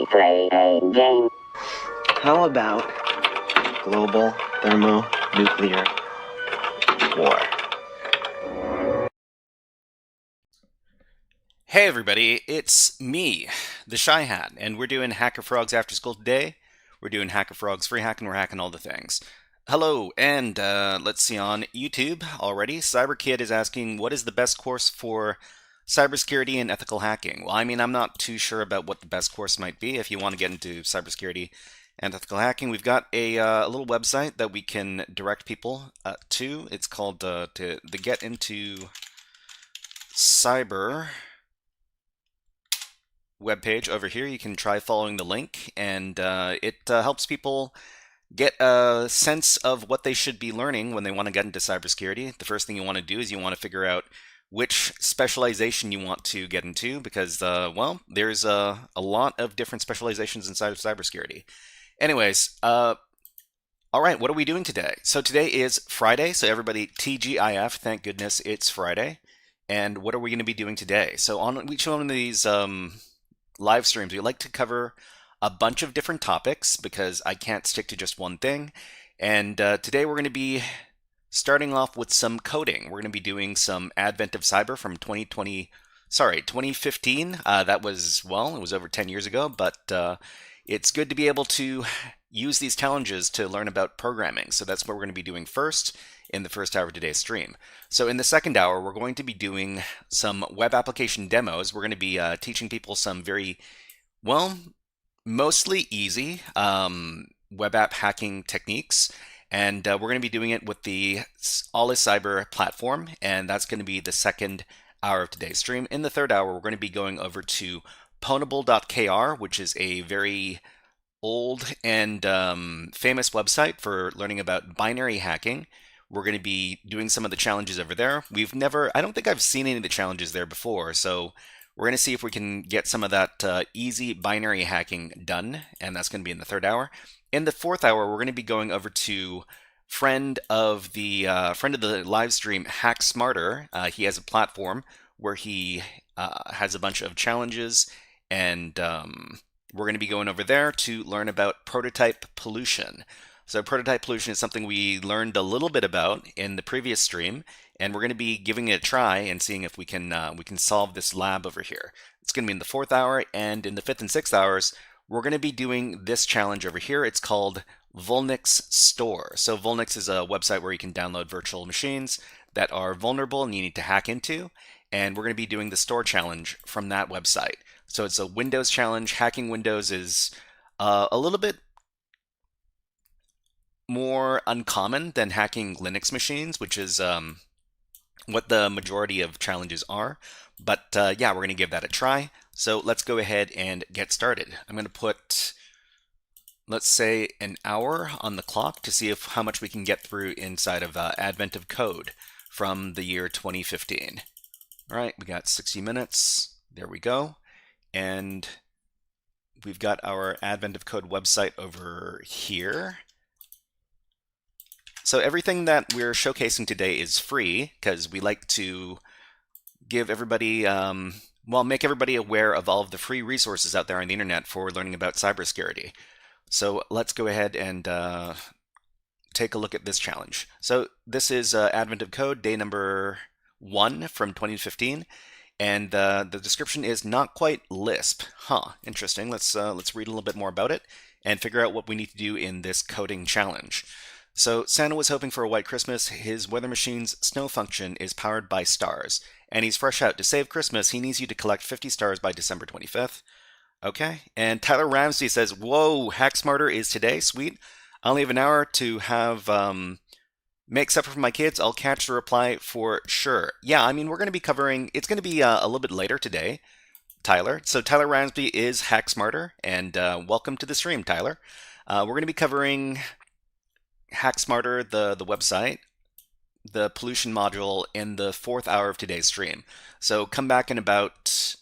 we play a game? How about global thermonuclear war? Hey everybody, it's me, the Shy Hat, and we're doing HackerFrogs after school today. We're doing HackerFrogs free hacking, we're hacking all the things. Hello, and let's see, on YouTube already, CyberKid is asking, what is the best course for cybersecurity and ethical hacking? Well, I mean, I'm not too sure about what the best course might be. If you want to get into cybersecurity and ethical hacking, we've got a little website that we can direct people to. It's called the Get Into Cyber webpage over here. You can try following the link, and it helps people get a sense of what they should be learning when they want to get into cybersecurity. The first thing you want to do is you want to figure out which specialization you want to get into, because well, there's a lot of different specializations inside of cybersecurity. Anyways, all right, what are we doing today? So today is Friday, so everybody TGIF, thank goodness it's Friday. And what are we going to be doing today? So on each one of these live streams, we like to cover a bunch of different topics because I can't stick to just one thing. And today we're going to be starting off with some coding. We're going to be doing some Advent of Cyber from 2015. That was, well, it was over 10 years ago, but it's good to be able to use these challenges to learn about programming. So that's what we're going to be doing first in the first hour of today's stream. So in the second hour, we're going to be doing some web application demos. We're going to be teaching people some very, well, mostly easy web app hacking techniques. And we're going to be doing it with the OLIcyber platform. And that's going to be the second hour of today's stream. In the third hour, we're going to be going over to Pwnable.kr, which is a very old and famous website for learning about binary hacking. We're going to be doing some of the challenges over there. I don't think I've seen any of the challenges there before, so we're going to see if we can get some of that easy binary hacking done, and that's going to be in the third hour. In the fourth hour, we're going to be going over to friend of the live stream, HackSmarter. He has a platform where he has a bunch of challenges, and we're going to be going over there to learn about prototype pollution. So prototype pollution is something we learned a little bit about in the previous stream, and we're going to be giving it a try and seeing if we can solve this lab over here. It's going to be in the fourth hour, and in the fifth and sixth hours, we're going to be doing this challenge over here. It's called Vulnyx Store. So Vulnyx is a website where you can download virtual machines that are vulnerable and you need to hack into, and we're going to be doing the store challenge from that website. So it's a Windows challenge. Hacking Windows is a little bit more uncommon than hacking Linux machines, which is what the majority of challenges are. But yeah, we're going to give that a try. So let's go ahead and get started. I'm going to put, let's say, an hour on the clock to see how much we can get through inside of Advent of Code from the year 2015. All right, we got 60 minutes. There we go. And we've got our Advent of Code website over here. So everything that we're showcasing today is free because we like to give everybody, make everybody aware of all of the free resources out there on the internet for learning about cybersecurity. So let's go ahead and take a look at this challenge. So this is Advent of Code, day number 1 from 2015. And the description is not quite Lisp. Interesting. Let's read a little bit more about it and figure out what we need to do in this coding challenge. So Santa was hoping for a white Christmas. His weather machine's snow function is powered by stars, and he's fresh out. To save Christmas, he needs you to collect 50 stars by December 25th. Okay, and Tyler Ramsey says, whoa, HackSmarter is today? Sweet. I only have an hour to have make supper for my kids. I'll catch the reply for sure. Yeah, I mean, we're going to be covering, it's going to be a little bit later today, Tyler. So Tyler Ramsey is HackSmarter, and welcome to the stream, Tyler. We're going to be covering HackSmarter, the website, the pollution module, in the fourth hour of today's stream. So come back in about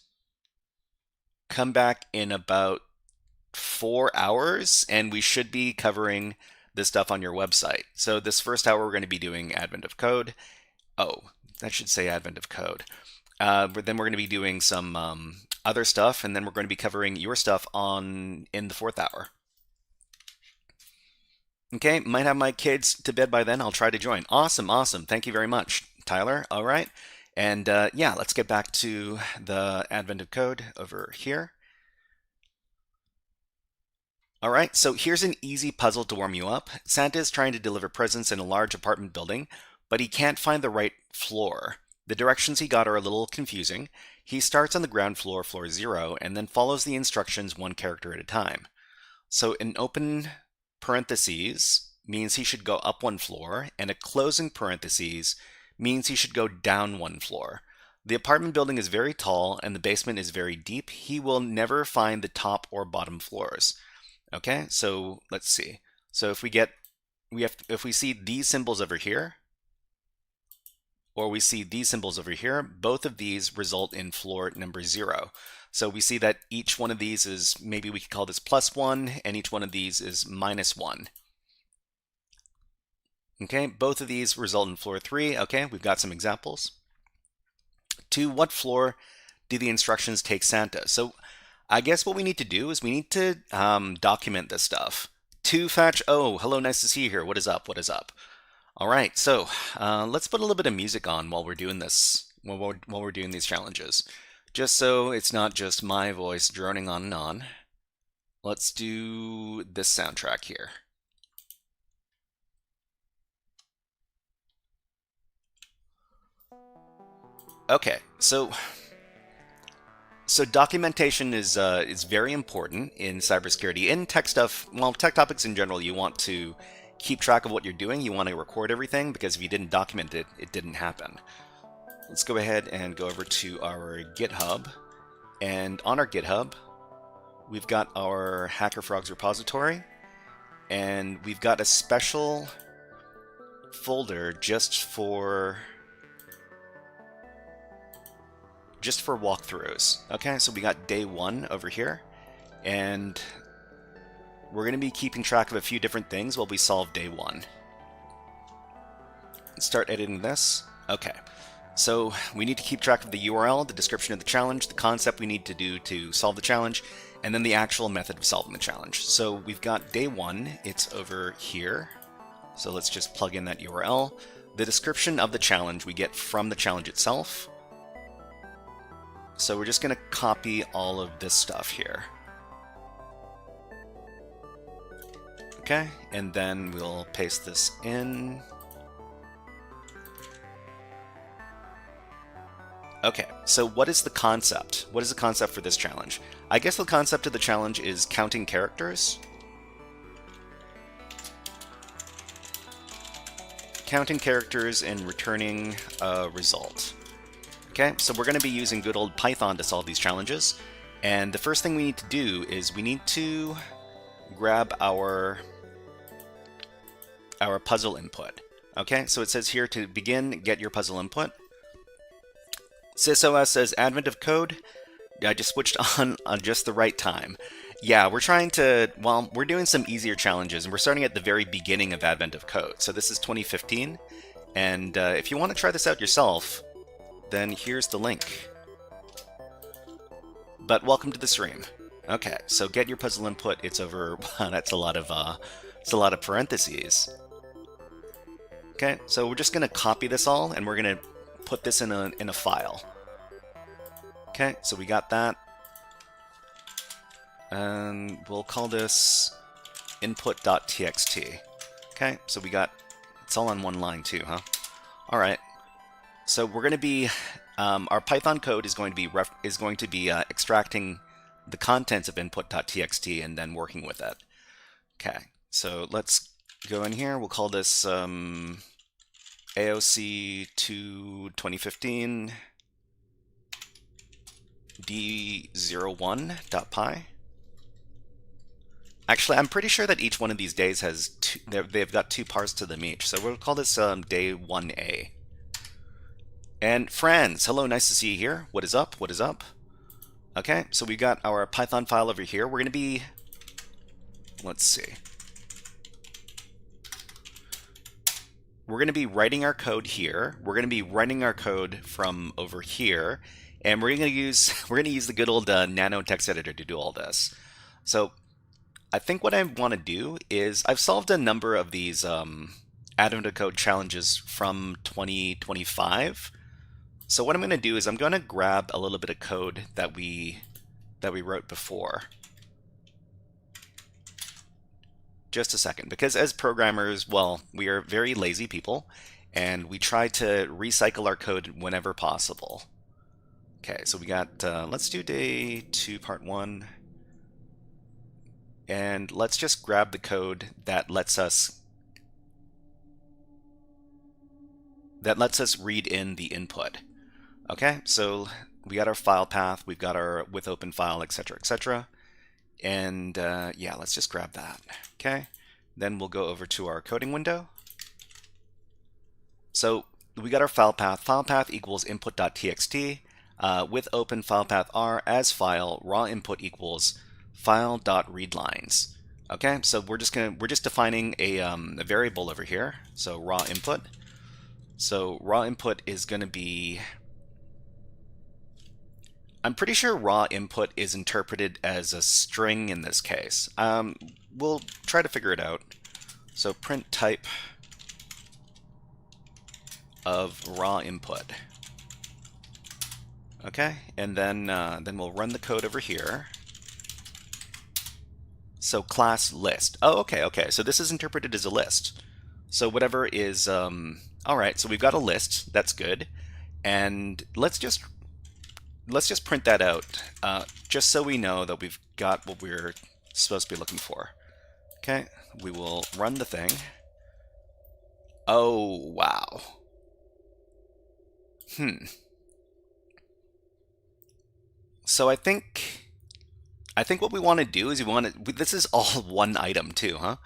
4 hours, and we should be covering this stuff on your website. So this first hour, we're going to be doing Advent of Code. Oh, that should say Advent of Code. But then we're going to be doing some other stuff, and then we're going to be covering your stuff in the 4th hour. Okay, might have my kids to bed by then. I'll try to join. Awesome, awesome. Thank you very much, Tyler. All right. And yeah, let's get back to the advent of code over here. All right, so here's an easy puzzle to warm you up. Santa is trying to deliver presents in a large apartment building, but he can't find the right floor. The directions he got are a little confusing. He starts on the ground floor, floor 0, and then follows the instructions one character at a time. So an open parentheses means he should go up 1 floor, and a closing parentheses means he should go down 1 floor. The apartment building is very tall, and the basement is very deep. He will never find the top or bottom floors. Okay, so let's see. So if if we see these symbols over here, or we see these symbols over here, both of these result in floor number 0. So we see that each one of these is, maybe we could call this +1, and each one of these is -1. Okay, both of these result in floor 3. Okay, we've got some examples. To what floor do the instructions take Santa? So I guess what we need to do is we need to document this stuff. To fetch, oh, hello, nice to see you here. What is up? What is up? All right, so let's put a little bit of music on while we're doing this, while we're doing these challenges, just so it's not just my voice droning on and on. Let's do this soundtrack here. Okay, so documentation is very important in cybersecurity. In tech stuff, well, tech topics in general, you want to keep track of what you're doing. You want to record everything, because if you didn't document it, it didn't happen. Let's go ahead and go over to our GitHub. And on our GitHub, we've got our HackerFrogs repository. And we've got a special folder just for walkthroughs. Okay, so we got day 1 over here, and we're going to be keeping track of a few different things while we solve day 1. Let's start editing this. Okay, so we need to keep track of the URL, the description of the challenge, the concept we need to do to solve the challenge, and then the actual method of solving the challenge. So we've got day 1, it's over here. So let's just plug in that URL. The description of the challenge we get from the challenge itself. So we're just going to copy all of this stuff here. Okay, and then we'll paste this in. Okay, so what is the concept? What is the concept for this challenge? I guess the concept of the challenge is counting characters. Counting characters and returning a result. Okay, so we're going to be using good old Python to solve these challenges. And the first thing we need to do is we need to grab our puzzle input. Okay, so it says here to begin, get your puzzle input. SysOS says advent of code. I just switched on just the right time. Yeah, we're trying to, well, we're doing some easier challenges, and we're starting at the very beginning of advent of code. So this is 2015, and if you want to try this out yourself, then here's the link. But welcome to the stream. Okay, so get your puzzle input. It's over. That's a lot of parentheses. Okay, so we're just gonna copy this all, and we're gonna put this in a file. Okay, so we got that, and we'll call this input.txt. Okay, so we got, it's all on one line too, huh? All right. So we're going to be, our Python code is going to be extracting the contents of input.txt and then working with it. Okay, so let's go in here. We'll call this AOC 2 2015 d01.py. Actually, I'm pretty sure that each one of these days has they've got 2 parts to them each. So we'll call this day 1a. And friends, hello, nice to see you here. What is up? What is up? Okay, so we got our Python file over here. We're going to be, let's see. We're going to be writing our code here. We're going to be running our code from over here. and we're gonna use the good old nano text editor to do all this. So I think what I want to do is I've solved a number of these Atom to Code challenges from 2025. So what I'm going to do is I'm going to grab a little bit of code that we wrote before. Just a second, because as programmers, well, we are very lazy people, and we try to recycle our code whenever possible. Okay, so we got, let's do day 2, part 1. And let's just grab the code that lets us read in the input. Okay, so we got our file path, we've got our with open file, etc., etc. And yeah, let's just grab that. Okay, then we'll go over to our coding window. So we got our file path. File path equals input.txt. With open file path r as file, raw input equals file.readlines. Okay, so we're just defining a variable over here. So raw input. So raw input is going to be, I'm pretty sure raw input is interpreted as a string in this case. We'll try to figure it out. So print type of raw input. Okay, and then we'll run the code over here. So class list. Oh, okay. So this is interpreted as a list. So whatever is, all right, so we've got a list. That's good. And let's just print that out, just so we know that we've got what we're supposed to be looking for. Okay, we will run the thing. Oh, wow. So I think what we want to do is this is all one item too, huh?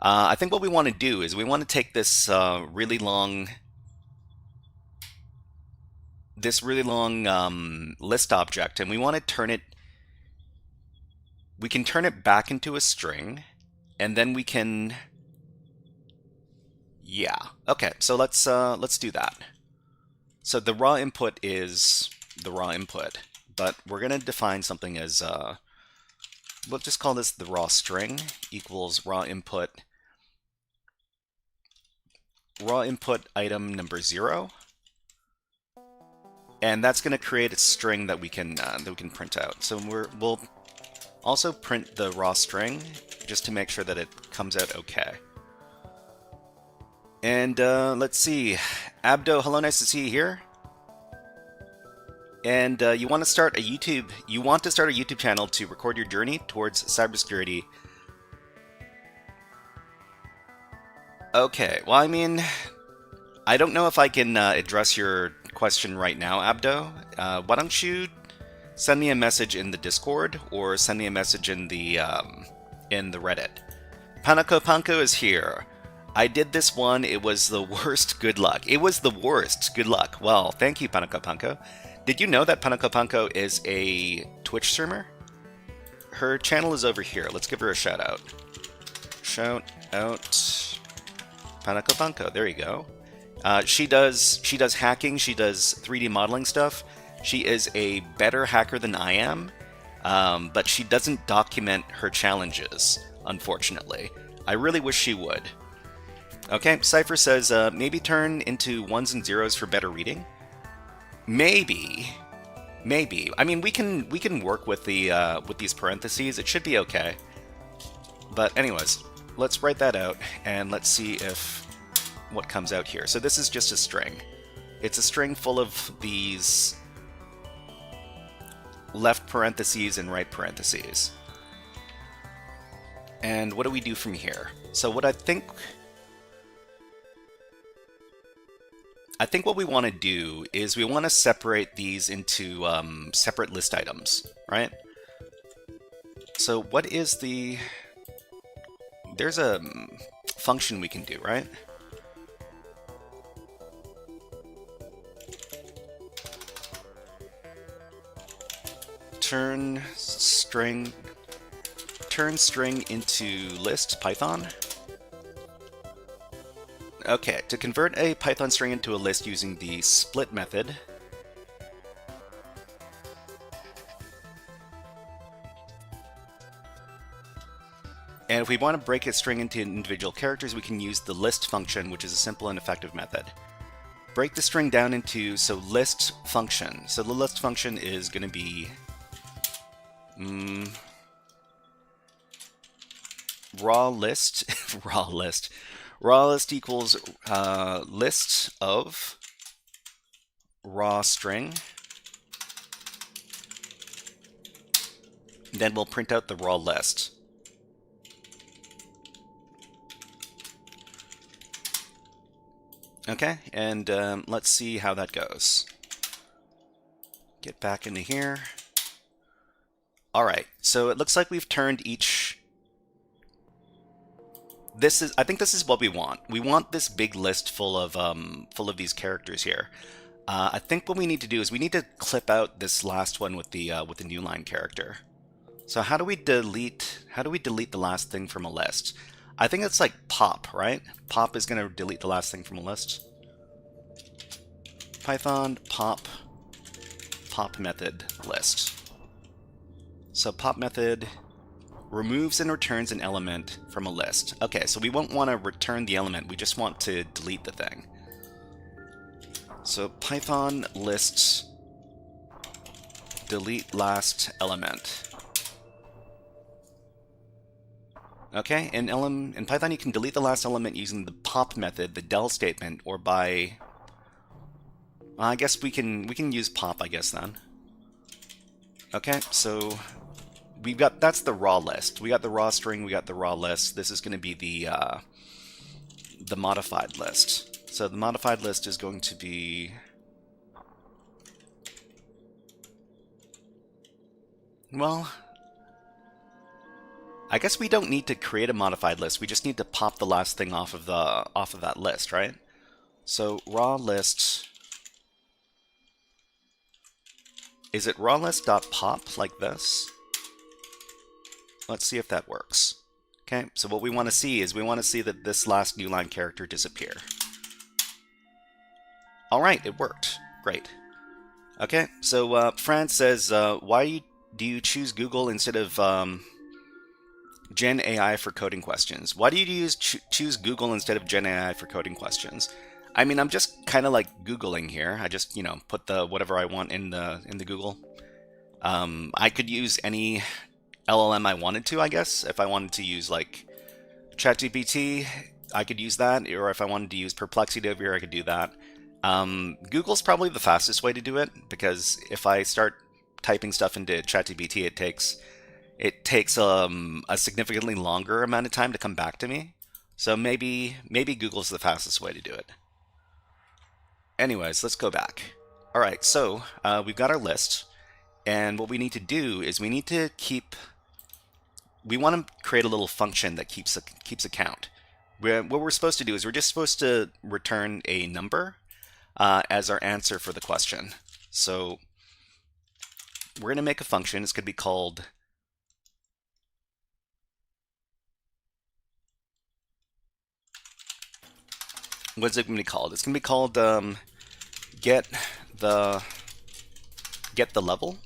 I think what we want to do is we want to take this really long list object, and we want to turn it. We can turn it back into a string, and then we can. Yeah. Okay. So let's do that. So the raw input is the raw input, but we're going to define something as we'll just call this the raw string equals raw input item number 0, and that's going to create a string that we can print out. So we'll also print the raw string just to make sure that it comes out okay. And let's see, Abdo, hello, nice to see you here. And you want to start a YouTube channel to record your journey towards cybersecurity. Okay, well, I mean, I don't know if I can address your question right now, Abdo. Why don't you send me a message in the Discord or send me a message in the Reddit. Panako Panko is here. I did this one. It was the worst. Good luck. It was the worst. Good luck. Well, thank you, Panako Panko. Did you know that Panako Panko is a Twitch streamer? Her channel is over here. Let's give her a shout out. Shout out Panako Panko. There you go. She does hacking. She does 3D modeling stuff. She is a better hacker than I am, but she doesn't document her challenges, unfortunately. I really wish she would. Okay, Cypher says maybe turn into 1s and 0s for better reading. Maybe. I mean, we can work with the with these parentheses. It should be okay. But anyways, let's write that out and let's see if what comes out here. So this is just a string. It's a string full of these left parentheses and right parentheses. And what do we do from here? So what I think what we want to do is we want to separate these into separate list items, right? So what is the... There's a function we can do, right? Turn string into list, Python. Okay, to convert a Python string into a list using the split method, And if we want to break a string into individual characters, we can use the list function, which is a simple and effective method. Break the string down into, so list function. So the list function is going to be raw list, raw list equals list of raw string. Then we'll print out the raw list. Okay, and let's see how that goes. Get back into here. All right, so it looks like we've turned each. I think this is what we want. We want this big list full of these characters here. I think what we need to do is we need to clip out this last one with the new line character. So how do we delete the last thing from a list? I think it's like pop, right? Pop is going to delete the last thing from a list. Python pop method list. So pop method removes and returns an element from a list. Okay, so we won't want to return the element, we just want to delete the thing. So Python lists delete last element. Okay, in Python you can delete the last element using the pop method, the del statement, or by... I guess we can use pop, I guess, then. Okay, so we've got, that's the raw list. We got the raw string, we got the raw list. This is going to be the modified list. So the modified list is going to be... Well, I guess we don't need to create a modified list. We just need to pop the last thing off of that list, right? So raw list, is it raw list.pop like this? Let's see if that works. Okay, so what we want to see is we want to see that this last new line character disappear. All right, it worked. Great. Okay, so Fran says, why do you choose Google instead of Gen AI for coding questions? Why do you choose Google instead of Gen AI for coding questions? I mean, I'm just kind of like Googling here. I just, you know, put the whatever I want in the Google. I could use any LLM I wanted to, I guess. If I wanted to use like ChatGPT, I could use that. Or if I wanted to use Perplexity over here, I could do that. Google's probably the fastest way to do it, because if I start typing stuff into ChatGPT, it takes a significantly longer amount of time to come back to me. So maybe Google's the fastest way to do it. Anyways, let's go back. All right, so we've got our list, and what we need to do is we want to create a little function that keeps a count. What we're supposed to do is we're just supposed to return a number as our answer for the question. So we're going to make a function. It's going to be called what's it going to be called? It's going to be called get the level.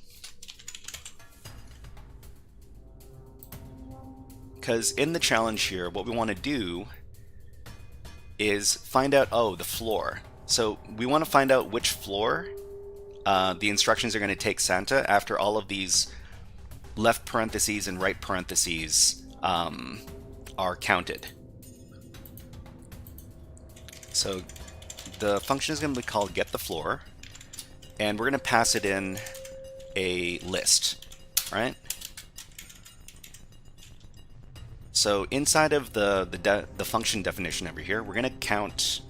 Because in the challenge here, what we want to do is find out, the floor. So we want to find out which floor the instructions are going to take Santa after all of these left parentheses and right parentheses are counted. So the function is going to be called getTheFloor, and we're going to pass it in a list, right? So inside of the function definition over here, we're going to count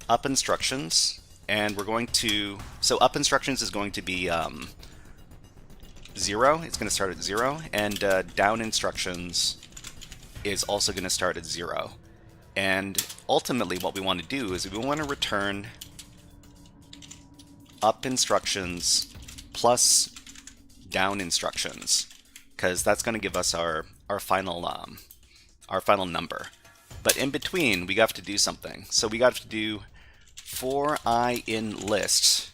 up instructions, and we're going to, so up instructions is going to be 0, it's going to start at 0, and down instructions is also going to start at 0. And ultimately what we want to do is we want to return up instructions plus down instructions, because that's going to give us our final number. But in between we have to do something. So we got to do for I in list.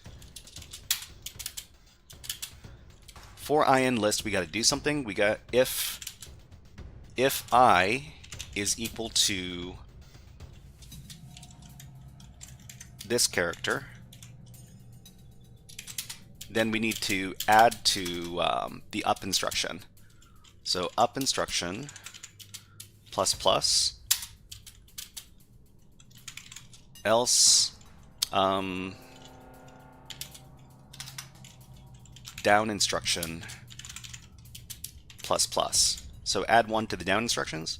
For I in list, we got to do something. We got if I is equal to this character, then we need to add to the up instruction. So up instruction plus plus else down instruction plus plus. So add 1 to the down instructions.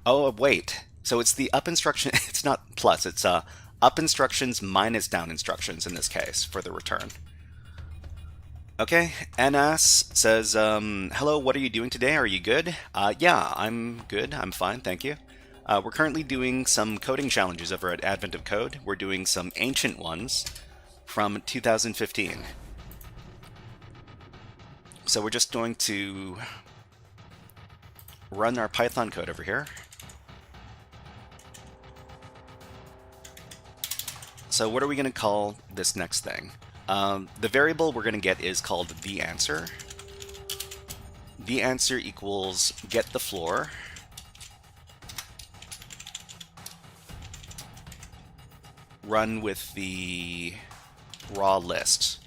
Oh, wait. So it's the up instruction. It's not plus. It's up instructions minus down instructions in this case for the return. Okay, NS says, hello, what are you doing today? Are you good? Yeah, I'm good. I'm fine, thank you. We're currently doing some coding challenges over at Advent of Code. We're doing some ancient ones from 2015. So we're just going to run our Python code over here. So what are we going to call this next thing? The variable we're going to get is called theAnswer. TheAnswer equals get the floor. Run with the raw list.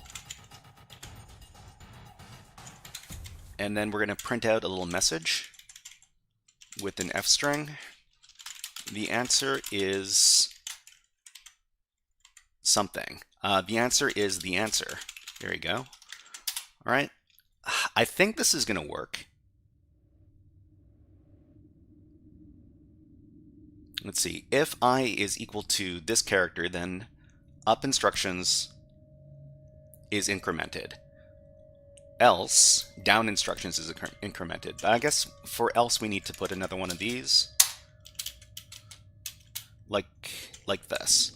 And then we're going to print out a little message with an F string. The answer is something. The answer is the answer. There you go. All right. I think this is going to work. Let's see. If I is equal to this character, then up instructions is incremented. Else, down instructions is incremented. But I guess for else we need to put another one of these, like this.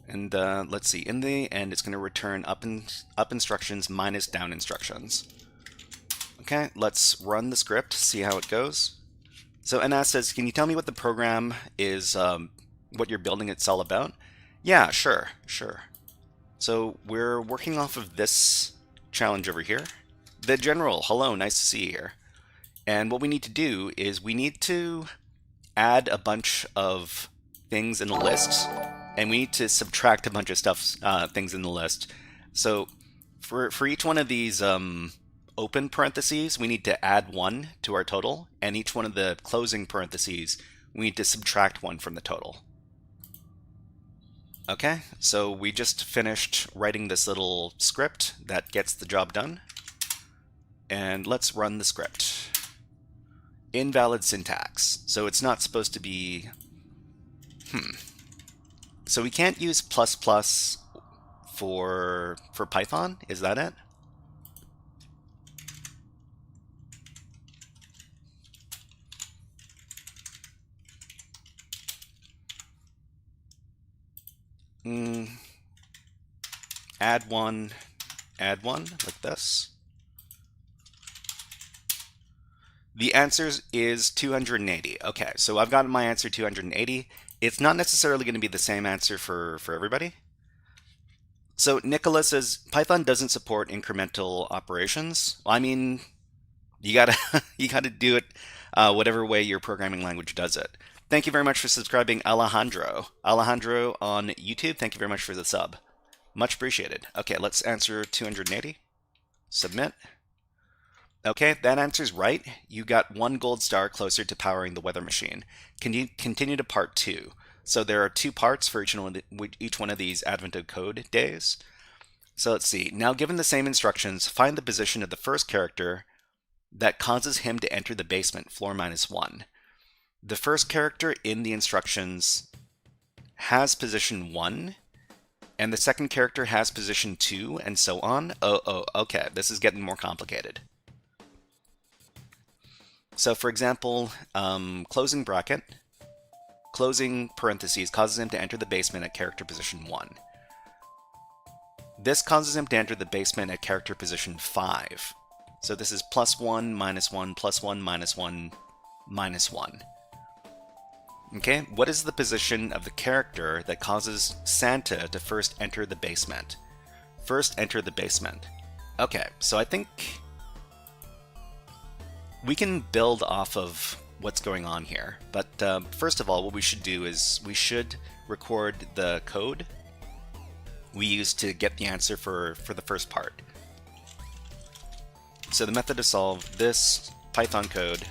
And let's see. In the end, it's going to return up instructions minus down instructions. Okay, let's run the script, see how it goes. So NS says, can you tell me what the program is, what you're building it's all about? Yeah, sure. So we're working off of this challenge over here. The general, hello, nice to see you here. And what we need to do is we need to add a bunch of things in the list, and we need to subtract a bunch of things in the list. So for each one of these open parentheses, we need to add 1 to our total, and each one of the closing parentheses, we need to subtract 1 from the total. Okay, so we just finished writing this little script that gets the job done. And let's run the script. Invalid syntax. So it's not supposed to be... So we can't use plus plus for Python? Is that it? Add one, like this. The answer is 280. Okay, so I've gotten my answer 280. It's not necessarily going to be the same answer for everybody. So Nicholas says, Python doesn't support incremental operations. Well, I mean, you gotta do it whatever way your programming language does it. Thank you very much for subscribing, Alejandro. Alejandro on YouTube, thank you very much for the sub. Much appreciated. Okay, let's answer 280. Submit. Okay, that answer's right. You got 1 gold star closer to powering the weather machine. Can you continue to part 2? So there are 2 parts for each one of these Advent of Code days. So let's see. Now, given the same instructions, find the position of the first character that causes him to enter the basement, floor -1. The first character in the instructions has position 1, and the second character has position 2, and so on. Oh, okay. This is getting more complicated. So for example, closing bracket, closing parentheses causes him to enter the basement at character position 1. This causes him to enter the basement at character position 5. So this is +1, -1, +1, -1, -1. Okay, what is the position of the character that causes Santa to first enter the basement? First enter the basement. Okay, so I think we can build off of what's going on here. But first of all, what we should do is we should record the code we used to get the answer for the first part. So the method to solve this Python code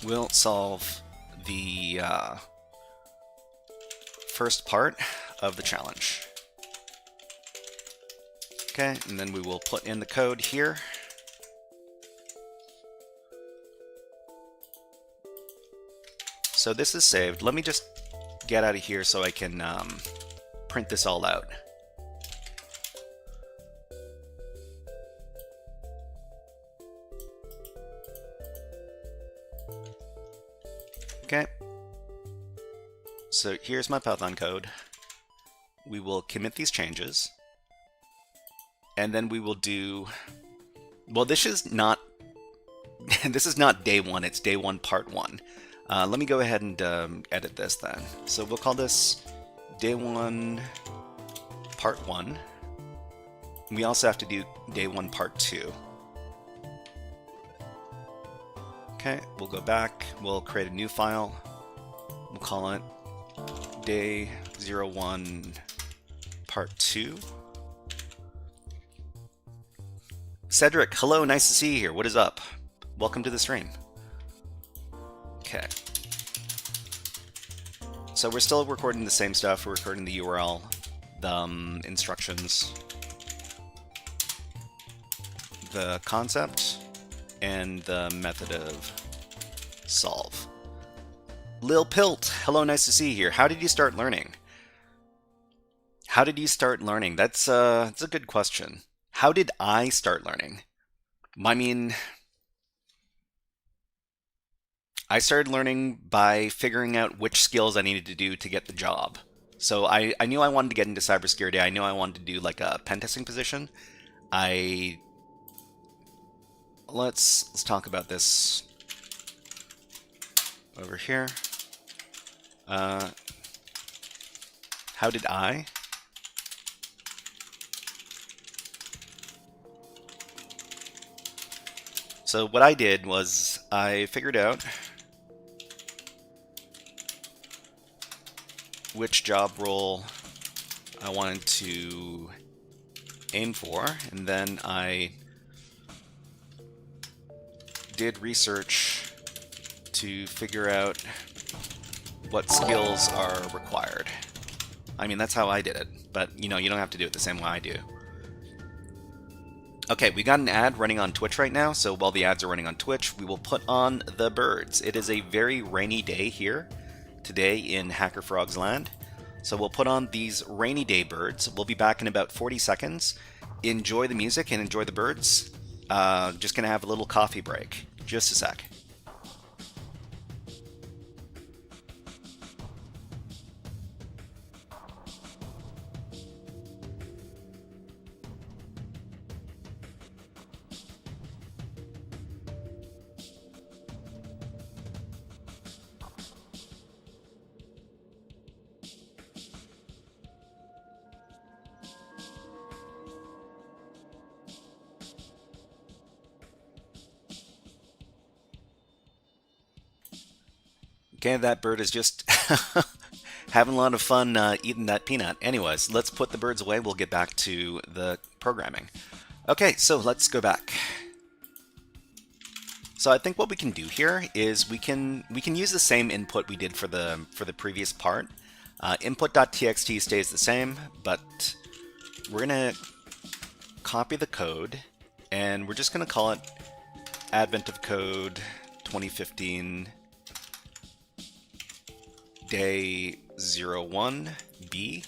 will solve the first part of the challenge. Okay, and then we will put in the code here. So this is saved. Let me just get out of here so I can print this all out. Okay, so here's my Python code. We will commit these changes, and then we will do, well, this is not this is not day one, it's day one part one. Let me go ahead and edit this then. So we'll call this day one part one. We also have to do day one part two. Okay, we'll go back, we'll create a new file, we'll call it day 01 part 2. Cedric, hello, nice to see you here. What is up? Welcome to the stream. Okay. So we're still recording the same stuff. We're recording the URL, the instructions, the concept, and the method of solve. Lil Pilt, hello, nice to see you here. How did you start learning? How did you start learning? That's a good question. How did I start learning? I mean, I started learning by figuring out which skills I needed to do to get the job. So I knew I wanted to get into cybersecurity. I knew I wanted to do like a pen testing position. Let's talk about this over here. How did I? So what I did was I figured out which job role I wanted to aim for, and then I did research to figure out what skills are required. I mean, that's how I did it, but you know, you don't have to do it the same way I do. Okay, we got an ad running on Twitch right now, so while the ads are running on Twitch, we will put on the birds. It is a very rainy day here today in HackerFrogs land, so we'll put on these rainy day birds. We'll be back in about 40 seconds. Enjoy the music and enjoy the birds. Just gonna have a little coffee break. Just a sec. Okay, that bird is just having a lot of fun eating that peanut. Anyways, let's put the birds away. We'll get back to the programming. Okay, so let's go back. So I think what we can do here is we can use the same input we did for the previous part. Input.txt stays the same, but we're gonna copy the code and we're just gonna call it Advent of Code 2015 day 01b.py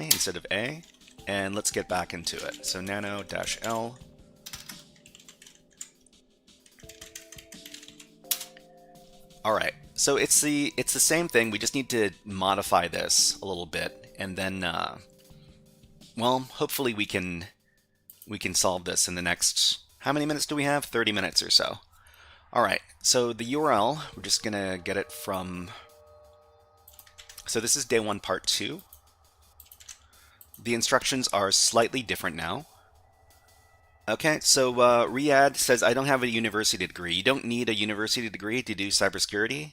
instead of a, and let's get back into it. So nano-l. All right, so it's the same thing. We just need to modify this a little bit, and then well, hopefully we can solve this in the next, how many minutes do we have? 30 minutes or so. All right, so the URL, we're just gonna get it from, so this is day 1, part 2. The instructions are slightly different now. Okay, so Riyadh says, I don't have a university degree. You don't need a university degree to do cybersecurity,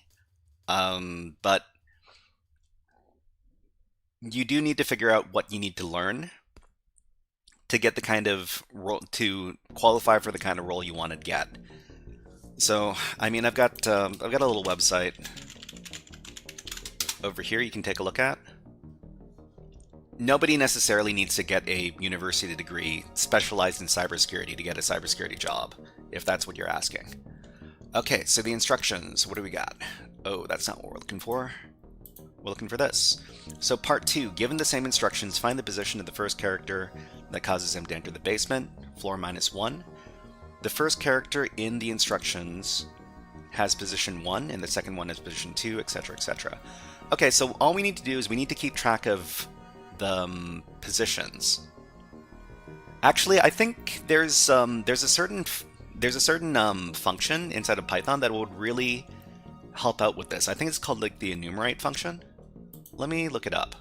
but you do need to figure out what you need to learn to get the kind of role, to qualify for the kind of role you want to get. So, I mean, I've got a little website over here you can take a look at. Nobody necessarily needs to get a university degree specialized in cybersecurity to get a cybersecurity job, if that's what you're asking. Okay, so the instructions, what do we got? Oh, that's not what we're looking for. We're looking for this. So part 2, given the same instructions, find the position of the first character that causes him to enter the basement, floor -1. The first character in the instructions has position 1, and the second one has position 2, etc., etc. Okay, so all we need to do is we need to keep track of the positions. Actually, I think there's a certain function inside of Python that would really help out with this. I think it's called like the enumerate function. Let me look it up.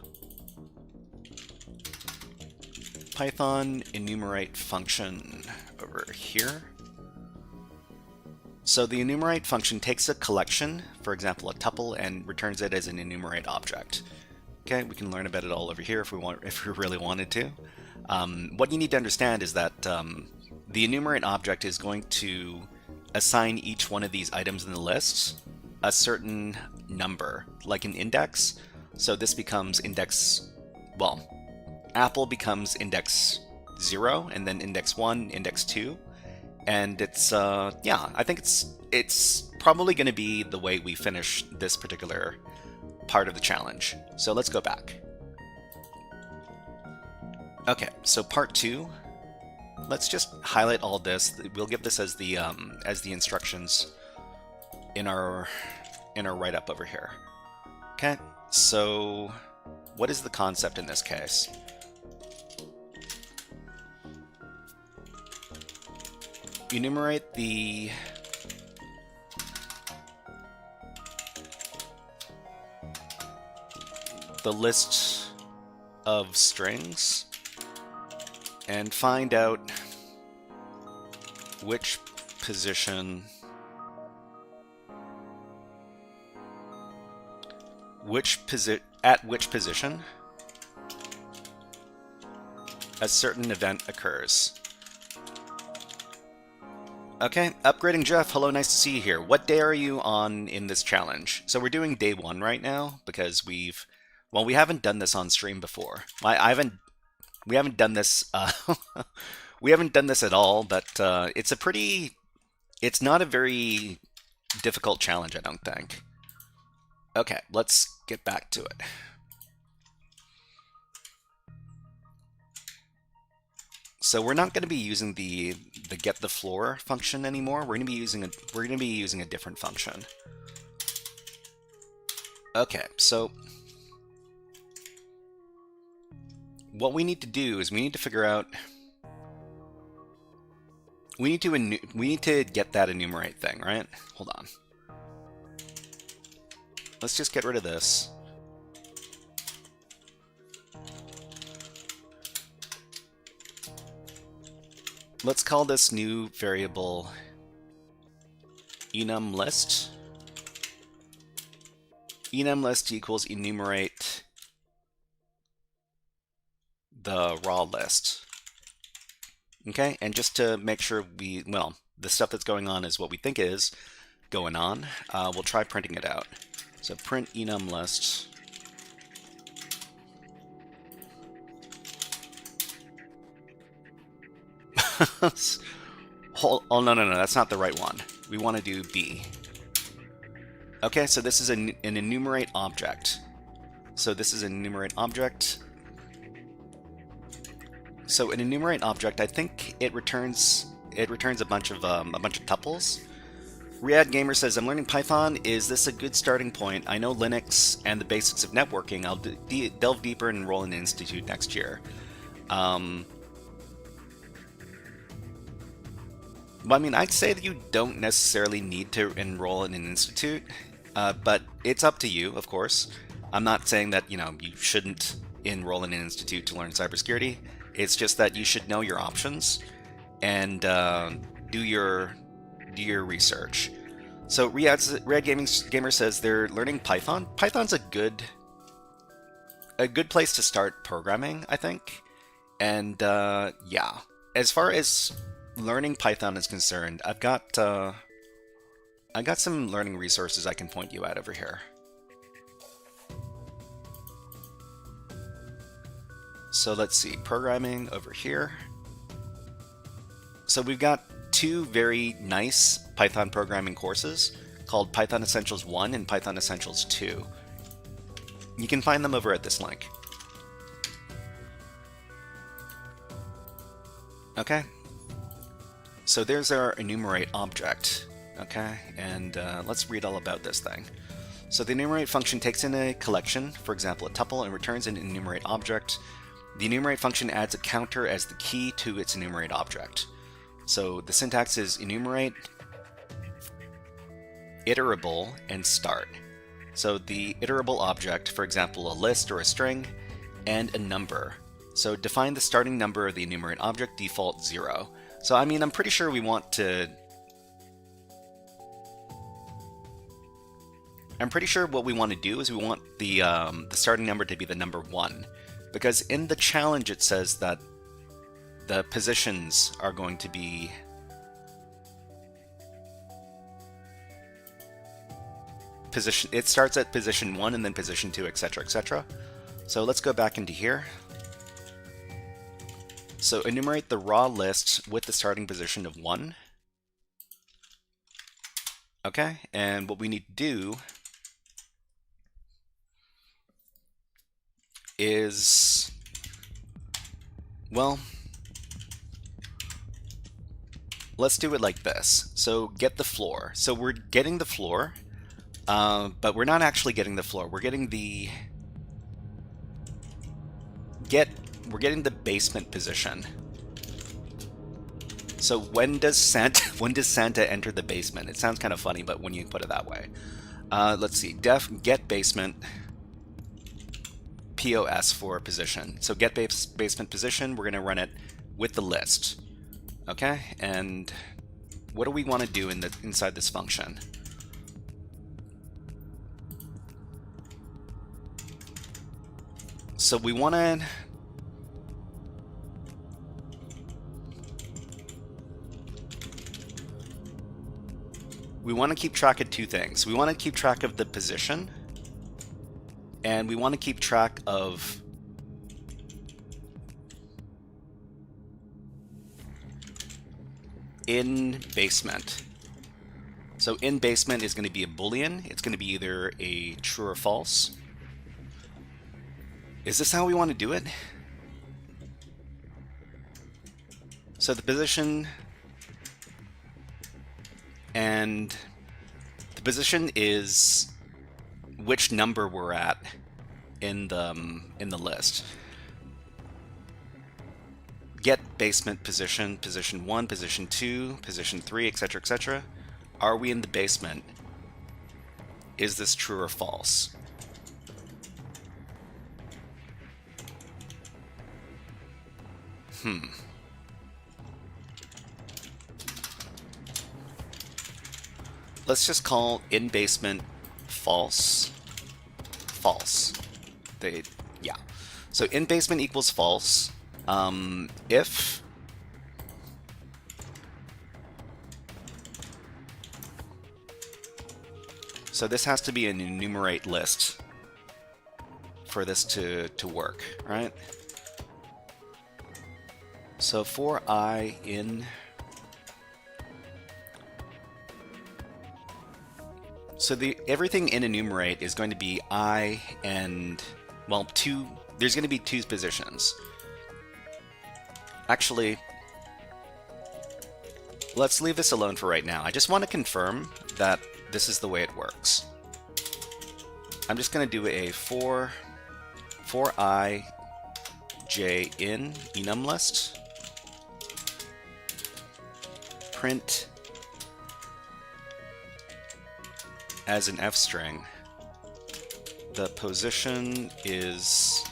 Python enumerate function over here. So the enumerate function takes a collection, for example a tuple, and returns it as an enumerate object. Okay, we can learn about it all over here if we really wanted to. What you need to understand is that the enumerate object is going to assign each one of these items in the list a certain number, like an index. So this becomes index, well, Apple becomes index 0, and then index 1, index 2. And it's, yeah, I think it's probably going to be the way we finish this particular part of the challenge. So let's go back. Okay, so part 2. Let's just highlight all this. We'll give this as the instructions in our write-up over here. Okay, so what is the concept in this case? Enumerate the list of strings and find out which position at which position a certain event occurs. Okay, Upgrading Jeff, hello, nice to see you here. What day are you on in this challenge? So we're doing day 1 right now because we haven't done this on stream before. We haven't done this we haven't done this at all, but it's not a very difficult challenge, I don't think. Okay, let's get back to it. So we're not going to be using the get the floor function anymore. We're going to be using a different function. Okay, so what we need to do is we need to figure out, we need to get that enumerate thing, right? Hold on. Let's just get rid of this. Let's call this new variable enumList. EnumList equals enumerate the raw list. Okay, and just to make sure the stuff that's going on is what we think is going on, we'll try printing it out. So print enumList. Oh, no, that's not the right one. We want to do B. Okay, so this is an enumerate object. So this is an enumerate object. So an enumerate object, I think it returns a bunch of tuples. Riyadh Gamer says, I'm learning Python. Is this a good starting point? I know Linux and the basics of networking. I'll delve deeper and enroll in an institute next year. Well, I mean, I'd say that you don't necessarily need to enroll in an institute, but it's up to you, of course. I'm not saying that, you shouldn't enroll in an institute to learn cybersecurity. It's just that you should know your options and do your research. So Red Gamer says they're learning Python. Python's a good place to start programming, I think. And yeah, as far as learning Python is concerned, I got some learning resources I can point you at over here. So let's see, programming over here. So we've got two very nice Python programming courses called Python Essentials 1 and Python Essentials 2. You can find them over at this link. Okay, so there's our enumerate object. Okay, and let's read all about this thing. So the enumerate function takes in a collection, for example a tuple, and returns an enumerate object. The enumerate function adds a counter as the key to its enumerate object. So the syntax is enumerate, iterable, and start. So the iterable object, for example a list or a string, and a number. So define the starting number of the enumerate object, default 0. So I mean, I'm pretty sure we want to... I'm pretty sure what we want to do is we want the starting number to be the number 1. Because in the challenge it says that the positions are going to be... It starts at position 1 and then position 2, etc., etc. So let's go back into here. So enumerate the raw list with the starting position of 1. Okay, and what we need to do is, well, let's do it like this. So get the floor. So we're getting the floor, but we're not actually getting the floor. We're getting the basement position. So when does Santa enter the basement? It sounds kind of funny, but when you put it that way. Let's see, get basement POS for position. So get basement position, we're going to run it with the list. Okay, and what do we want to do inside this function? So we want to keep track of two things. We want to keep track of the position, and we want to keep track of in basement. So in basement is going to be a boolean. It's going to be either a true or false. Is this how we want to do it? So the position, and the position is which number we're at in the list. Get basement position, position 1, position 2, position 3, etc., etc. Are we in the basement? Is this true or false? Let's just call in basement false. False. Yeah. So in basement equals false. If so, this has to be an enumerate list for this to work, right? So for I in, so everything in enumerate is going to be I and, well, there's going to be two positions. Actually, let's leave this alone for right now. I just want to confirm that this is the way it works. I'm just going to do a for I j in enum list. print as an f string, the position is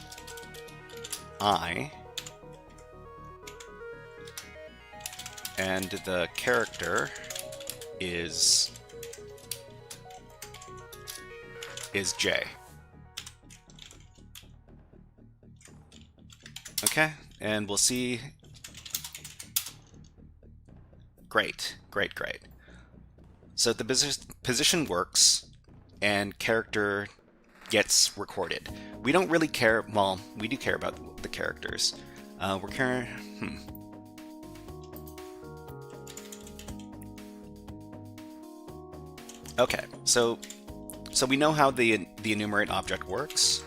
I, and the character is J. Okay, and we'll see. Great. So the position works, and character gets recorded. We don't really care. Well, we do care about the characters. We're caring. Okay, so we know how the enumerate object works.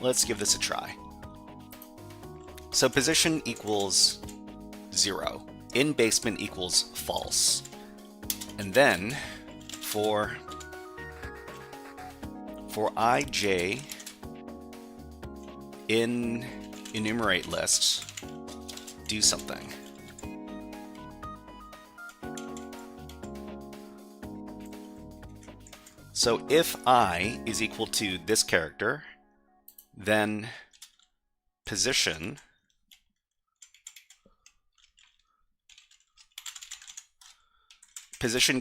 Let's give this a try. So position equals 0. In basement equals false. And then for ij in enumerate list, do something. So if I is equal to this character, then position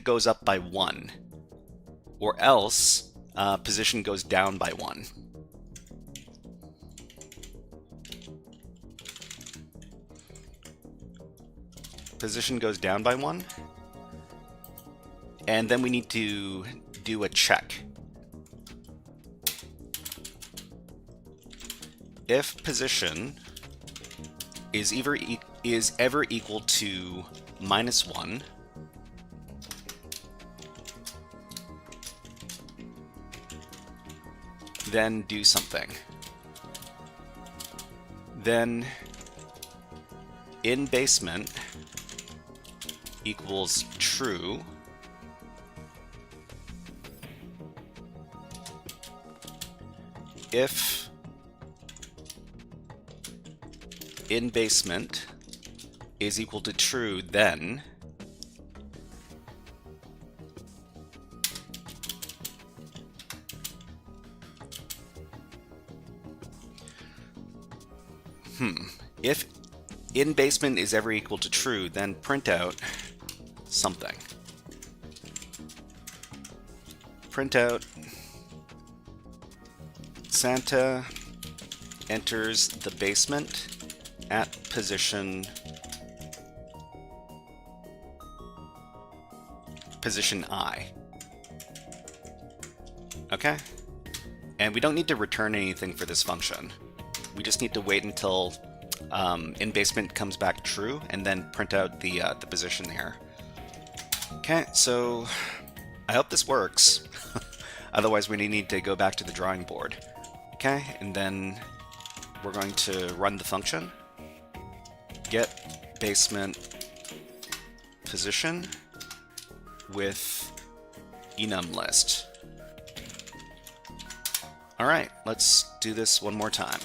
goes up by 1, or else position goes down by 1. Position goes down by 1, and then we need to do a check. If position is ever equal to -1, then do something. Then in basement equals true, if in basement is equal to true, then if in basement is ever equal to true, then print out something. Print out Santa enters the basement at position I. Okay? And we don't need to return anything for this function. We just need to wait until in basement comes back true, and then print out the position here. Okay, so I hope this works. Otherwise, we need to go back to the drawing board. Okay, and then we're going to run the function. Get basement position with enum list. All right, let's do this one more time.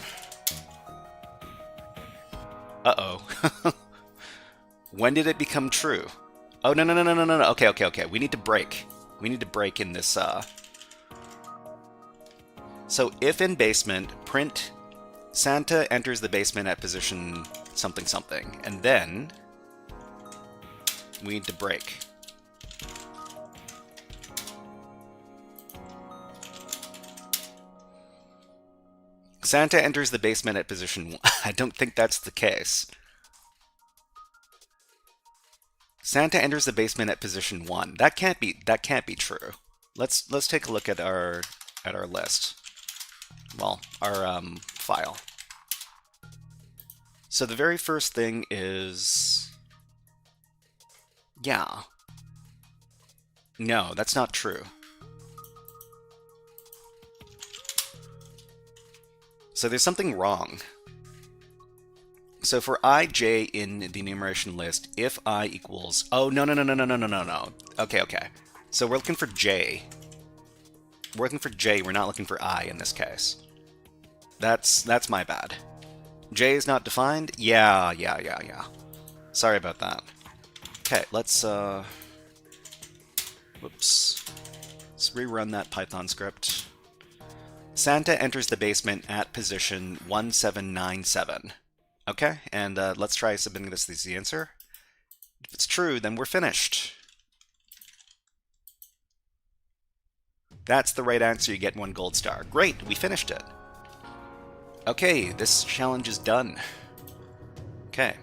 Uh-oh. When did it become true? Oh, no. Okay. We need to break. We need to break in this. So if in basement, print Santa enters the basement at position something, and then we need to break. Santa enters the basement at position 1. I don't think that's the case. Santa enters the basement at position 1. That can't be true. Let's take a look at our list. Well, our file. So the very first thing is, yeah. No, that's not true. So there's something wrong. So for ij in the enumeration list, if I equals... Oh, no. Okay. So we're looking for j. We're looking for j, we're not looking for I in this case. That's my bad. J is not defined? Yeah. Sorry about that. Okay, let's whoops. Let's rerun that Python script. Santa enters the basement at position 1797. Okay, and let's try submitting this as the answer. If it's true, then we're finished. That's the right answer, you get 1 gold star. Great, we finished it. Okay, this challenge is done. Okay.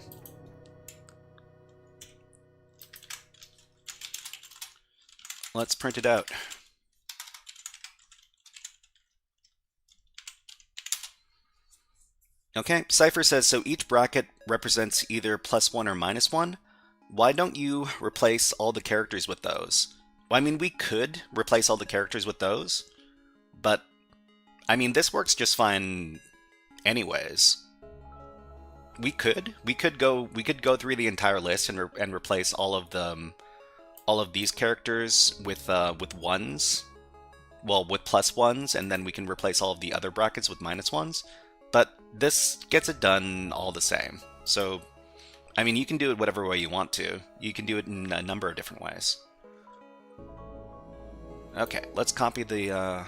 Let's print it out. Okay, Cypher says, so each bracket represents either +1 or -1. Why don't you replace all the characters with those? Well, I mean, we could replace all the characters with those, but, I mean, this works just fine anyways. We could go through the entire list and replace all of these characters with ones, well, with +1s, and then we can replace all of the other brackets with -1s. But this gets it done all the same. So, I mean, you can do it whatever way you want to. You can do it in a number of different ways. Okay, let's copy the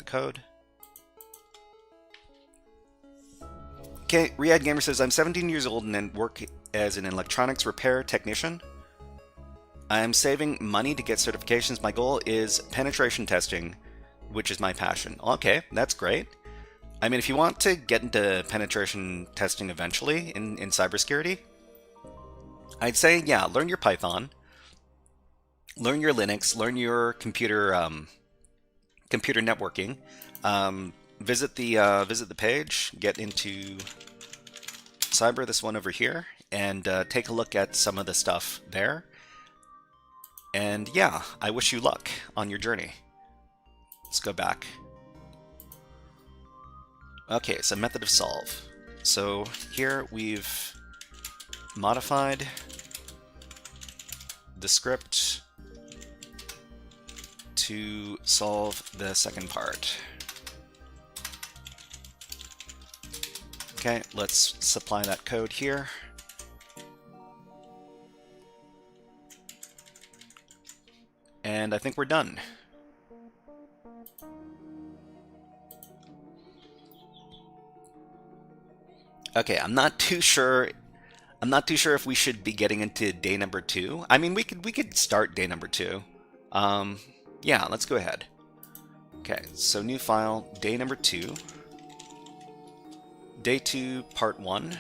code. Okay, Riyadh Gamer says, I'm 17 years old and work as an electronics repair technician. I'm saving money to get certifications. My goal is penetration testing, which is my passion. Okay, that's great. I mean, if you want to get into penetration testing eventually in cybersecurity, I'd say, yeah, learn your Python, learn your Linux, learn your computer networking. Visit the page, get into Cyber, this one over here, and take a look at some of the stuff there. And yeah, I wish you luck on your journey. Let's go back. Okay, so method of solve. So here we've modified the script to solve the second part. Okay, let's supply that code here. And I think we're done. Okay, I'm not too sure if we should be getting into day number 2. I mean, we could start day number 2. Yeah, let's go ahead. Okay, so new file, day number 2. Day 2, part 1.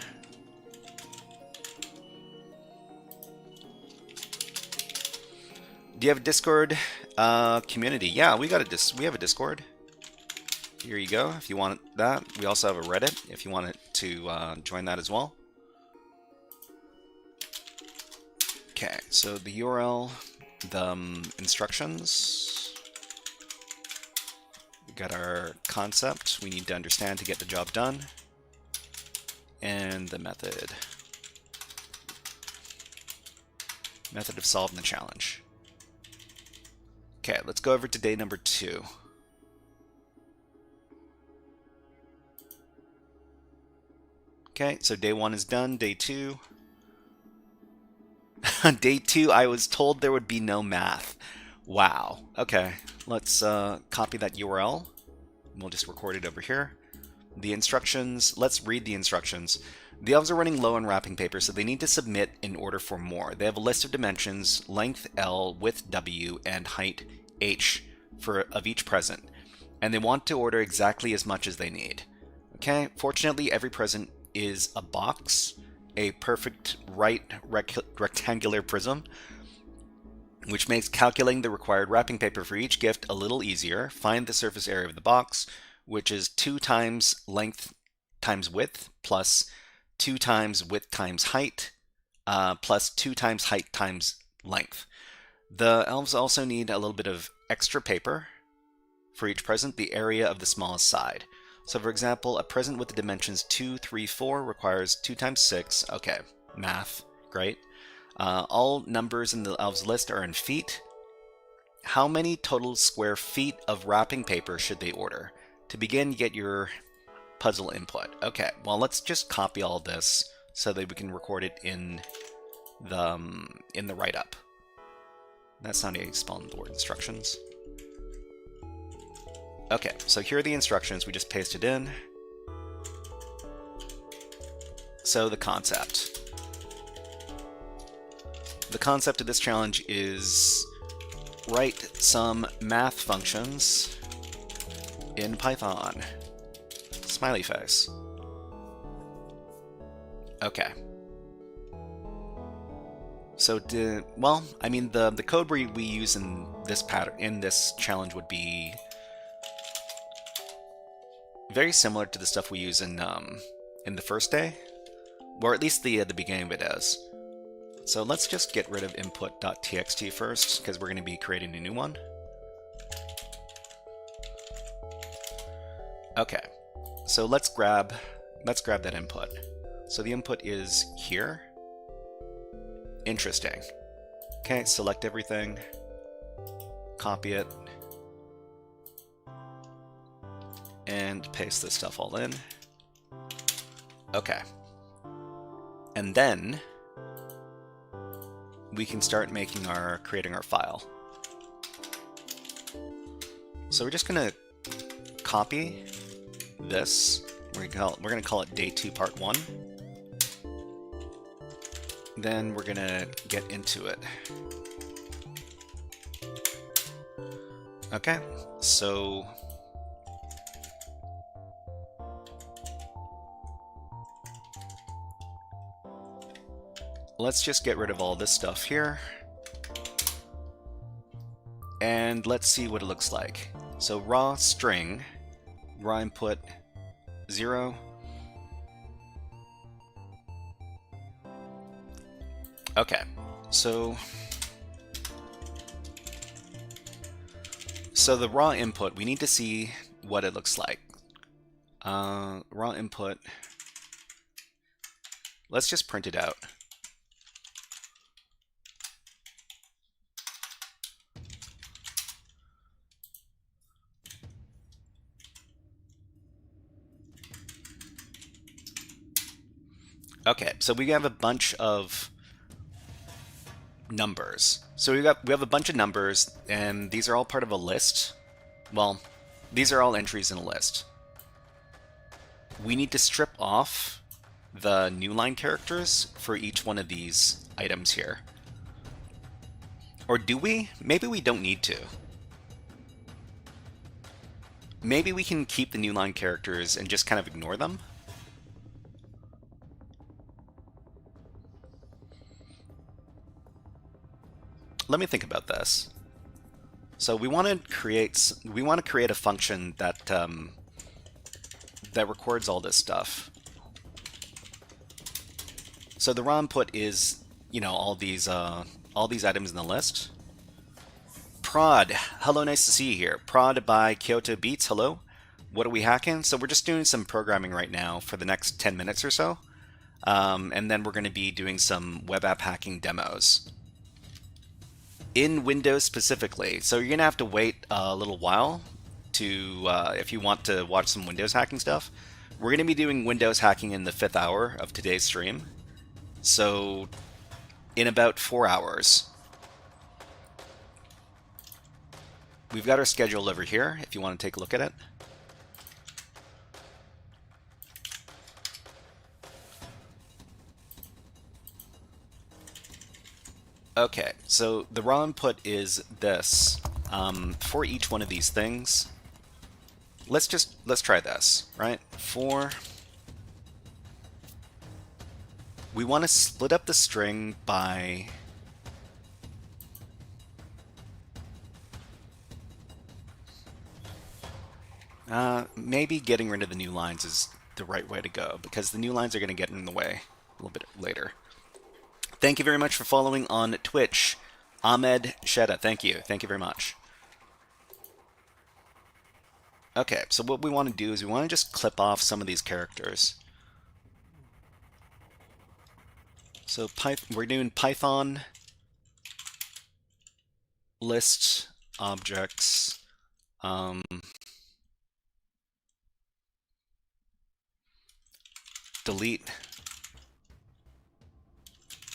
Do you have a Discord community? Yeah, we have a Discord. Here you go, if you want that. We also have a Reddit, if you want to join that as well. Okay, so the URL, the instructions. We got our concept we need to understand to get the job done. And the method. Method of solving the challenge. Okay, let's go over to day number 2. Okay, so day 1 is done. Day 2. Day 2, I was told there would be no math. Wow. Okay, let's copy that URL. We'll just record it over here. The instructions, let's read the instructions. The elves are running low on wrapping paper, so they need to submit in order for more. They have a list of dimensions, length L, width W, and height H of each present, and they want to order exactly as much as they need. Okay, fortunately every present is a box, a perfect right rectangular prism, which makes calculating the required wrapping paper for each gift a little easier. Find the surface area of the box, which is 2 times length times width, plus 2 times width times height, plus 2 times height times length. The elves also need a little bit of extra paper for each present, the area of the smallest side. So for example, a present with the dimensions 2, 3, 4 requires 2 times 6. Okay, math, great. All numbers in the elves list are in feet. How many total square feet of wrapping paper should they order? To begin, get your puzzle input. Okay, well, let's just copy all this so that we can record it in the write-up. That's not how you spell the word instructions. Okay, so here are the instructions. We just paste it in. So the concept. The concept of this challenge is write some math functions in Python. Smiley face. Okay. So, well, I mean, the code we use in this pattern, in this challenge, would be very similar to the stuff we use in the first day, or at least the beginning of it is. So let's just get rid of input.txt first, because we're going to be creating a new one. Okay, so let's grab that input. So the input is here. Interesting. Okay, select everything, copy it, and paste this stuff all in. Okay. And then we can start creating our file. So we're just gonna copy this. We're gonna call it day 2 part 1. Then we're gonna get into it. Okay, so let's just get rid of all this stuff here. And let's see what it looks like. So raw string, raw input 0. Okay, so the raw input, we need to see what it looks like. Raw input, let's just print it out. Okay, so we have a bunch of numbers. So we have a bunch of numbers, and these are all part of a list. Well, these are all entries in a list. We need to strip off the new line characters for each one of these items here. Or do we? Maybe we don't need to. Maybe we can keep the new line characters and just kind of ignore them. Let me think about this. So we want to create a function that that records all this stuff. So the raw input is, you know, all these items in the list. Prod, hello, nice to see you here. Prod by Kyoto Beats, hello. What are we hacking? So we're just doing some programming right now for the next 10 minutes or so, and then we're going to be doing some web app hacking demos. In Windows specifically, so you're gonna have to wait a little while to if you want to watch some Windows hacking stuff. We're gonna be doing Windows hacking in the 5th hour of today's stream, so in about 4 hours. We've got our schedule over here if you want to take a look at it. Okay, so the raw input is this. For each one of these things, let's try this, right? We want to split up the string by maybe getting rid of the new lines is the right way to go, because the new lines are going to get in the way a little bit later. Thank you very much for following on Twitch. Ahmed Sheda, thank you. Thank you very much. Okay, so what we want to do is we want to just clip off some of these characters. So we're doing Python list objects delete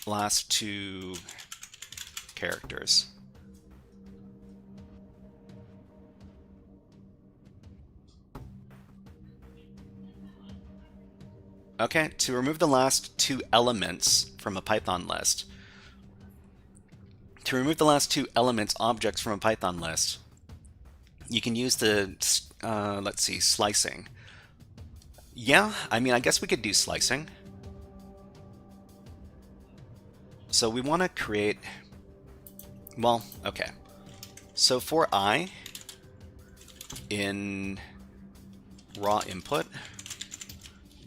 last two characters. Okay, to remove the last two elements from a Python list. To remove the last two elements objects from a Python list, you can use the, let's see, slicing. Yeah, I mean, I guess we could do slicing. So we want to create, well, okay. So for I in raw input,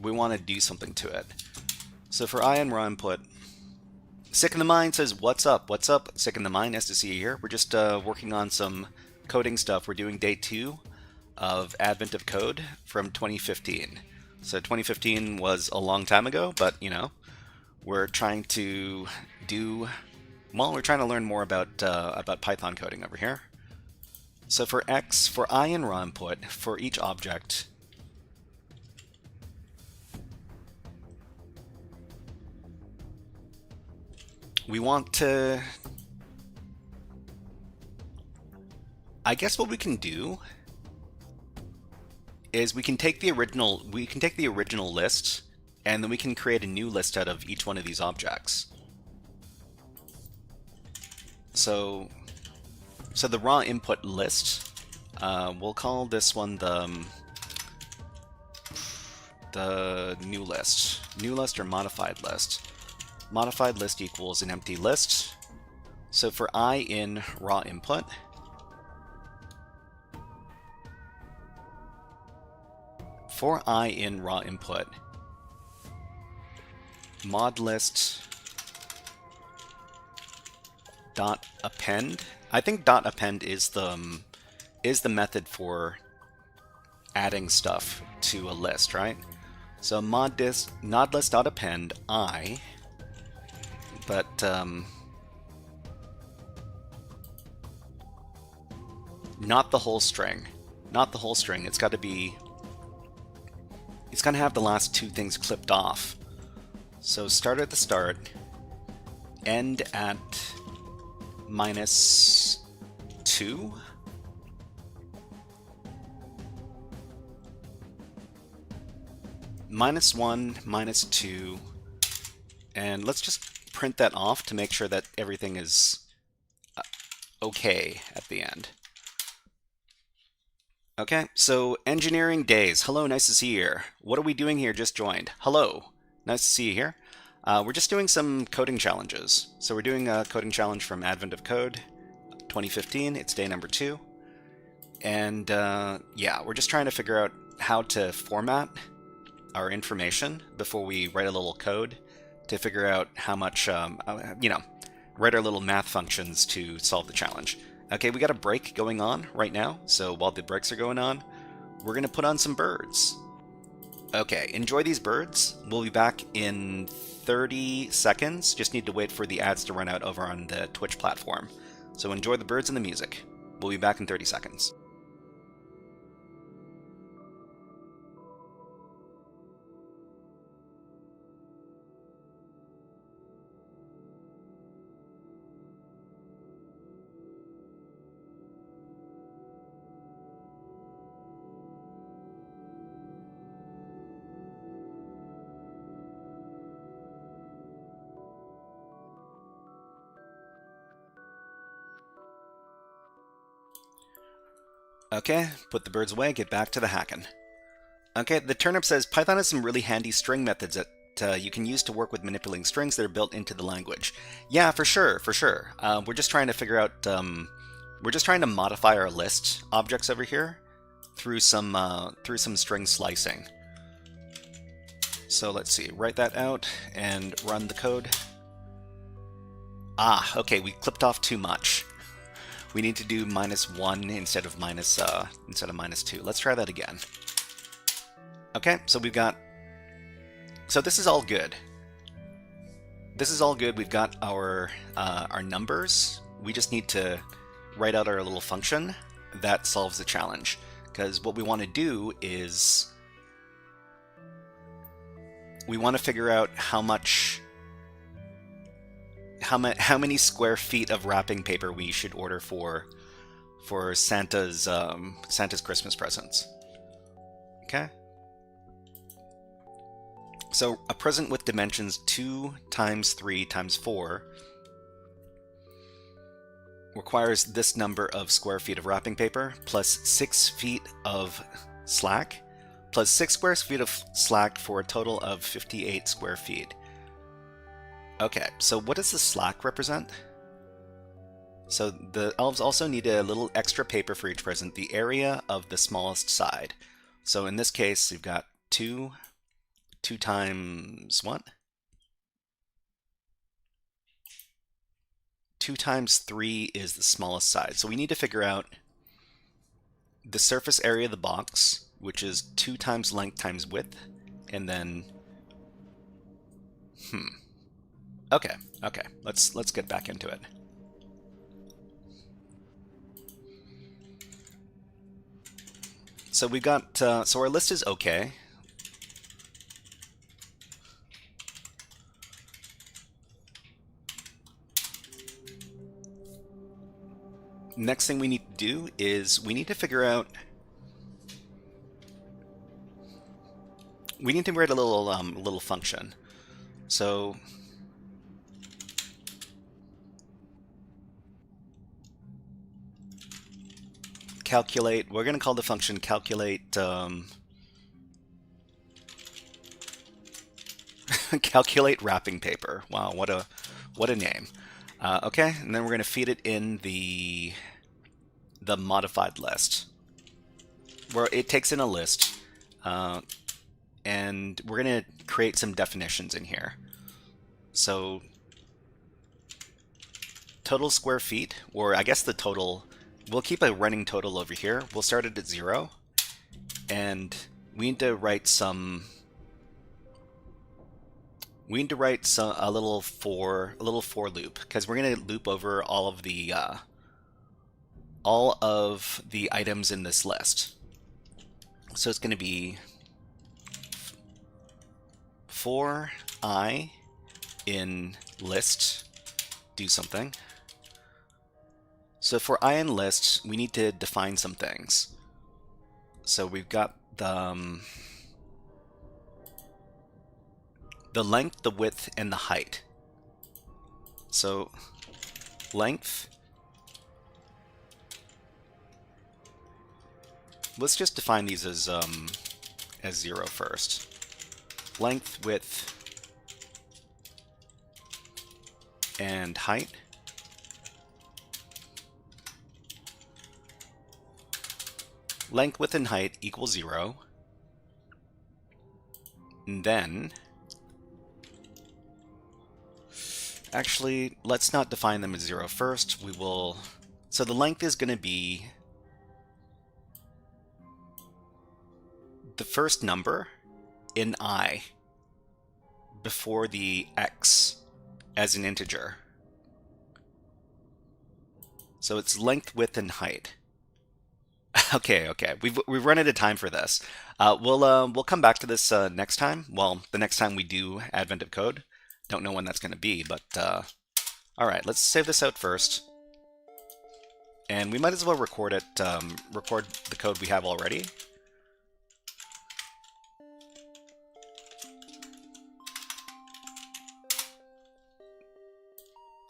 we want to do something to it. So for I in raw input, Sick in the Mind says, what's up? What's up? Sick in the Mind, nice to see you here. We're just working on some coding stuff. We're doing day 2 of Advent of Code from 2015. So 2015 was a long time ago, but you know, we're trying to do, well, we're trying to learn more about Python coding over here. So for X, for I in raw input, for each object, we want to, I guess what we can do is we can take the original list, and then we can create a new list out of each one of these objects. So the raw input list, we'll call this one the new list. New list or modified list. Modified list equals an empty list. So for I in raw input, mod list dot append. I think dot append is the method for adding stuff to a list, right? So mod list dot append I, but not the whole string. Not the whole string. It's got to be. It's going to have the last two things clipped off. So start at the start, end at -2. -1, -2, and let's just print that off to make sure that everything is okay at the end. Okay, so engineering days. Hello, nice to see you here. What are we doing here? Just joined. Hello, nice to see you here. We're just doing some coding challenges. So we're doing a coding challenge from Advent of Code 2015. It's day number 2. And yeah, we're just trying to figure out how to format our information before we write a little code to figure out how much, you know, write our little math functions to solve the challenge. Okay, we got a break going on right now, so while the breaks are going on, we're going to put on some birds. Okay, enjoy these birds. We'll be back in 30 seconds. Just need to wait for the ads to run out over on the Twitch platform. So enjoy the birds and the music. We'll be back in 30 seconds. Okay, put the birds away, get back to the hacking. Okay, the turnip says, Python has some really handy string methods that you can use to work with manipulating strings that are built into the language. Yeah, for sure, for sure. We're just trying to figure out, we're just trying to modify our list objects over here through some string slicing. So let's see, write that out and run the code. Ah, okay, we clipped off too much. We need to do -1 instead of -2. Let's try that again. Okay, so we've got. So this is all good. This is all good. We've got our numbers. We just need to write out our little function that solves the challenge. Because what we want to do is we want to figure out how many square feet of wrapping paper we should order for Santa's Christmas presents. Okay. So a present with dimensions 2 times 3 times 4 requires this number of square feet of wrapping paper plus 6 feet of slack plus 6 square feet of slack for a total of 58 square feet. Okay, so what does the slack represent? So the elves also need a little extra paper for each present, the area of the smallest side. So in this case, you've got 2 times what? 2 times 3 is the smallest side. So we need to figure out the surface area of the box, which is 2 times length times width, and then Okay, let's get back into it. So we've got so our list is okay. Next thing we need to do is we need to figure out. We need to write a little function. So calculate. We're going to call the function calculate. Calculate wrapping paper. Wow, what a name. Okay, and then we're going to feed it in the modified list, where it takes in a list, and we're going to create some definitions in here. So total square feet, or I guess the total, we'll keep a running total over here. We'll start it at 0, and we need to write a little for loop, because we're going to loop over all of the items in this list. So it's going to be for I in list do something. So for I in list, we need to define some things. So we've got the length, the width, and the height. So length, let's just define these as 0 first. Length, width, and height. Length, width, and height equals 0. And then, actually, let's not define them as 0 first. We will, so the length is going to be the first number in I before the x as an integer. So it's length, width, and height. Okay. We've run out of time for this. We'll come back to this next time. Well, the next time we do Advent of Code. Don't know when that's going to be, but all right. Let's save this out first, and we might as well record it. Record the code we have already.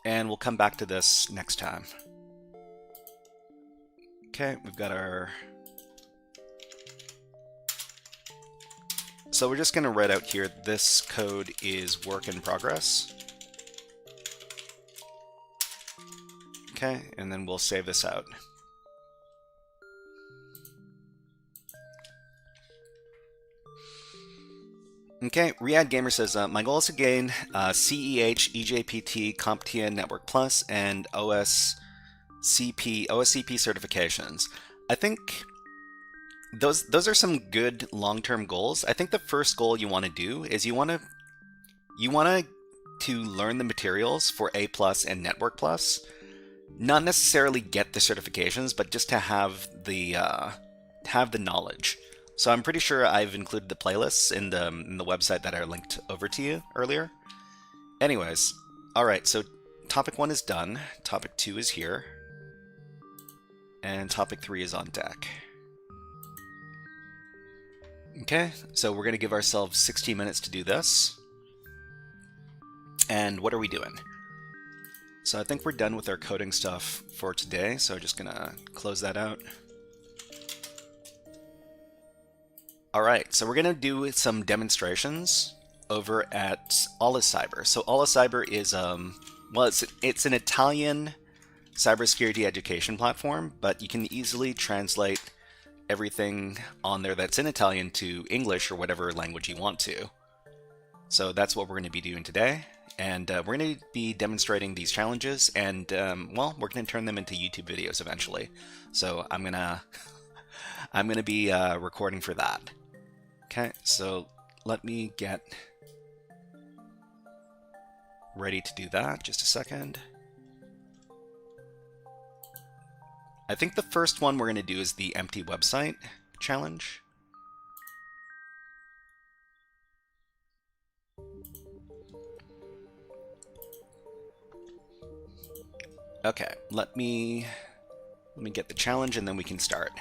And we'll come back to this next time. Okay, we've got our... So we're just going to write out here, this code is work in progress. Okay, and then we'll save this out. Okay, Riyadh Gamer says, my goal is to gain CEH, EJPT, CompTIA, Network Plus, and OSCP certifications. I think those are some good long-term goals. I think the first goal you want to do is you want to learn the materials for A+ and Network Plus. Not necessarily get the certifications, but just to have the knowledge. So I'm pretty sure I've included the playlists in the website that I linked over to you earlier. Anyways, alright, so topic 1 is done, topic 2 is here, and topic 3 is on deck. Okay, so we're going to give ourselves 60 minutes to do this. And what are we doing? So I think we're done with our coding stuff for today, so I'm just going to close that out. Alright, so we're going to do some demonstrations over at OLIcyber. So OLIcyber is, well, it's an Italian cybersecurity education platform, but you can easily translate everything on there that's in Italian to English or whatever language you want to. So that's what we're going to be doing today. And we're going to be demonstrating these challenges, and well, we're going to turn them into YouTube videos eventually. So I'm gonna be recording for that. Okay, so let me get ready to do that. Just a second. I think the first one we're going to do is the empty website challenge. Okay, let me get the challenge and then we can start.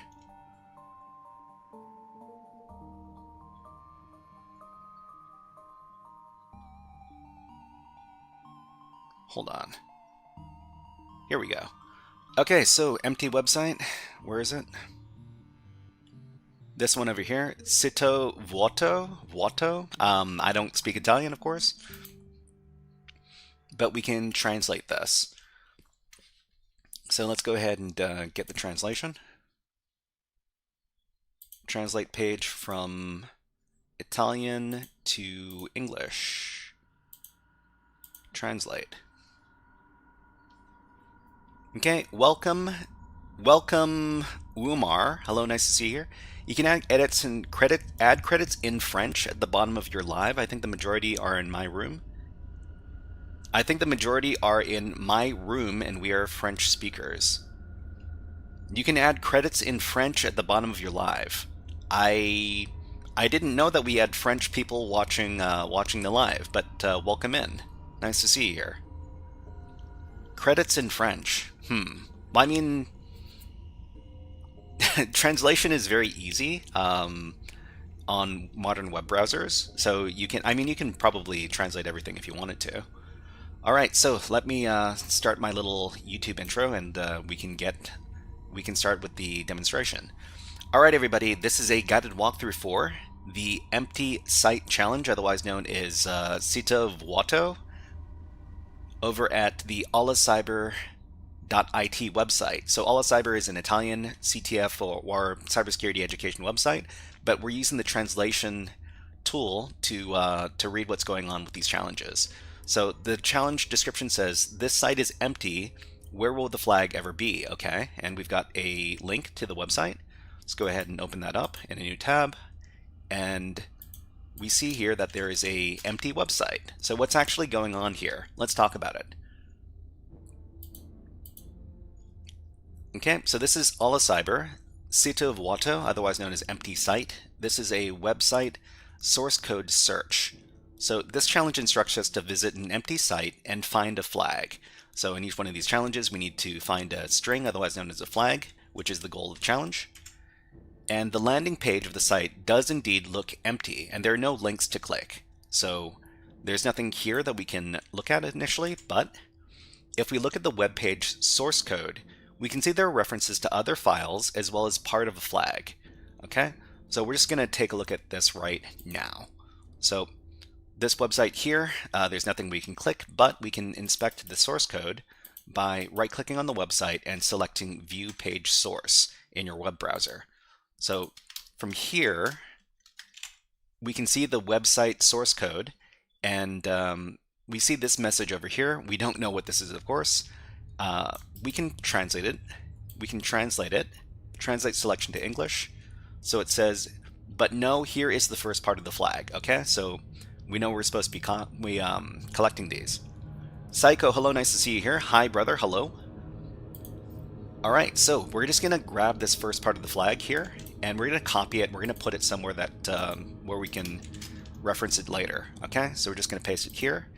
Hold on. Here we go. Okay, so empty website. Where is it? This one over here. Sito vuoto. Vuoto. I don't speak Italian, of course, but we can translate this. So let's go ahead and get the translation. Translate page from Italian to English. Translate. Okay, welcome Umar. Hello, nice to see you here. You can add edits and add credits in French at the bottom of your live. I think the majority are in my room. And we are French speakers. You can add credits in French at the bottom of your live. I didn't know that we had French people watching the live, but welcome in. Nice to see you here. Credits in French. I mean, translation is very easy on modern web browsers, so you can probably translate everything if you wanted to. All right, so let me start my little YouTube intro, and we can start with the demonstration. All right, everybody, this is a guided walkthrough for the empty site challenge, otherwise known as Sito vuoto, over at the OLIcyber.it website. So OLIcyber is an Italian CTF or cybersecurity education website, but we're using the translation tool to read what's going on with these challenges. So the challenge description says, this site is empty, where will the flag ever be? Okay, and we've got a link to the website. Let's go ahead and open that up in a new tab, and we see here that there is a empty website. So what's actually going on here? Let's talk about it. Okay, so this is OLIcyber, Sito vuoto, otherwise known as empty site. This is a website source code search. So this challenge instructs us to visit an empty site and find a flag. So in each one of these challenges, we need to find a string, otherwise known as a flag, which is the goal of the challenge. And the landing page of the site does indeed look empty, and there are no links to click. So there's nothing here that we can look at initially, but if we look at the web page source code, we can see there are references to other files as well as part of a flag. Okay, so we're just going to take a look at this right now. So this website here, there's nothing we can click, but we can inspect the source code by right-clicking on the website and selecting View Page Source in your web browser. So from here, we can see the website source code, and we see this message over here. We don't know what this is, of course. We can translate it. Translate selection to English. So it says, but no, here is the first part of the flag. Okay, so we know we're supposed to be collecting these. Psycho, hello, nice to see you here. Hi, brother, hello. All right, so we're just gonna grab this first part of the flag here, and we're gonna copy it. We're gonna put it somewhere that where we can reference it later. Okay, so we're just gonna paste it here,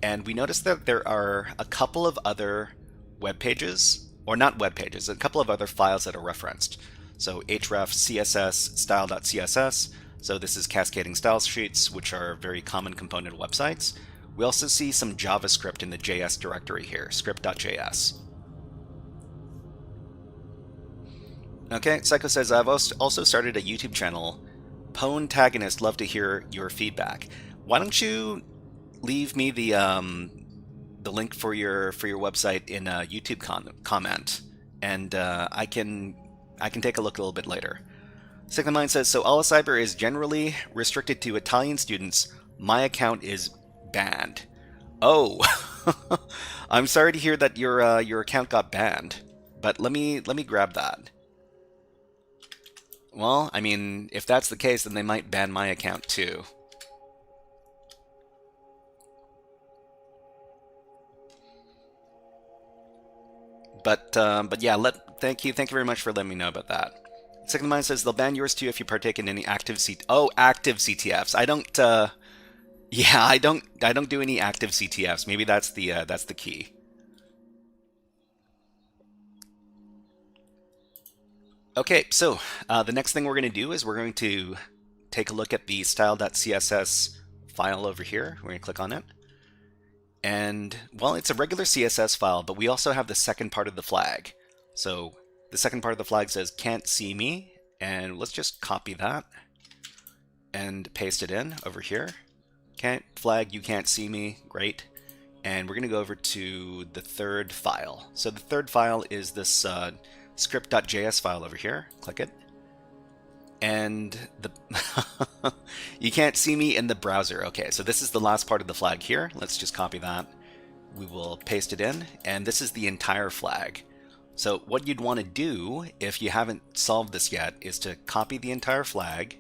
and we notice that there are a couple of other web pages, or not web pages, a couple of other files that are referenced. So href css style.css. So this is cascading style sheets, which are very common component websites. We also see some JavaScript in the JS directory here, script.js. Okay, Psycho says, I've also started a YouTube channel. Pwntagonist, love to hear your feedback. Why don't you leave me the link for your website in a YouTube comment, and I can take a look a little bit later. Second Mind says, so OLIcyber is generally restricted to Italian students. My account is banned. Oh, I'm sorry to hear that your account got banned. But let me grab that. Well, I mean, if that's the case, then they might ban my account too. But yeah, thank you very much for letting me know about that. Second Mind says they'll ban yours too if you partake in any active active CTFs. I don't. Yeah, I don't do any active CTFs. Maybe that's the key. Okay, so the next thing we're going to do is we're going to take a look at the style.css file over here. We're going to click on it. And, well, it's a regular CSS file, but we also have the second part of the flag. So the second part of the flag says can't see me, and let's just copy that and paste it in over here. Okay, flag, you can't see me, great. And we're going to go over to the third file. So the third file is this script.js file over here. Click it. And the you can't see me in the browser. Okay, so this is the last part of the flag here. Let's just copy that. We will paste it in, and this is the entire flag. So what you'd want to do if you haven't solved this yet is to copy the entire flag,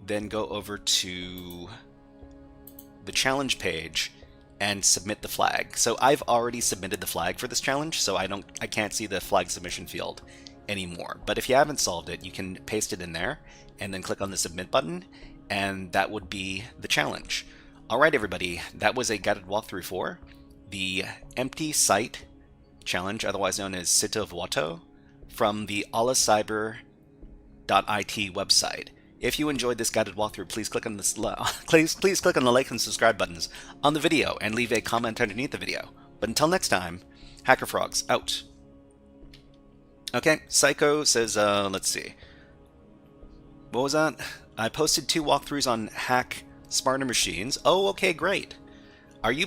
then go over to the challenge page and submit the flag. So I've already submitted the flag for this challenge, so I can't see the flag submission field anymore. But if you haven't solved it, you can paste it in there and then click on the submit button, and that would be the challenge. All right, everybody, that was a guided walkthrough for the empty site challenge, otherwise known as Sito Vuoto, from the OLIcyber.it website. If you enjoyed this guided walkthrough, please click on this please click on the like and subscribe buttons on the video and leave a comment underneath the video. But until next time, HackerFrogs out. Okay, Psycho says, let's see. What was that? I posted 2 walkthroughs on HackSmarter machines. Oh, okay, great. Are you,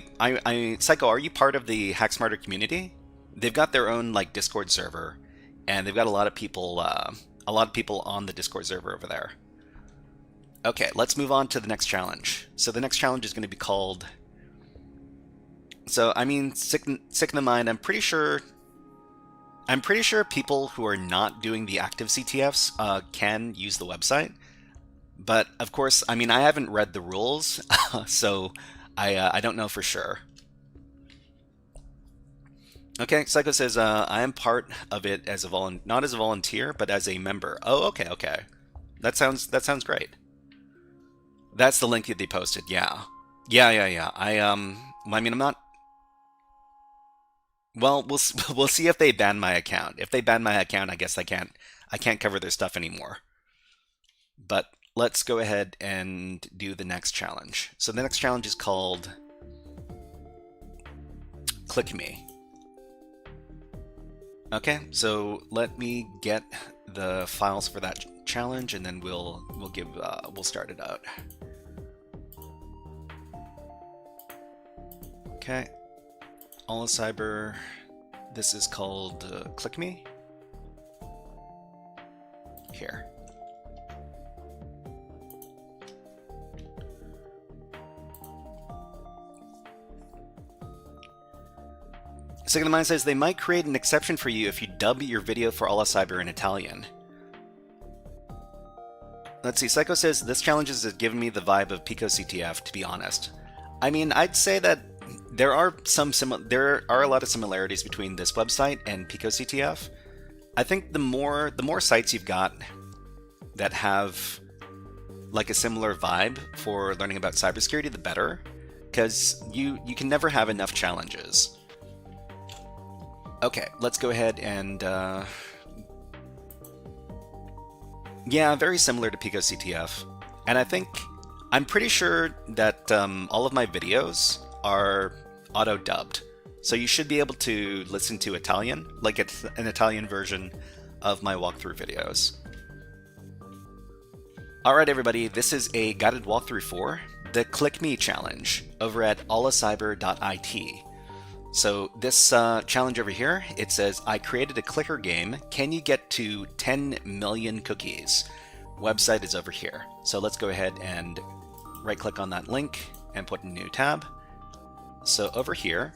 Psycho, are you part of the HackSmarter community? They've got their own like Discord server, and they've got a lot of people on the Discord server over there. Okay, let's move on to the next challenge. So the next challenge is going to be called. So I mean, sick in the mind. I'm pretty sure people who are not doing the active CTFs can use the website, but of course, I mean, I haven't read the rules, so I don't know for sure. Okay, Psycho says I am part of it as a not as a volunteer, but as a member. Oh, okay, okay, that sounds great. That's the link that they posted. Yeah. I mean, I'm not. Well, we'll see if they ban my account. If they ban my account, I guess I can't cover their stuff anymore. But let's go ahead and do the next challenge. So the next challenge is called Click Me. Okay, so let me get the files for that challenge, and then we'll start it out. Okay. OLIcyber, this is called Click Me. Here. Second Mind says they might create an exception for you if you dub your video for OLIcyber in Italian. Let's see, Psycho says this challenge has given me the vibe of Pico CTF, to be honest. I mean, I'd say that there are a lot of similarities between this website and Pico CTF. I think the more sites you've got that have like a similar vibe for learning about cybersecurity, the better, because you can never have enough challenges. Okay, let's go ahead and yeah, very similar to Pico CTF, and I'm pretty sure that all of my videos are auto-dubbed, so you should be able to listen to Italian, like it's an Italian version of my walkthrough videos. Alright everybody, this is a guided walkthrough for the Click Me challenge over at OLIcyber.it. So this challenge over here, it says, I created a clicker game, can you get to 10 million cookies? Website is over here. So let's go ahead and right click on that link and put a new tab. So over here,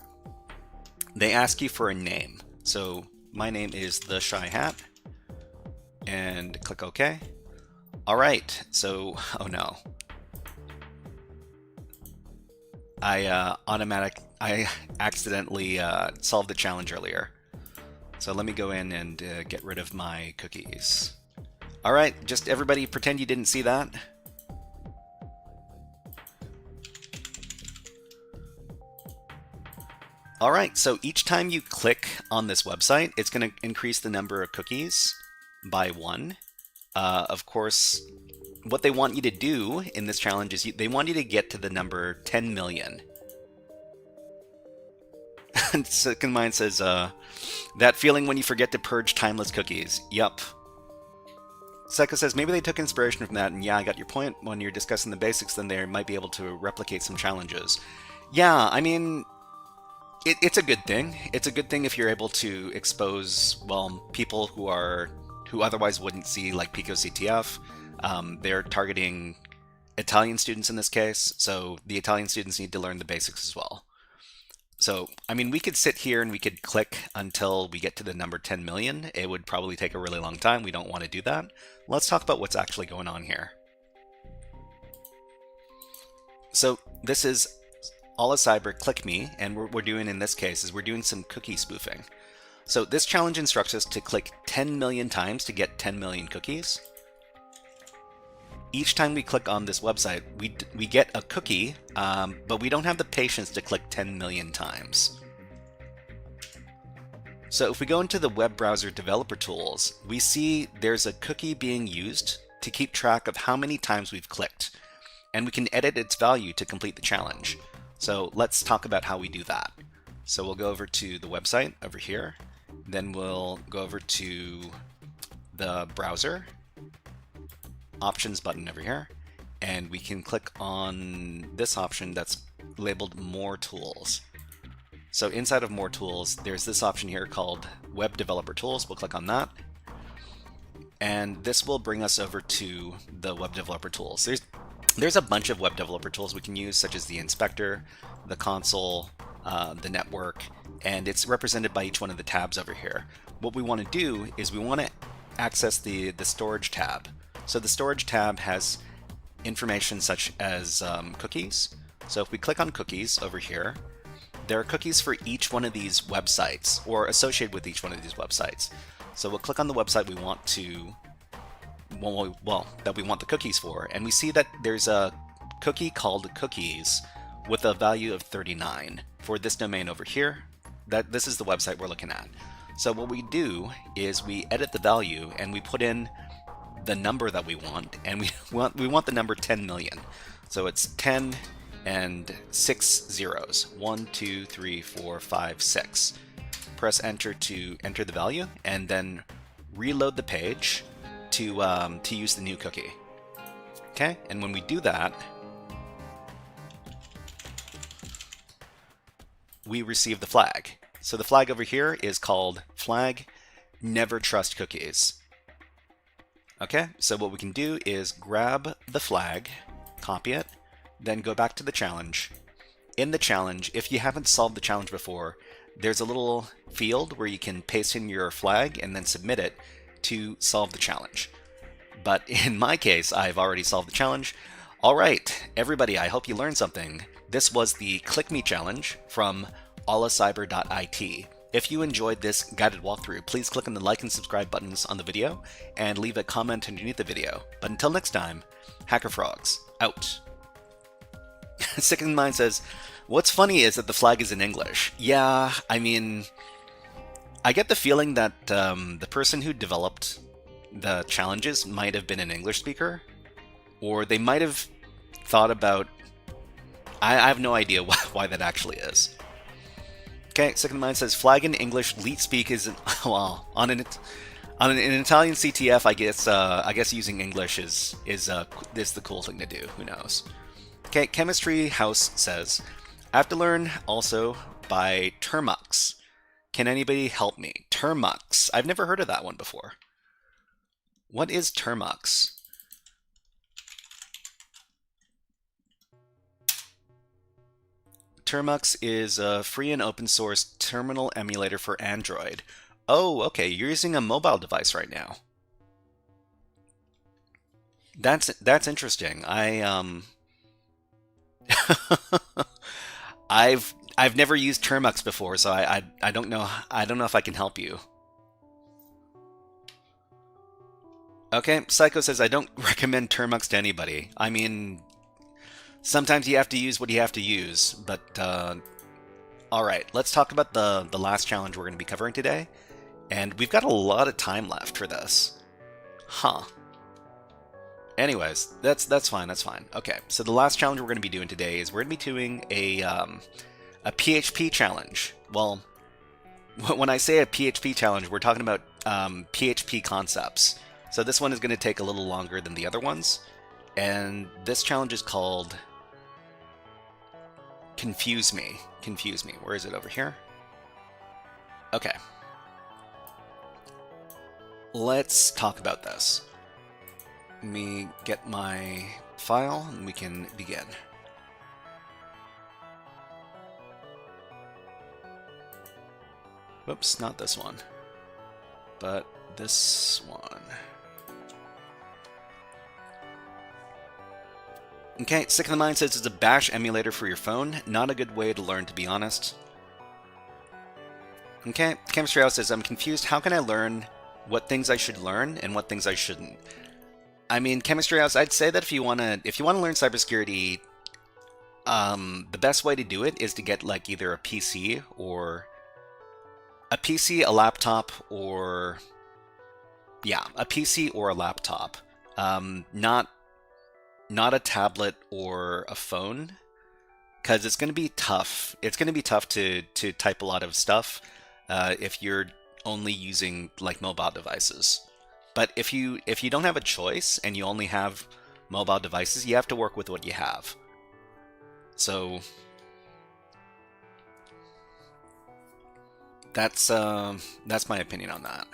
they ask you for a name. So my name is The Shy Hat, and click OK. All right, so, oh no. I accidentally solved the challenge earlier. So let me go in and get rid of my cookies. All right, just everybody pretend you didn't see that. All right, so each time you click on this website, it's going to increase the number of cookies by 1. Of course, what they want you to do in this challenge is they want you to get to the number 10 million. And Second Mind says, that feeling when you forget to purge timeless cookies. Yup. Psycho says, maybe they took inspiration from that, and yeah, I got your point. When you're discussing the basics, then they might be able to replicate some challenges. Yeah, I mean, it's a good thing. It's a good thing if you're able to expose, well, people who otherwise wouldn't see, like Pico CTF. They're targeting Italian students in this case, so the Italian students need to learn the basics as well. So, I mean, we could sit here and we could click until we get to the number 10 million. It would probably take a really long time. We don't want to do that. Let's talk about what's actually going on here. So this is OLIcyber Click Me, and what we're doing in this case is we're doing some cookie spoofing. So this challenge instructs us to click 10 million times to get 10 million cookies. Each time we click on this website, we get a cookie, but we don't have the patience to click 10 million times. So if we go into the web browser developer tools, we see there's a cookie being used to keep track of how many times we've clicked, and we can edit its value to complete the challenge. So let's talk about how we do that. So we'll go over to the website over here, then we'll go over to the browser, options button over here, and we can click on this option that's labeled More Tools. So inside of More Tools, there's this option here called Web Developer Tools. We'll click on that, and this will bring us over to the Web Developer Tools. There's a bunch of Web Developer Tools we can use, such as the Inspector, the Console, the Network, and it's represented by each one of the tabs over here. What we want to do is we want to access the Storage tab. So the Storage tab has information such as cookies. So if we click on cookies over here, there are cookies for each one of these websites, or associated with each one of these websites. So we'll click on the website we want to, well, that we want the cookies for, and we see that there's a cookie called cookies with a value of 39 for this domain over here. This is the website we're looking at. So what we do is we edit the value and we put in the number that we want, and we want the number 10 million. So it's 10 and 6 zeros. 1, 2, 3, 4, 5, 6. Press enter to enter the value, and then reload the page to use the new cookie. Okay, and when we do that, we receive the flag. So the flag over here is called flag never trust cookies. Okay, so what we can do is grab the flag, copy it, then go back to the challenge. In the challenge, if you haven't solved the challenge before, there's a little field where you can paste in your flag and then submit it to solve the challenge. But in my case, I've already solved the challenge. All right, everybody, I hope you learned something. This was the Click Me challenge from OLIcyber.it. If you enjoyed this guided walkthrough, please click on the like and subscribe buttons on the video and leave a comment underneath the video. But until next time, HackerFrogs, out. Sick in Mind says, what's funny is that the flag is in English. Yeah, I mean, I get the feeling that the person who developed the challenges might have been an English speaker, or they might have thought about... I have no idea why that actually is. Okay, Second Mind says, flag in English, leet speak is... Well, on an Italian CTF, I guess using English is the cool thing to do. Who knows? Okay, Chemistry House says, I have to learn also by Termux. Can anybody help me? Termux. I've never heard of that one before. What is Termux? Termux is a free and open source terminal emulator for Android. Oh, okay, you're using a mobile device right now. That's interesting. I've never used Termux before, so I don't know if I can help you. Okay, Psycho says I don't recommend Termux to anybody. I mean, sometimes you have to use what you have to use, but alright, let's talk about the last challenge we're going to be covering today. And we've got a lot of time left for this. Huh. Anyways, that's fine, that's fine. Okay, so the last challenge we're going to be doing today is we're going to be doing a PHP challenge. Well, when I say a PHP challenge, we're talking about PHP concepts. So this one is going to take a little longer than the other ones. And this challenge is called Confuse Me. Confuse Me. Where is it? Over here? Okay. Let's talk about this. Let me get my file and we can begin. Whoops, not this one, but this one. Okay, Sick in the Mind says it's a bash emulator for your phone. Not a good way to learn, to be honest. Okay, Chemistry House says, I'm confused. How can I learn what things I should learn and what things I shouldn't? I mean, Chemistry House, I'd say that if you wanna learn cybersecurity, the best way to do it is to get like either a PC, a laptop, or yeah, a PC or a laptop. Not a tablet or a phone, because it's going to be tough. It's going to be tough to type a lot of stuff if you're only using like mobile devices. But if you don't have a choice and you only have mobile devices, you have to work with what you have. So that's my opinion on that.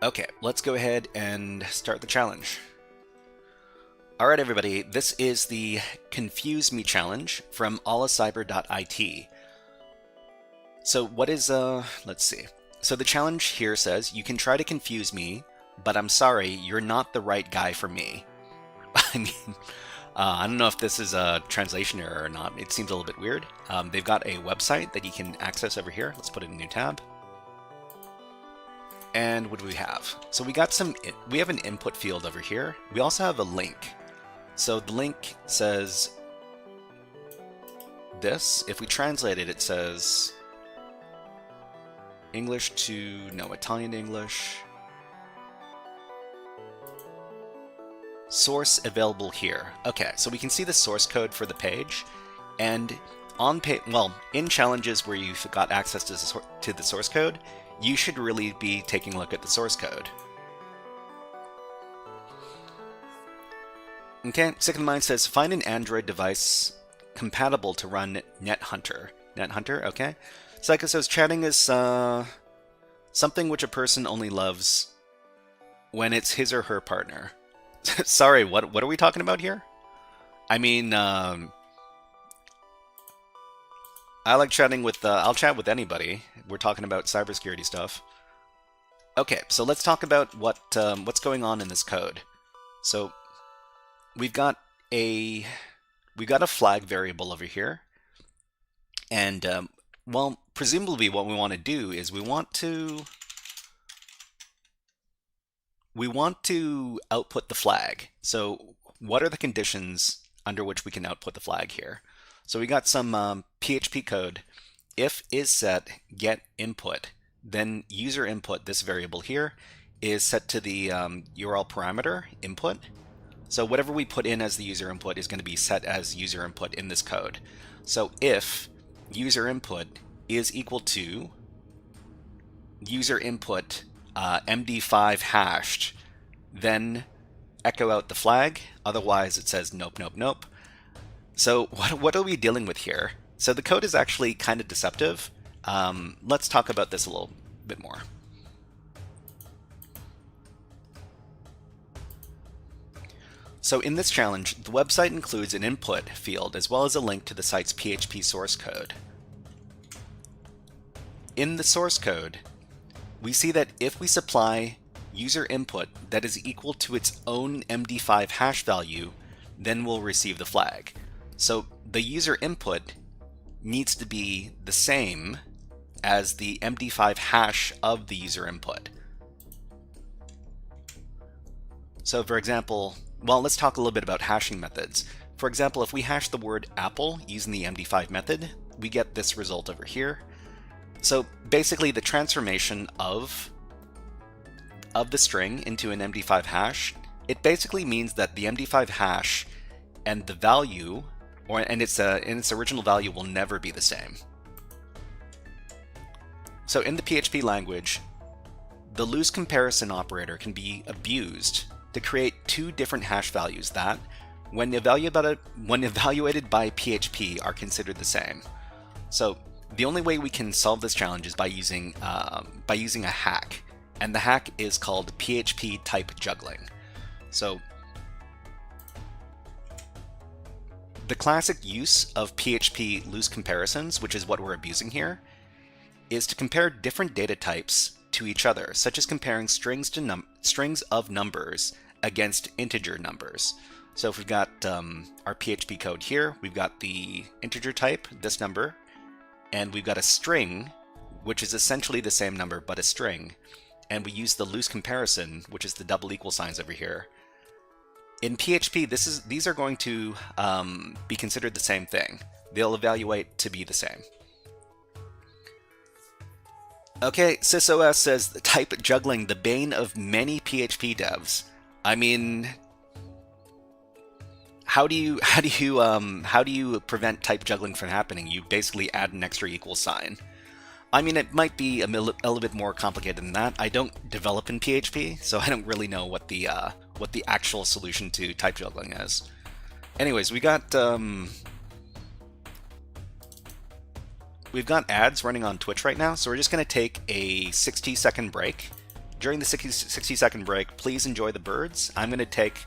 Okay, let's go ahead and start the challenge. Alright everybody, this is the Confuse Me challenge from OLIcyber.it. So what is, let's see. So the challenge here says, you can try to confuse me, but I'm sorry, you're not the right guy for me. I mean, I don't know if this is a translation error or not. It seems a little bit weird. They've got a website that you can access over here. Let's put it in a new tab. And what do we have? So we have an input field over here. We also have a link. So the link says this. If we translate it, it says English to, no, Italian to English. Source available here. Okay, so we can see the source code for the page, and in challenges where you've got access to the source code, you should really be taking a look at the source code. Okay, Sick in Mind says, find an Android device compatible to run NetHunter. NetHunter, okay. Psycho says, chatting is something which a person only loves when it's his or her partner. Sorry, what are we talking about here? I mean, I like chatting with, I'll chat with anybody. We're talking about cybersecurity stuff. Okay, so let's talk about what's going on in this code. So we've got a flag variable over here, and well, presumably what we want to do is we want to output the flag. So what are the conditions under which we can output the flag here? So we got some PHP code. If is set get input, then user input, this variable here, is set to the URL parameter input. So whatever we put in as the user input is going to be set as user input in this code. So if user input is equal to user input MD5 hashed, then echo out the flag. Otherwise it says nope, nope, nope. So what are we dealing with here? So the code is actually kind of deceptive. Let's talk about this a little bit more. So in this challenge, the website includes an input field as well as a link to the site's PHP source code. In the source code, we see that if we supply user input that is equal to its own MD5 hash value, then we'll receive the flag. So the user input needs to be the same as the MD5 hash of the user input. So for example, well, let's talk a little bit about hashing methods. For example, if we hash the word apple using the MD5 method, we get this result over here. So basically the transformation of the string into an MD5 hash, it basically means that the MD5 hash and the value, and its original value will never be the same. So in the PHP language, the loose comparison operator can be abused to create two different hash values that, when evaluated by PHP, are considered the same. So the only way we can solve this challenge is by using a hack, and the hack is called PHP type juggling. So the classic use of PHP loose comparisons, which is what we're abusing here, is to compare different data types to each other, such as comparing strings of numbers against integer numbers. So if we've got our PHP code here, we've got the integer type, this number, and we've got a string, which is essentially the same number but a string, and we use the loose comparison, which is the double equal signs over here. In PHP, these are going to be considered the same thing. They'll evaluate to be the same. Okay, SysOS says type juggling, the bane of many PHP devs. I mean, how do you prevent type juggling from happening? You basically add an extra equal sign. I mean, it might be a little bit more complicated than that. I don't develop in PHP, so I don't really know what the actual solution to type juggling is. Anyways, we've got ads running on Twitch right now, so we're just going to take a 60-second break. During the 60-second break, please enjoy the birds. I'm going to take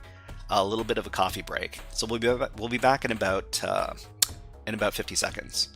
a little bit of a coffee break, so we'll be back in about 50 seconds.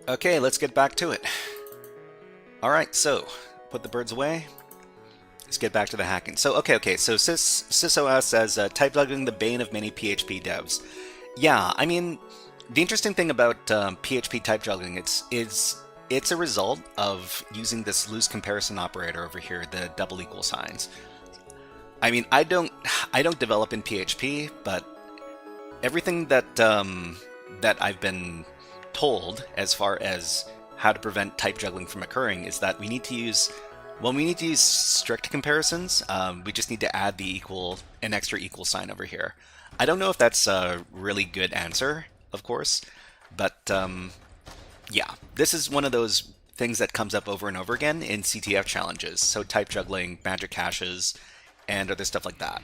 Okay, let's get back to it. Alright, so put the birds away. Let's get back to the hacking. So, okay, so SysOS says type juggling, the bane of many PHP devs. Yeah, I mean, the interesting thing about PHP type juggling, it's a result of using this loose comparison operator over here, the double equal signs. I mean, I don't develop in PHP, but everything that that I've been told as far as how to prevent type juggling from occurring is that we need to use strict comparisons. We just need to add an extra equal sign over here. I don't know if that's a really good answer, of course, but yeah, this is one of those things that comes up over and over again in CTF challenges. So type juggling, magic hashes, and other stuff like that.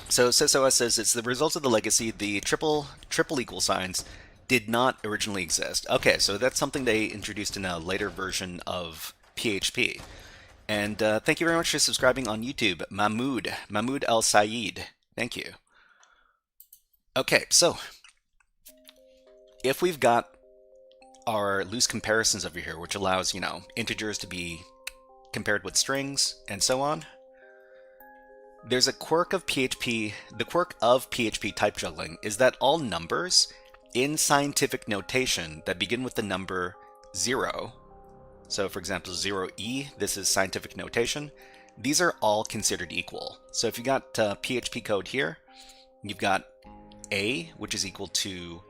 So SysOS says it's the result of the legacy. The triple equal signs did not originally exist. Okay, so that's something they introduced in a later version of PHP. And thank you very much for subscribing on YouTube, Mahmoud Al Sayed. Thank you. Okay, so if we've got our loose comparisons over here, which allows, you know, integers to be compared with strings and so on, there's a quirk of PHP. The quirk of PHP type juggling is that all numbers in scientific notation that begin with the number 0, so for example 0e, this is scientific notation, these are all considered equal. So if you got PHP code here, you've got a, which is equal to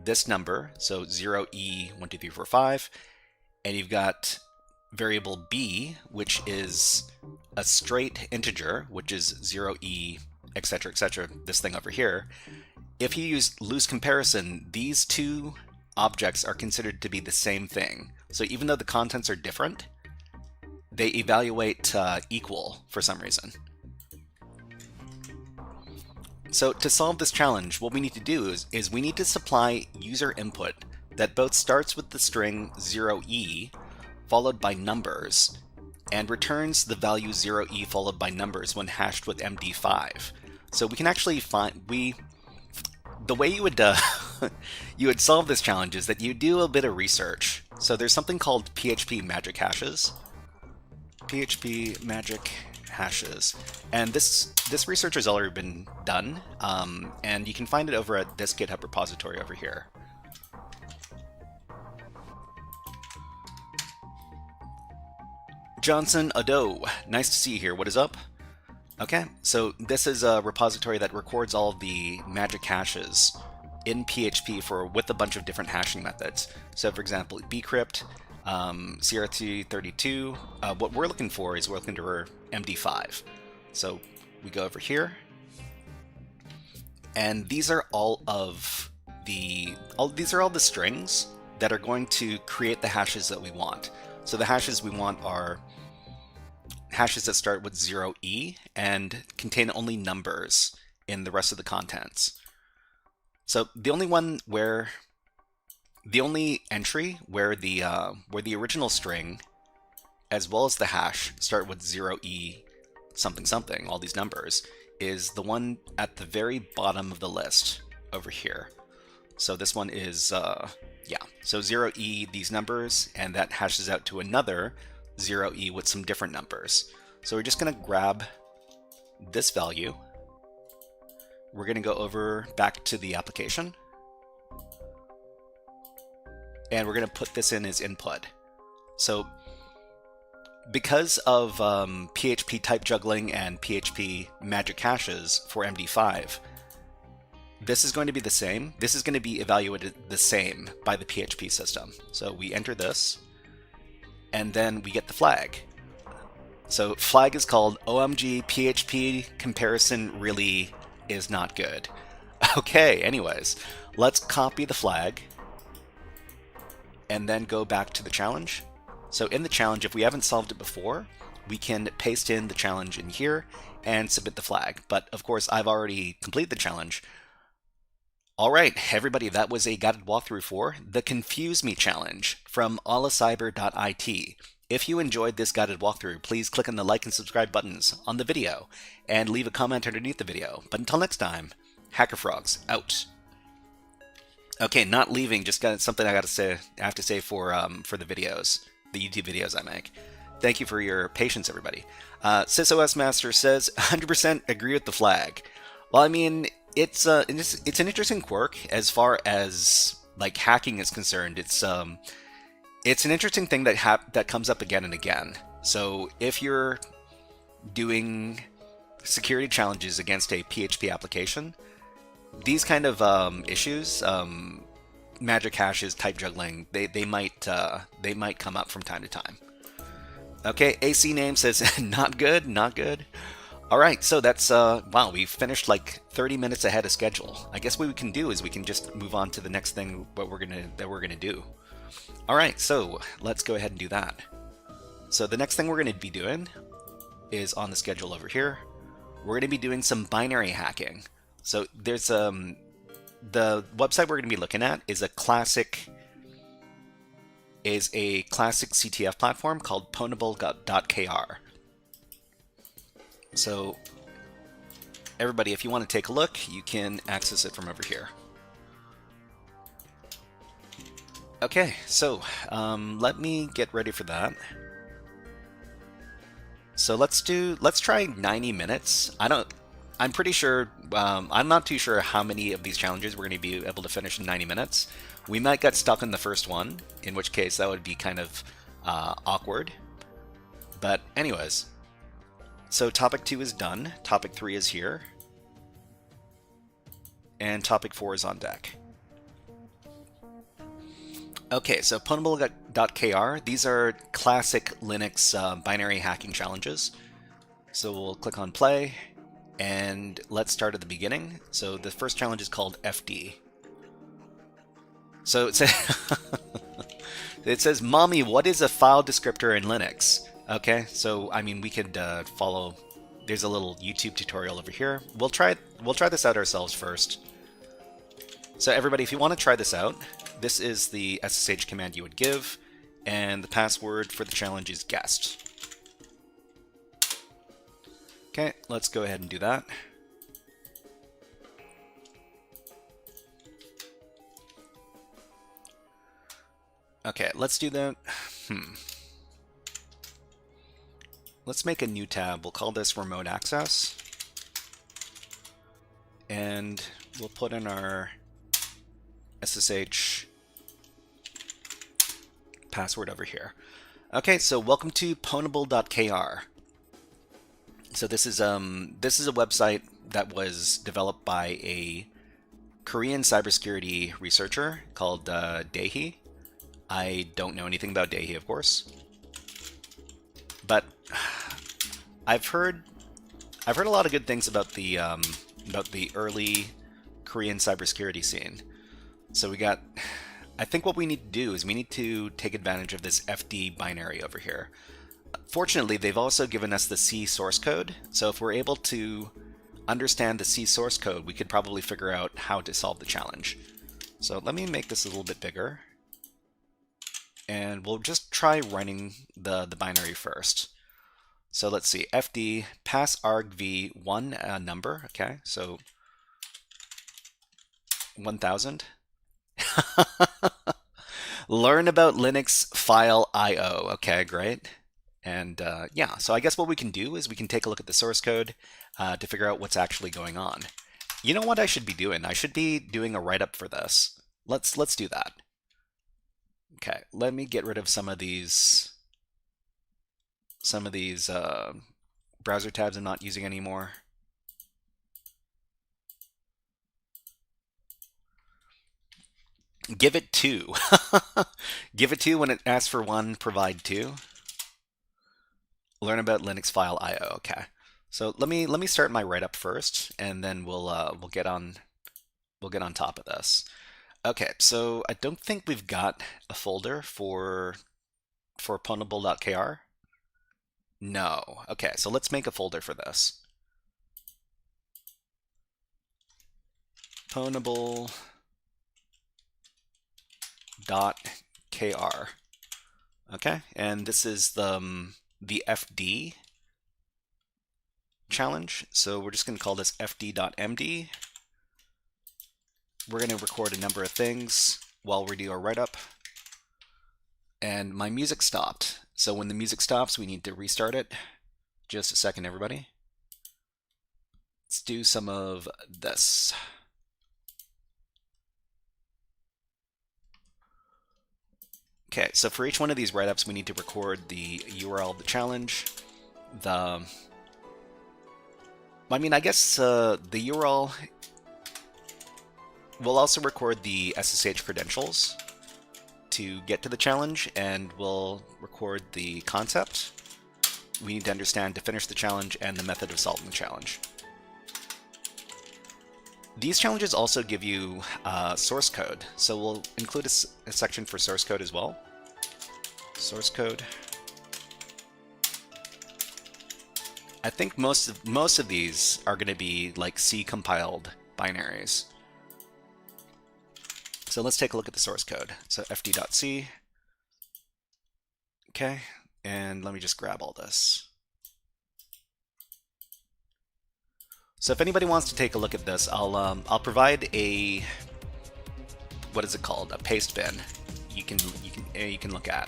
this number, so 0e 1 2 3 4 5, and you've got variable b, which is a straight integer, which is 0e, etc., this thing over here. If you use loose comparison, these two objects are considered to be the same thing. So even though the contents are different, they evaluate equal for some reason. So to solve this challenge, what we need to do is we need to supply user input that both starts with the string 0e followed by numbers and returns the value 0e followed by numbers when hashed with MD5. So we can actually find, the way you would you would solve this challenge is that you do a bit of research. So there's something called PHP magic hashes. PHP magic hashes, and this research has already been done, and you can find it over at this GitHub repository over here. Johnson Ado, nice to see you here. What is up? Okay, so this is a repository that records all of the magic hashes in PHP with a bunch of different hashing methods. So for example, bcrypt, CRT32, what we're looking for is we're looking for MD5. So we go over here, and these are all the strings that are going to create the hashes that we want. So the hashes we want are hashes that start with 0e and contain only numbers in the rest of the contents. So the only entry where the original string as well as the hash start with 0e something something, all these numbers, is the one at the very bottom of the list over here. So this one is yeah, so 0e these numbers, and that hashes out to another 0e with some different numbers. So we're just going to grab this value. We're going to go over back to the application, and we're going to put this in as input. So because of PHP type juggling and PHP magic hashes for MD5, this is going to be the same. This is going to be evaluated the same by the PHP system. So we enter this, and then we get the flag. So flag is called OMG PHP comparison really is not good. Okay, anyways, let's copy the flag and then go back to the challenge. So in the challenge, if we haven't solved it before, we can paste in the challenge in here and submit the flag. But of course, I've already completed the challenge. All right, everybody, that was a guided walkthrough for the Confuse Me challenge from OLIcyber.it. If you enjoyed this guided walkthrough, please click on the like and subscribe buttons on the video and leave a comment underneath the video. But until next time, HackerFrogs out. Okay, not leaving, just got something I have to say for the videos, the YouTube videos I make. Thank you for your patience, everybody. SysOS Master says 100% agree with the flag. Well, I mean, it's an interesting quirk as far as like hacking is concerned. It's an interesting thing that comes up again and again. So if you're doing security challenges against a PHP application, these kind of issues, magic hashes, type juggling, they might come up from time to time. Okay, AC name says not good, not good. All right, so that's wow, we finished like 30 minutes ahead of schedule. I guess what we can do is we can just move on to the next thing that we're gonna do. All right, so let's go ahead and do that. So the next thing we're gonna be doing is on the schedule over here. We're gonna be doing some binary hacking. So there's the website we're gonna be looking at is a classic CTF platform called Pwnable.kr. So everybody, if you want to take a look, you can access it from over here. Okay, so let me get ready for that. So let's try 90 minutes. I'm pretty sure, I'm not too sure how many of these challenges we're going to be able to finish in 90 minutes. We might get stuck in the first one, in which case that would be kind of awkward. But anyways, so topic 2 is done, topic 3 is here, and topic 4 is on deck. Okay, so Pwnable.kr, these are classic Linux binary hacking challenges. So we'll click on play, and let's start at the beginning. So the first challenge is called FD. So it says, it says, Mommy, what is a file descriptor in Linux? Okay, so I mean we could follow. There's a little YouTube tutorial over here. We'll try this out ourselves first. So everybody, if you want to try this out, this is the SSH command you would give, and the password for the challenge is guessed. Okay, let's go ahead and do that. Okay, let's do that. Let's make a new tab. We'll call this remote access. And we'll put in our SSH password over here. Okay, so welcome to Pwnable.kr. So this is a website that was developed by a Korean cybersecurity researcher called Daehee. I don't know anything about Daehee, of course, but I've heard a lot of good things about the early Korean cybersecurity scene. So I think what we need to do is we need to take advantage of this FD binary over here. Fortunately, they've also given us the C source code, so if we're able to understand the C source code, we could probably figure out how to solve the challenge. So let me make this a little bit bigger, and we'll just try running the binary first. So let's see, FD pass argv1 number, okay, so 1000. Learn about Linux file IO, okay, great. And yeah, so I guess what we can do is we can take a look at the source code to figure out what's actually going on. You know what I should be doing? I should be doing a write-up for this. Let's do that. Okay, let me get rid of some of these browser tabs I'm not using anymore. Give it 2. Give it 2 when it asks for 1, provide 2. Learn about Linux file IO. Okay, so let me start my write-up first, and then we'll get on top of this. Okay, so I don't think we've got a folder for Pwnable.kr. No. Okay, so let's make a folder for this. Pwnable.kr. Okay, and this is the FD challenge. So we're just going to call this fd.md. We're going to record a number of things while we do our write-up. And my music stopped. So when the music stops, we need to restart it. Just a second, everybody. Let's do some of this. Okay, so for each one of these write-ups, we need to record the URL of the challenge, I guess the URL. We'll also record the SSH credentials to get to the challenge, and we'll record the concept. we need to understand to finish the challenge and the method of solving the challenge. These challenges also give you source code, so we'll include a section for source code as well. Source code. I think most of these are going to be like C compiled binaries. So let's take a look at the source code. So fd.c. Okay, and let me just grab all this. So if anybody wants to take a look at this, I'll provide a, what is it called? A paste bin. You can look at.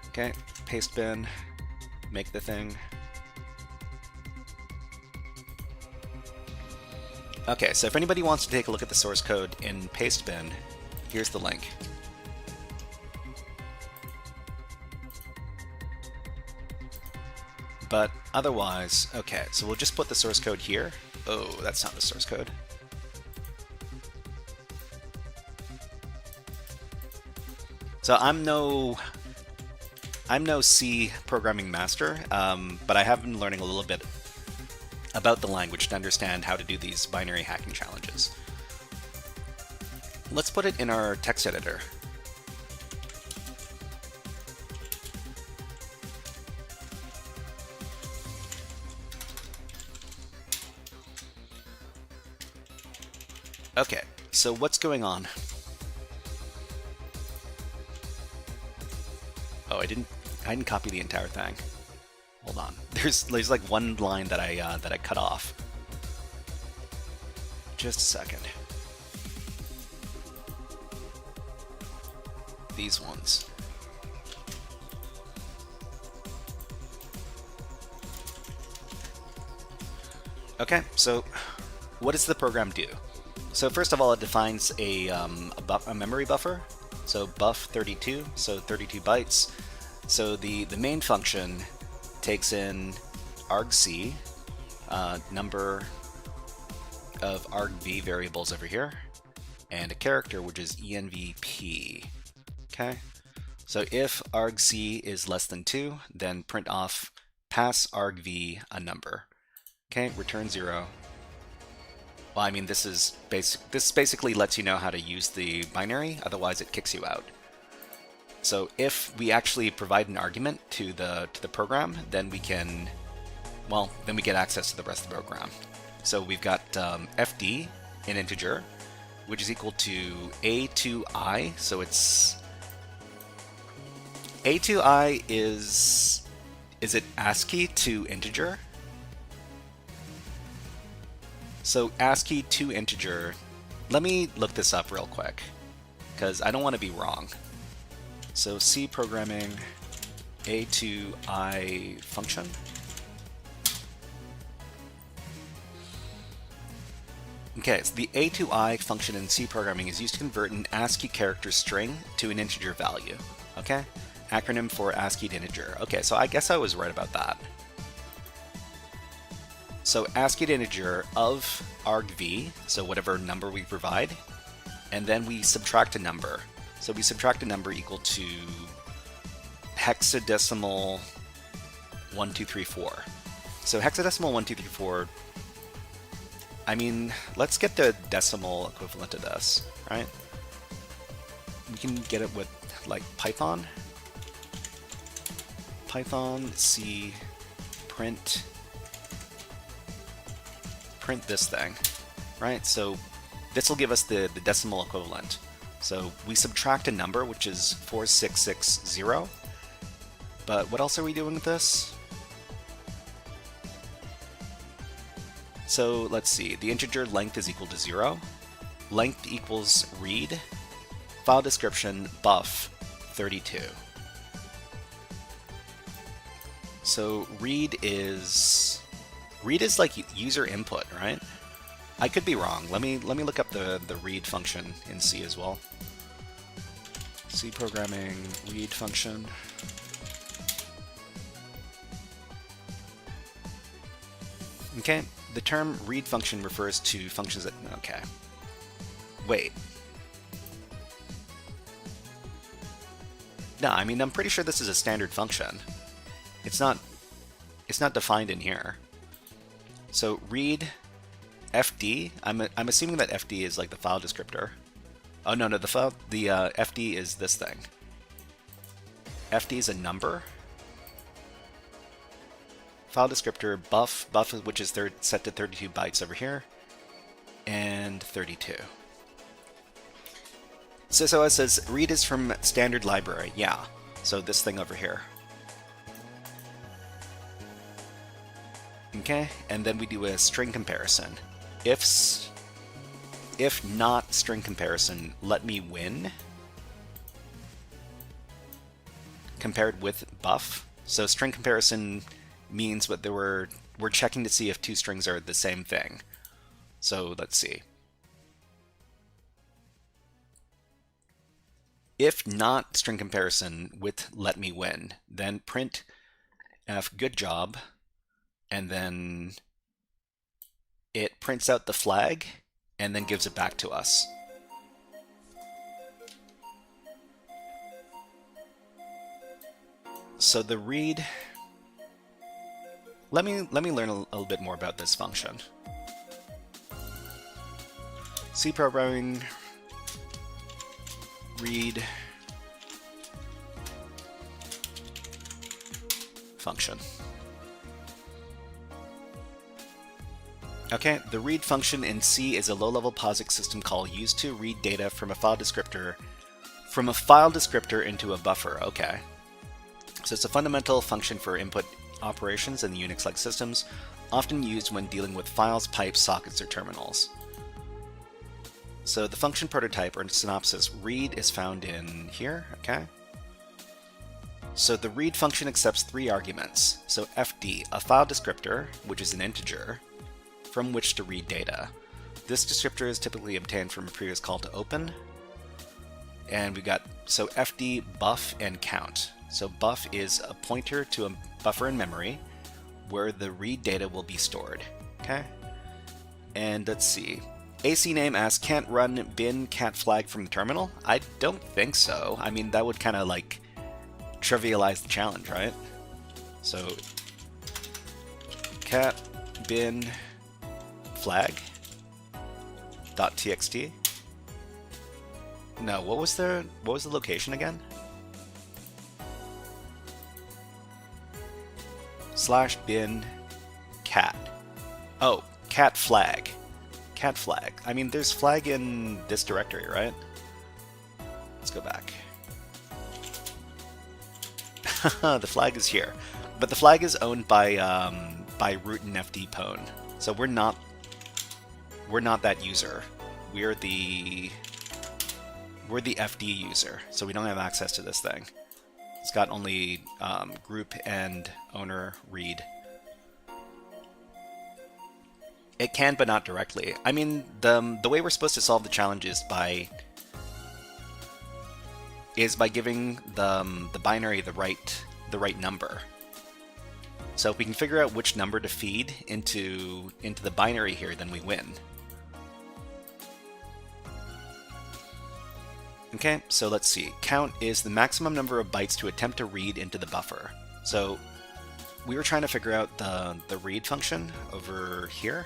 Okay, paste bin. Make the thing. Okay, so if anybody wants to take a look at the source code in paste bin, here's the link. But otherwise, okay, so we'll just put the source code here. Oh, that's not the source code. So I'm no C programming master, but I have been learning a little bit about the language to understand how to do these binary hacking challenges. Let's put it in our text editor. Okay, so what's going on? Oh, I didn't copy the entire thing. Hold on. There's like one line that I cut off. Just a second. These ones. Okay, so what does the program do? So first of all, it defines a memory buffer. So buff 32, so 32 bytes. So the main function takes in argc, number of argv variables over here, and a character which is envp. Okay, so if argc is less than 2, then print off pass argv a number. Okay, return 0. Well, I mean, this basically lets you know how to use the binary, otherwise it kicks you out. So if we actually provide an argument to the program, then we can, well, then we get access to the rest of the program. So we've got fd, an integer, which is equal to a2i. So it's a2i is it ASCII to integer? So ASCII to integer, let me look this up real quick, because I don't want to be wrong. So C programming A2I function. Okay, so the A2I function in C programming is used to convert an ASCII character string to an integer value. Okay? Acronym for ASCII to integer. Okay, so I guess I was right about that. So ASCII to integer of argv, so whatever number we provide, and then we subtract a number. So we subtract a number equal to hexadecimal 1234. So hexadecimal 1234, I mean, let's get the decimal equivalent of this, right? We can get it with like Python C print this thing, right? So this will give us the decimal equivalent. So we subtract a number, which is 4660. But what else are we doing with this? So let's see, the integer length is equal to 0. Length equals read. File description buff 32. So read is like user input, right? I could be wrong. Let me look up the read function in C as well. C programming read function. Okay, the term read function refers to functions that, okay. Wait. No, I mean, I'm pretty sure this is a standard function. It's not, It's not defined in here. So read FD. I'm assuming that FD is like the file descriptor. Oh no, the FD is this thing. FD is a number. File descriptor buff, which is set to 32 bytes over here, and 32. SysOS says read is from standard library. Yeah, so this thing over here. Okay, and then we do a string comparison. If not string comparison, let me win. Compared with buff. So string comparison means what we're checking to see if two strings are the same thing. So let's see. If not string comparison with let me win, then print f good job, and then it prints out the flag and then gives it back to us. So the read, let me learn a little bit more about this function. C programming, read function. Okay, the read function in C is a low-level POSIX system call used to read data from a file descriptor into a buffer. Okay. So it's a fundamental function for input operations in the Unix-like systems, often used when dealing with files, pipes, sockets, or terminals. So the function prototype or synopsis read is found in here, okay? So the read function accepts 3 arguments. So FD, a file descriptor, which is an integer, from which to read data. This descriptor is typically obtained from a previous call to open. And we got, so FD, buff, and count. So buff is a pointer to a buffer in memory where the read data will be stored, okay? And let's see. AC name asks, can't run bin cat flag from the terminal? I don't think so. I mean, that would kind of like trivialize the challenge, right? So cat bin flag .txt. No, what was the location again? /bin cat. Oh, cat flag. Cat flag. I mean, there's flag in this directory, right? Let's go back. The flag is here, but the flag is owned by root and fd pwn. So we're not that user. We're the fd user, so we don't have access to this thing. It's got only group and owner read. It can, but not directly. I mean, the way we're supposed to solve the challenge is by giving the binary the right number. So if we can figure out which number to feed into the binary here, then we win. Okay, so let's see. Count is the maximum number of bytes to attempt to read into the buffer. So we were trying to figure out the read function over here.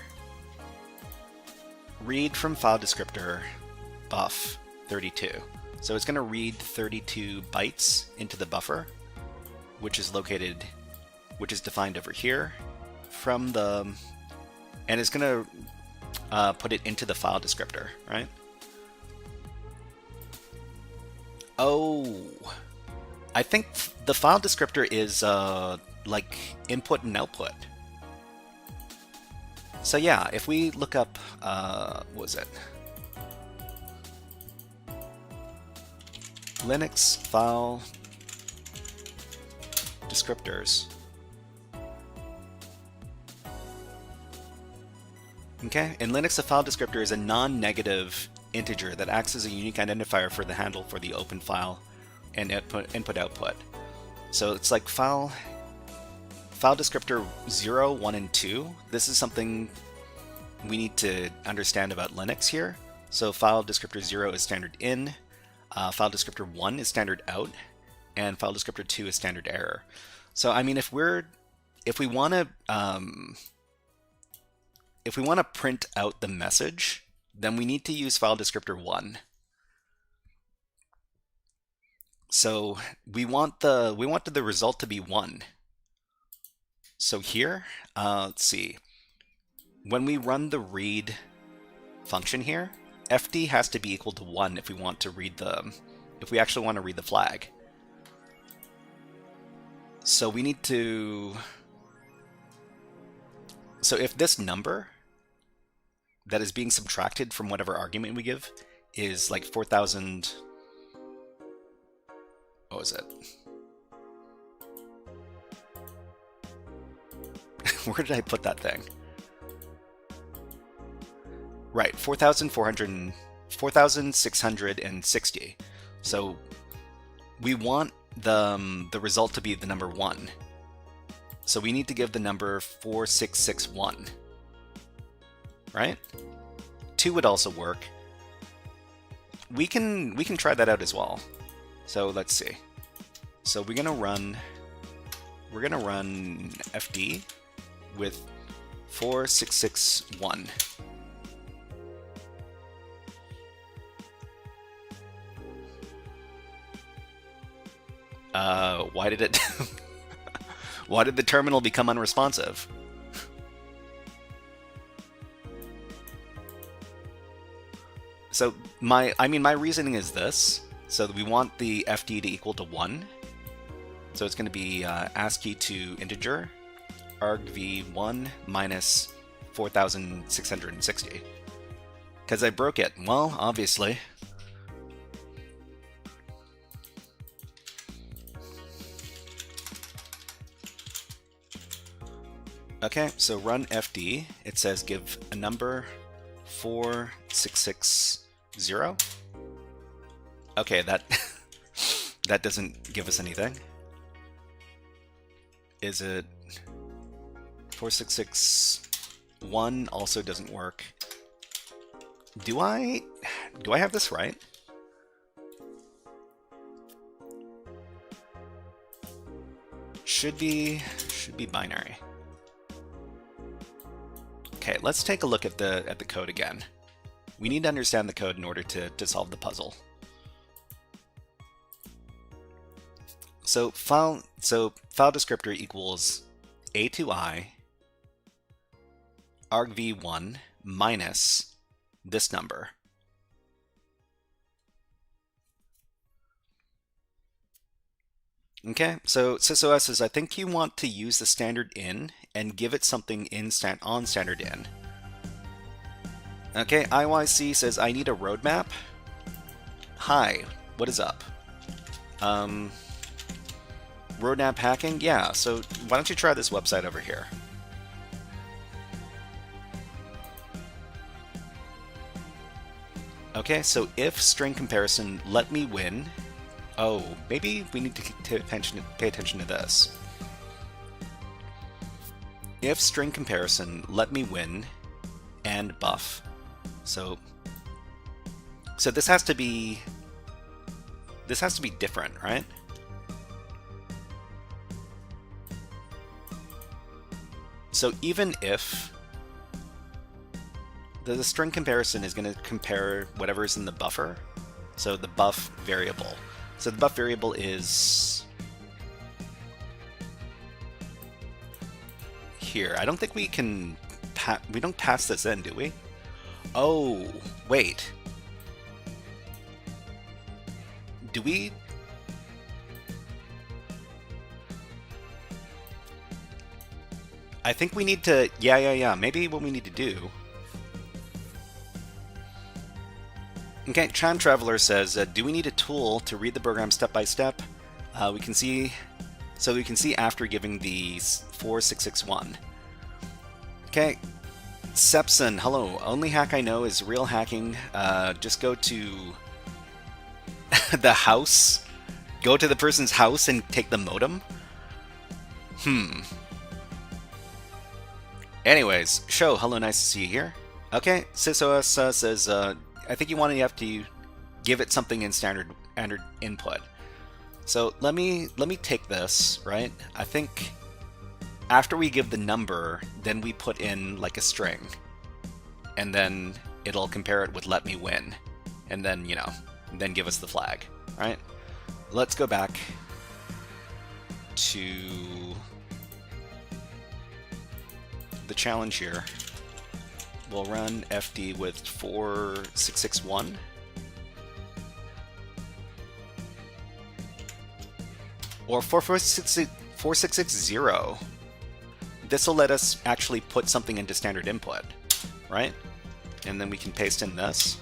Read from file descriptor buff 32. So it's going to read 32 bytes into the buffer, which is defined over here from and it's going to put it into the file descriptor, right? Oh, I think the file descriptor is like input and output. So yeah, if we look up, what was it? Linux file descriptors. Okay, in Linux, a file descriptor is a non-negative integer that acts as a unique identifier for the handle for the open file and input-output. So it's like file descriptor 0, 1, and 2. This is something we need to understand about Linux here. So file descriptor 0 is standard in, file descriptor 1 is standard out, and file descriptor 2 is standard error. So I mean, if we're if we want to print out the message, then we need to use file descriptor 1. So we want the result to be 1. So here, let's see. When we run the read function here, fd has to be equal to 1 if we want to read if we actually want to read the flag. So we need to. So if this number that is being subtracted from whatever argument we give is like 4,000. What was it? Where did I put that thing? Right, 4,660. So we want the result to be the number 1. So we need to give the number 4661. Right? 2 would also work. We can try that out as well. So let's see. So we're gonna run fd with 4661. Why did it why did the terminal become unresponsive? So my reasoning is this. So we want the fd to equal to 1. So it's going to be ASCII to integer argv1 minus 4,660. Because I broke it. Well, obviously. Okay, so run fd. It says give a number 4660. Okay, that that doesn't give us anything. Is it 4661 also doesn't work. Do I have this right? Should be binary. Okay, let's take a look at the code again. We need to understand the code in order to solve the puzzle. So file descriptor equals a to I argv1 minus this number. Okay, so sysos says, I think you want to use the standard in and give it something on standard in. Okay, IYC says, I need a roadmap. Hi, what is up? Roadmap hacking? Yeah, so why don't you try this website over here? Okay, so if string comparison let me win. Oh, maybe we need to pay attention to this. If string comparison let me win and buff. So this has to be different, right? So even if the string comparison is going to compare whatever is in the buffer, so the buff variable. So the buff variable is here. I don't think we can we don't pass this in, do we? Oh, wait. Do we? I think we need to, yeah. Maybe what we need to do. Okay, Chan Traveler says, do we need a tool to read the program step by step? We can see after giving the 4661. Okay, Sepson, hello. Only hack I know is real hacking. Just go to the house. Go to the person's house and take the modem. Anyways, show, hello, nice to see you here. Okay, SysOS says, I think you have to give it something in standard input. So let me take this, right? I think after we give the number, then we put in like a string, and then it'll compare it with let me win, and then, you know, then give us the flag, right? Let's go back to the challenge here. We'll run fd with 4661. Or 4660. This will let us actually put something into standard input, right? And then we can paste in this.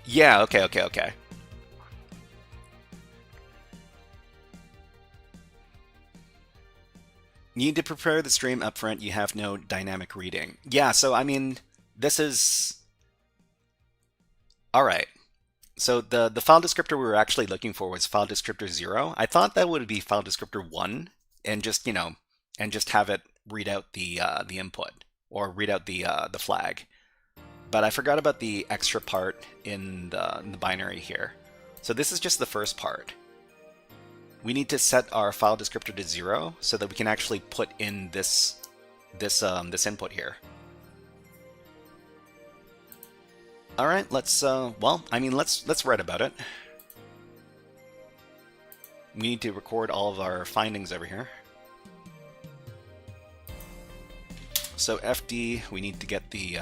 Yeah, okay. You need to prepare the stream up front. You have no dynamic reading. Yeah, so I mean, this is... All right. So the file descriptor we were actually looking for was file descriptor 0. I thought that would be file descriptor 1, and just, you know, and just have it read out the input, or read out the flag. But I forgot about the extra part in the binary here. So this is just the first part. We need to set our file descriptor to 0 so that we can actually put in this input here. All right, let's well, I mean, let's write about it. We need to record all of our findings over here. So fd, we need to get the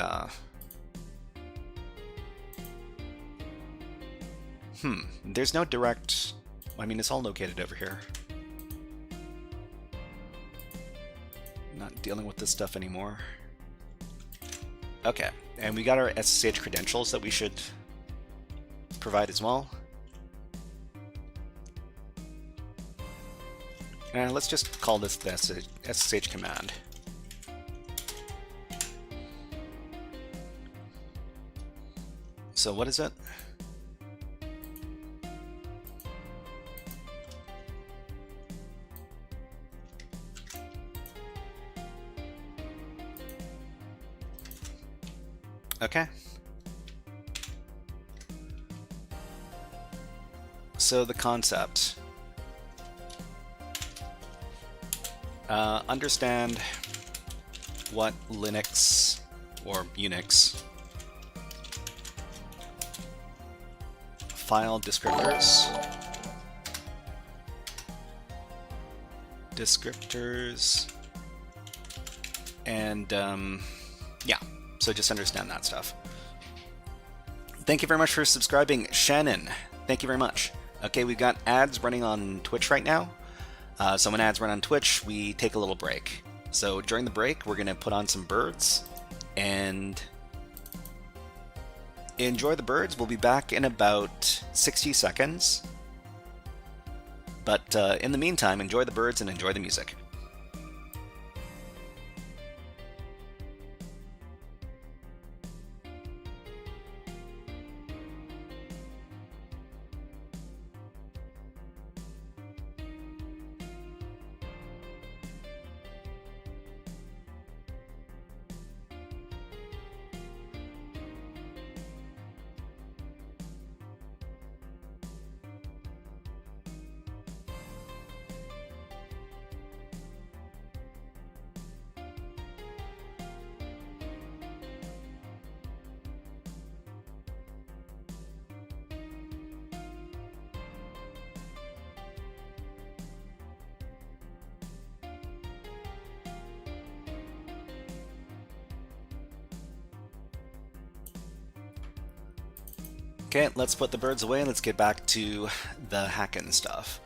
there's no direct, I mean, it's all located over here. Not dealing with this stuff anymore. Okay, and we got our SSH credentials that we should provide as well. And let's just call this the SSH command. So what is it? Okay. So the concept. Understand what Linux or Unix file descriptors and yeah. So just understand that stuff. Thank you very much for subscribing, Shannon. Thank you very much. Okay, we've got ads running on Twitch right now. So when ads run on Twitch, we take a little break. So during the break, we're going to put on some birds and enjoy the birds. We'll be back in about 60 seconds. But in the meantime, enjoy the birds and enjoy the music. Okay, let's put the birds away and let's get back to the hacking stuff.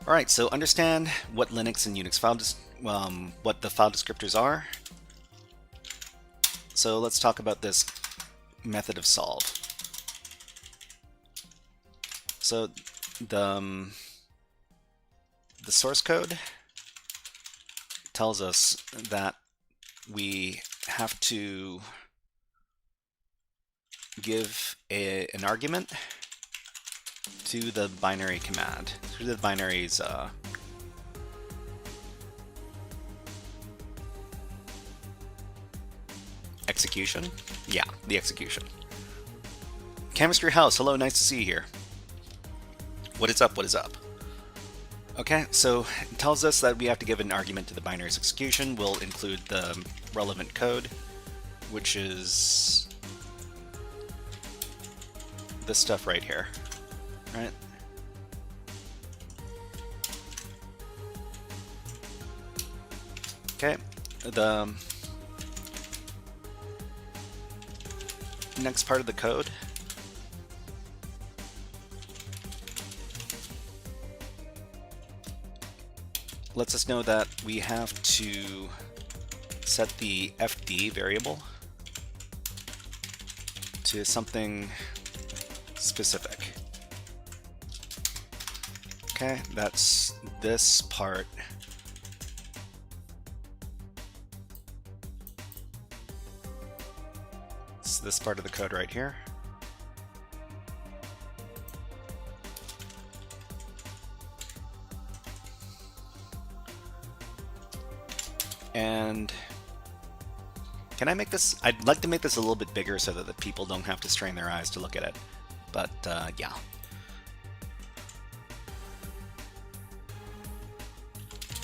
All right, so understand what Linux and Unix what the file descriptors are. So let's talk about this method of solve. So the source code tells us that we have to give an argument to the binary command, to the binary's execution. Yeah, the execution. Chemistry House, hello, nice to see you here. What is up? What is up? Okay, so it tells us that we have to give an argument to the binary's execution. We'll include the relevant code, which is this stuff right here, right? Okay, the next part of the code lets us know that we have to set the FD variable to something specific. Okay, that's this part. It's this part of the code right here. And can I make this? I'd like to make this a little bit bigger so that the people don't have to strain their eyes to look at it. But yeah.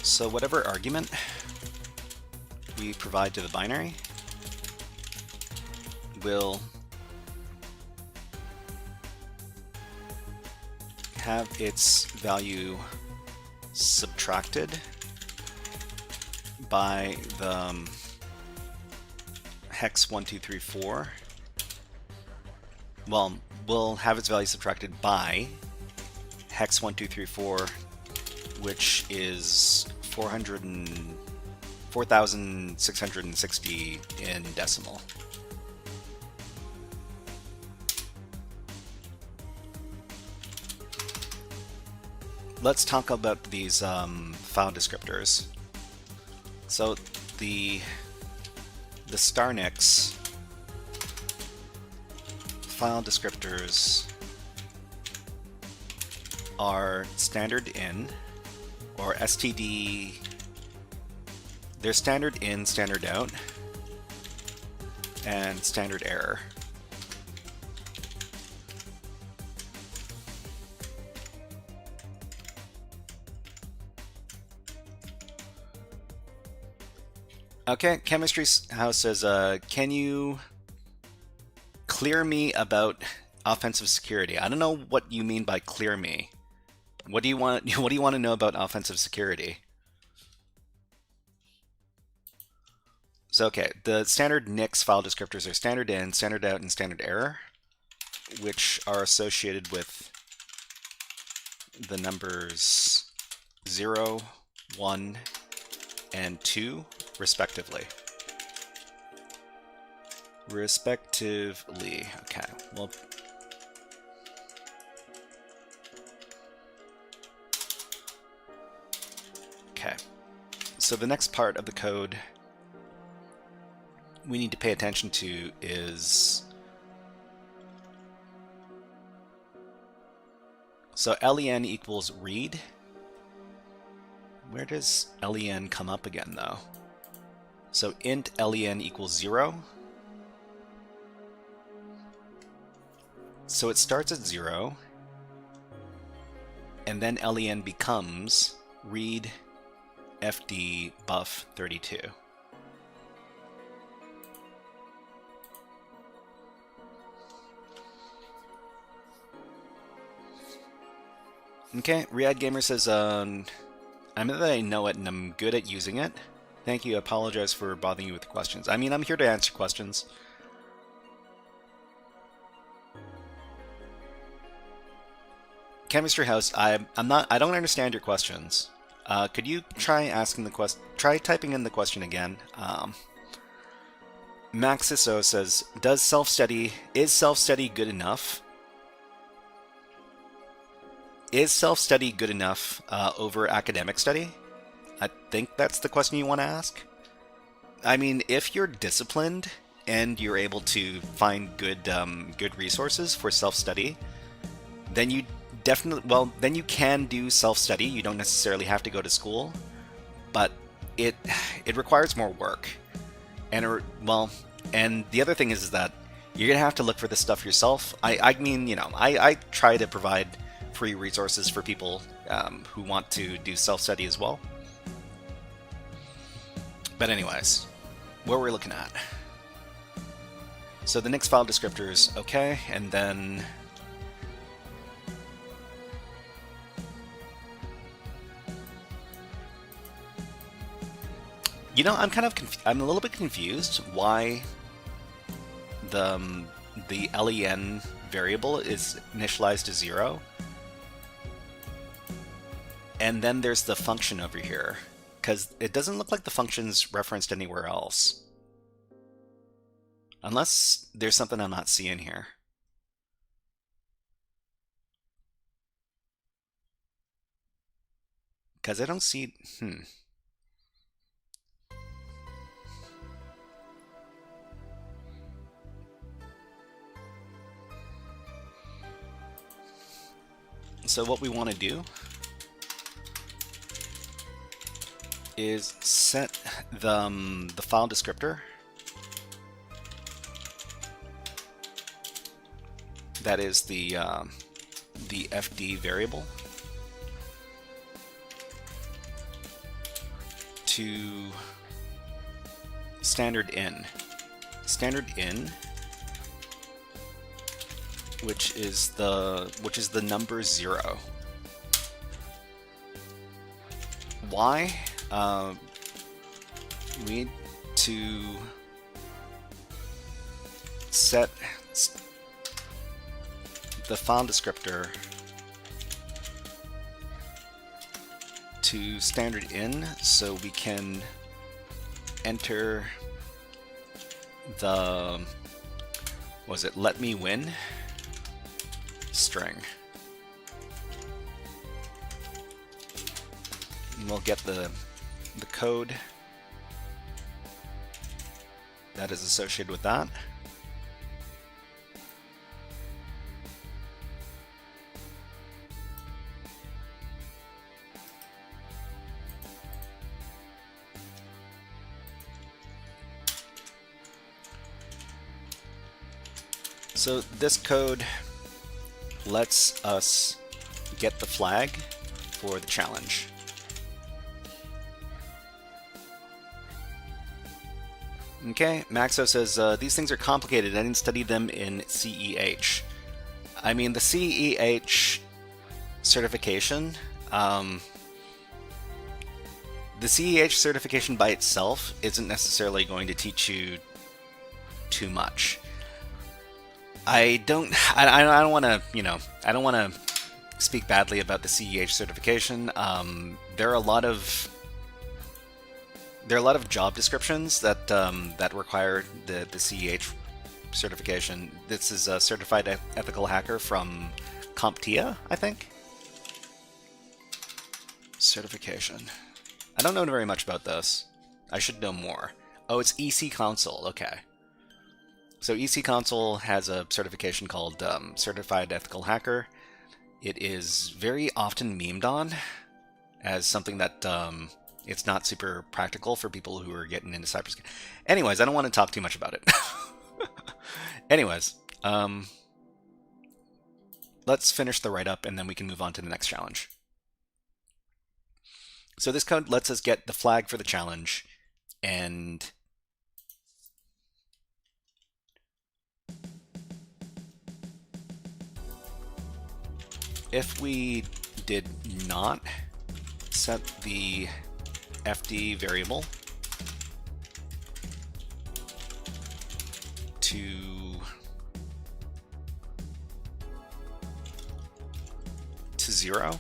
So whatever argument we provide to the binary will have its value subtracted by the hex 1234. Well, we'll have its value subtracted by hex 1234, which is 4,660 in decimal. Let's talk about these file descriptors. So the Starnix file descriptors are standard in, or STD. They're standard in, standard out, and standard error. Okay, Chemistry House says, can you clear me about offensive security? I don't know what you mean by clear me. What do you want? What do you want to know about offensive security? So okay, the standard Nix file descriptors are standard in, standard out, and standard error, which are associated with the numbers 0, 1, and 2, respectively. Okay, well, okay. So the next part of the code we need to pay attention to is, so len equals read. Where does len come up again, though? So int len equals 0. So it starts at 0, and then len becomes read fd buff 32. Okay, Riyadh Gamer says, I know that I know it and I'm good at using it. Thank you. I apologize for bothering you with questions. I mean, I'm here to answer questions. Chemistry House, I don't understand your questions. Could you try asking the question? Try typing in the question again. Maxiso says, is self-study good enough? Is self-study good enough over academic study? I think that's the question you want to ask. I mean, if you're disciplined and you're able to find good resources for self-study, then you then you can do self-study. You don't necessarily have to go to school, but it requires more work. And and the other thing is that you're gonna have to look for this stuff yourself. I mean, you know, I try to provide free resources for people who want to do self-study as well. But anyways, what we're looking at. So the next file descriptor is okay, and then I'm a little bit confused why the len variable is initialized to 0, and then there's the function over here, because it doesn't look like the function's referenced anywhere else. Unless there's something I'm not seeing here. Because I don't see... So what we want to do is set the file descriptor that is the fd variable to standard in, which is the number 0. Why? We need to set the file descriptor to standard in so we can enter the, let me win string. And we'll get the code that is associated with that. So this code lets us get the flag for the challenge. Okay, Maxo says, these things are complicated. I didn't study them in CEH. I mean, the CEH certification, the CEH certification by itself isn't necessarily going to teach you too much. I don't want to, I don't want to speak badly about the CEH certification. There are a lot of job descriptions that that require the CEH certification. This is a certified ethical hacker from CompTIA, I think. Certification. I don't know very much about this. I should know more. Oh, it's EC Council. Okay. So EC Council has a certification called Certified Ethical Hacker. It is very often memed on as something that it's not super practical for people who are getting into cybersecurity. Anyways, I don't want to talk too much about it. Anyways, let's finish the write-up and then we can move on to the next challenge. So this code lets us get the flag for the challenge, and if we did not set the fd variable to zero,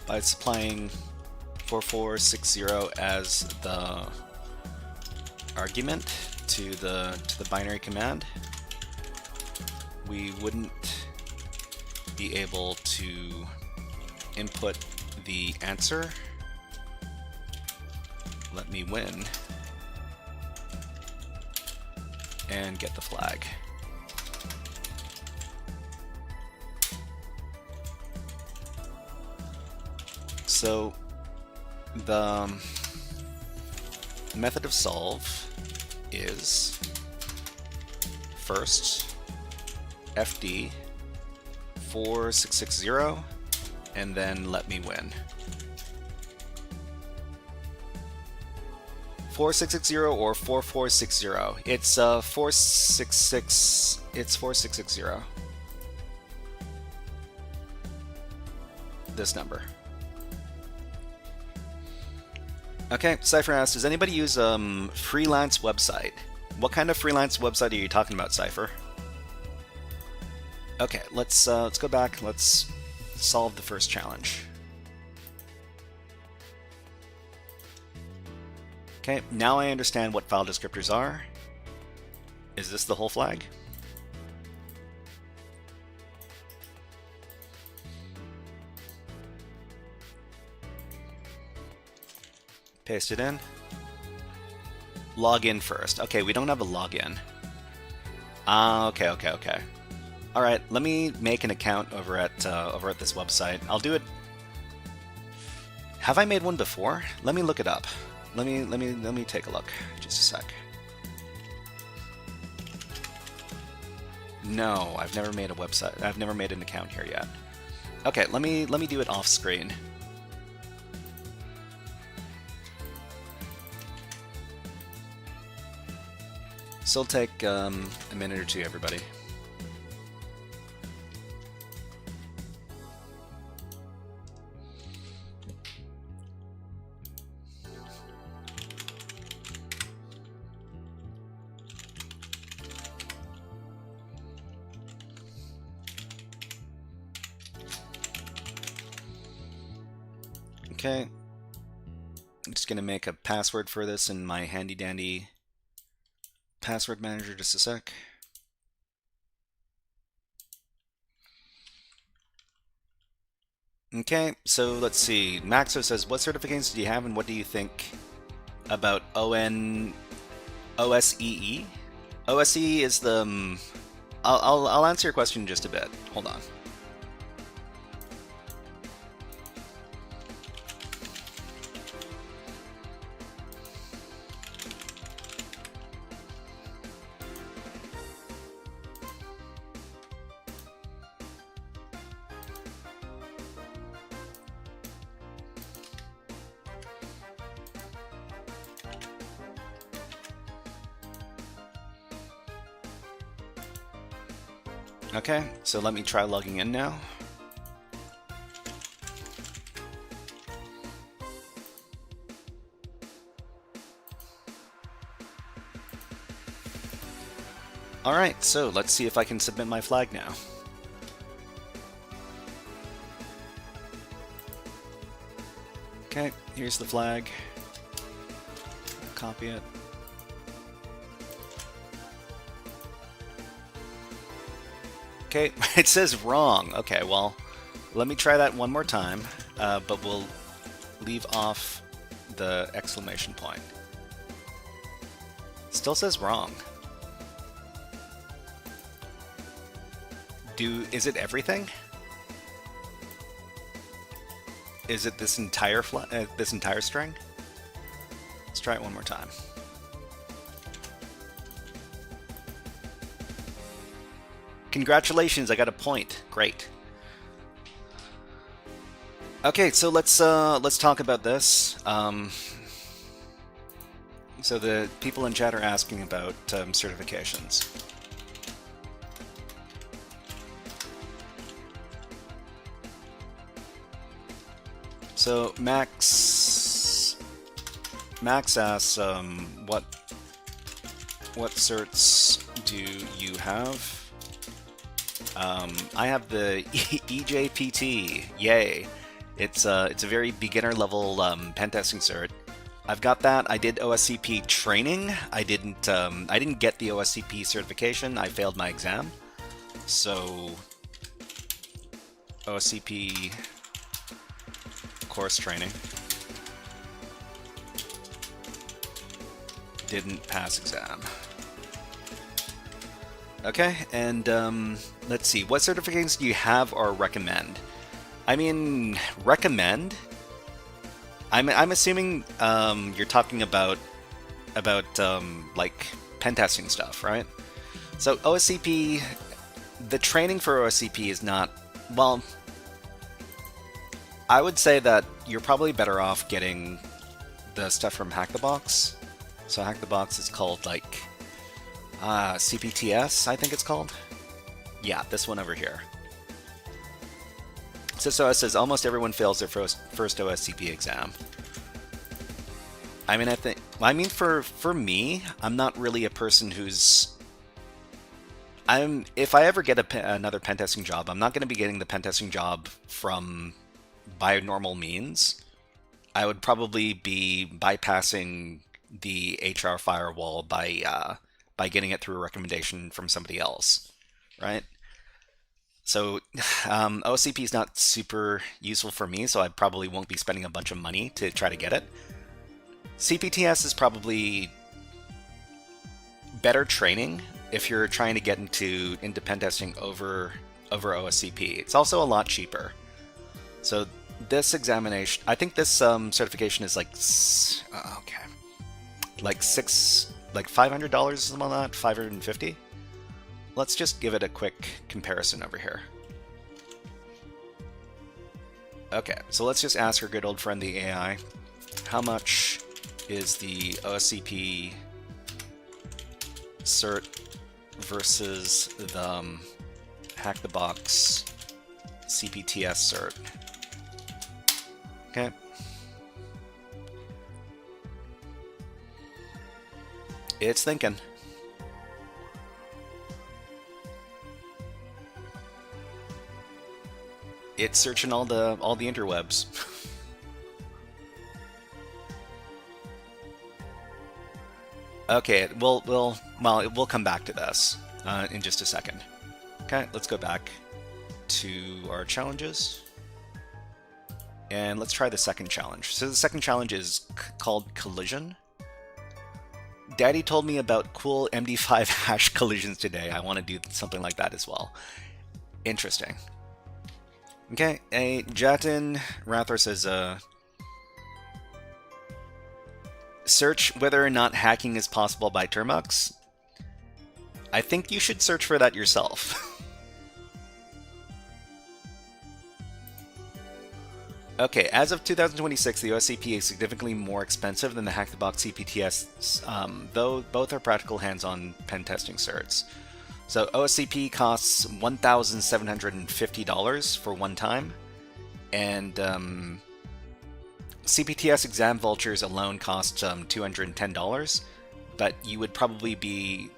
by supplying 4460 as the argument to the binary command, we wouldn't be able to input the answer, let me win, and get the flag. So the method of solve is first FD 4660 and then let me win. 4660 or 4460. It's 466. It's 4660. This number. Okay, Cypher asks, does anybody use freelance website? What kind of freelance website are you talking about, Cypher? Okay, let's go back. Let's solve the first challenge. Okay, now I understand what file descriptors are. Is this the whole flag? Paste it in. Log in first. Okay, we don't have a login. Okay. All right, let me make an account over at this website. I'll do it. Have I made one before? Let me look it up. Let me take a look. Just a sec. No, I've never made a website. I've never made an account here yet. Okay, let me do it off screen. So it'll take a minute or two, everybody. Okay, I'm just going to make a password for this in my handy dandy password manager, just a sec. Okay, so let's see. Maxo says, what certifications do you have and what do you think about OSEE? OSE is the... I'll answer your question in just a bit. Hold on. Okay, so let me try logging in now. Alright, so let's see if I can submit my flag now. Okay, here's the flag. Copy it. Okay, it says wrong. Okay, well, let me try that one more time, but we'll leave off the exclamation point. Still says wrong. Is it everything? Is it this entire string? Let's try it one more time. Congratulations, I got a point. Great. Okay, so let's talk about this. So the people in chat are asking about certifications. So Max asks, what certs do you have? I have the EJPT. Yay! It's a very beginner level pen testing cert. I've got that. I did OSCP training. I didn't get the OSCP certification. I failed my exam. So OSCP course training. Didn't pass exam. Okay, and let's see. What certifications do you have or recommend? I mean, recommend? I'm assuming you're talking about like pen testing stuff, right? So OSCP, the training for OSCP is not, well, I would say that you're probably better off getting the stuff from Hack the Box. So Hack the Box is called like CPTS, I think it's called. Yeah, this one over here. SysOS says almost everyone fails their first OSCP exam. I mean, for me, I'm not really a person who's. If I ever get another pen testing job, I'm not going to be getting the pen testing job by normal means. I would probably be bypassing the HR firewall by getting it through a recommendation from somebody else, right? So OSCP is not super useful for me, so I probably won't be spending a bunch of money to try to get it. CPTS is probably better training if you're trying to get into pen testing over OSCP. It's also a lot cheaper. So this examination, I think this certification is like like $500 or something like that, $550. Let's just give it a quick comparison over here. Okay, so let's just ask our good old friend the AI, how much is the OSCP cert versus the Hack the Box CPTS cert? Okay. It's thinking. It's searching all the interwebs. Okay, we'll come back to this in just a second. Okay, let's go back to our challenges. And let's try the second challenge. So the second challenge is called Collision. Daddy told me about cool MD5 hash collisions today. I want to do something like that as well. Interesting. Okay, Jatin Rathor says, search whether or not hacking is possible by Termux. I think you should search for that yourself. Okay, as of 2026, the OSCP is significantly more expensive than the Hack the Box CPTS, though both are practical hands-on pen testing certs. So OSCP costs $1,750 for one time, and CPTS exam vouchers alone cost $210, but you would probably be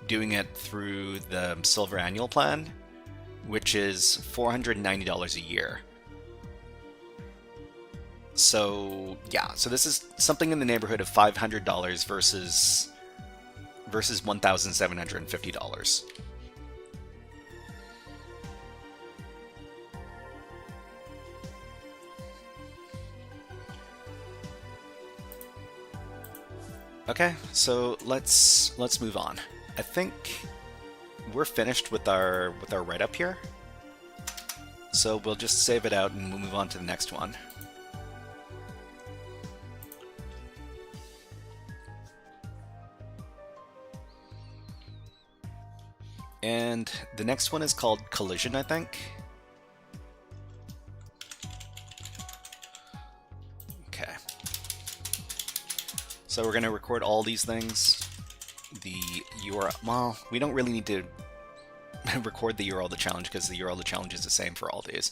doing it through the Silver Annual Plan, which is $490 a year. So yeah, so this is something in the neighborhood of $500 versus $1,750. Okay, so let's move on. I think we're finished with our write-up here. So we'll just save it out and we'll move on to the next one. And the next one is called Collision, I think. Okay. So we're going to record all these things. The URL, well, we don't really need to record the URL of the challenge because the URL of the challenge is the same for all these.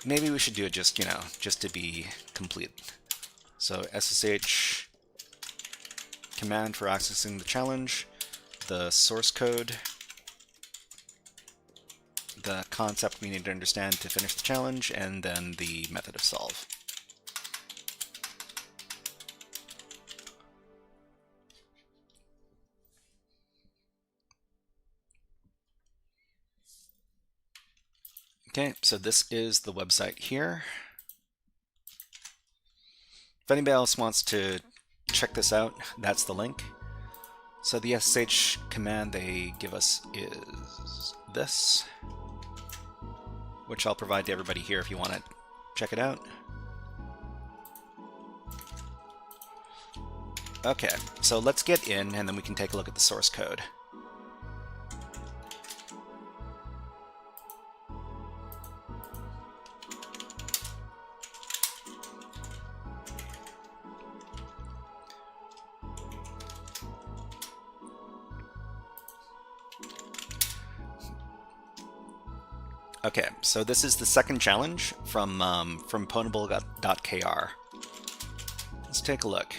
Maybe we should do it just, just to be complete. So SSH command for accessing the challenge, the source code, the concept we need to understand to finish the challenge, and then the method of solve. Okay, so this is the website here. If anybody else wants to check this out, that's the link. So the SSH command they give us is this, which I'll provide to everybody here if you want to check it out. Okay, so let's get in and then we can take a look at the source code. Okay, so this is the second challenge from Pwnable.kr. Let's take a look.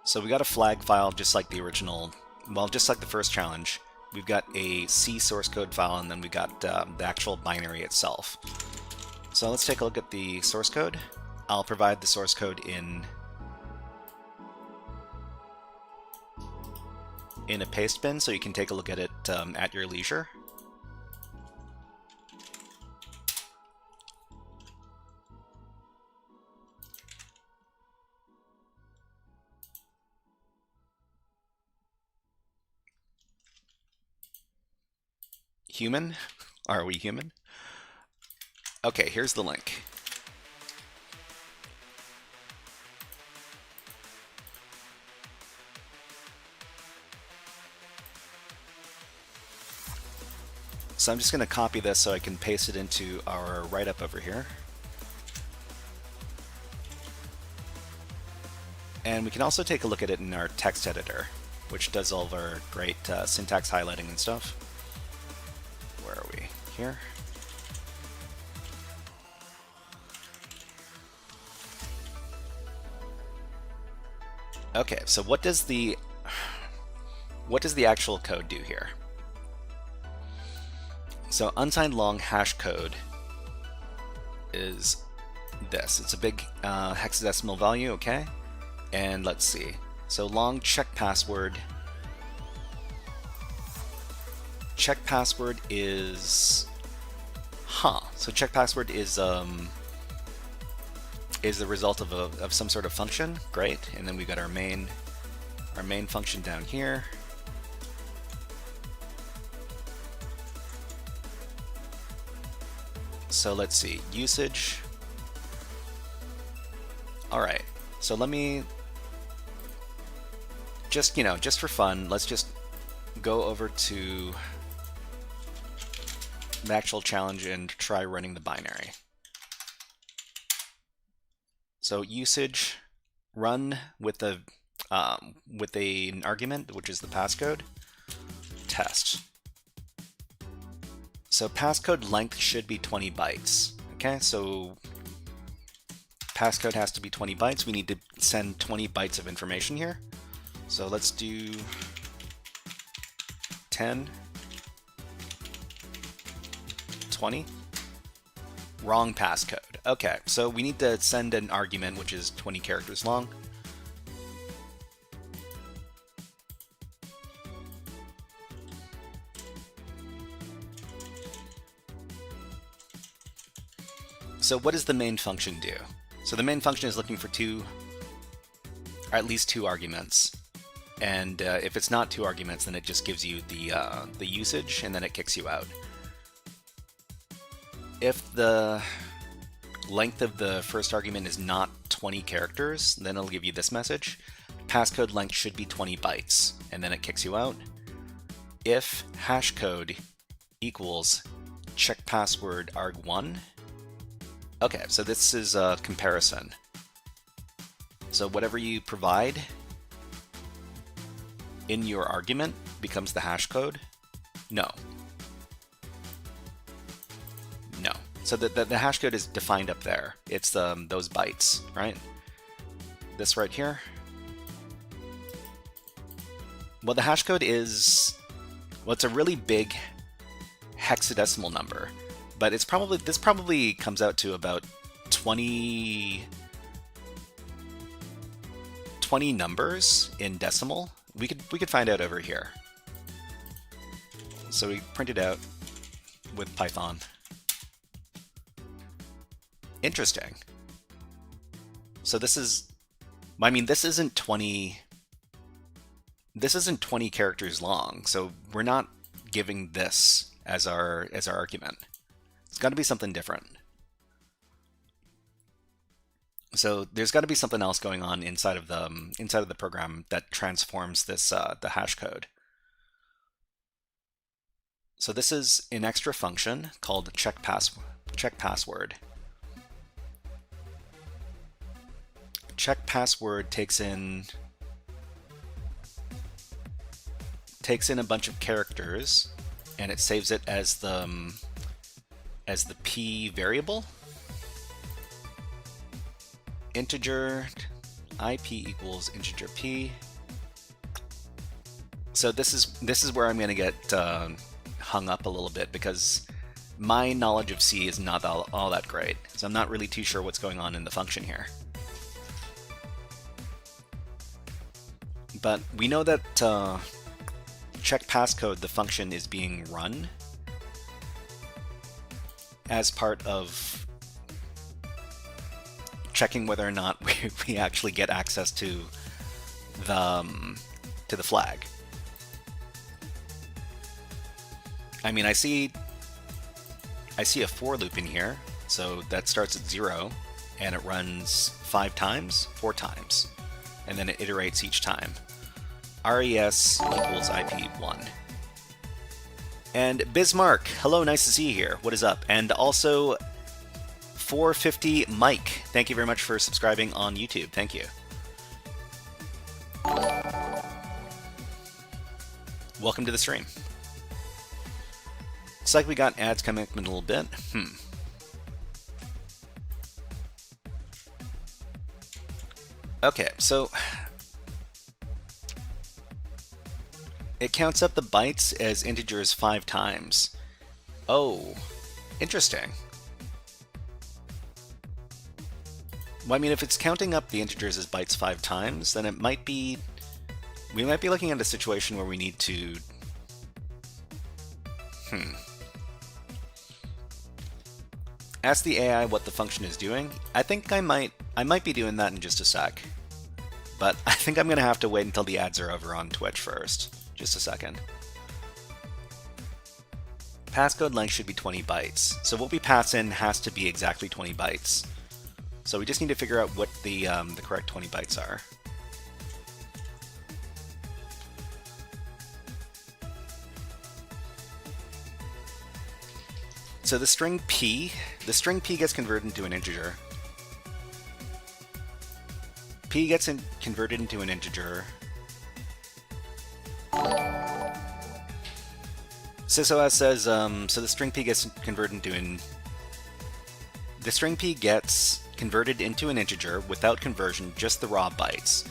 So we got a flag file just like the original, well, just like the first challenge. We've got a C source code file, and then we got the actual binary itself. So let's take a look at the source code. I'll provide the source code in a paste bin, so you can take a look at it at your leisure. Human? Are we human? Okay, here's the link. So I'm just going to copy this so I can paste it into our write-up over here. And we can also take a look at it in our text editor, which does all of our great syntax highlighting and stuff. Where are we? Here. Okay, so what does the actual code do here? So unsigned long hash code is this. It's a big hexadecimal value, okay? And let's see. So long check password. Check password is So check password is the result of some sort of function. Great. And then we've got our main function down here. So let's see, usage. All right. So let me just for fun, let's just go over to the actual challenge and try running the binary. So usage, run with an argument, which is the passcode, test. So passcode length should be 20 bytes. Okay, so passcode has to be 20 bytes. We need to send 20 bytes of information here. So let's do 10, 20. Wrong passcode. Okay, so we need to send an argument which is 20 characters long. So what does the main function do? So the main function is looking for at least two arguments. And if it's not two arguments, then it just gives you the usage, and then it kicks you out. If the length of the first argument is not 20 characters, then it'll give you this message. Passcode length should be 20 bytes, and then it kicks you out. If hashcode equals check password arg1. Okay, so this is a comparison. So whatever you provide in your argument becomes the hash code? No. No. So the hash code is defined up there. It's those bytes, right? This right here. Well, the hash code is, well, it's a really big hexadecimal number, but this probably comes out to about 20 numbers in decimal. We could find out over here. So we print it out with Python. Interesting. So this is, I mean, this isn't 20 characters long, so we're not giving this as our argument. It's got to be something different. So there's got to be something else going on inside of the program that transforms this the hash code. So this is an extra function called check password. Check password takes in a bunch of characters, and it saves it as the as the p variable. Integer IP equals integer p. So this is where I'm going to get hung up a little bit, because my knowledge of C is not all that great. So I'm not really too sure what's going on in the function here. But we know that check passcode, the function, is being run as part of checking whether or not we actually get access to the flag. I mean, I see a for loop in here, so that starts at 0 and it runs 4 times, and then it iterates each time. res equals IP1. And Bismarck, hello, nice to see you here. What is up? And also 450 Mike, thank you very much for subscribing on YouTube. Thank you. Welcome to the stream. Looks like we got ads coming up in a little bit. Okay, so it counts up the bytes as integers 5 times. Oh, interesting. Well, I mean, if it's counting up the integers as bytes 5 times, then we might be looking at a situation where we need to ask the AI what the function is doing. I think I might be doing that in just a sec, but I think I'm gonna have to wait until the ads are over on Twitch first. Just a second. Passcode length should be 20 bytes. So what we pass in has to be exactly 20 bytes. So we just need to figure out what the correct 20 bytes are. So the string p gets converted into an integer. P gets converted into an integer. SysOS says, so the string p gets converted into an integer without conversion, just the raw bytes.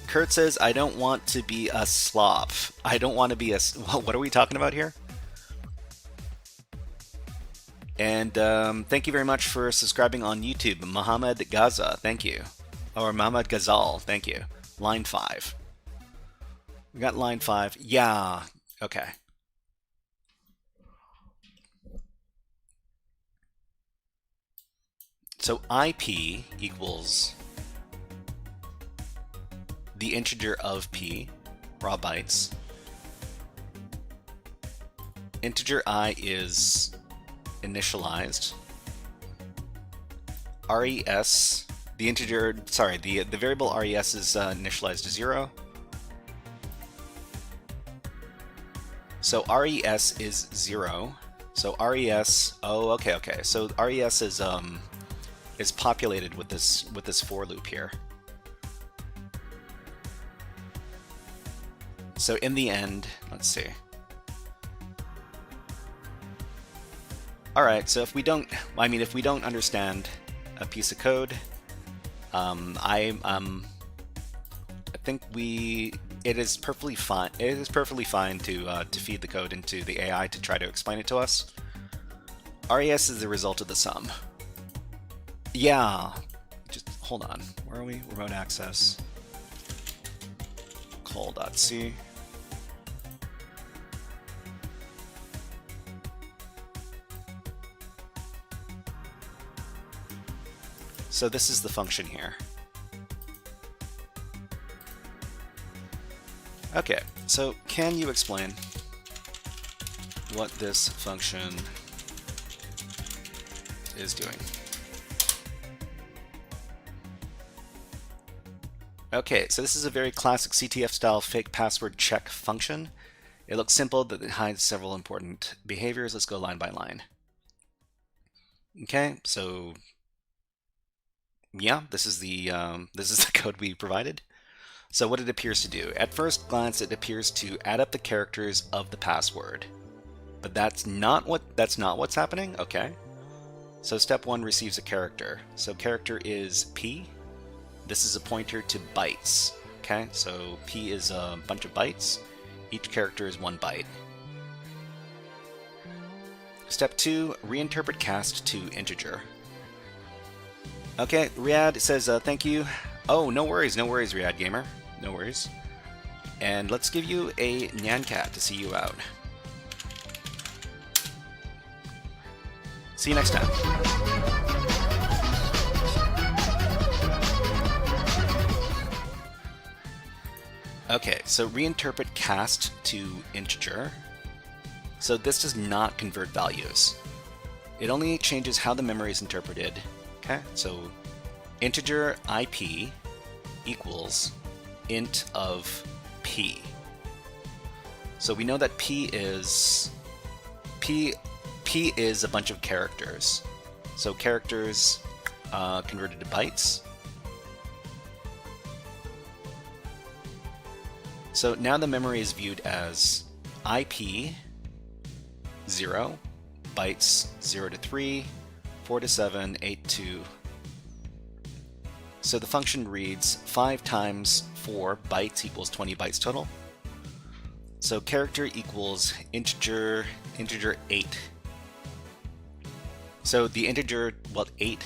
Kurt says, I don't want to be a slop. I don't want to be a... What are we talking about here? And thank you very much for subscribing on YouTube. Mohammed Gaza, thank you. Or Mohammed Ghazal, thank you. Line 5. We got line 5. Yeah, okay. So IP equals the integer of p, raw bytes. Integer I is initialized. Res, the integer, sorry, the variable res is initialized to 0. So res is 0. So res, oh, okay. So res is populated with this for loop here. So in the end, let's see. All right, so if we don't understand a piece of code, I think it is perfectly fine. It is perfectly fine to feed the code into the AI to try to explain it to us. RES is the result of the sum. Yeah, just hold on. Where are we? Remote access. Call.c. So this is the function here. Okay, so can you explain what this function is doing? Okay, so this is a very classic CTF style fake password check function. It looks simple, but it hides several important behaviors. Let's go line by line. Okay, so yeah, this is the code we provided. So what it appears to do, at first glance, it appears to add up the characters of the password. But that's not what's happening. Okay. So step 1 receives a character. So character is P. This is a pointer to bytes. Okay, so P is a bunch of bytes. Each character is 1 byte. Step 2, reinterpret cast to integer. Okay, Riyadh says thank you. Oh, no worries, Riyadh Gamer. No worries. And let's give you a Nyancat to see you out. See you next time. Okay, so reinterpret cast to integer. So this does not convert values. It only changes how the memory is interpreted. Okay, so integer IP equals int of P. So we know that P is a bunch of characters. So characters converted to bytes. So now the memory is viewed as IP 0, bytes 0 to 3, 4 to 7, 8 to... So the function reads 5 times 4 bytes equals 20 bytes total. So character equals integer 8. So the integer, well, 8,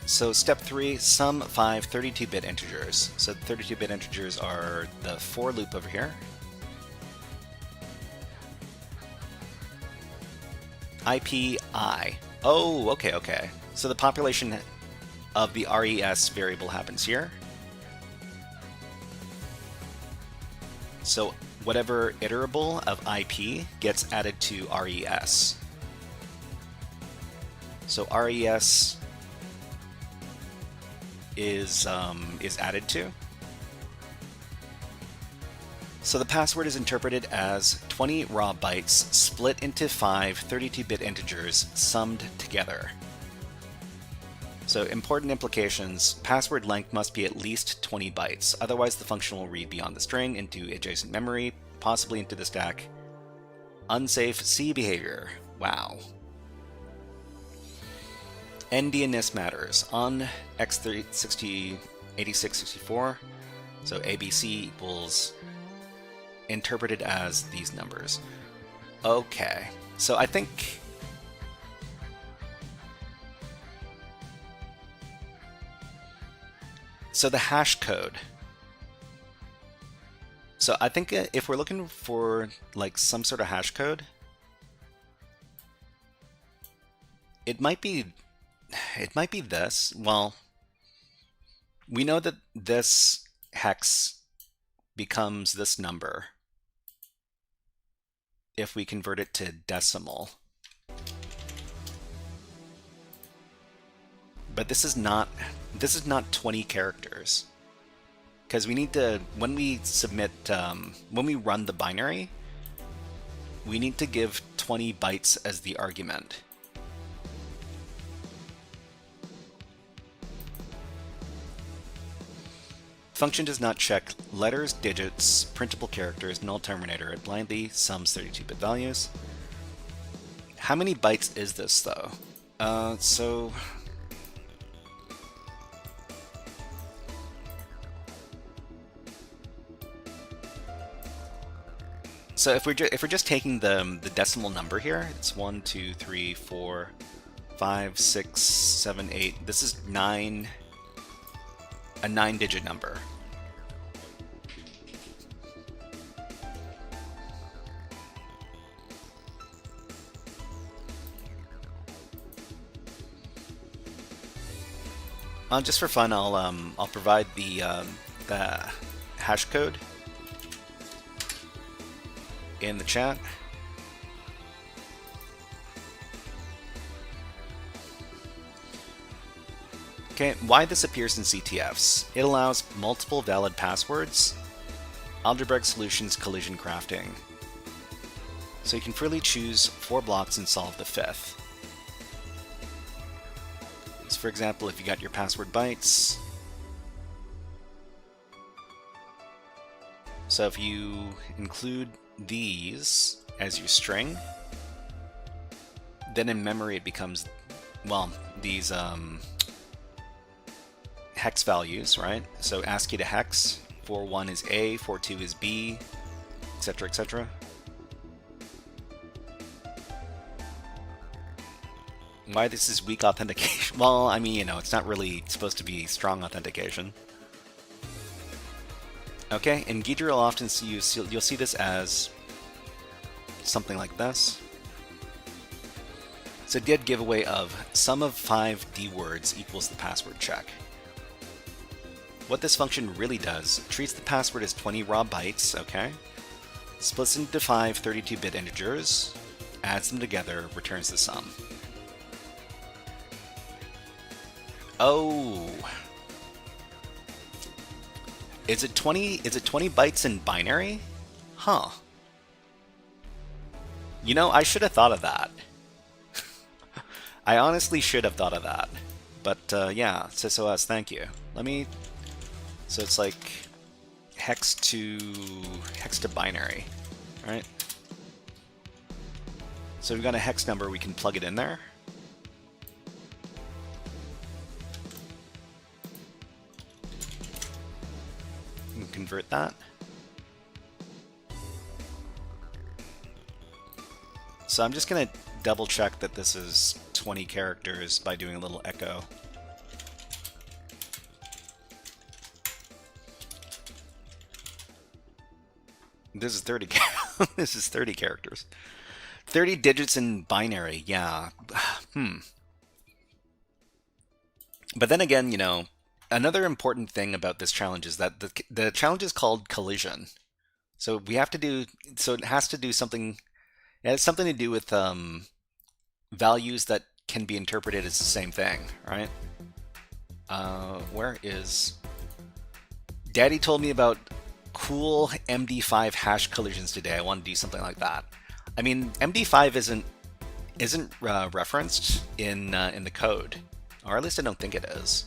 So step 3, sum 5 32-bit integers. So the 32-bit integers are the for loop over here. IPI. Oh, okay. So the population of the res variable happens here. So whatever iterable of IP gets added to res. So res is added to. So the password is interpreted as 20 raw bytes split into 5 32-bit integers summed together. So important implications: password length must be at least 20 bytes, otherwise the function will read beyond the string into adjacent memory, possibly into the stack. Unsafe C behavior. Wow. Endianness matters on x86-64. So ABC equals interpreted as these numbers. Okay, so I think so the hash code. So I think if we're looking for like some sort of hash code, it might be this. Well, we know that this hex becomes this number if we convert it to decimal. But this is not 20 characters, because we need to, when we submit, when we run the binary, we need to give 20 bytes as the argument. Function does not check letters, digits, printable characters, null terminator. It blindly sums 32-bit values. How many bytes is this, though? So if we're just taking the decimal number here, it's 1, 2, 3, 4, 5, 6, 7, 8. This is 9. A 9-digit number. Just for fun, I'll provide the hash code in the chat. Okay, why this appears in CTFs. It allows multiple valid passwords, algebraic solutions, collision crafting. So you can freely choose 4 blocks and solve the 5th. So for example, if you got your password bytes, So if you include these as your string, then in memory it becomes, well, these hex values, right? So ASCII to hex, 4.1 is A, 4.2 is B, etc., etc. Why this is weak authentication? Well, I mean, you know, it's not really supposed to be strong authentication. Okay, in Ghidra you'll often see you'll see this as something like this. It's a dead giveaway of sum of 5 D words equals the password check. What this function really does, treats the password as 20 raw bytes, okay? Splits into 5 32-bit integers, adds them together, returns the sum. Oh. Is it 20 bytes in binary? Huh. You know, I should have thought of that. I honestly should have thought of that. But yeah, SysOS, thank you. Let me, so it's like hex to binary, right? So we've got a hex number, we can plug it in there. And convert that. So I'm just gonna double check that this is 20 characters by doing a little echo. This is 30. This is 30 characters. 30 digits in binary. Yeah. But then again, you know, another important thing about this challenge is that the challenge is called collision. So we have to do. So it has to do something. It has something to do with values that can be interpreted as the same thing, right? Where is... Daddy told me about cool MD5 hash collisions today. I want to do something like that. I mean, MD5 isn't referenced in the code, or at least I don't think it is.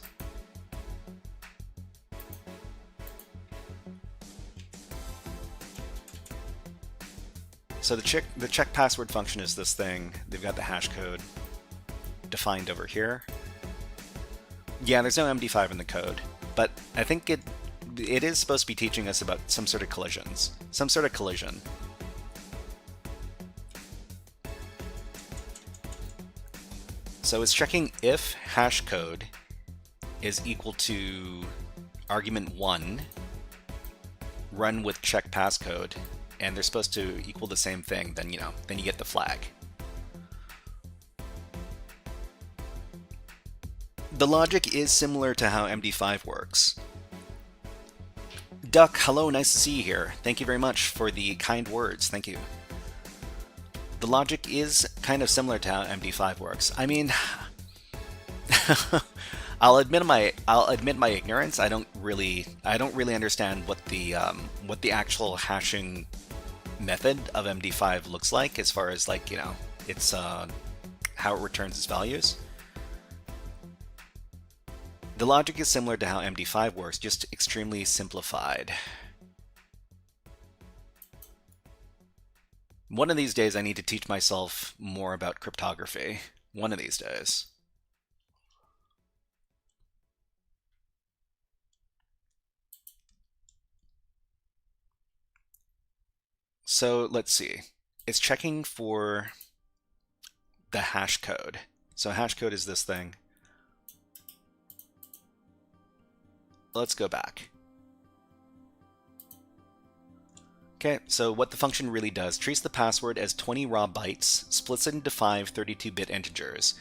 So the check password function is this thing. They've got the hash code defined over here. Yeah, there's no MD5 in the code, but I think it is supposed to be teaching us about some sort of collisions, some sort of collision. So it's checking if hash code is equal to argument 1 run with check passcode, and they're supposed to equal the same thing, then, you know, then you get the flag. The logic is similar to how MD5 works. Duck, hello, nice to see you here. Thank you very much for the kind words, thank you. The logic is kind of similar to how MD5 works. I mean, I'll admit my ignorance. I don't really understand what the actual hashing method of MD5 looks like, as far as, like, you know, it's how it returns its values. The logic is similar to how MD5 works, just extremely simplified. One of these days I need to teach myself more about cryptography. One of these days. So let's see. It's checking for the hash code. So hash code is this thing. Let's go back. Okay, so what the function really does, treats the password as 20 raw bytes, splits it into 5 32-bit integers,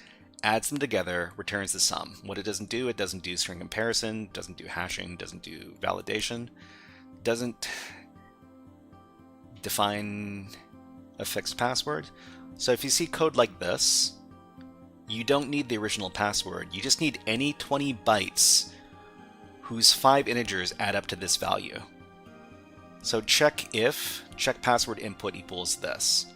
adds them together, returns the sum. What it doesn't do string comparison, doesn't do hashing, doesn't do validation, doesn't define a fixed password. So if you see code like this, you don't need the original password. You just need any 20 bytes whose 5 integers add up to this value. So check password input equals this.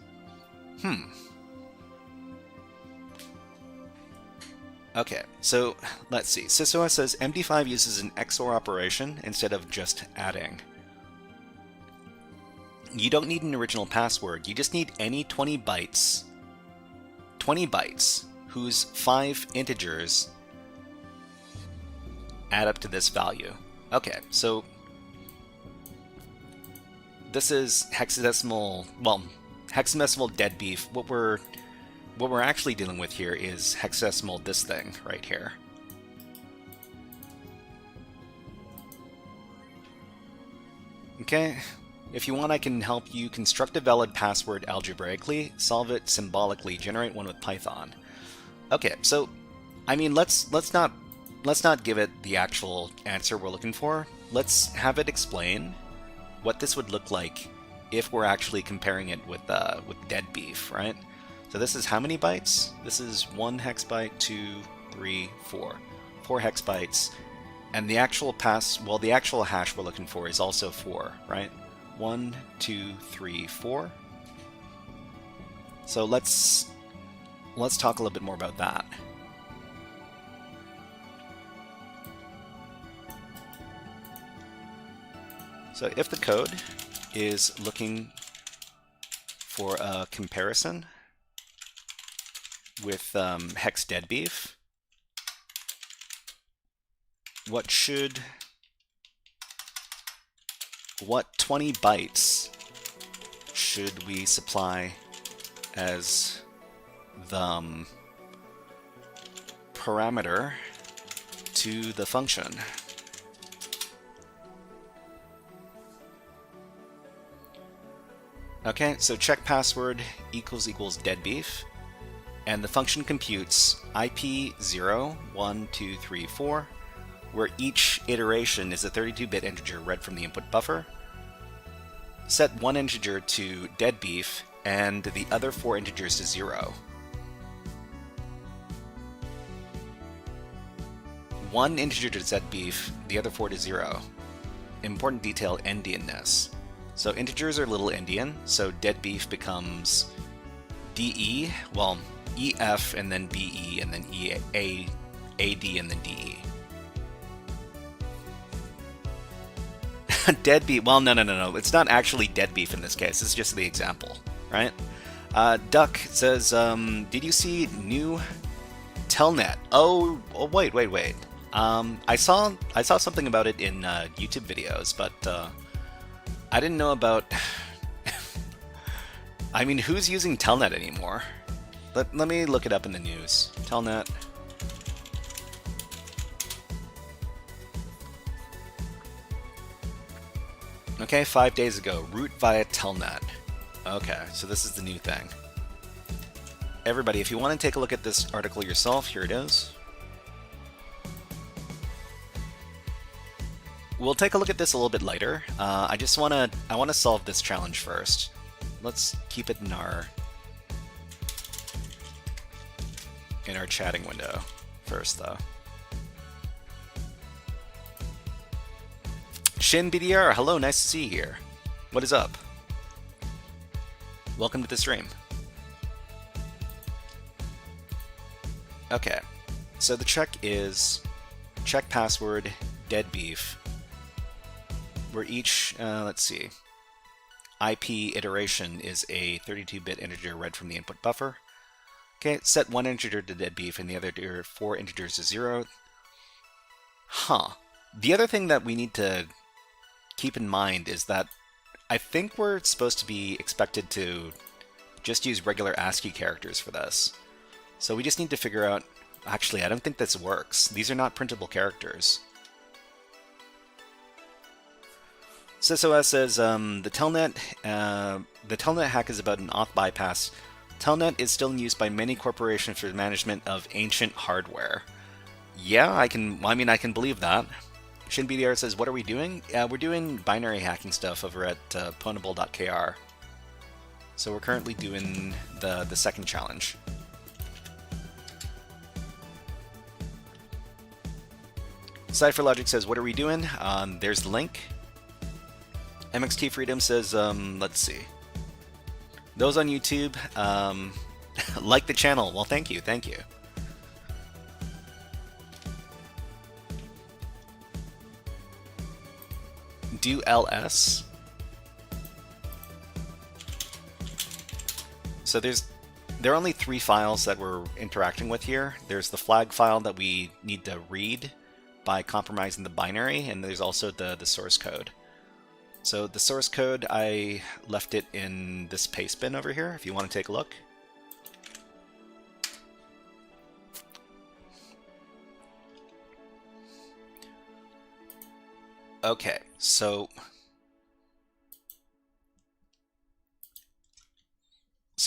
Okay, so let's see. SysOS says MD5 uses an XOR operation instead of just adding. you don't need an original password. You just need any 20 bytes whose 5 integers add up to this value. Okay, so this is hexadecimal, well, hexadecimal dead beef. What we're actually dealing with here is hexadecimal this thing right here. Okay, if you want, I can help you construct a valid password algebraically, solve it symbolically, generate one with Python. Okay, so I mean, let's not give it the actual answer we're looking for. Let's have it explain what this would look like if we're actually comparing it with dead beef, right? So this is how many bytes? This is 1 hex byte, 2, 3, 4. 4 hex bytes. And the actual the actual hash we're looking for is also 4, right? 1, 2, 3, 4. So let's talk a little bit more about that. So if the code is looking for a comparison with hex dead beef, what 20 bytes should we supply as the parameter to the function? Okay, so check password equals dead beef, and the function computes IP 0, 1, 2, 3, 4, where each iteration is a 32-bit integer read from the input buffer. Set one integer to dead beef and the other 4 integers to 0. One integer to dead beef, the other 4 to 0. Important detail, endianness. So integers are little endian, so dead beef becomes DE, well, EF and then BE and then AD and then DE. Dead beef, well, no. It's not actually dead beef in this case. It's just the example, right? Duck says, did you see new telnet? Oh, wait. I saw something about it in YouTube videos, but I didn't know about... I mean, who's using telnet anymore? Let me look it up in the news. Telnet. Okay, 5 days ago, root via telnet. Okay, so this is the new thing. Everybody, if you want to take a look at this article yourself, here it is. We'll take a look at this a little bit later. I want to solve this challenge first. Let's keep it in our chatting window first, though. Shin BDR, hello, nice to see you here. What is up? Welcome to the stream. Okay, so the check is check password dead beef, where each, let's see, IP iteration is a 32-bit integer read from the input buffer. Okay, set one integer to dead beef and the other 4 integers to 0. Huh. The other thing that we need to keep in mind is that I think we're supposed to be expected to just use regular ASCII characters for this. So we just need to figure out... Actually, I don't think this works. These are not printable characters. SysOS says, the telnet hack is about an auth bypass. Telnet is still in use by many corporations for the management of ancient hardware. Yeah, I can believe that. ShinBDR says, what are we doing? We're doing binary hacking stuff over at Pwnable.kr. So we're currently doing the second challenge. CypherLogic says, what are we doing? There's the link. MXT Freedom says, let's see. Those on YouTube, like the channel. Well, thank you. Do LS. So there are only 3 files that we're interacting with here. There's the flag file that we need to read by compromising the binary, and there's also the source code. So the source code, I left it in this paste bin over here, if you want to take a look. Okay, so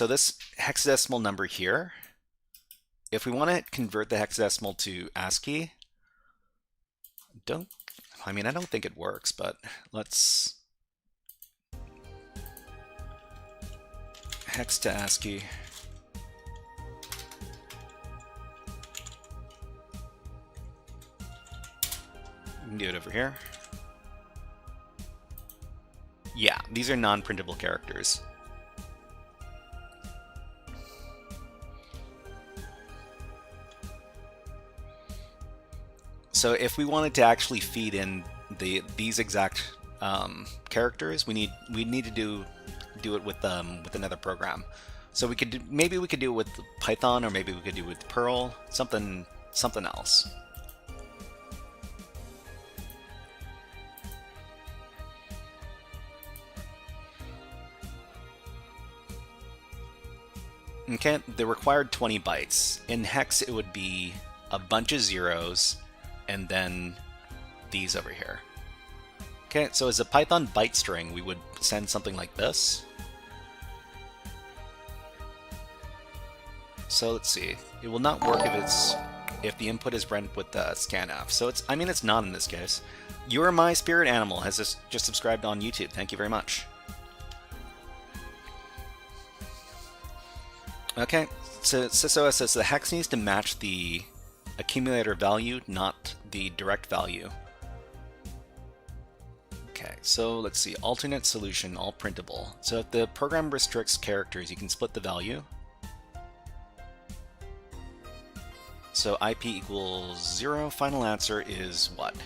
this hexadecimal number here, if we want to convert the hexadecimal to ASCII, I don't think it works, but let's hex to ASCII. We can do it over here. Yeah, these are non-printable characters. So if we wanted to actually feed in these exact characters, we need to do it with another program. So maybe we could do it with Python, or maybe we could do it with Perl, something else. Okay, the required 20 bytes. In hex, it would be a bunch of zeros, and then these over here. Okay, so as a Python byte string, we would send something like this. So let's see. It will not work if the input is read with scanf. So it's not in this case. You Are My Spirit Animal has just subscribed on YouTube. Thank you very much. Okay, so SysOS says the hex needs to match the accumulator value, not the direct value. Okay, so let's see, alternate solution, all printable. So if the program restricts characters, you can split the value. So IP equals 0, final answer is what?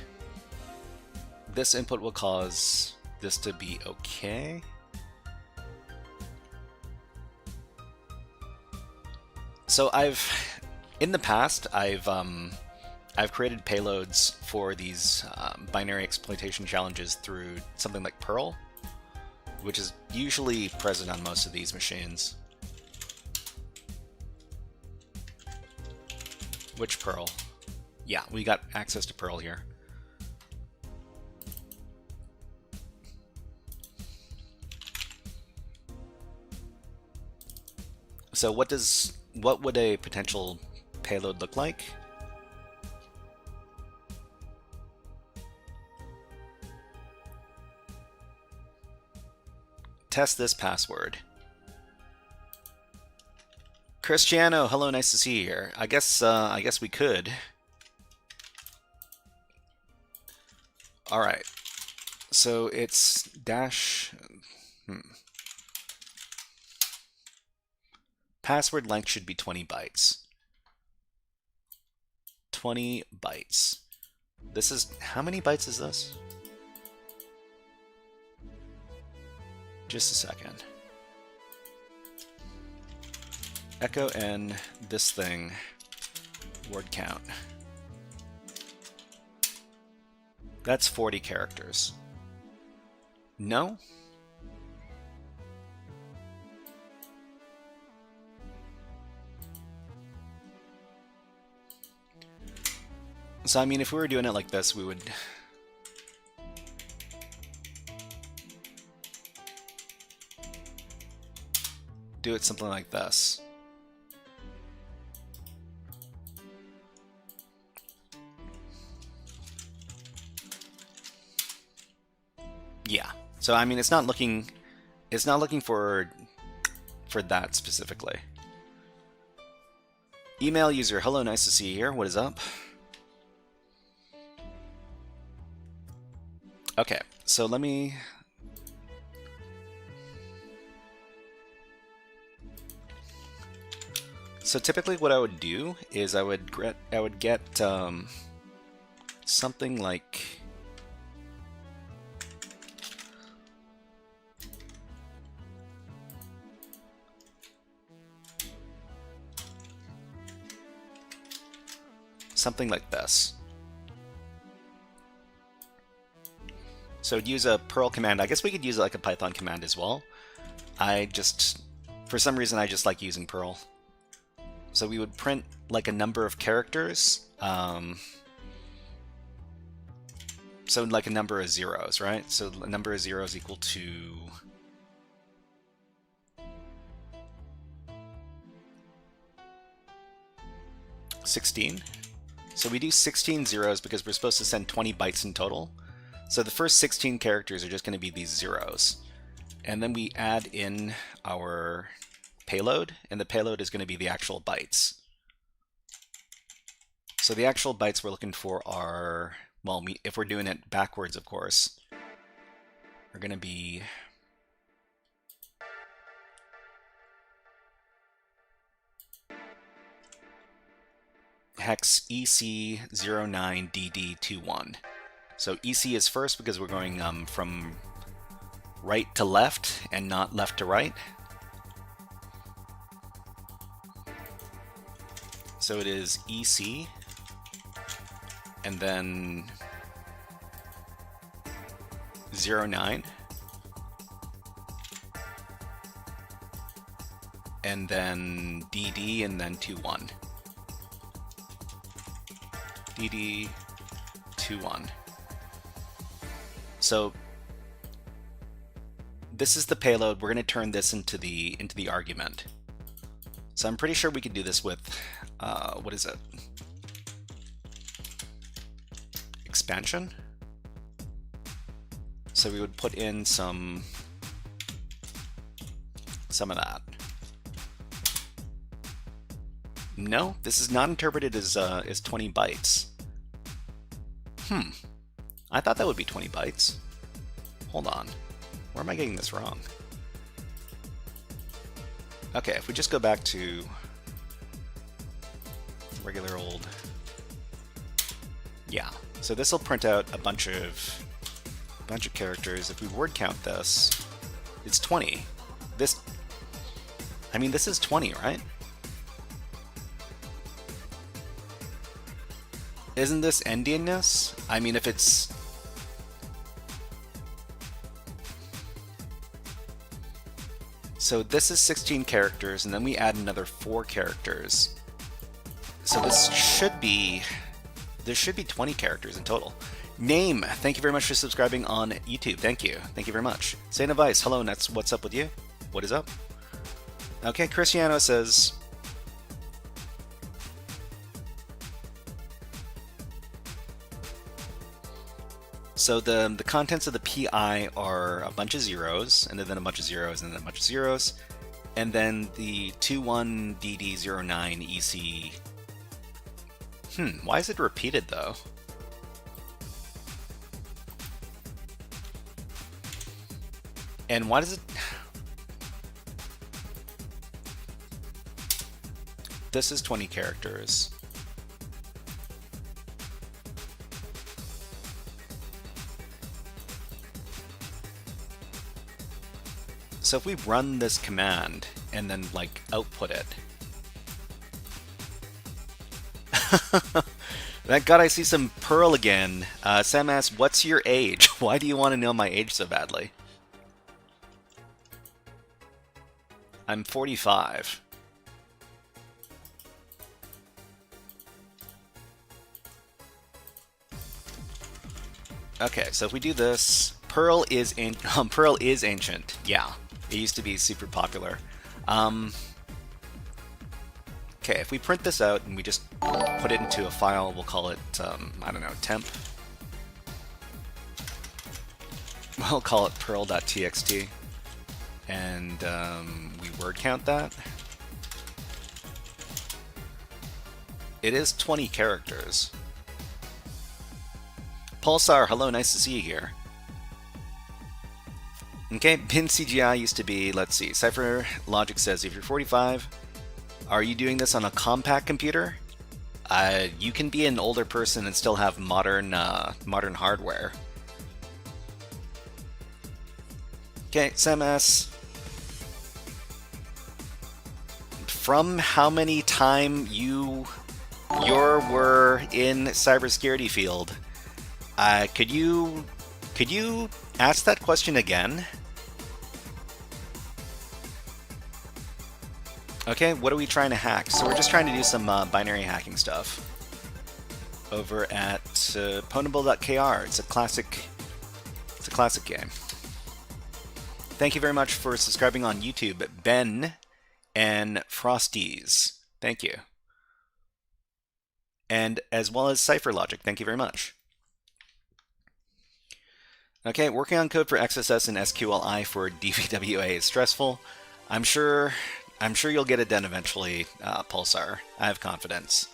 This input will cause this to be okay. So in the past, I've created payloads for these binary exploitation challenges through something like Perl, which is usually present on most of these machines. Which Perl? Yeah, we got access to Perl here. So what would a potential payload look like? Test this password. Cristiano, hello, nice to see you here. I guess we could. All right. So it's dash. Password length should be 20 bytes. 20 bytes. This is, how many bytes is this? Just a second. Echo n this thing, word count. That's 40 characters. No? So I mean, if we were doing it like this, we would do it something like this. Yeah. So I mean, it's not looking for that specifically. Email user, hello, nice to see you here. What is up? Okay, so let me. So typically, what I would do is I would get something like. something like this. So it'd use a Perl command. I guess we could use like a Python command as well. For some reason, I just like using Perl. So we would print like a number of characters. So like a number of zeros, right? So a number of zeros equal to 16. So we do 16 zeros because we're supposed to send 20 bytes in total. So the first 16 characters are just going to be these zeros. And then we add in our payload, and the payload is going to be the actual bytes. So the actual bytes we're looking for are, well, if we're doing it backwards, of course, are going to be hex EC09DD21. So EC is first because we're going from right to left and not left to right. So it is EC and then 09 and then DD and then 21. DD 21. So this is the payload. We're going to turn this into the argument. So I'm pretty sure we could do this with what is it? Expansion. So we would put in some of that. No, this is not interpreted as 20 bytes. I thought that would be 20 bytes. Hold on. Where am I getting this wrong? Okay, if we just go back to regular old... Yeah, so this will print out a bunch of characters. If we word count this, it's 20. This is 20, right? Isn't this endianness? I mean, if it's... So this is 16 characters, and then we add another 4 characters. So this should be... There should be 20 characters in total. Name, thank you very much for subscribing on YouTube. Thank you. Thank you very much. Saint of Ice, hello, Nets. What's up with you? What is up? Okay, Cristiano says... So the contents of the PI are a bunch of zeros, and then a bunch of zeros, and then a bunch of zeros, and then the 21DD09EC. Why is it repeated though? And why does it... This is 20 characters. So if we run this command and then like output it. Thank God I see some Perl again. Sam asks, what's your age? Why do you want to know my age so badly? I'm 45. Okay, so if we do this, Perl is ancient. Yeah, it used to be super popular. Okay, if we print this out and we just put it into a file, we'll call it, I don't know, temp. We'll call it perl.txt, and we word count that. It is 20 characters. Pulsar, hello, nice to see you here. Okay, bin CGI used to be, let's see, Cypher Logic says, if you're 45, are you doing this on a compact computer? You can be an older person and still have modern hardware. Okay, Sam asks, from how many time you We're in cybersecurity field. Could you ask that question again? Okay, what are we trying to hack? So we're just trying to do some binary hacking stuff over at Pwnable.kr. It's a classic game. Thank you very much for subscribing on YouTube, Ben and Frosties. Thank you. And as well as CipherLogic. Thank you very much. Okay, working on code for XSS and SQLi for DVWA is stressful. I'm sure you'll get it done eventually, Pulsar. I have confidence.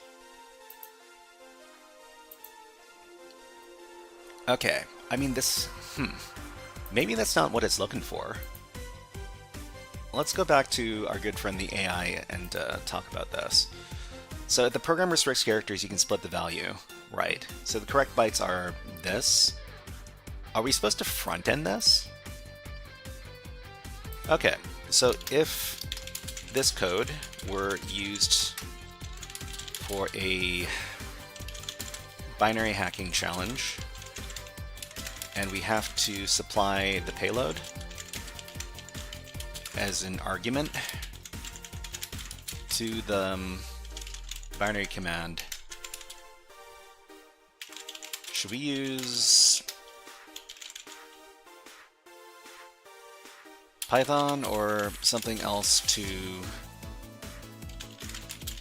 Okay, I mean this, maybe that's not what it's looking for. Let's go back to our good friend the AI and talk about this. So if the program restricts characters, you can split the value, right? So the correct bytes are this. Are we supposed to front end this? Okay, so if this code were used for a binary hacking challenge, and we have to supply the payload as an argument to the binary command, should we use Python or something else to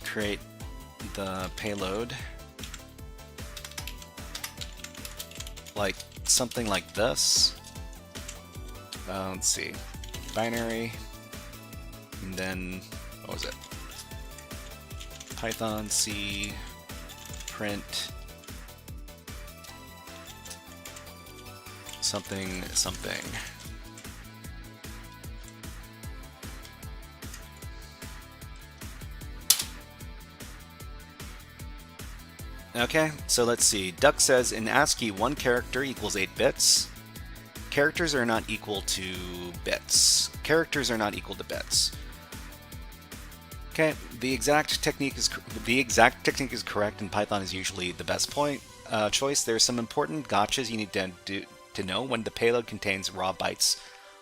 create the payload? Like something like this. Let's see. Binary, and then, what was it? Python, C, print, something, something. Okay, so let's see. Duck says, in ASCII, one character equals 8 bits. Characters are not equal to bits. Characters are not equal to bits. Okay, the exact technique is correct, and Python is usually the best choice. There are some important gotchas you need to know when the payload contains raw bytes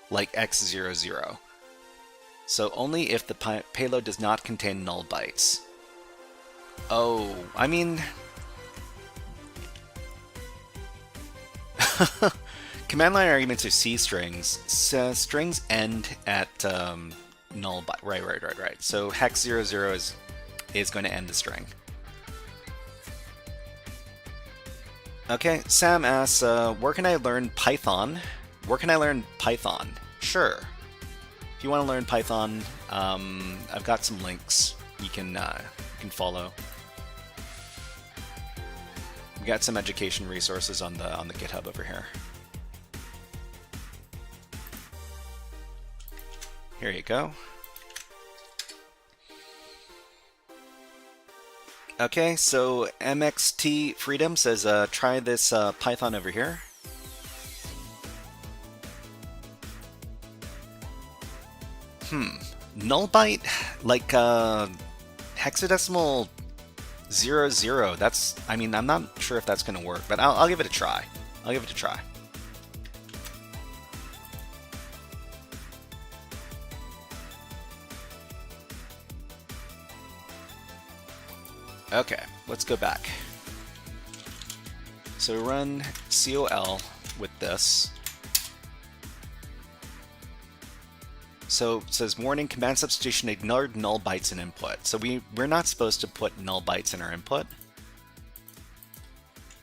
like x00. So only if the payload does not contain null bytes. Oh, I mean, command line arguments are C strings. Strings end at null byte. Right. So hex 00 is going to end the string. Okay, Sam asks, where can I learn Python? Where can I learn Python? Sure. If you want to learn Python, I've got some links you can follow. We got some education resources on the GitHub over here. Here you go. Okay, so MXT Freedom says, try this Python over here. Null byte, like hexadecimal 00. That's, I mean, I'm not sure if that's going to work, but I'll give it a try. I'll give it a try. Okay, let's go back. So run col with this. So it says, warning, command substitution ignored null bytes in input. So we're not supposed to put null bytes in our input.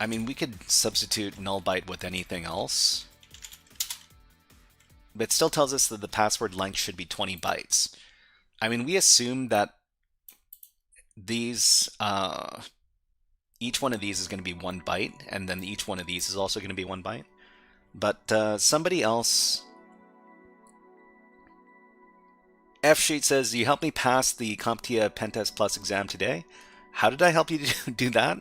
I mean, we could substitute null byte with anything else. But it still tells us that the password length should be 20 bytes. I mean, we assume that these, each one of these is going to be 1 byte, and then each one of these is also going to be 1 byte. But somebody else... F-Sheet says, you helped me pass the CompTIA Pentest Plus exam today. How did I help you do that?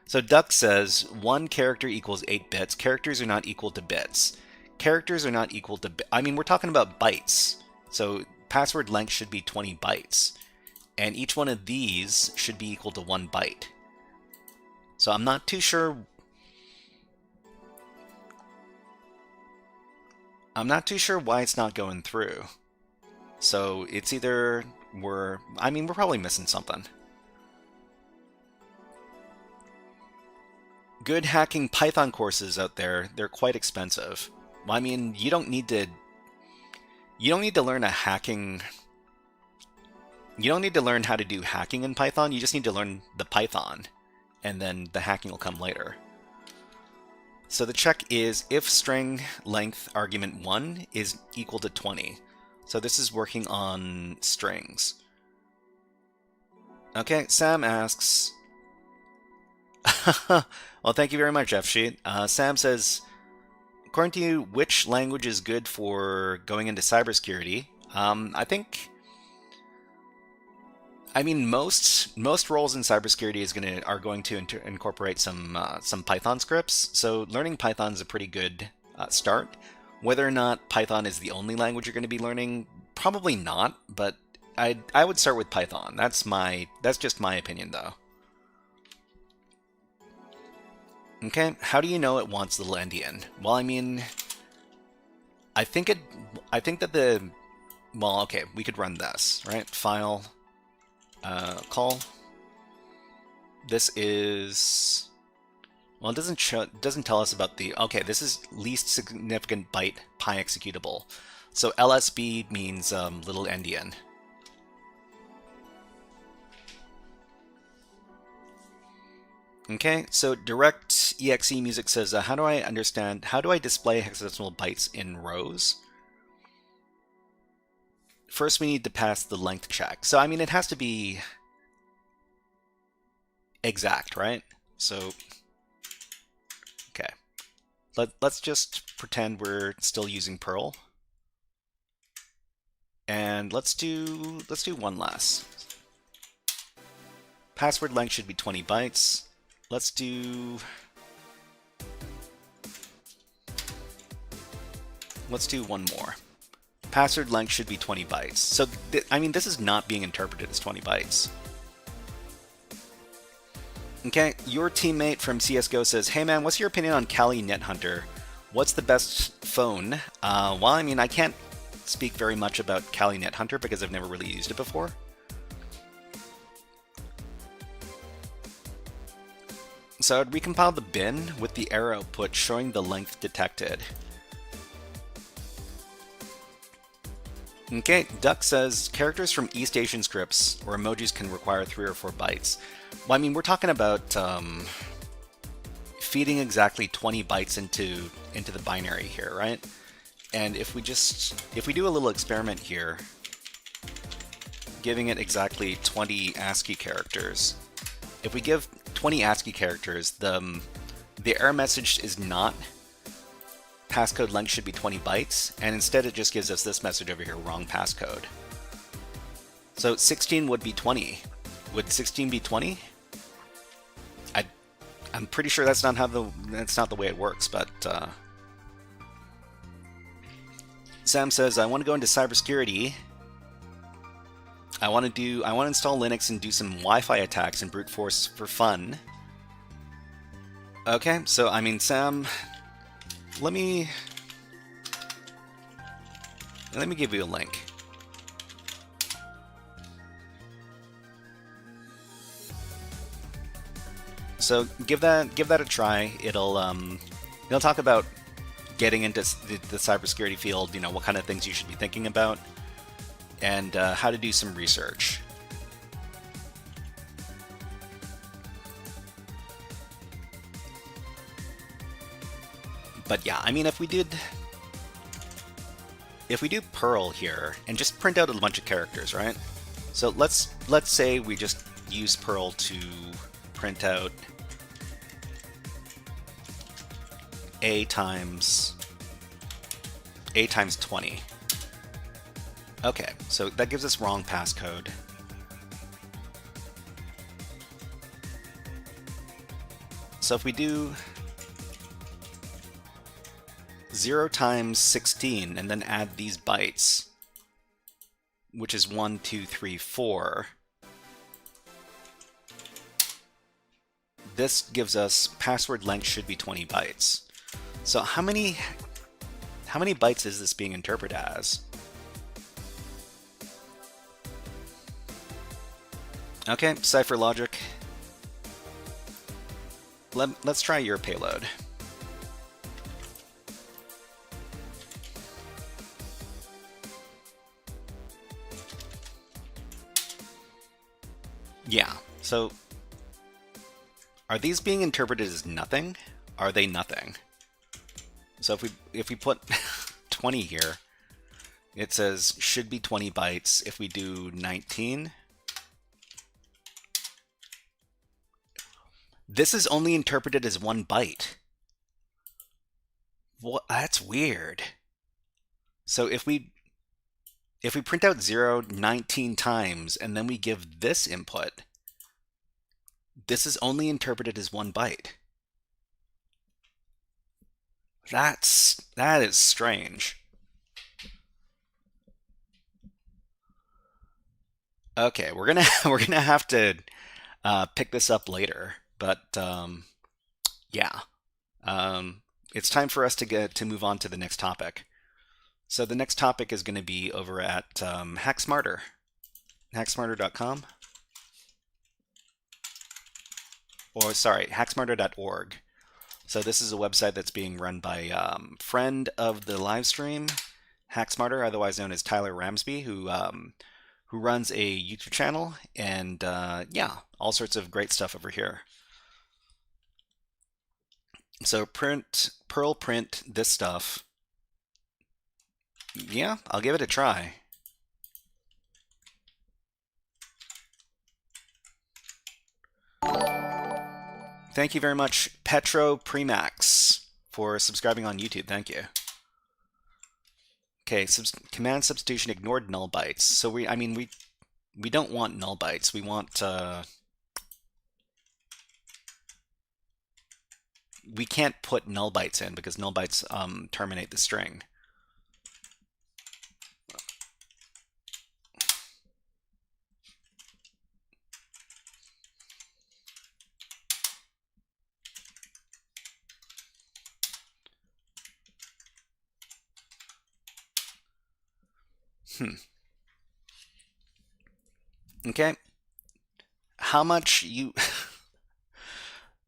So Duck says, one character equals 8 bits. Characters are not equal to bits. Characters are not equal to... I mean, we're talking about bytes. So password length should be 20 bytes. and each one of these should be equal to 1 byte. So I'm not too sure. I'm not too sure why it's not going through. So it's either we're probably missing something. Good hacking Python courses out there, they're quite expensive. I mean, you don't need to learn you don't need to learn how to do hacking in Python, you just need to learn the Python, and then the hacking will come later. So the check is if string length argument 1 is equal to 20. So this is working on strings. Okay, Sam asks... Well, thank you very much, F-Sheet. Sam says, according to you, which language is good for going into cybersecurity? I mean, most roles in cybersecurity are going to incorporate some Python scripts. So learning Python is a pretty good start. Whether or not Python is the only language you're going to be learning, probably not. But I would start with Python. That's just my opinion, though. Okay, how do you know it wants little endian? Well, I mean, I think that well, okay, we could run this, right? File, call. This is, well, it doesn't tell us about the, okay, this is least significant byte pi executable. So LSB means little endian. Okay, so direct exe music says, how do I display hexadecimal bytes in rows? First, we need to pass the length check. So, I mean, it has to be exact, right? So, okay. Let's just pretend we're still using Perl. And let's do one less. Password length should be 20 bytes. Let's do one more. Password length should be 20 bytes. So, I mean, this is not being interpreted as 20 bytes. Okay, your teammate from CSGO says, hey man, what's your opinion on Kali NetHunter? What's the best phone? Well, I mean, I can't speak very much about Kali NetHunter because I've never really used it before. So I'd recompile the bin with the error output showing the length detected. Okay, Duck says, characters from East Asian scripts or emojis can require 3 or 4 bytes. Well, I mean, we're talking about feeding exactly 20 bytes into the binary here, right? And if we do a little experiment here, giving it exactly 20 ASCII characters, if we give 20 ASCII characters, the error message is not passcode length should be 20 bytes, and instead it just gives us this message over here, wrong passcode. So 16 would be 20. Would 16 be 20? I'm pretty sure that's not the way it works, but Sam says, I want to go into cybersecurity. I want to install Linux and do some Wi-Fi attacks and brute force for fun. Okay, so I mean, Sam, let me give you a link. So give that a try. It'll talk about getting into the cybersecurity field. You know, what kind of things you should be thinking about, and how to do some research. But yeah, I mean, if we do Perl here and just print out a bunch of characters, right? So let's say we just use Perl to print out A times 20. Okay, so that gives us wrong passcode. So if we do 0 times 16 and then add these bytes, which is 1, 2, 3, 4, this gives us password length should be 20 bytes. So how many bytes is this being interpreted as? Okay, cipher logic. Let's try your payload. Yeah, so are these being interpreted as nothing? Are they nothing? So if we put 20 here, it says should be 20 bytes. If we do 19, this is only interpreted as 1 byte. What? That's weird. So if we print out 0 19 times and then we give this input, this is only interpreted as 1 byte. That is strange. Okay, we're gonna have to pick this up later, but yeah, it's time for us to move on to the next topic. So the next topic is going to be over at HackSmarter, HackSmarter.com, or sorry, HackSmarter.org. So this is a website that's being run by friend of the live stream, HackSmarter, otherwise known as Tyler Ramsby, who runs a YouTube channel, and yeah, all sorts of great stuff over here. So Perl print this stuff. Yeah, I'll give it a try. Thank you very much, Petro Premax, for subscribing on YouTube. Thank you. Okay, command substitution ignored null bytes. So we don't want null bytes. We want we can't put null bytes in because null bytes terminate the string. Okay. How much you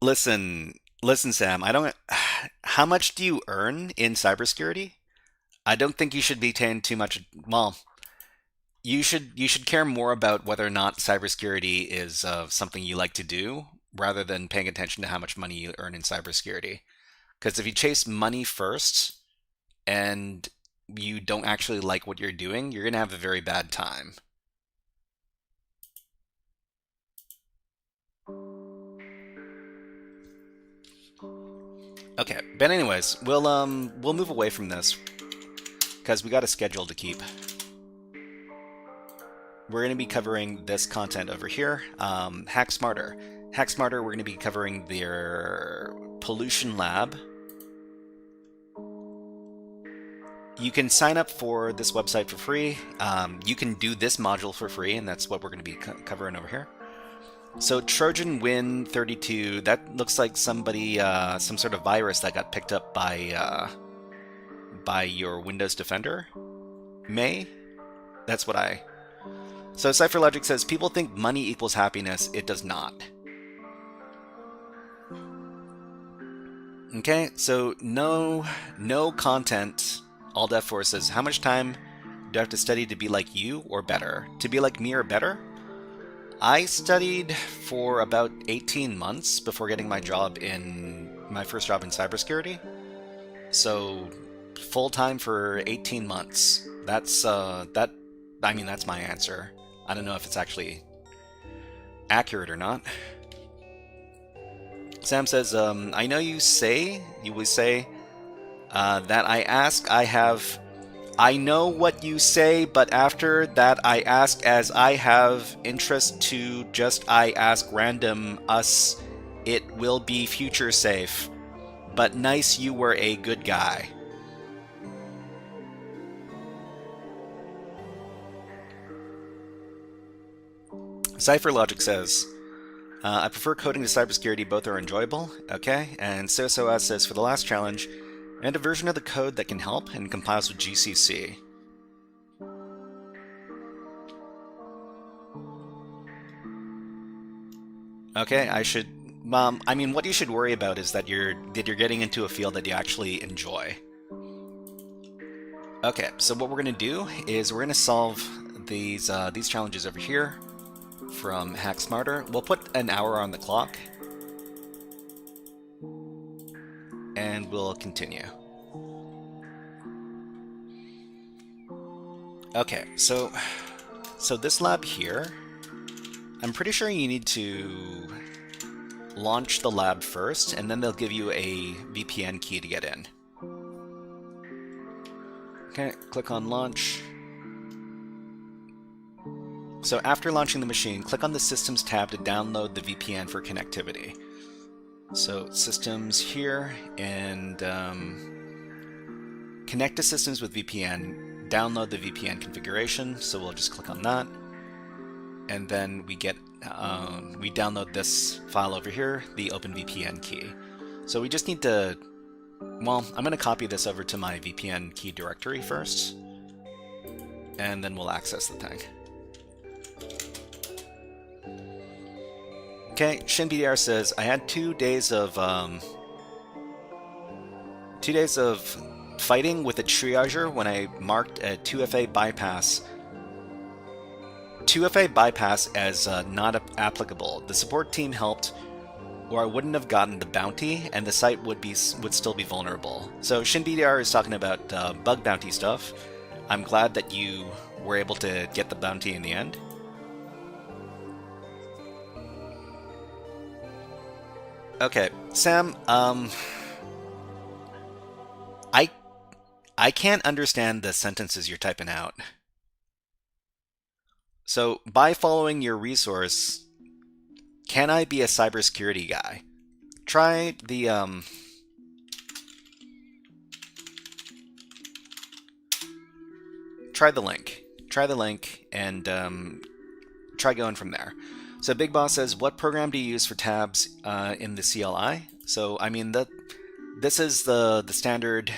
listen, Sam, how much do you earn in cybersecurity? I don't think you should be paying too much. Well, you should care more about whether or not cybersecurity is something you like to do rather than paying attention to how much money you earn in cybersecurity. Because if you chase money first and you don't actually like what you're doing, you're going to have a very bad time. Okay, but anyways, we'll move away from this because we got a schedule to keep. We're going to be covering this content over here. HackSmarter. HackSmarter, we're going to be covering their pollution lab. You can sign up for this website for free. You can do this module for free, and that's what we're going to be covering over here. So Trojan Win 32, that looks like somebody, some sort of virus that got picked up by your Windows Defender. That's what I... So CipherLogic says, people think money equals happiness. It does not. Okay, so no content. ALT-F4 says, how much time do I have to study to be like you or better? To be like me or better? I studied for about 18 months before getting my first job in cybersecurity. So full-time for 18 months. That's my answer. I don't know if it's actually accurate or not. Sam says, I know you would say that I know what you say, but after that I ask as I have interest to just I ask random us, it will be future safe. But nice you were a good guy. CipherLogic says, I prefer coding to cybersecurity. Both are enjoyable. Okay. And SOS says, for the last challenge, and a version of the code that can help and compiles with GCC. Okay, I mean, what you should worry about is that you're getting into a field that you actually enjoy. Okay, so what we're going to do is we're going to solve these challenges over here from HackSmarter. We'll put an hour on the clock, and we'll continue. Okay, so this lab here, I'm pretty sure you need to launch the lab first, and then they'll give you a VPN key to get in. Okay, click on launch. So after launching the machine, click on the Systems tab to download the VPN for connectivity. So Systems here, and connect to Systems with VPN, download the VPN configuration, so we'll just click on that. And then we get, we download this file over here, the OpenVPN key. So we just need to, well, I'm going to copy this over to my VPN key directory first, and then we'll access the thing. Okay, ShinBDR says, I had 2 days of fighting with a triager when I marked a 2FA bypass as not applicable. The support team helped, or I wouldn't have gotten the bounty, and the site would still be vulnerable. So ShinBDR is talking about bug bounty stuff. I'm glad that you were able to get the bounty in the end. Okay, Sam, I can't understand the sentences you're typing out. So, by following your resource, can I be a cybersecurity guy? Try the link. Try the link and try going from there. So Big Boss says, what program do you use for tabs in the CLI? So I mean this is the standard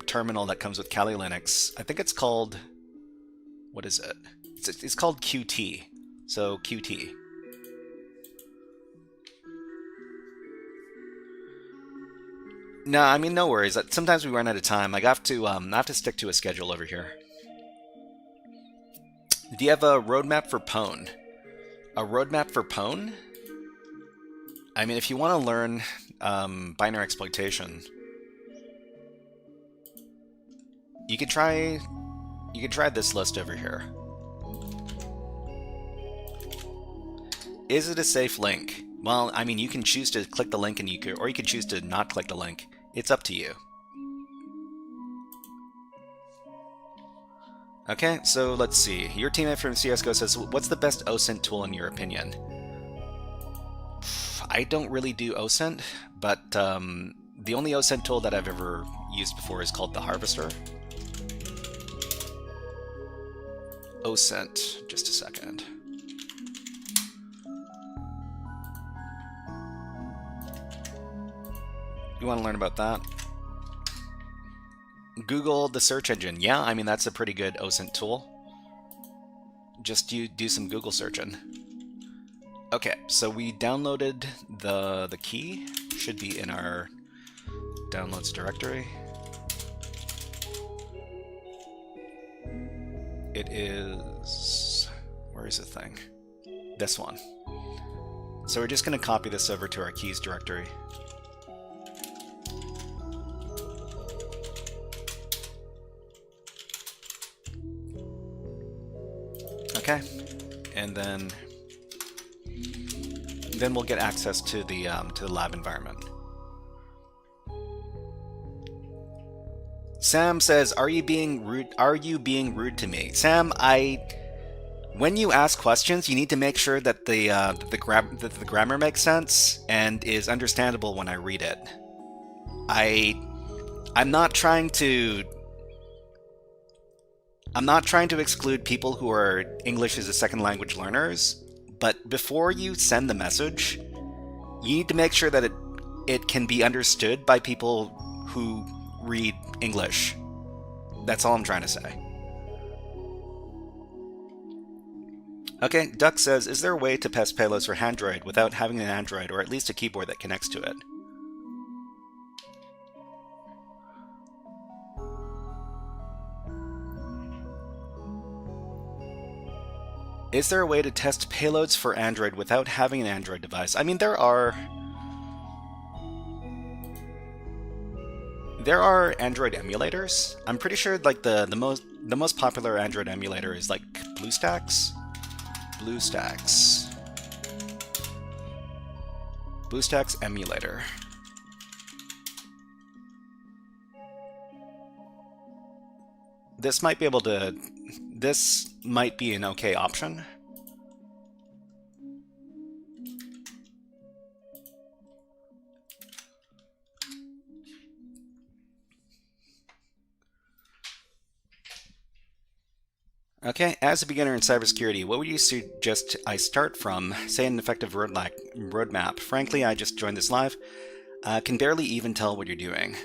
terminal that comes with Kali Linux. I think it's called, what is it? It's called Qt. So Qt. No, I mean, no worries. Sometimes we run out of time. I have to stick to a schedule over here. Do you have a roadmap for Pwn? A roadmap for Pwn? I mean, if you want to learn binary exploitation, you could try this list over here. Is it a safe link? Well, I mean, you can choose to click the link, and or you could choose to not click the link. It's up to you. Okay, so let's see. Your teammate from CSGO says, what's the best OSINT tool in your opinion? I don't really do OSINT, but the only OSINT tool that I've ever used before is called the Harvester. OSINT, just a second. You want to learn about that? Google the search engine. Yeah, I mean, that's a pretty good OSINT tool. Just you do some Google searching. Okay, so we downloaded the key. Should be in our downloads directory. It is, where is the thing? This one. So we're just going to copy this over to our keys directory. Okay, and then we'll get access to the lab environment. Sam says, "Are you being rude? Are you being rude to me?" Sam, when you ask questions, you need to make sure that the grammar makes sense and is understandable when I read it. I'm not trying to I'm not trying to exclude people who are English as a second language learners, but before you send the message, you need to make sure that it can be understood by people who read English. That's all I'm trying to say. Okay, Duck says, is there a way to test payloads for Android without having an Android or at least a keyboard that connects to it? Is there a way to test payloads for Android without having an Android device? I mean, there are Android emulators. I'm pretty sure like the most popular Android emulator is like BlueStacks. BlueStacks emulator. This might be an okay option. Okay, as a beginner in cybersecurity, what would you suggest I start from? Say an effective roadmap. Frankly, I just joined this live. Can barely even tell what you're doing.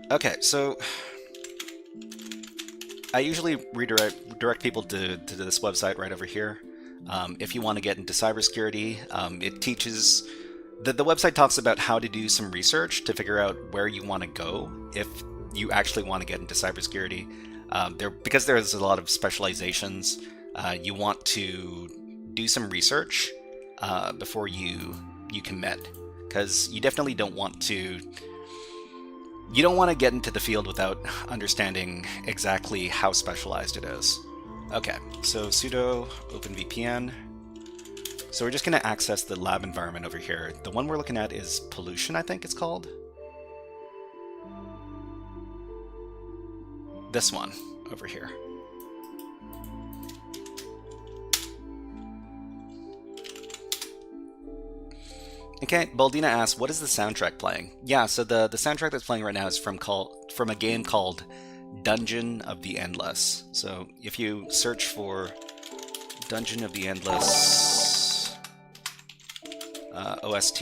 Okay, so I usually direct people to this website right over here. If you want to get into cybersecurity, it teaches... The website talks about how to do some research to figure out where you want to go if you actually want to get into cybersecurity. Because there's a lot of specializations, you want to do some research before you commit, because you definitely don't want to get into the field without understanding exactly how specialized it is. Okay, so sudo openvpn. So we're just going to access the lab environment over here. The one we're looking at is Pollution, I think it's called. This one over here. Okay, Baldina asks, what is the soundtrack playing? Yeah, so the soundtrack that's playing right now is from a game called Dungeon of the Endless. So if you search for Dungeon of the Endless OST,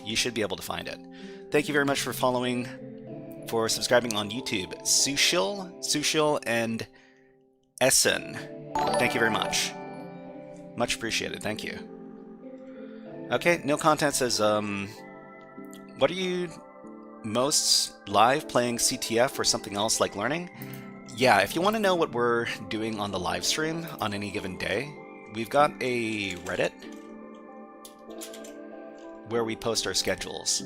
you should be able to find it. Thank you very much for subscribing on YouTube. Sushil, and Essen. Thank you very much. Much appreciated. Thank you. Okay, no content says, what are you most live playing CTF or something else like learning? Yeah, if you want to know what we're doing on the live stream on any given day, we've got a Reddit where we post our schedules.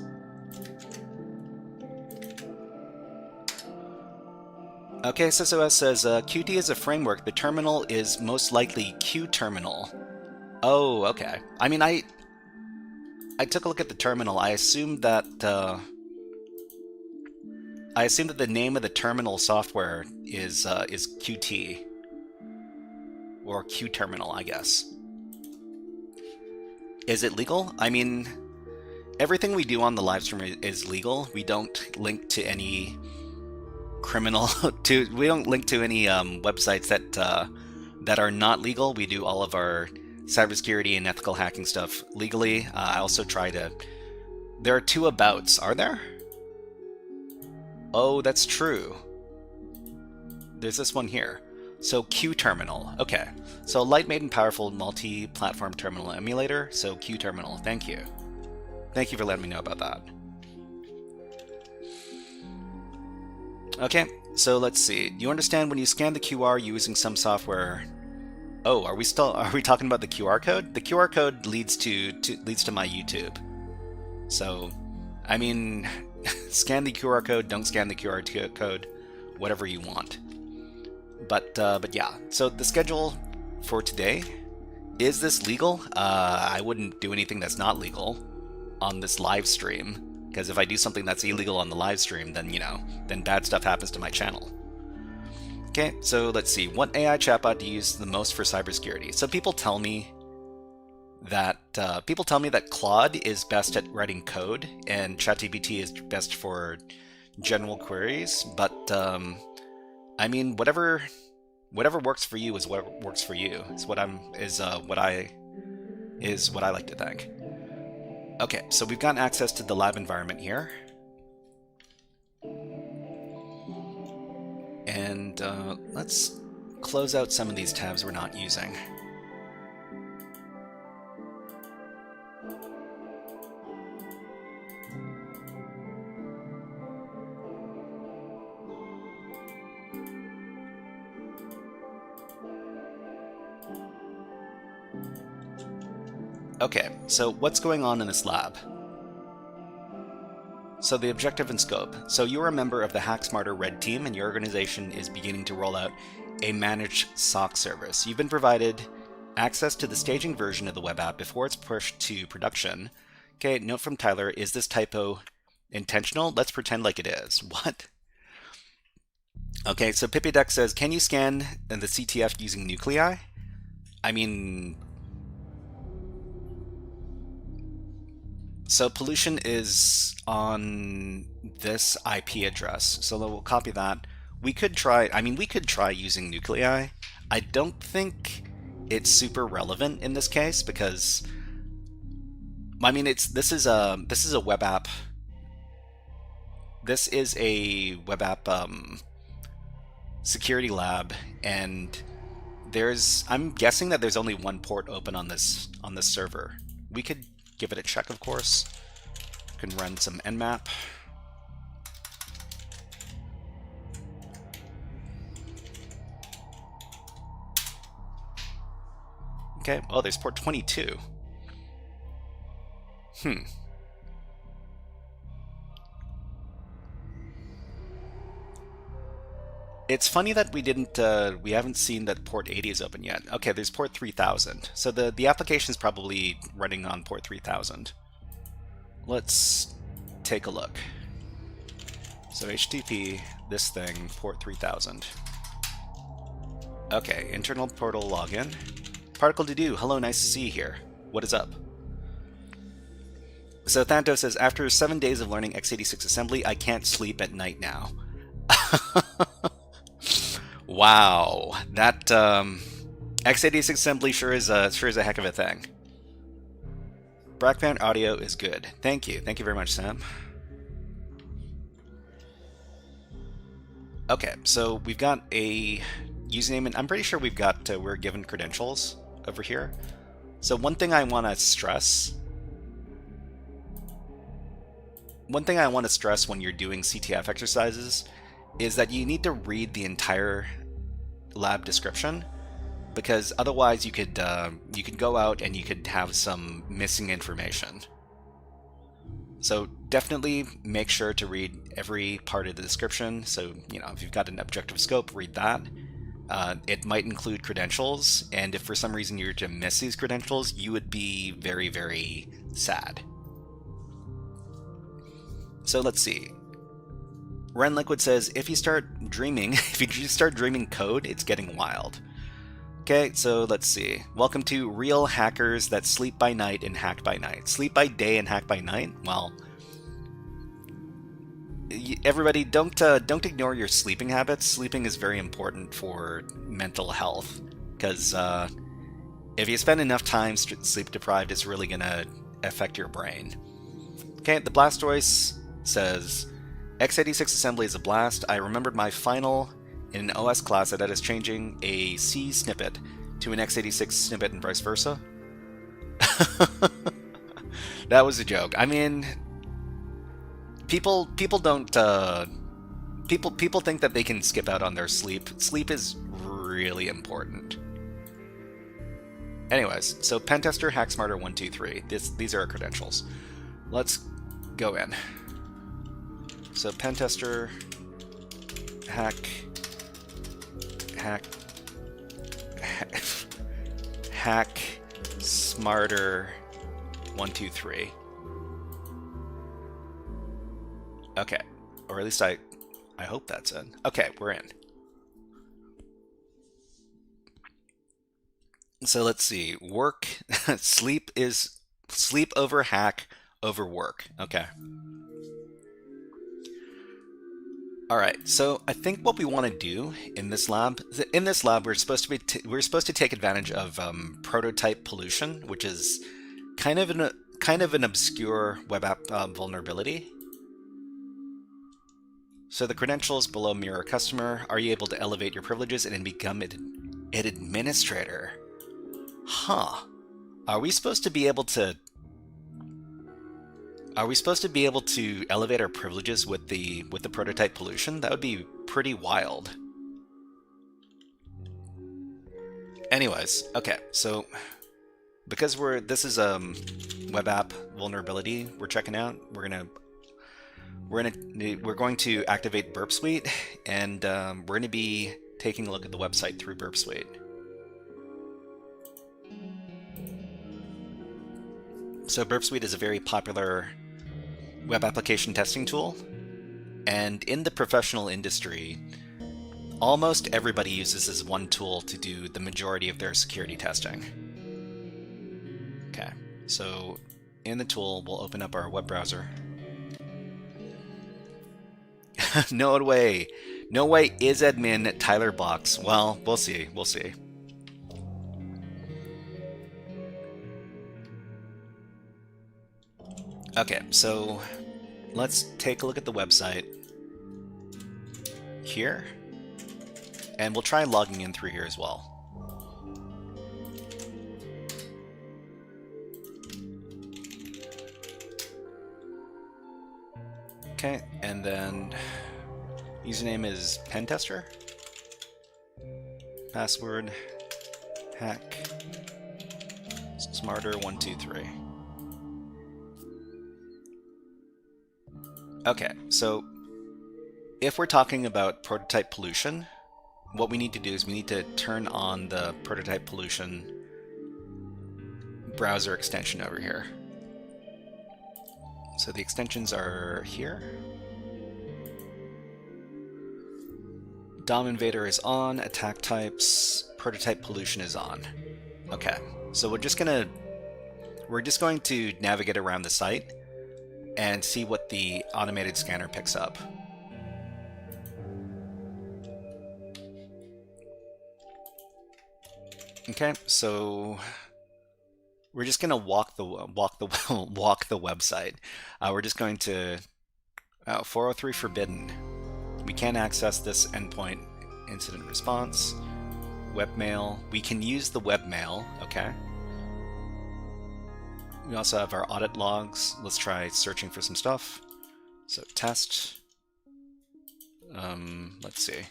Okay, SysOS says, Qt is a framework. The terminal is most likely Qterminal. Oh, okay. I mean, I took a look at the terminal. I assumed that the name of the terminal software is Qt. Or Qterminal, I guess. Is it legal? I mean, everything we do on the live stream is legal. We don't link to any we don't link to any websites that are not legal. We do all of our cybersecurity and ethical hacking stuff legally. I also try to... There are 2 abouts, are there? Oh, that's true. There's this one here. So Qterminal. Okay. So light, made, and powerful multi-platform terminal emulator. So Qterminal. Thank you. Thank you for letting me know about that. Okay, so let's see. You understand when you scan the QR using some software... Oh, are we talking about the QR code? The QR code leads to my YouTube. So, I mean, scan the QR code, don't scan the QR code, whatever you want. But yeah, so the schedule for today, is this legal? I wouldn't do anything that's not legal on this live stream. Because if I do something that's illegal on the live stream, then, then bad stuff happens to my channel. Okay, so let's see. What AI chatbot do you use the most for cybersecurity? So people tell me that Claude is best at writing code, and ChatGPT is best for general queries. But I mean, whatever works for you is what works for you. Is what I like to think. Okay, so we've got access to the lab environment here. And let's close out some of these tabs we're not using. Okay, so what's going on in this lab? So the objective and scope. So you're a member of the HackSmarter Red Team, and your organization is beginning to roll out a managed SOC service. You've been provided access to the staging version of the web app before it's pushed to production. Okay, note from Tyler, is this typo intentional? Let's pretend like it is. What? Okay, so PippyDeck says, can you scan the CTF using nuclei? I mean, so pollution is on this IP address, so we'll copy that. We could try using nuclei. I don't think it's super relevant in this case because, I mean, this is a web app. This is a web app security lab, and I'm guessing that there's only one port open on this server. We could give it a check, of course. Can run some nmap. Okay, oh, there's port 22. It's funny that we haven't seen that port 80 is open yet. Okay, there's port 3000. So the application is probably running on port 3000. Let's take a look. So HTTP, this thing, port 3000. Okay, internal portal login. Particle to do, hello, nice to see you here. What is up? So Thanto says, after 7 days of learning x86 assembly, I can't sleep at night now. Wow, that x86 assembly sure is a heck of a thing. Background audio is good. Thank you very much, Sam. Okay, so we've got a username, and I'm pretty sure we're given credentials over here. So one thing I want to stress when you're doing CTF exercises is that you need to read the entire lab description, because otherwise you could go out and you could have some missing information. So definitely make sure to read every part of the description. So, you know, if you've got an objective scope, read that. It might include credentials, and if for some reason you're to miss these credentials, you would be very, very sad. So let's see. Ren Liquid says, if you start dreaming code, it's getting wild. Okay, so let's see. Welcome to real hackers that sleep by night and hack by night. Sleep by day and hack by night? Well, everybody, don't ignore your sleeping habits. Sleeping is very important for mental health, because if you spend enough time sleep deprived, it's really gonna affect your brain. Okay, the Blastoise says, x86 assembly is a blast. I remembered my final in an OS class that is changing a C snippet to an x86 snippet and vice versa. That was a joke. I mean, people don't people think that they can skip out on their sleep. Sleep is really important. Anyways, so Pentester HackSmarter 123. These are our credentials. Let's go in. So Pentester HackSmarter 123. Okay, or at least I hope that's in. Okay, we're in. So let's see. Work, sleep over hack over work. Okay. All right, so I think what we want to do in this lab, we're supposed to take advantage of prototype pollution, which is kind of an obscure web app vulnerability. So the credentials below mirror customer. Are you able to elevate your privileges and become an administrator? Huh. Are we supposed to be able to elevate our privileges with the prototype pollution? That would be pretty wild. Anyways, okay, so because this is a web app vulnerability we're checking out, we're going to activate Burp Suite, and we're going to be taking a look at the website through Burp Suite. So Burp Suite is a very popular web application testing tool, and in the professional industry, almost everybody uses this one tool to do the majority of their security testing. Okay, so in the tool, we'll open up our web browser. No way is admin Tyler Box. Well, we'll see. Okay, so let's take a look at the website here, and we'll try logging in through here as well. Okay, and then username is pentester. Password HackSmarter123. Okay, so if we're talking about prototype pollution, what we need to do is we need to turn on the prototype pollution browser extension over here. So the extensions are here. DOM Invader is on, attack types, prototype pollution is on. Okay, so we're just going to navigate around the site and see what the automated scanner picks up. Okay, so we're just going to walk the website. We're just going to 403 forbidden. We can't access this endpoint incident response. Webmail. We can use the webmail. Okay. We also have our audit logs. Let's try searching for some stuff. So test. Let's see.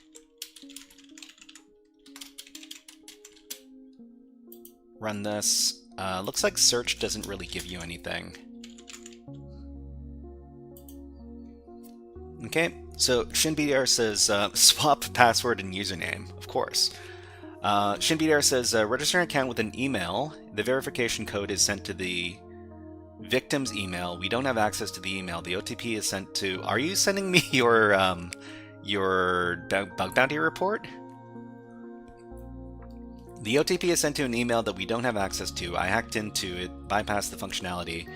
Run this. Looks like search doesn't really give you anything. Okay, so ShinBDR says swap password and username, of course. ShinBDR says register an account with an email. The verification code is sent to the victim's email. We don't have access to the email. The OTP is sent to... Are you sending me your bug bounty report? The OTP is sent to an email that we don't have access to. I hacked into it, bypassed the functionality.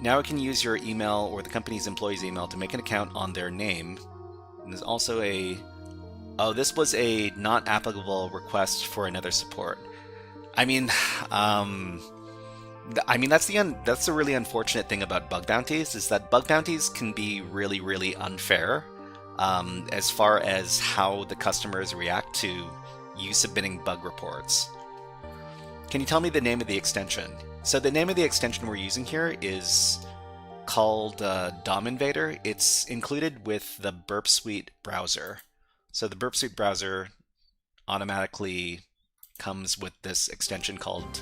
Now I can use your email or the company's employee's email to make an account on their name. And there's also a... Oh, this was a not applicable request for another support. I mean, that's the really unfortunate thing about bug bounties, is that bug bounties can be really, really unfair as far as how the customers react to you submitting bug reports. Can you tell me the name of the extension? So the name of the extension we're using here is called DOM Invader. It's included with the Burp Suite browser. So the Burp Suite browser automatically comes with this extension called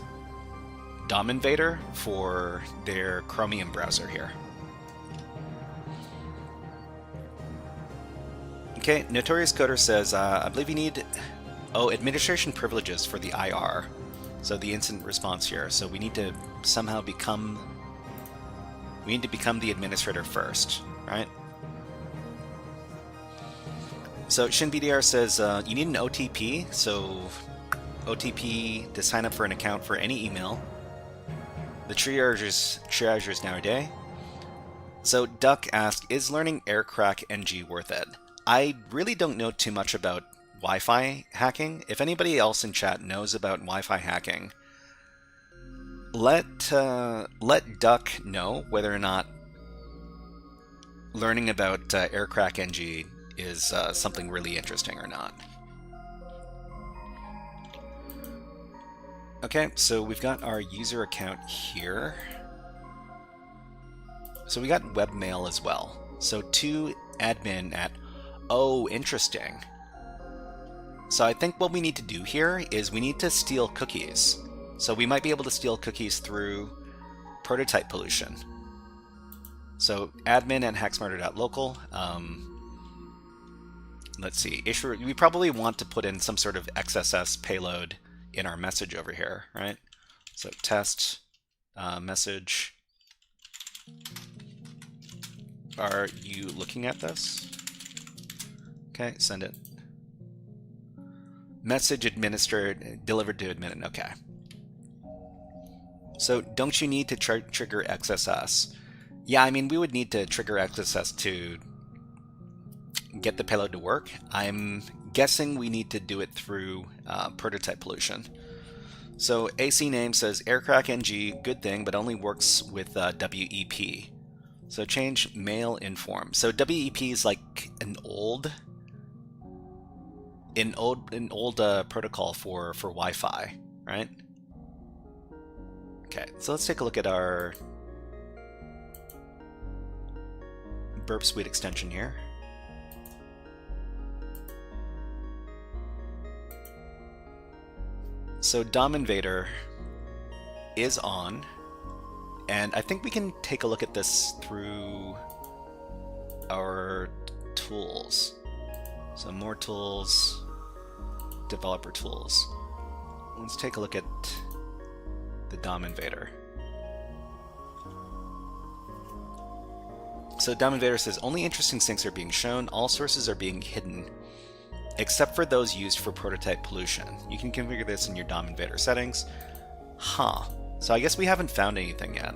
DOM Invader for their Chromium browser here. Okay, Notorious Coder says, I believe you need administration privileges for the IR. So the incident response here. So we need to somehow become the administrator first, right? So ShinBDR says you need an OTP. So OTP to sign up for an account for any email. The triage is now a day. So Duck asked, is learning aircrack NG worth it? I really don't know too much about Wi-Fi hacking. If anybody else in chat knows about Wi-Fi hacking, let Duck know whether or not learning about AirCrackNG is something really interesting or not. Okay, so we've got our user account here. So we got webmail as well. So to admin at, oh, interesting. So I think what we need to do here is we need to steal cookies. So we might be able to steal cookies through prototype pollution. So admin at HackSmarter.local. Let's see, we probably want to put in some sort of XSS payload in our message over here, right? So test message. Are you looking at this? Okay, send it. Message administered, delivered to admin. Okay. So don't you need to trigger XSS? Yeah, I mean, we would need to trigger XSS to get the payload to work. I'm guessing we need to do it through prototype pollution. So AC name says AirCrackNG, good thing, but only works with WEP. So change mail inform. So WEP is like an old protocol for Wi-Fi, right? Okay, so let's take a look at our Burp Suite extension here. So DOM Invader is on, and I think we can take a look at this through our tools. So more tools, developer tools. Let's take a look at the DOM Invader. So DOM Invader says only interesting syncs are being shown, all sources are being hidden, except for those used for prototype pollution. You can configure this in your DOM Invader settings. Huh. So I guess we haven't found anything yet.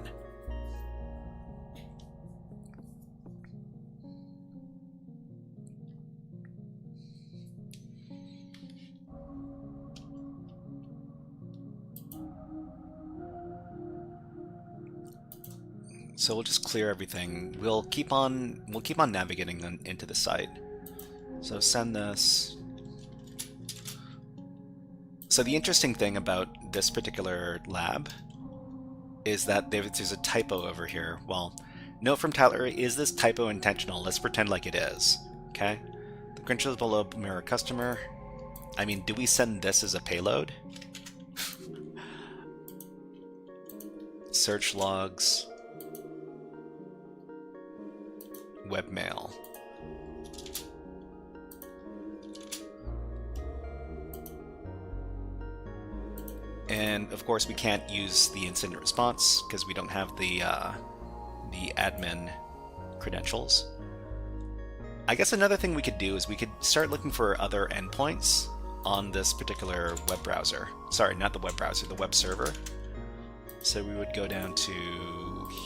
So we'll just clear everything. We'll keep on navigating into the site. So send this. So the interesting thing about this particular lab is that there's a typo over here. Well, note from Tyler, is this typo intentional? Let's pretend like it is. Okay. The credentials below mirror customer. I mean, do we send this as a payload? Search logs. Webmail. And of course we can't use the incident response because we don't have the admin credentials. I guess another thing we could do is we could start looking for other endpoints on this particular web browser. Sorry, not the web browser, the web server. So we would go down to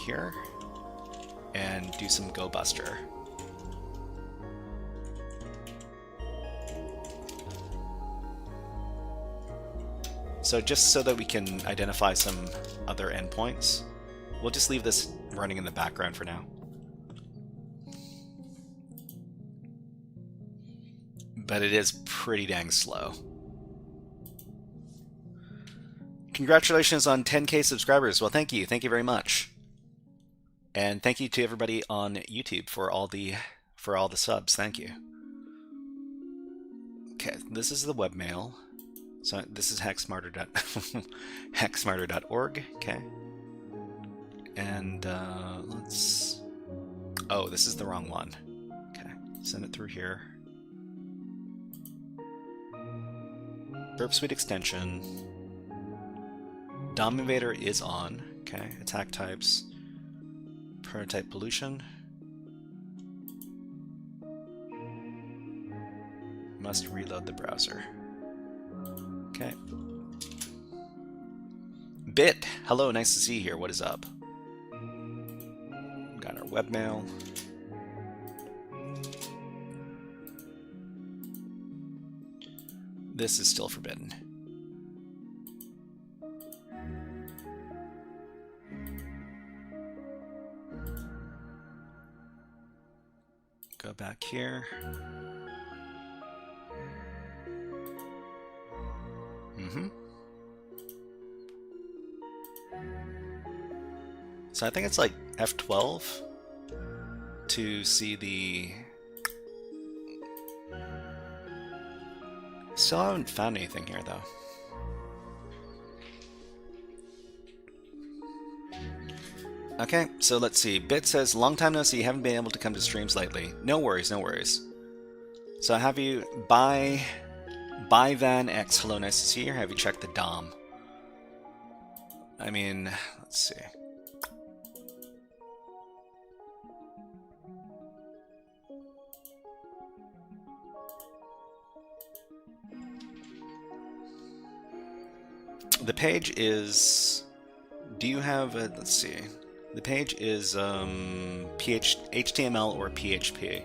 here and do some GoBuster. So just so that we can identify some other endpoints, we'll just leave this running in the background for now. But it is pretty dang slow. Congratulations on 10K subscribers. Well, thank you. Thank you very much. And thank you to everybody on YouTube for all the subs. Thank you. Okay, this is the webmail. So this is HackSmarter.org. Okay. And let's. Oh, this is the wrong one. Okay, send it through here. Burp Suite extension. DOM Invader is on. Okay, attack types. Prototype pollution. Must reload the browser. Okay. Bit, hello, nice to see you here. What is up? Got our webmail. This is still forbidden. Go back here. So I think it's like F12 to see the... Still haven't found anything here though. Okay, so let's see. Bit says, long time no see, haven't been able to come to streams lately. No worries, no worries. So have you, by Van X, hello, nice to see you. Have you checked the DOM? I mean, let's see. The page is, do you have a, let's see. The page is HTML or PHP.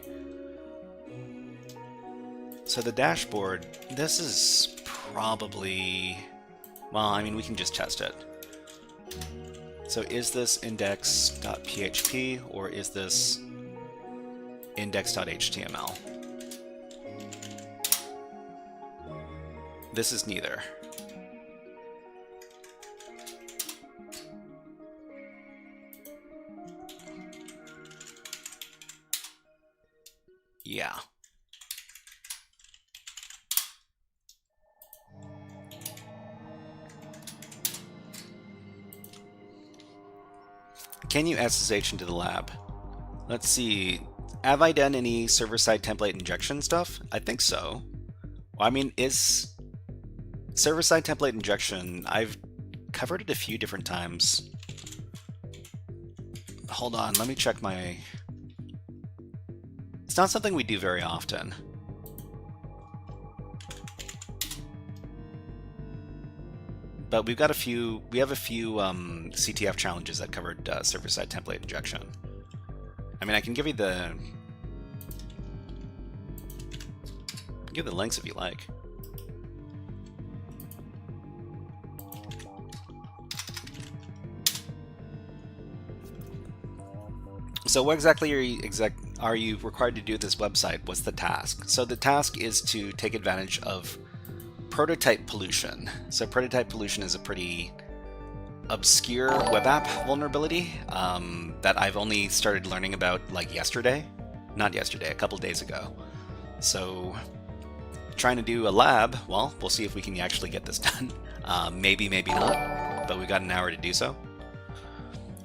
So the dashboard, this is probably, well, I mean, we can just test it. So is this index.php or is this index.html? This is neither. Yeah. Can you SSH into the lab? Let's see. Have I done any server-side template injection stuff? I think so. Well, I mean, is server-side template injection, I've covered it a few different times. Hold on, let me check my... It's not something we do very often. But we've got a few, we have a few CTF challenges that covered server-side template injection. I mean, I can give you the links if you like. So what exactly are you required to do with this website? What's the task? So the task is to take advantage of prototype pollution. So prototype pollution is a pretty obscure web app vulnerability that I've only started learning about like yesterday. Not yesterday, a couple days ago. So trying to do a lab, well, we'll see if we can actually get this done. Maybe, maybe not, but we've got an hour to do so.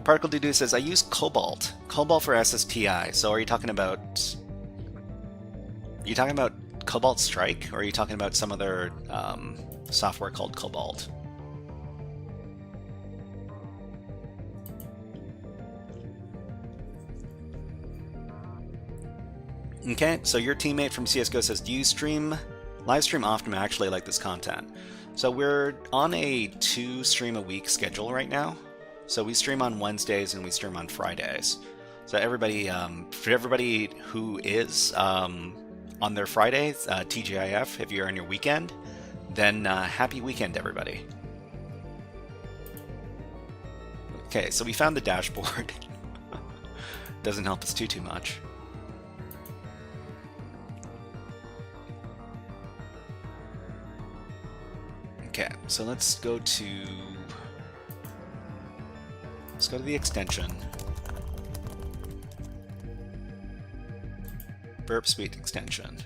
Particle Dudu says, I use Cobalt. Cobalt for SSTI. So are you talking about... Cobalt Strike? Or are you talking about some other software called Cobalt? Okay, so your teammate from CSGO says, do you live stream often? I actually like this content. So we're on a 2-stream-a-week schedule right now. So we stream on Wednesdays and we stream on Fridays. So everybody, for everybody who is on their Fridays, TGIF, if you're on your weekend, then happy weekend, everybody. Okay, so we found the dashboard. Doesn't help us too much. Okay, so let's go to the extension. Burp Suite extension.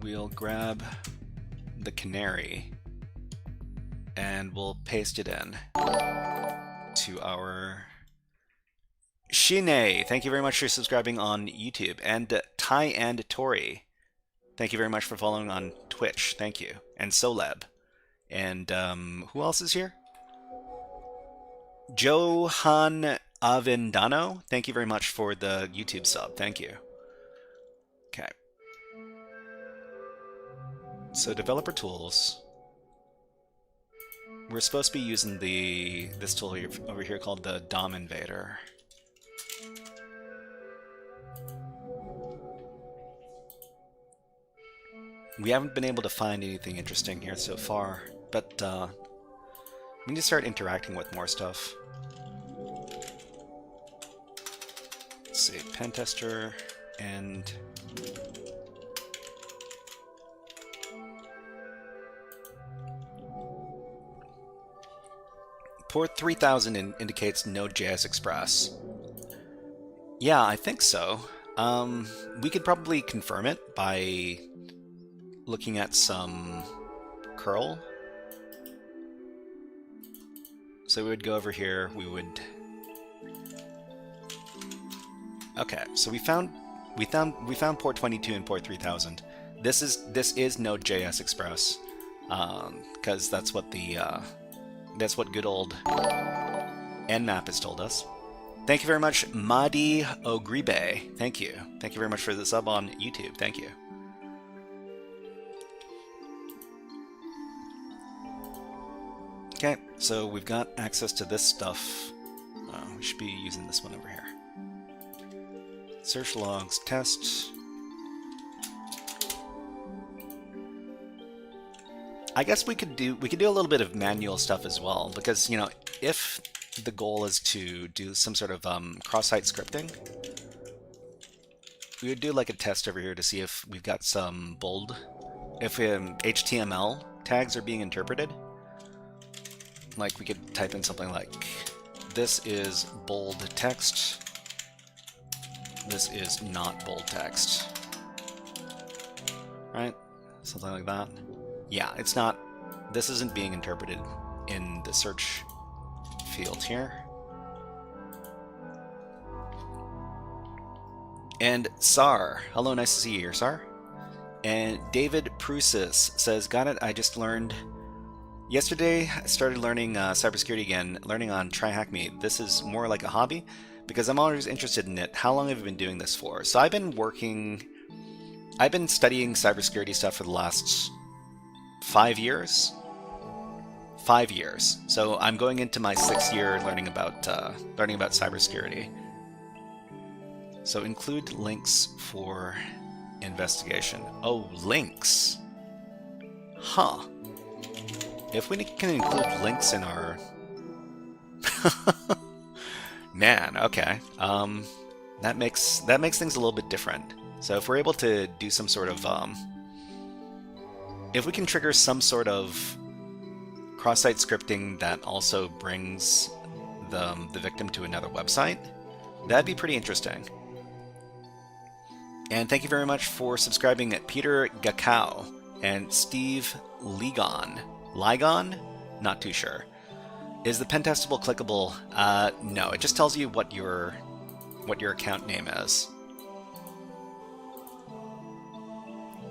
We'll grab the canary and we'll paste it in to our Shine. Thank you very much for subscribing on YouTube. And Ty and Tori, thank you very much for following on Twitch. Thank you. And Soleb. And who else is here? Johan Avendano, thank you very much for the YouTube sub. Thank you. Okay. So developer tools. We're supposed to be using this tool here, over here called the DOM Invader. we haven't been able to find anything interesting here so far, but we need to start interacting with more stuff. Let's see, pen tester and port 3000 indicates Node.js Express. Yeah, I think so. We could probably confirm it by looking at some curl. So we would go over here, we would... Okay, so we found port 22 and port 3000. This is Node.js Express, because that's what good old Nmap has told us. Thank you very much, Madi Ogribe. Thank you very much for the sub on YouTube. Thank you. Okay, so we've got access to this stuff. We should be using this one over here. Search logs, test. I guess we could do a little bit of manual stuff as well, because, you know, if the goal is to do some sort of cross-site scripting, we would do like a test over here to see if we've got some bold, if HTML tags are being interpreted. Like we could type in something like, this is bold text, this is not bold text, right? Something like that. Yeah, it's not, this isn't being interpreted in the search field here. And Sar, hello, nice to see you here, Sar. And David Prusis says, got it, I just learned yesterday, I started learning cybersecurity again, learning on TryHackMe. This is more like a hobby because I'm always interested in it. How long have you been doing this for? So I've been studying cybersecurity stuff for the last 5 years. 5 years. So I'm going into my 6th year learning about cybersecurity. So include links for investigation. Oh, links. Huh. If we can include links in our... Man, okay. That makes things a little bit different. So if we're able to do some sort of... if we can trigger some sort of cross-site scripting that also brings the victim to another website, that'd be pretty interesting. And thank you very much for subscribing at Peter Gakao and Steve Ligon. Ligon? Not too sure. Is the pentestable clickable? No, it just tells you what your account name is.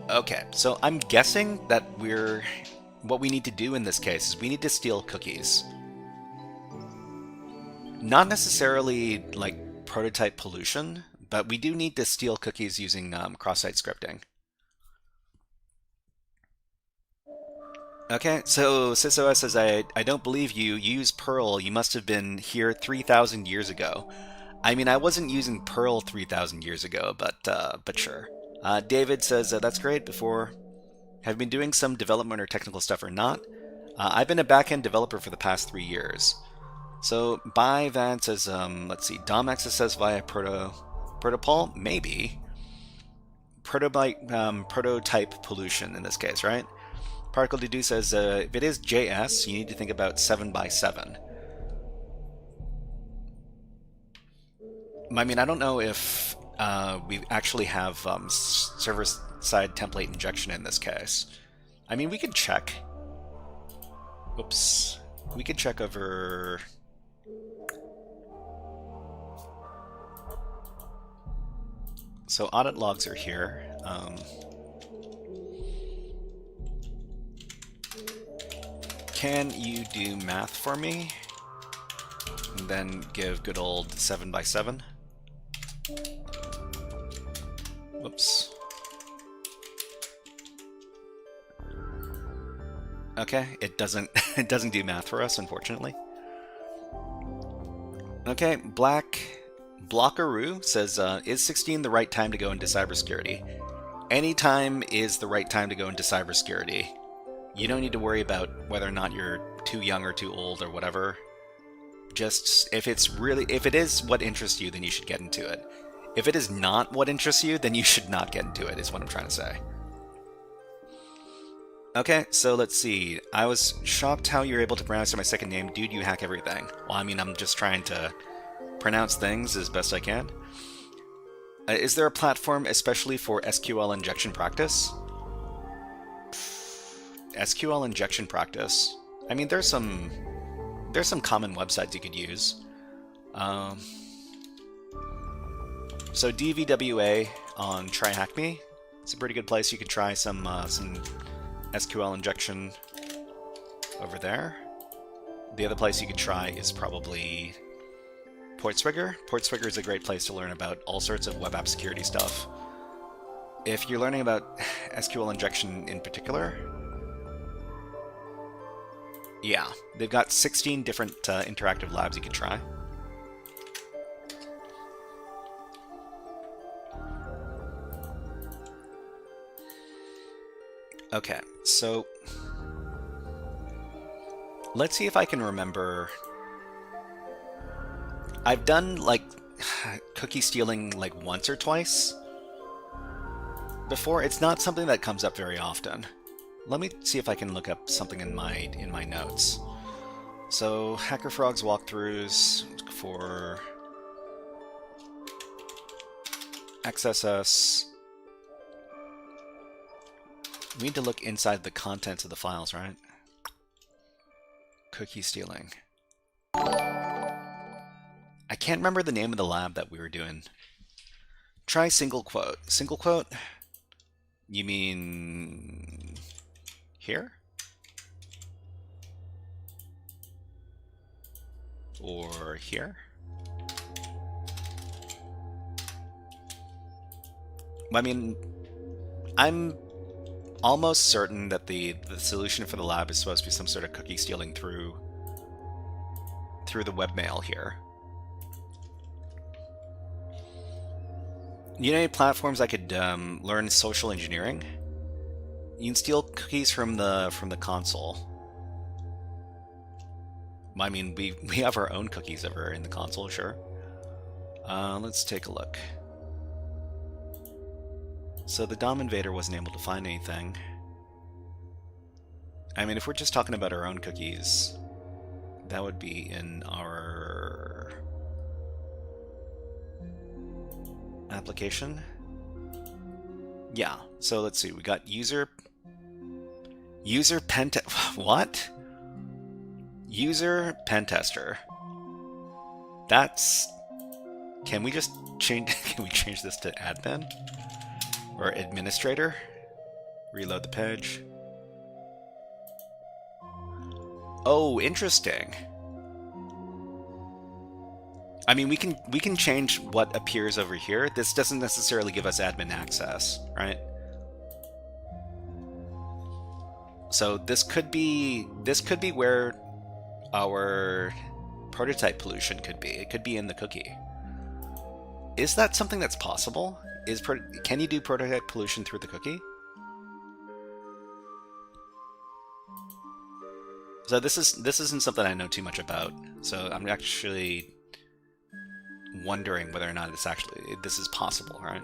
Okay, so I'm guessing that what we need to do in this case is we need to steal cookies. Not necessarily like prototype pollution, but we do need to steal cookies using cross-site scripting. Okay, so SysOS says, I don't believe you. You use Perl. You must have been here 3,000 years ago. I mean, I wasn't using Perl 3,000 years ago, but sure. David says, that's great. Before, have you been doing some development or technical stuff or not? I've been a backend developer for the past 3 years. So, by that says, let's see, DOM access says via protopol? Maybe. Prototype pollution in this case, right? Particle Dedu says, if it is JS, you need to think about 7x7. I mean, I don't know if we actually have server-side template injection in this case. I mean, we could check. Oops. We could check over... So audit logs are here. Can you do math for me? And then give good old 7x7. Whoops. Okay, it doesn't do math for us, unfortunately. Okay, Blockaroo says, is 16 the right time to go into cybersecurity? anytime is the right time to go into cybersecurity. You don't need to worry about whether or not you're too young or too old or whatever. Just if it is what interests you, then you should get into it. If it is not what interests you, then you should not get into it, is what I'm trying to say. Okay, so let's see. I was shocked how you're able to pronounce my second name. Dude, you hack everything. Well, I mean, I'm just trying to pronounce things as best I can. Is there a platform especially for SQL injection practice? SQL injection practice? I mean, there's some common websites you could use. So DVWA on TryHackMe. It's a pretty good place. You could try some SQL injection over there. The other place you could try is probably Portswigger. Portswigger is a great place to learn about all sorts of web app security stuff. If you're learning about SQL injection in particular, yeah, they've got 16 different interactive labs you can try. Okay, so let's see if I can remember. I've done like cookie stealing like once or twice before. It's not something that comes up very often. Let me see if I can look up something in my notes. So HackerFrogs walkthroughs for XSS. We need to look inside the contents of the files, right? Cookie stealing. I can't remember the name of the lab that we were doing. Try single quote. Single quote? You mean here? Or here? I mean, I'm almost certain that the solution for the lab is supposed to be some sort of cookie stealing through the webmail here. You know any platforms I could learn social engineering? You can steal cookies from the console. I mean, we have our own cookies over in the console, sure. Let's take a look. So the DOM invader wasn't able to find anything. I mean, if we're just talking about our own cookies, that would be in our application. Yeah, so let's see. We got user what? User pentester. That's... Can we just change... Can we change this to admin? Or administrator? Reload the page. Oh, interesting. I mean, we can change what appears over here. This doesn't necessarily give us admin access, right? So this could be where our prototype pollution could be. It could be in the cookie. Is that something that's possible? Can you do prototype pollution through the cookie? So this isn't something I know too much about. So I'm actually wondering whether or not this is possible, right?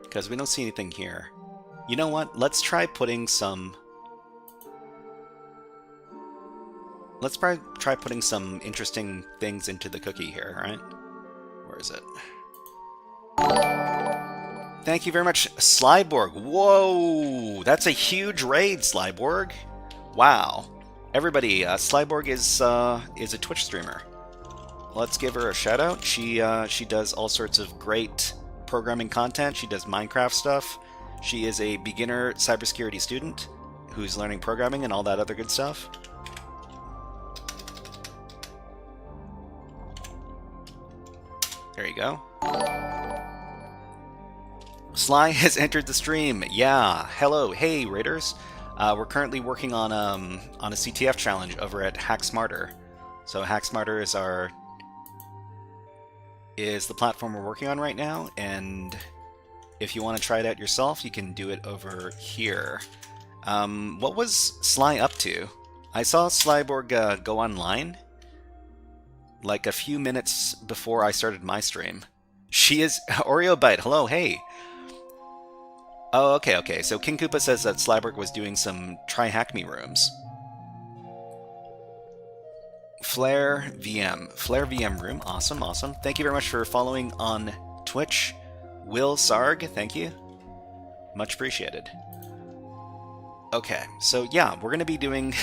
Because we don't see anything here. You know what? Let's try putting some... Let's try putting some interesting things into the cookie here, right? Where is it? Thank you very much, Slyborg. Whoa! That's a huge raid, Slyborg. Wow. Everybody, Slyborg is a Twitch streamer. Let's give her a shout out. She does all sorts of great programming content. She does Minecraft stuff. She is a beginner cybersecurity student who's learning programming and all that other good stuff. There you go. Sly has entered the stream. Yeah. Hello. Hey, Raiders. We're currently working on a CTF challenge over at HackSmarter. So HackSmarter is the platform we're working on right now, and if you want to try it out yourself, you can do it over here. What was Sly up to? I saw Slyborg go online like a few minutes before I started my stream. She is Oreo Bite. Hello, hey. Oh, okay. So King Koopa says that Slyborg was doing some try hack me rooms. Flare VM room. Awesome. Thank you very much for following on Twitch. Will Sarg, thank you. Much appreciated. Okay, so yeah, we're gonna be doing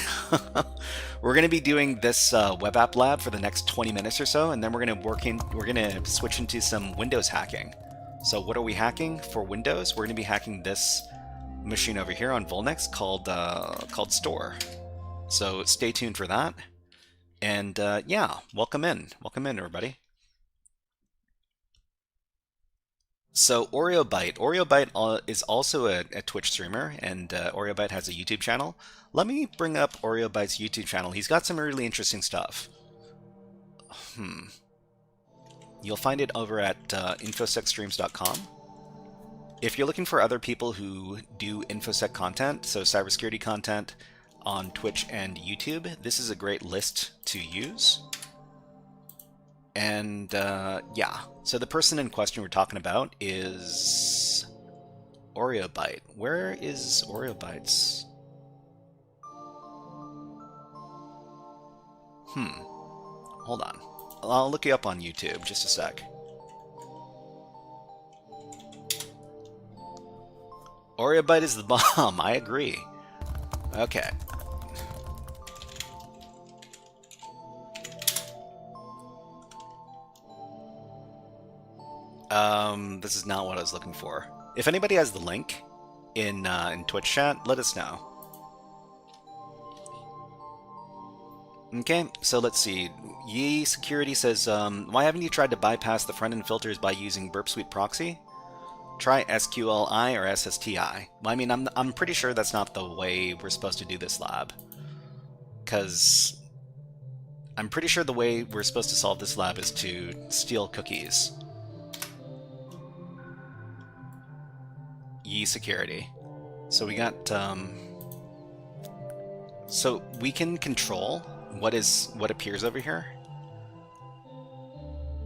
this web app lab for the next 20 minutes or so, and then we're gonna switch into some Windows hacking. So what are we hacking for Windows? We're gonna be hacking this machine over here on Vulnyx called Store. So stay tuned for that. And yeah, welcome in everybody. So Oreo is also a Twitch streamer, and Oreo has a YouTube channel. Let me bring up Oreo YouTube channel. He's got some really interesting stuff. You'll find it over at infosecstreams.com. If you're looking for other people who do InfoSec content, so cybersecurity content on Twitch and YouTube, this is a great list to use. And yeah, so the person in question we're talking about is Oreo Byte. Where is Oreo Bytes? Hold on. I'll look you up on YouTube, just a sec. Oreo Byte is the bomb, I agree. Okay. This is not what I was looking for. If anybody has the link in Twitch chat, let us know. Okay, so let's see. Yi Security says, why haven't you tried to bypass the front-end filters by using Burp Suite Proxy? Try SQLI or SSTI. Well, I mean, I'm pretty sure that's not the way we're supposed to do this lab. Because I'm pretty sure the way we're supposed to solve this lab is to steal cookies. Yi Security. So we got, so we can control what appears over here.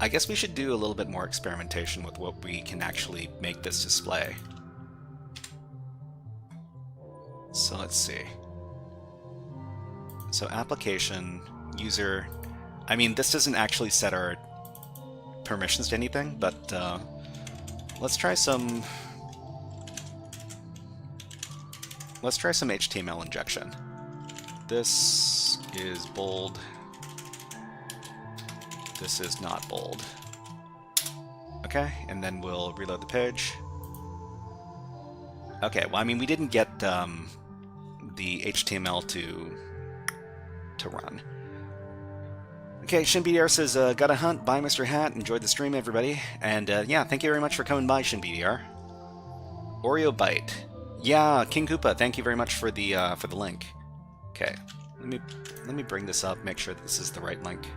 I guess we should do a little bit more experimentation with what we can actually make this display. So let's see. So application, user, I mean, this doesn't actually set our permissions to anything, but let's try some HTML injection. This is bold. This is not bold. Okay, and then we'll reload the page. Okay, well, I mean, we didn't get the HTML to run. Okay, ShinBDR says, got a hunt. Bye, Mr. Hat. Enjoyed the stream, everybody. And yeah, thank you very much for coming by, ShinBDR. Oreo Byte. Yeah, King Koopa, thank you very much for the link. Okay, let me bring this up, make sure that this is the right link.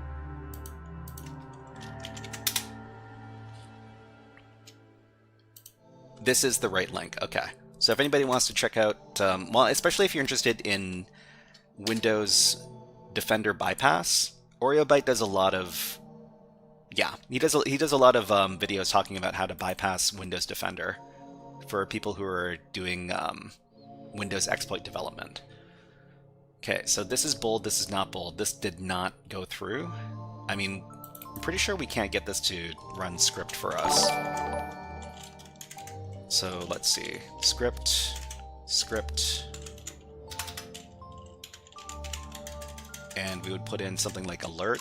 This is the right link. Okay, so if anybody wants to check out, well, especially if you're interested in Windows Defender bypass, Oreo Byte does a lot of, yeah, he does a lot of videos talking about how to bypass Windows Defender for people who are doing Windows exploit development. Okay, so this is bold, this is not bold. This did not go through. I mean, I'm pretty sure we can't get this to run script for us. So let's see, script, and we would put in something like alert,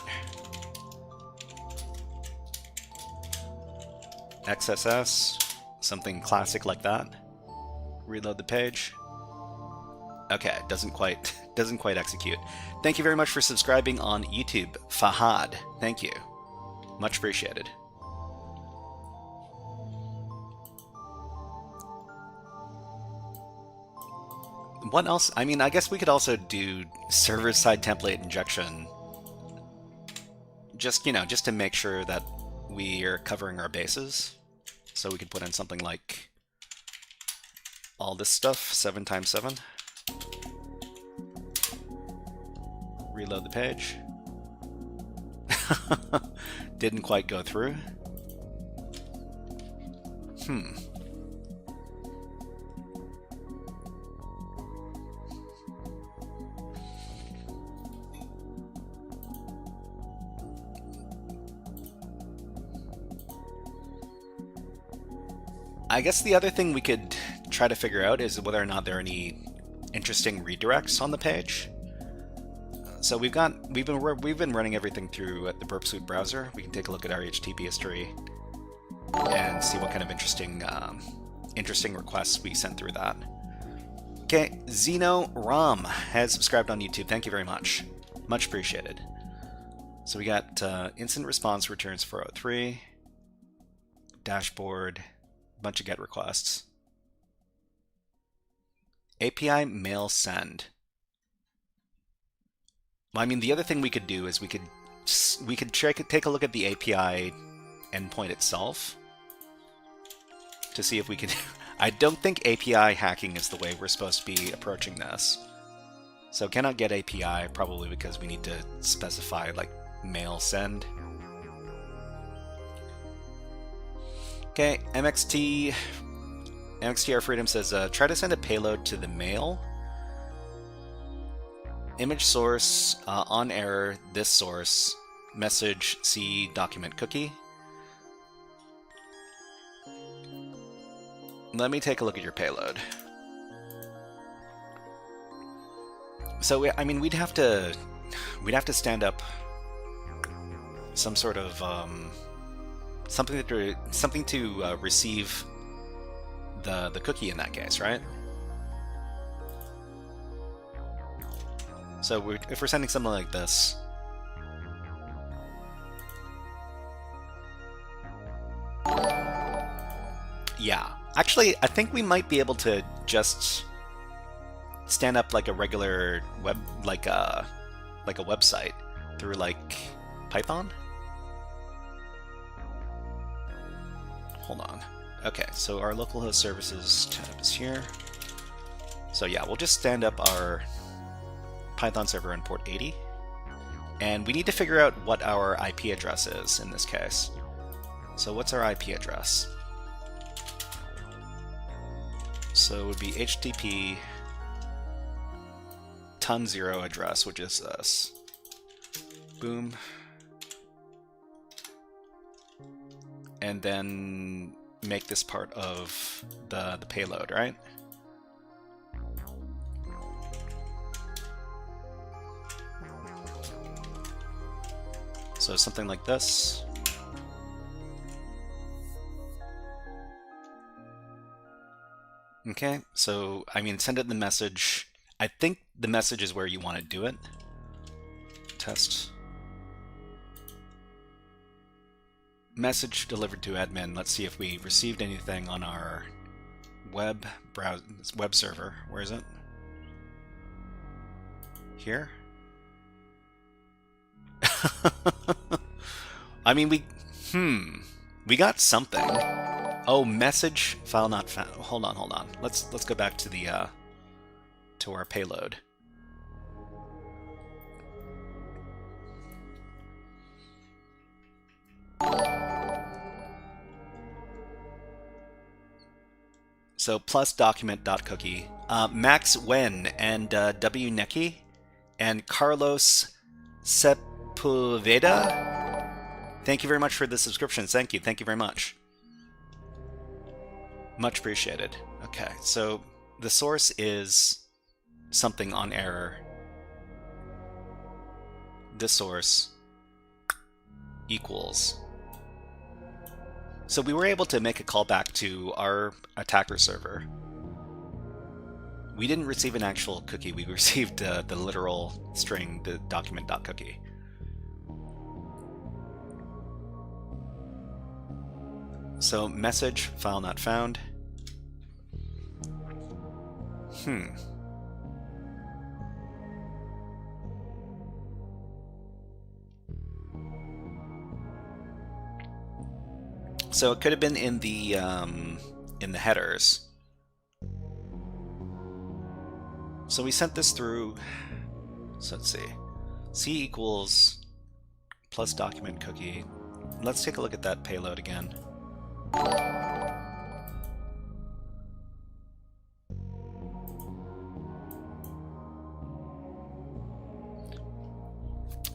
XSS, something classic like that. Reload the page. Okay, doesn't quite execute. Thank you very much for subscribing on YouTube, Fahad. Thank you, much appreciated. What else? I mean, I guess we could also do server-side template injection. Just, just to make sure that we are covering our bases. So we could put in something like all this stuff, 7 times 7. Reload the page. Didn't quite go through. I guess the other thing we could try to figure out is whether or not there are any interesting redirects on the page. So we've been running everything through the Burp Suite browser. We can take a look at our HTTP history and see what kind of interesting requests we sent through that. Okay, Zeno Ram has subscribed on YouTube. Thank you very much. Much appreciated. So we got incident response returns 403, dashboard, bunch of GET requests, API mail send. Well, I mean, the other thing we could do is we could take a look at the API endpoint itself to see if we can. I don't think API hacking is the way we're supposed to be approaching this. So cannot get API, probably because we need to specify like mail send. Okay, MXTR Freedom says, try to send a payload to the mail. Image source, on error, this source, message, C, document cookie. Let me take a look at your payload. So, I mean, we'd have to stand up some sort of, something to receive the cookie in that case, right? So if we're sending something like this, yeah. Actually, I think we might be able to just stand up like a regular web, like a website through like Python. Hold on. Okay, so our localhost services tab is here. So yeah, we'll just stand up our Python server on port 80. And we need to figure out what our IP address is in this case. So what's our IP address? So it would be HTTP ton0 address, which is this. Boom. And then make this part of the payload, right? So something like this. Okay, so I mean, send it the message. I think the message is where you want to do it. Test. Message delivered to admin. Let's see if we received anything on our web server. Where is it? Here? I mean, we got something. Oh, message file not found. Hold on. Let's go back to the to our payload. So plus document.cookie. Max Wen and W Neki and Carlos Sepulveda. Thank you very much for the subscriptions. Thank you very much. Much appreciated. Okay, so the source is something on error. This source equals. So we were able to make a callback to our attacker server. We didn't receive an actual cookie, we received the literal string, the document.cookie. So message file not found. So it could have been in the headers. So we sent this through. So let's see. C equals plus document cookie. Let's take a look at that payload again.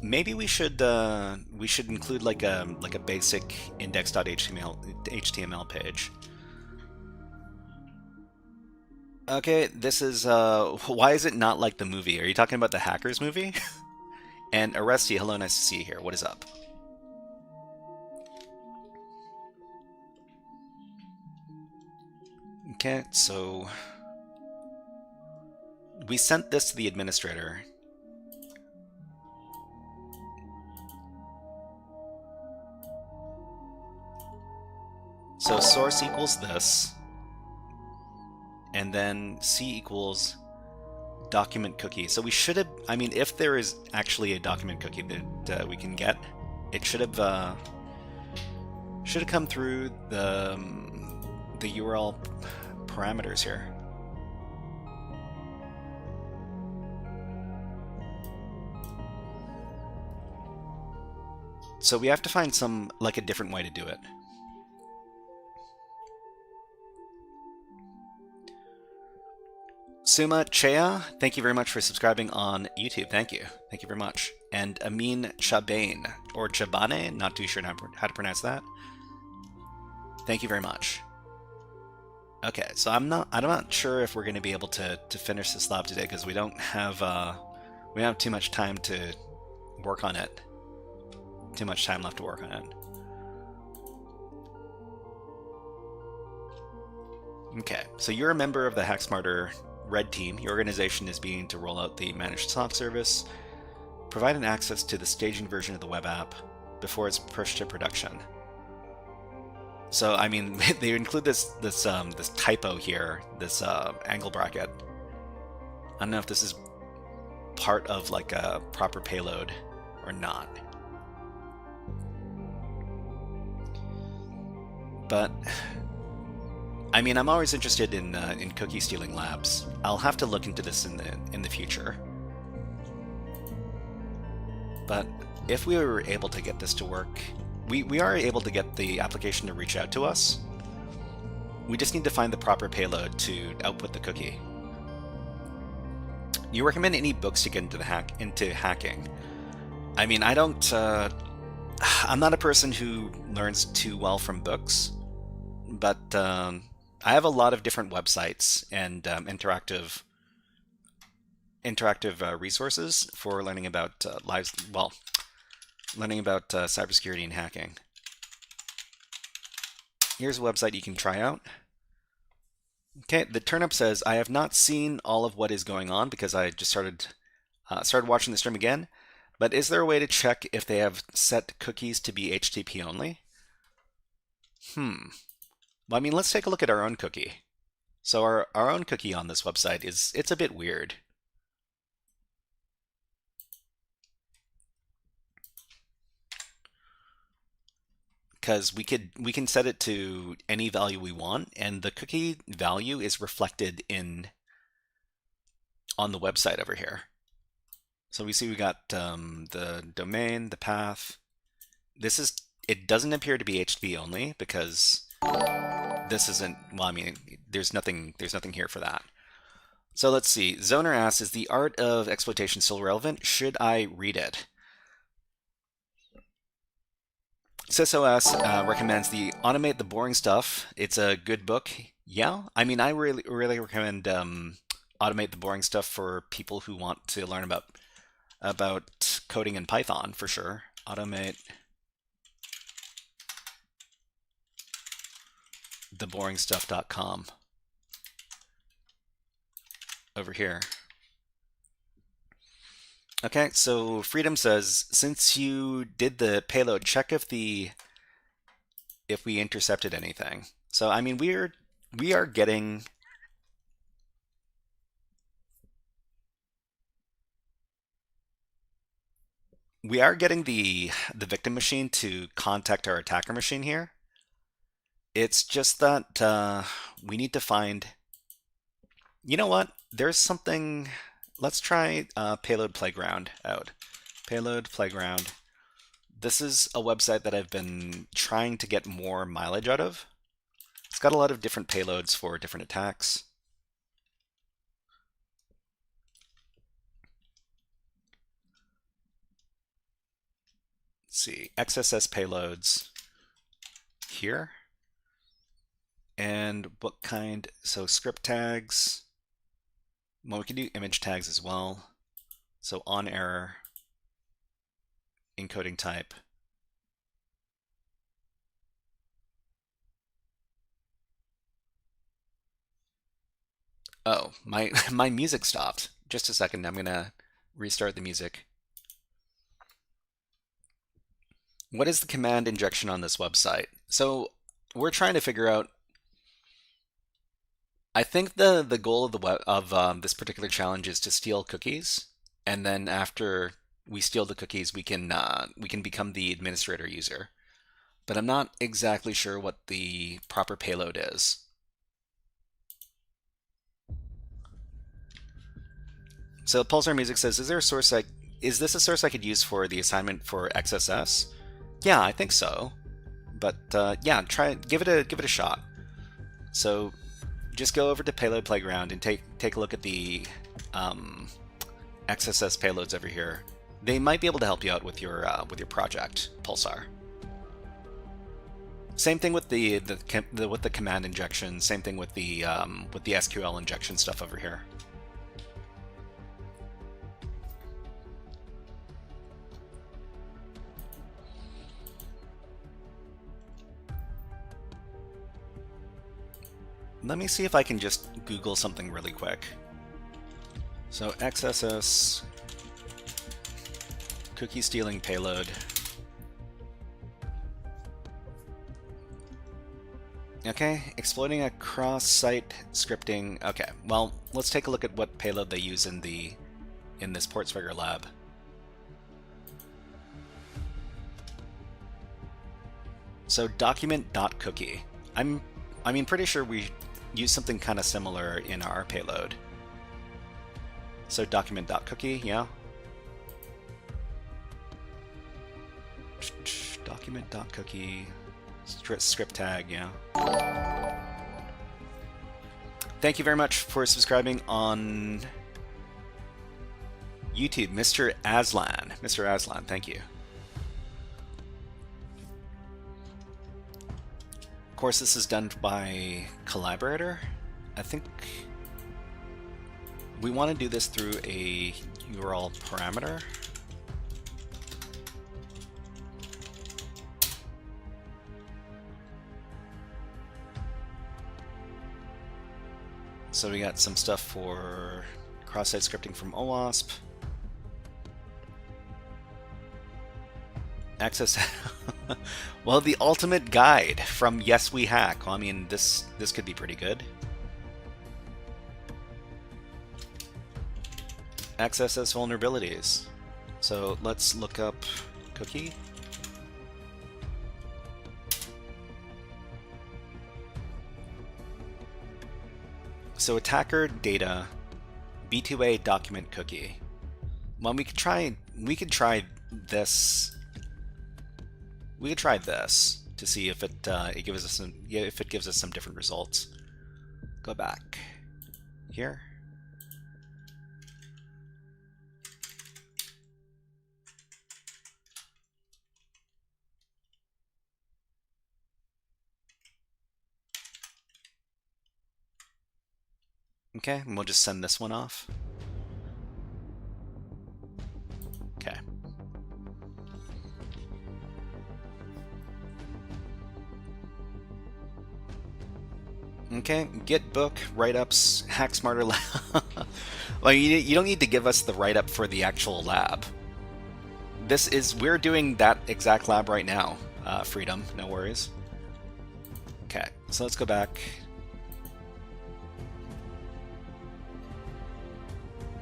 Maybe we should include like a basic index.html page. Okay, this is why is it not like the movie? Are you talking about the Hackers movie? And Aresti, hello, nice to see you here. What is up? Okay, so we sent this to the administrator. So source equals this, and then C equals document cookie. So we should have, I mean, if there is actually a document cookie that we can get, it should have come through the URL parameters here. So we have to find some, like, a different way to do it. Suma Chea, thank you very much for subscribing on YouTube. Thank you. Thank you very much. And Amin Chabane, or Chabane, not too sure how to pronounce that. Thank you very much. Okay, so I'm not sure if we're going to be able to finish this lab today because we don't have too much time to work on it. Too much time left to work on it. Okay, so you're a member of the HackSmarter Red Team. Your organization is beginning to roll out the managed SOC service, providing access to the staging version of the web app before it's pushed to production. So, I mean, they include this typo here, this angle bracket. I don't know if this is part of like a proper payload or not. But I mean, I'm always interested in cookie stealing labs. I'll have to look into this in the future. But if we were able to get this to work, we are able to get the application to reach out to us. We just need to find the proper payload to output the cookie. Do you recommend any books to get into hacking? I mean, I don't. I'm not a person who learns too well from books, but I have a lot of different websites and interactive resources for learning about learning about cybersecurity and hacking. Here's a website you can try out. Okay, the Turnip says, I have not seen all of what is going on because I just started watching the stream again, but is there a way to check if they have set cookies to be HTTP only? Well, I mean, let's take a look at our own cookie. So our own cookie on this website it's a bit weird. Because we can set it to any value we want, and the cookie value is reflected on the website over here. So we see we got the domain, the path. It doesn't appear to be HTTP only because this isn't. Well, I mean, there's nothing here for that. So let's see. Zoner asks, is the art of exploitation still relevant? Should I read it? SysOS recommends the Automate the Boring Stuff. It's a good book. Yeah, I mean, I really recommend Automate the Boring Stuff for people who want to learn about coding in Python for sure. Automate theboringstuff.com over here. Okay, so Freedom says, since you did the payload, check if we intercepted anything. So I mean, we are getting the victim machine to contact our attacker machine here. It's just that we need to find, you know what? There's something, let's try Payload Playground out. Payload Playground. This is a website that I've been trying to get more mileage out of. It's got a lot of different payloads for different attacks. Let's see, XSS payloads here. And what kind, so script tags. Well, we can do image tags as well. So on error, encoding type. Oh, my my music stopped. Just a second, I'm gonna restart the music. What is the command injection on this website? So we're trying to figure out. I think the goal of the web of this particular challenge is to steal cookies, and then after we steal the cookies, we can become the administrator user. But I'm not exactly sure what the proper payload is. So Pulsar Music says, is this a source I could use for the assignment for XSS? Yeah, I think so. But yeah, give it a shot. So just go over to Payload Playground and take a look at the XSS payloads over here. They might be able to help you out with your project, Pulsar. Same thing with the command injection. Same thing with the SQL injection stuff over here. Let me see if I can just Google something really quick. So XSS cookie stealing payload. Okay, exploiting a cross-site scripting. Okay, well, let's take a look at what payload they use in this Portswagger lab. So document.cookie. Pretty sure we use something kind of similar in our payload. So document.cookie, yeah. Document.cookie, script tag, yeah. Thank you very much for subscribing on YouTube, Mr. Aslan. Mr. Aslan, thank you. Of course, this is done by Collaborator. I think we want to do this through a URL parameter. So we got some stuff for cross-site scripting from OWASP. Access. Well, the ultimate guide from Yes We Hack. Well, I mean, this could be pretty good. XSS vulnerabilities. So let's look up cookie. So attacker data B2A document cookie. Well, we could try this. We could try this to see if it gives us some different results. Go back here. Okay, and we'll just send this one off. Okay. Okay, Git book, write-ups, HackSmarter lab. Well, you don't need to give us the write-up for the actual lab. We're doing that exact lab right now, Freedom, no worries. Okay, so let's go back.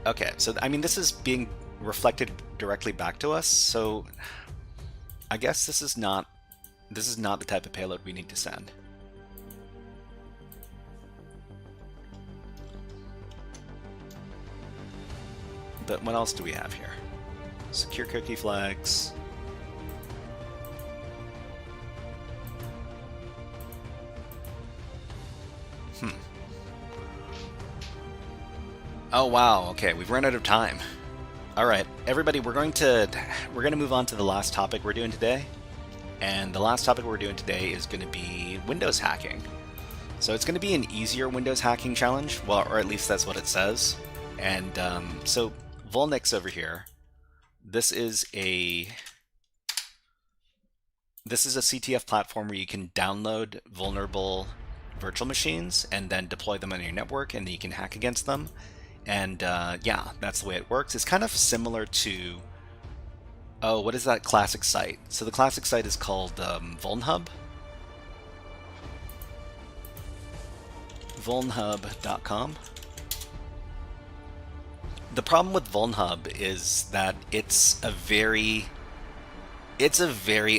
Okay, so I mean, this is being reflected directly back to us, so I guess this is not the type of payload we need to send. But what else do we have here? Secure cookie flags. Oh wow, okay, we've run out of time. Alright, everybody, we're gonna move on to the last topic we're doing today. And the last topic we're doing today is going to be Windows hacking. So it's going to be an easier Windows hacking challenge, well, or at least that's what it says. And so Vulnyx over here, this is a CTF platform where you can download vulnerable virtual machines and then deploy them on your network, and then you can hack against them. And yeah, that's the way it works. It's kind of similar to, oh, what is that classic site? So the classic site is called Vulnhub. Vulnable.kr. The problem with Vulnhub is that it's a very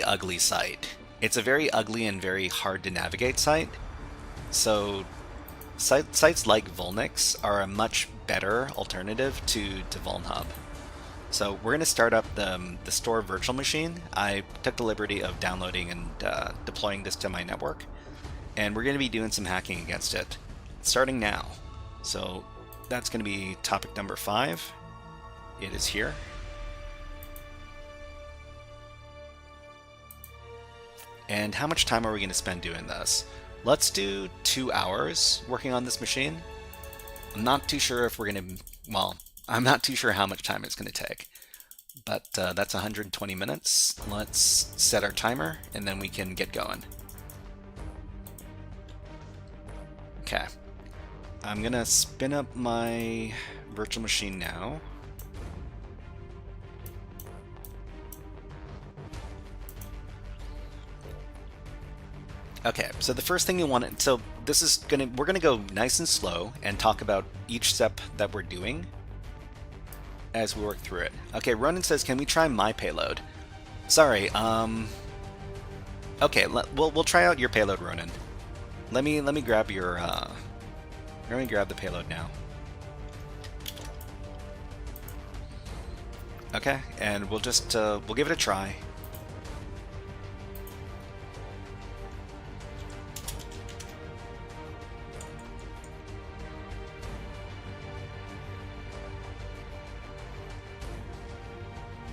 ugly site. It's a very ugly and very hard to navigate site. So sites like Vulnyx are a much better alternative to Vulnhub. So we're going to start up the store virtual machine. I took the liberty of downloading and deploying this to my network, and we're going to be doing some hacking against it, starting now. So that's going to be topic number 5. It is here. And how much time are we going to spend doing this? Let's do 2 hours working on this machine. I'm not too sure if we're going to, well, I'm not too sure how much time it's going to take, but that's 120 minutes. Let's set our timer, and then we can get going. Okay. I'm going to spin up my virtual machine now. Okay, so the first thing you want, so this is we're gonna go nice and slow and talk about each step that we're doing as we work through it. Okay, Ronan says, can we try my payload? Sorry, okay, we'll try out your payload, Ronan. Let me grab your, let me grab the payload now. Okay, and we'll just, we'll give it a try.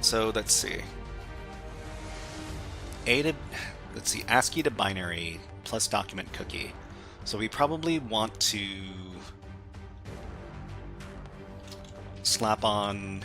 So let's see. ASCII to binary plus document cookie. So we probably want to slap on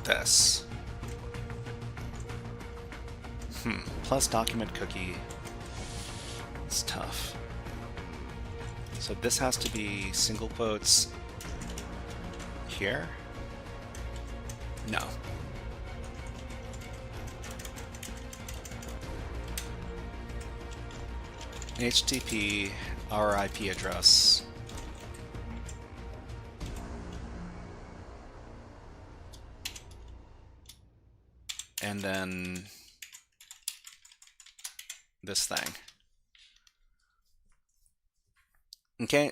this. Plus document cookie. It's tough. So this has to be single quotes here? No. HTTP, our IP address. And then this thing. Okay,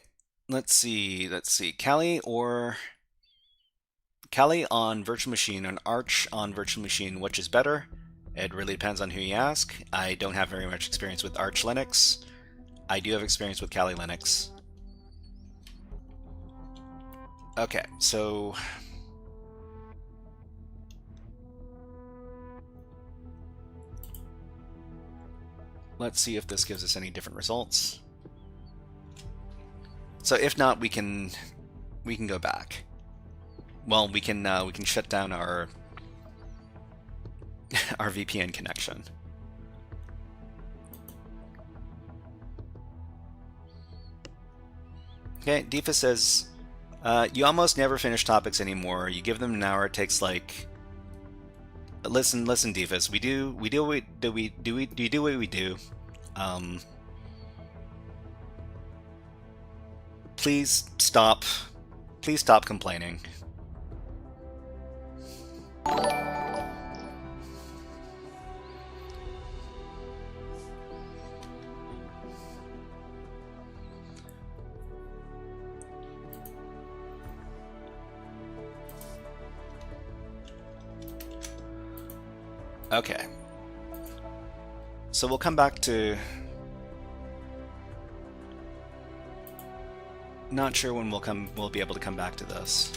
let's see. Kali on virtual machine and Arch on virtual machine, which is better? It really depends on who you ask. I don't have very much experience with Arch Linux. I do have experience with Kali Linux. Okay, so let's see if this gives us any different results. So if not, we can go back. Well, we can shut down our our VPN connection. Okay, Deepa says, you almost never finish topics anymore. You give them an hour. It takes like. Listen, Deefus. We do what we do. please stop. Please stop complaining. Okay. So we'll come back to... Not sure when we'll be able to come back to this.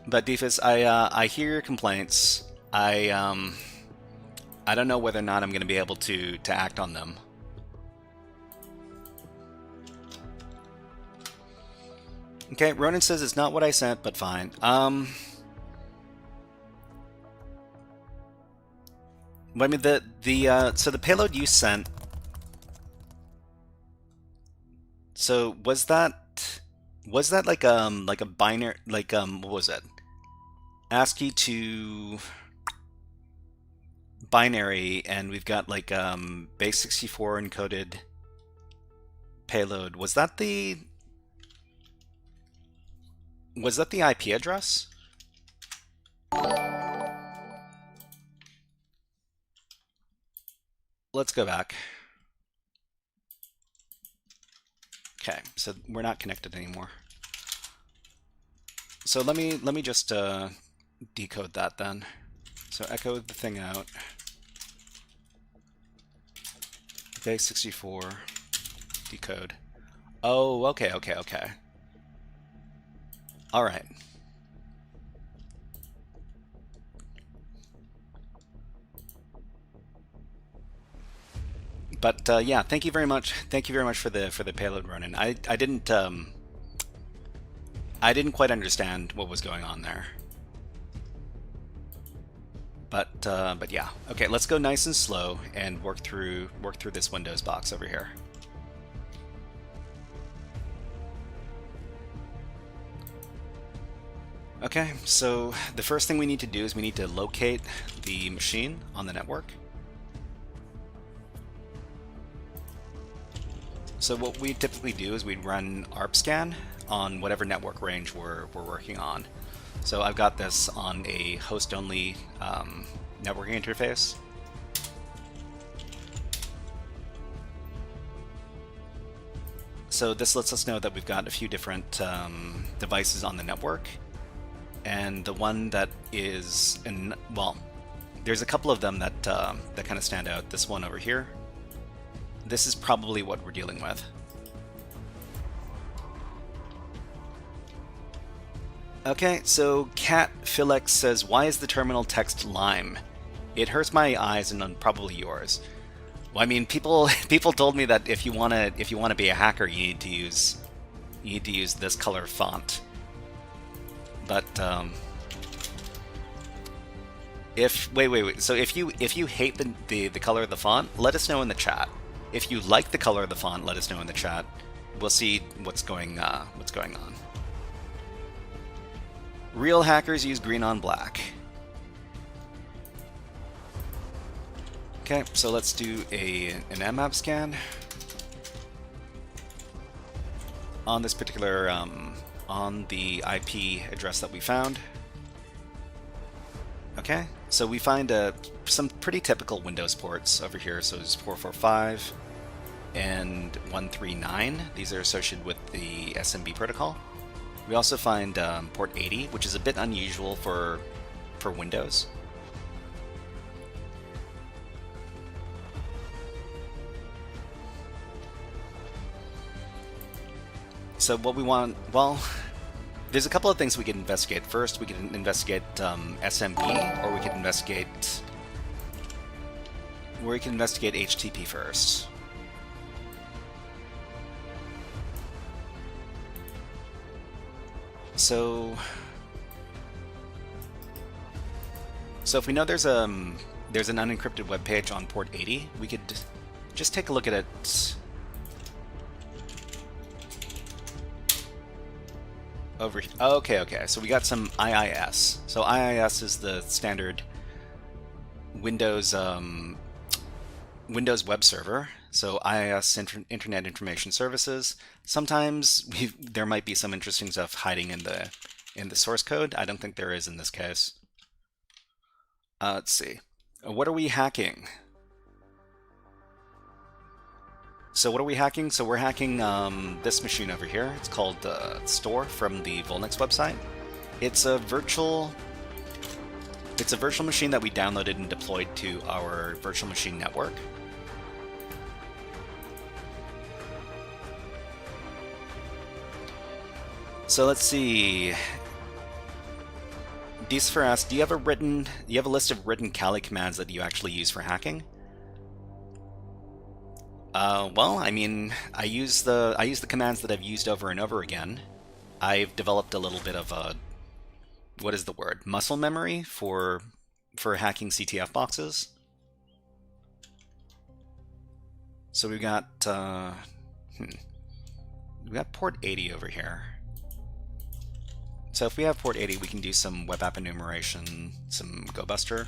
But Defus, I hear your complaints. I don't know whether or not I'm going to be able to act on them. Okay, Ronan says it's not what I sent, but fine. I mean so the payload you sent. So was that like a binary, like what was it? ASCII to binary, and we've got like base 64 encoded payload. Was that the IP address? Let's go back. Okay, so we're not connected anymore. So let me just decode that then. So echo the thing out. Base 64 decode. Oh, okay. All right. But yeah, thank you very much. Thank you very much for the payload, Ronan. I didn't quite understand what was going on there. But yeah. Okay, let's go nice and slow and work through this Windows box over here. Okay, so the first thing we need to do is we need to locate the machine on the network. So what we typically do is we'd run ARP scan on whatever network range we're working on. So I've got this on a host-only networking interface. So this lets us know that we've got a few different devices on the network. And the one that is, well, there's a couple of them that kind of stand out. This one over here. This is probably what we're dealing with. Okay, so Cat Philex says, "Why is the terminal text lime? It hurts my eyes and probably yours." Well, I mean, people told me that if you wanna be a hacker, you need to use this color font. But wait. So if you hate the color of the font, let us know in the chat. If you like the color of the font, let us know in the chat. We'll see what's going on. Real hackers use green on black. Okay, so let's do an mmap scan on this particular on the IP address that we found. Okay, so we find some pretty typical Windows ports over here. So there's 445 and 139. These are associated with the SMB protocol. We also find port 80, which is a bit unusual for Windows. So what we want, well, there's a couple of things we can investigate. First, we can investigate SMB, or we can investigate HTTP first. So if we know there's an unencrypted web page on port 80, we could just take a look at it. over. Okay, okay. So we got some IIS. So IIS is the standard Windows Windows web server. So IIS, Internet Information Services. Sometimes there might be some interesting stuff hiding in the source code. I don't think there is in this case. Let's see. What are we hacking? So what are we hacking? So we're hacking this machine over here. It's called Store from the Vulnyx website. It's a virtual machine that we downloaded and deployed to our virtual machine network. So let's see. Decipher asks, do you have a list of written Kali commands that you actually use for hacking? Well, I mean, I use the commands that I've used over and over again. I've developed a little bit of a, what is the word? Muscle memory for hacking CTF boxes. So we've got port 80 over here. So if we have port 80, we can do some web app enumeration, some GoBuster.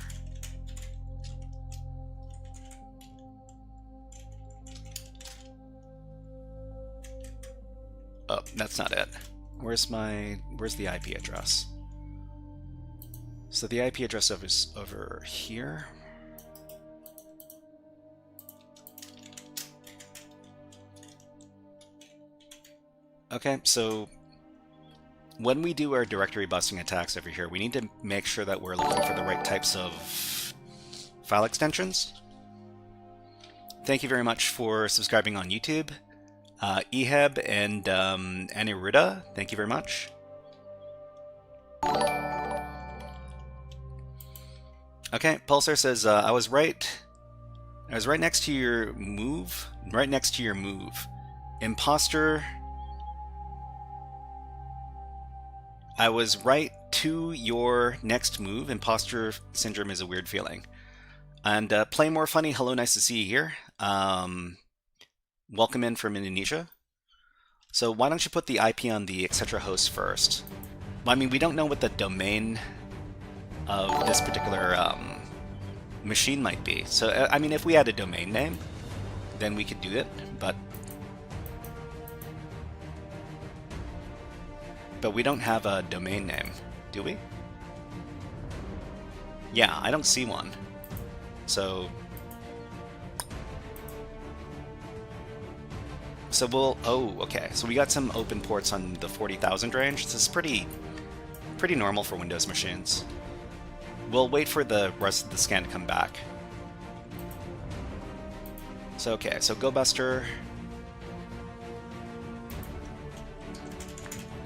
Oh, that's not it. Where's the IP address? So the IP address is over here. Okay, so when we do our directory busting attacks over here, we need to make sure that we're looking for the right types of file extensions. Thank you very much for subscribing on YouTube. Eheb and Aniruda, thank you very much. Okay, Pulsar says, I was right next to your move. Right next to your move. Imposter. I was right to your next move. Imposter syndrome is a weird feeling. And Play More Funny, hello, nice to see you here. Welcome in from Indonesia. So why don't you put the IP on the etc host first? Well, I mean, we don't know what the domain of this particular machine might be. So, I mean, if we had a domain name, then we could do it, but we don't have a domain name, do we? Yeah, I don't see one. So we'll, oh, okay. So we got some open ports on the 40,000 range. This is pretty normal for Windows machines. We'll wait for the rest of the scan to come back. So, okay, so GoBuster.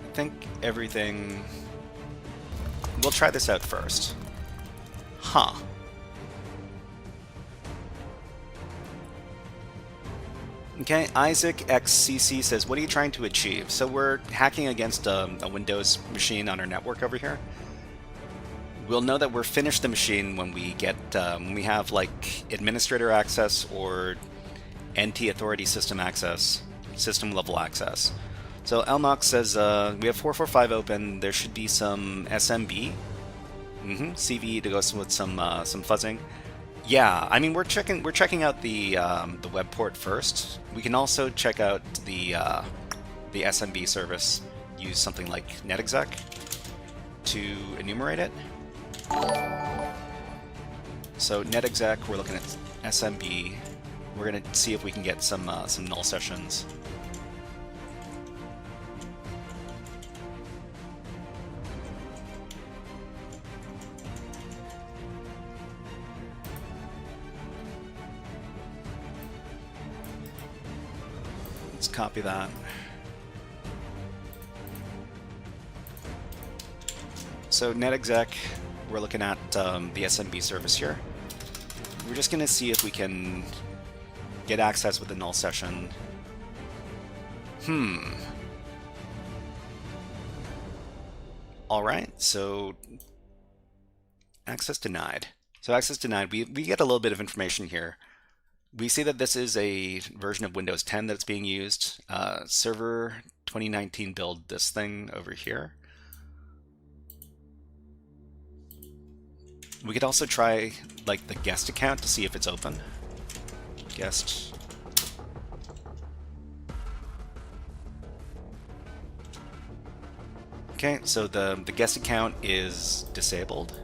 I think everything... We'll try this out first. Huh. Okay, Isaac XCC says, what are you trying to achieve? So we're hacking against a Windows machine on our network over here. We'll know that we're finished the machine when we get when we have like administrator access or NT authority system access, system level access. So Elmox says we have 445 open. There should be some SMB, CVE to go with some fuzzing. Yeah, I mean we're checking out the web port first. We can also check out the SMB service. Use something like netexec to enumerate it. So netexec, we're looking at SMB. We're gonna see if we can get some null sessions. Let's copy that. So netexec, we're looking at the SMB service here. We're just going to see if we can get access with the null session. Alright, so access denied. So access denied, we get a little bit of information here. We see that this is a version of Windows 10 that's being used. Server 2019 build this thing over here. We could also try like the guest account to see if it's open. Guest. Okay, so the guest account is disabled.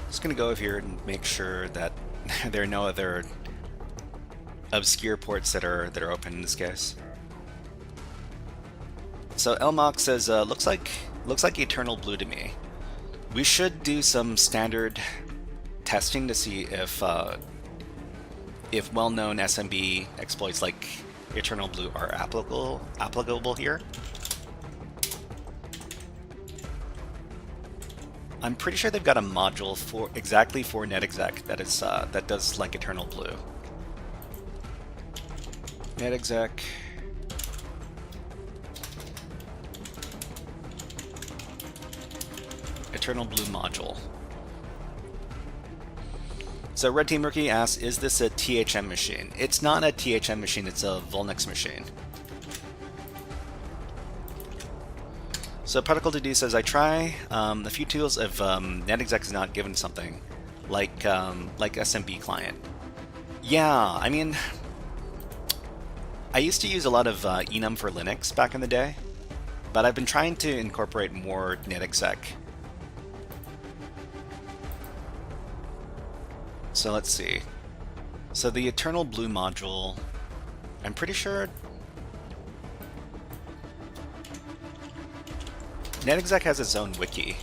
Just gonna go over here and make sure that there are no other obscure ports that are open in this case. So Elmock says, looks like Eternal Blue to me. We should do some standard testing to see if well-known SMB exploits like Eternal Blue are applicable here. I'm pretty sure they've got a module exactly for netexec that does like Eternal Blue. Netexec. Eternal Blue module. So Red Team Rookie asks, is this a THM machine? It's not a THM machine, it's a Vulnyx machine. So Particle to Do says, I try a few tools if netexec is not given something, like SMB client. Yeah, I mean, I used to use a lot of enum for Linux back in the day, but I've been trying to incorporate more netexec. So let's see. So the Eternal Blue module, I'm pretty sure netexec has its own wiki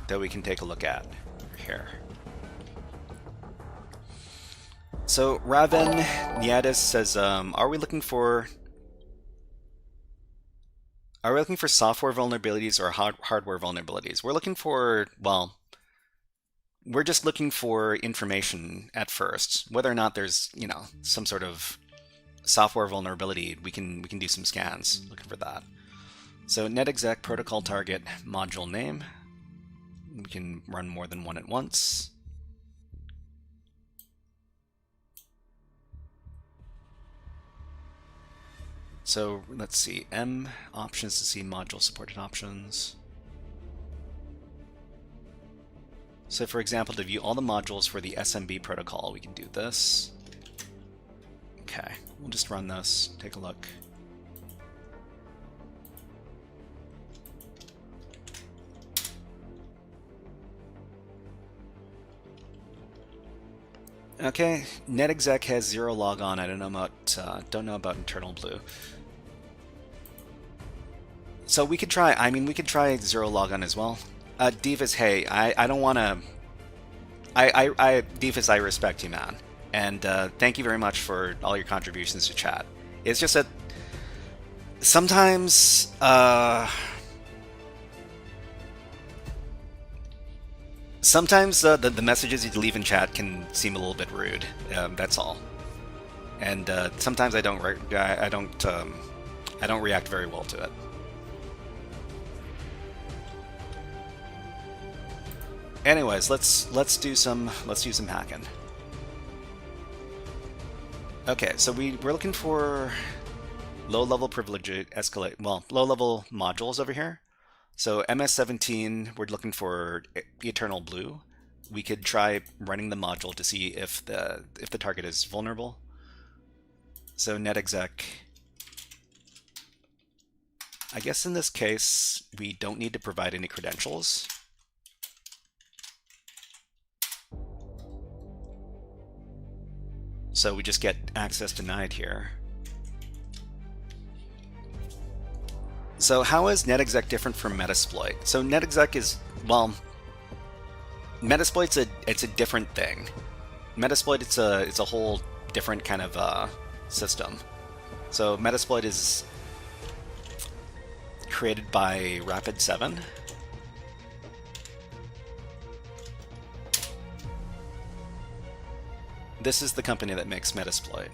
that we can take a look at here. So Raven Niadis says, are we looking for software vulnerabilities or hardware vulnerabilities? We're looking for, well, we're just looking for information at first. Whether or not there's, you know, some sort of software vulnerability, we can do some scans looking for that. So netexec protocol target module name. We can run more than one at once. So let's see, M options to see module supported options. So for example, to view all the modules for the SMB protocol, we can do this. Okay, we'll just run this, take a look. Okay, netexec has 0 logon. I don't know about Eternal Blue. So we could try, I mean, we could try 0 logon as well. Divas, hey, I don't want to... Divas, I respect you, man. And thank you very much for all your contributions to chat. It's just that sometimes... Sometimes the messages you leave in chat can seem a little bit rude. That's all. And sometimes I don't react very well to it. Anyways, let's do some hacking. Okay, so we're looking for low-level privilege escalate. Well, low-level modules over here. So MS17, we're looking for Eternal Blue. We could try running the module to see if the target is vulnerable. So netexec. I guess in this case, we don't need to provide any credentials. So we just get access denied here. So how is netexec different from Metasploit? So netexec is, well, Metasploit's it's a different thing. Metasploit, it's a whole different kind of system. So Metasploit is created by Rapid7. This is the company that makes Metasploit.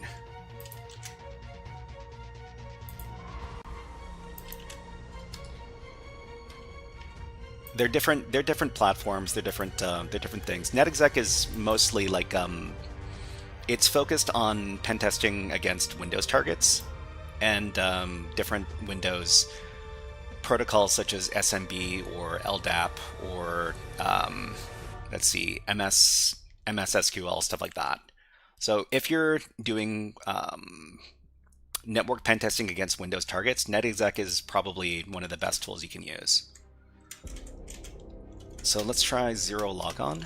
They're different. They're different platforms. They're different. They're different things. NetExec is mostly like it's focused on pen testing against Windows targets and different Windows protocols such as SMB or LDAP or let's see, MS SQL, stuff like that. So if you're doing network pen testing against Windows targets, NetExec is probably one of the best tools you can use. So let's try zero logon.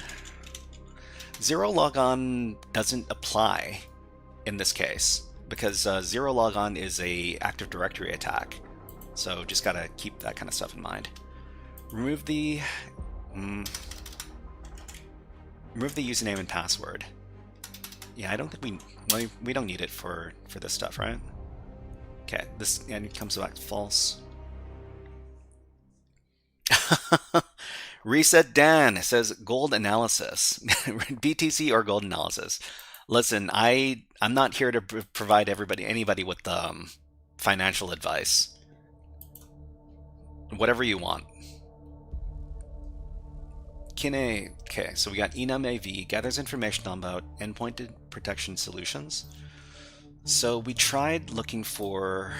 Zero logon doesn't apply in this case because zero logon is a Active Directory attack. So just gotta keep that kind of stuff in mind. Remove the username and password. Yeah, I don't think we don't need it for this stuff, right? Okay, this and it comes back false. Reset Dan says gold analysis, BTC or gold analysis. Listen, I'm not here to provide anybody with financial advice. Whatever you want. Kine, okay, so we got enumav gathers information about endpoint protection solutions. So we tried looking for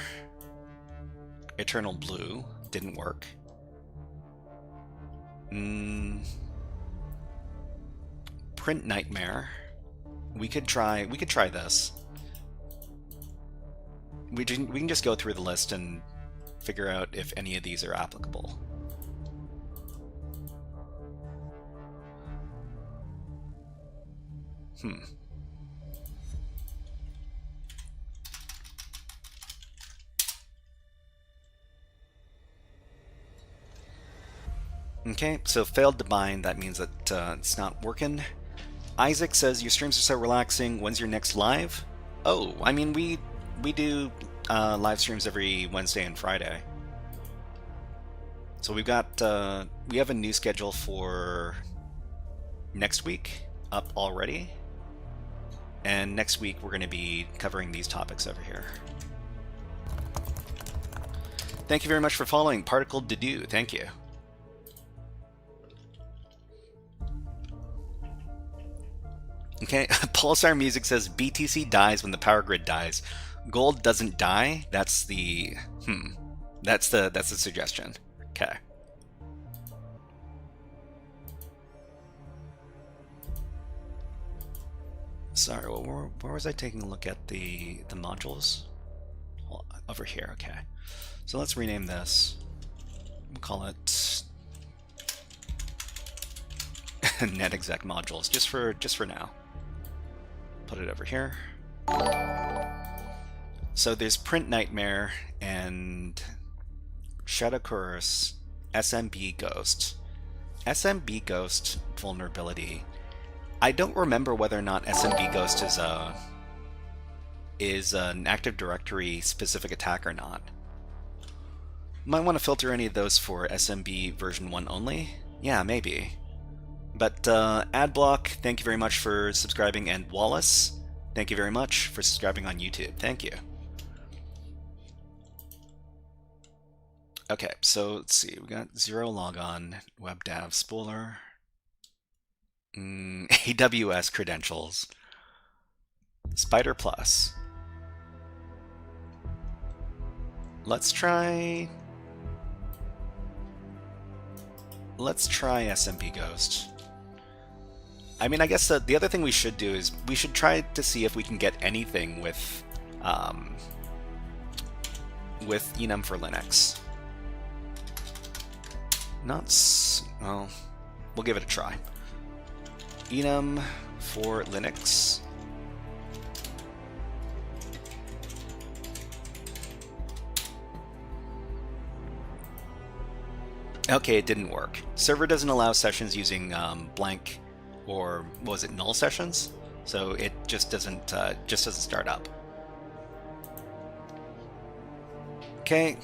Eternal Blue, didn't work. Print Nightmare. We could try this. We can just go through the list and figure out if any of these are applicable. Okay, so failed to bind, that means that it's not working. Isaac says, your streams are so relaxing, when's your next live? Oh, I mean, we do live streams every Wednesday and Friday. So we have a new schedule for next week up already. And next week we're going to be covering these topics over here. Thank you very much for following Particle Dedu. Thank you. Okay, Pulsar Music says BTC dies when the power grid dies. Gold doesn't die. That's the that's the suggestion. Okay. Sorry, where was I taking a look at the modules? Well, over here. Okay. So let's rename this. We'll call it NetExec modules just for now. Put it over here. So there's Print Nightmare and Shadow Chorus, SMB Ghost. SMB Ghost vulnerability. I don't remember whether or not SMB Ghost is an Active Directory specific attack or not. Might want to filter any of those for SMB version 1 only. Yeah, maybe. But Adblock, thank you very much for subscribing, and Wallace, thank you very much for subscribing on YouTube. Thank you. Okay, so let's see. We got zero logon, WebDAV spooler, AWS credentials, Spider Plus. Let's try SMB Ghost. I mean, I guess the other thing we should do is we should try to see if we can get anything with enum for Linux. Well, we'll give it a try. Enum for Linux. Okay, it didn't work. Server doesn't allow sessions using blank, or was it null sessions? So it just doesn't start up. Okay,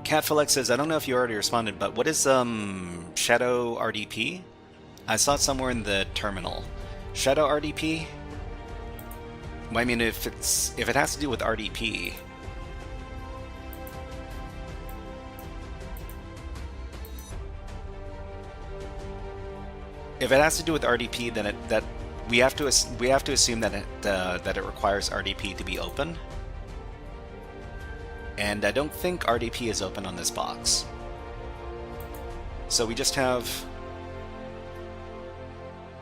Catflex says, I don't know if you already responded, but what is Shadow RDP? I saw it somewhere in the terminal. Shadow RDP? Well, I mean, if it has to do with RDP. if it has to do with RDP, then we have to assume that it requires RDP to be open. And I don't think RDP is open on this box. So we just have...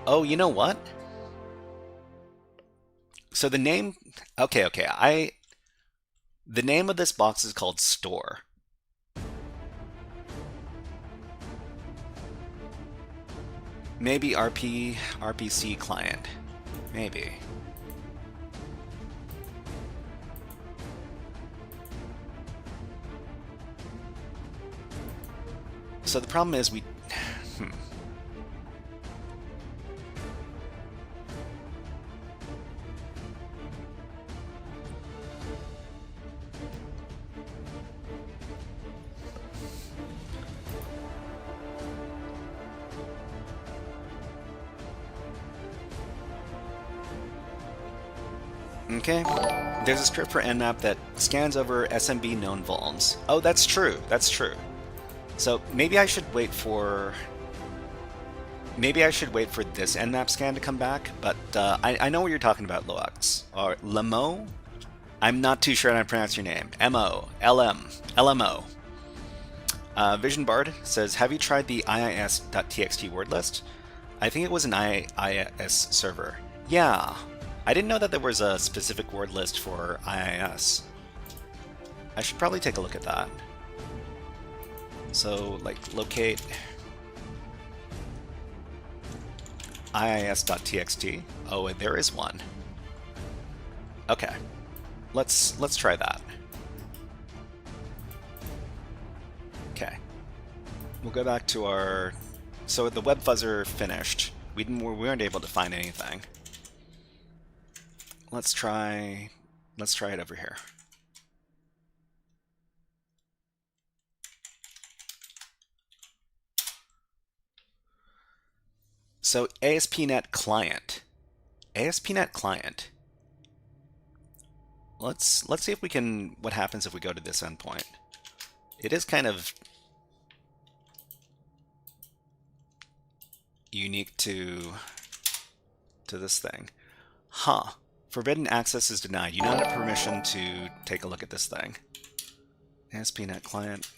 Oh, you know what? So the name... Okay. The name of this box is called Store. Maybe RPC client. Maybe. So the problem is we... Okay, there's a script for Nmap that scans over SMB known vulns. Oh, that's true. That's true. So maybe I should wait for... Maybe I should wait for this Nmap scan to come back, but I know what you're talking about, Loax. Or Lemo? I'm not too sure how to pronounce your name. M-O, L-M, LMO. Vision Bard says, have you tried the iis.txt word list? I think it was an IIS server. Yeah. I didn't know that there was a specific word list for IIS. I should probably take a look at that. So, like, locate iis.txt. Oh, there is one. Okay. Let's try that. Okay. We'll go back to our... So the web fuzzer finished. We weren't able to find anything. Let's try it over here. So ASP.NET Client. ASP.NET Client. Let's see if we can, what happens if we go to this endpoint. It is kind of unique to this thing. Huh. Forbidden access is denied. You now have permission to take a look at this thing. ASP.NET Client.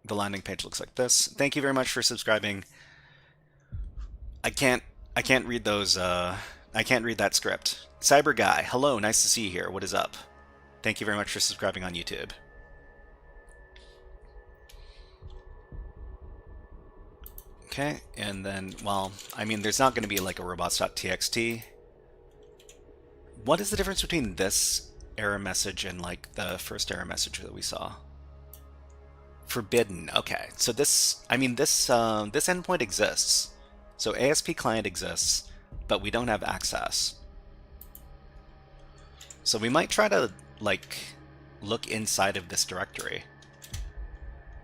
The landing page looks like this. Thank you very much for subscribing. I can't read those. I can't read that script. Cyber Guy, hello, nice to see you here. What is up? Thank you very much for subscribing on YouTube. Okay, and then, well, I mean, there's not going to be like a robots.txt. What is the difference between this error message and like the first error message that we saw? Forbidden. Okay, so this, I mean, this endpoint exists. So ASP client exists, but we don't have access. So we might try to like look inside of this directory.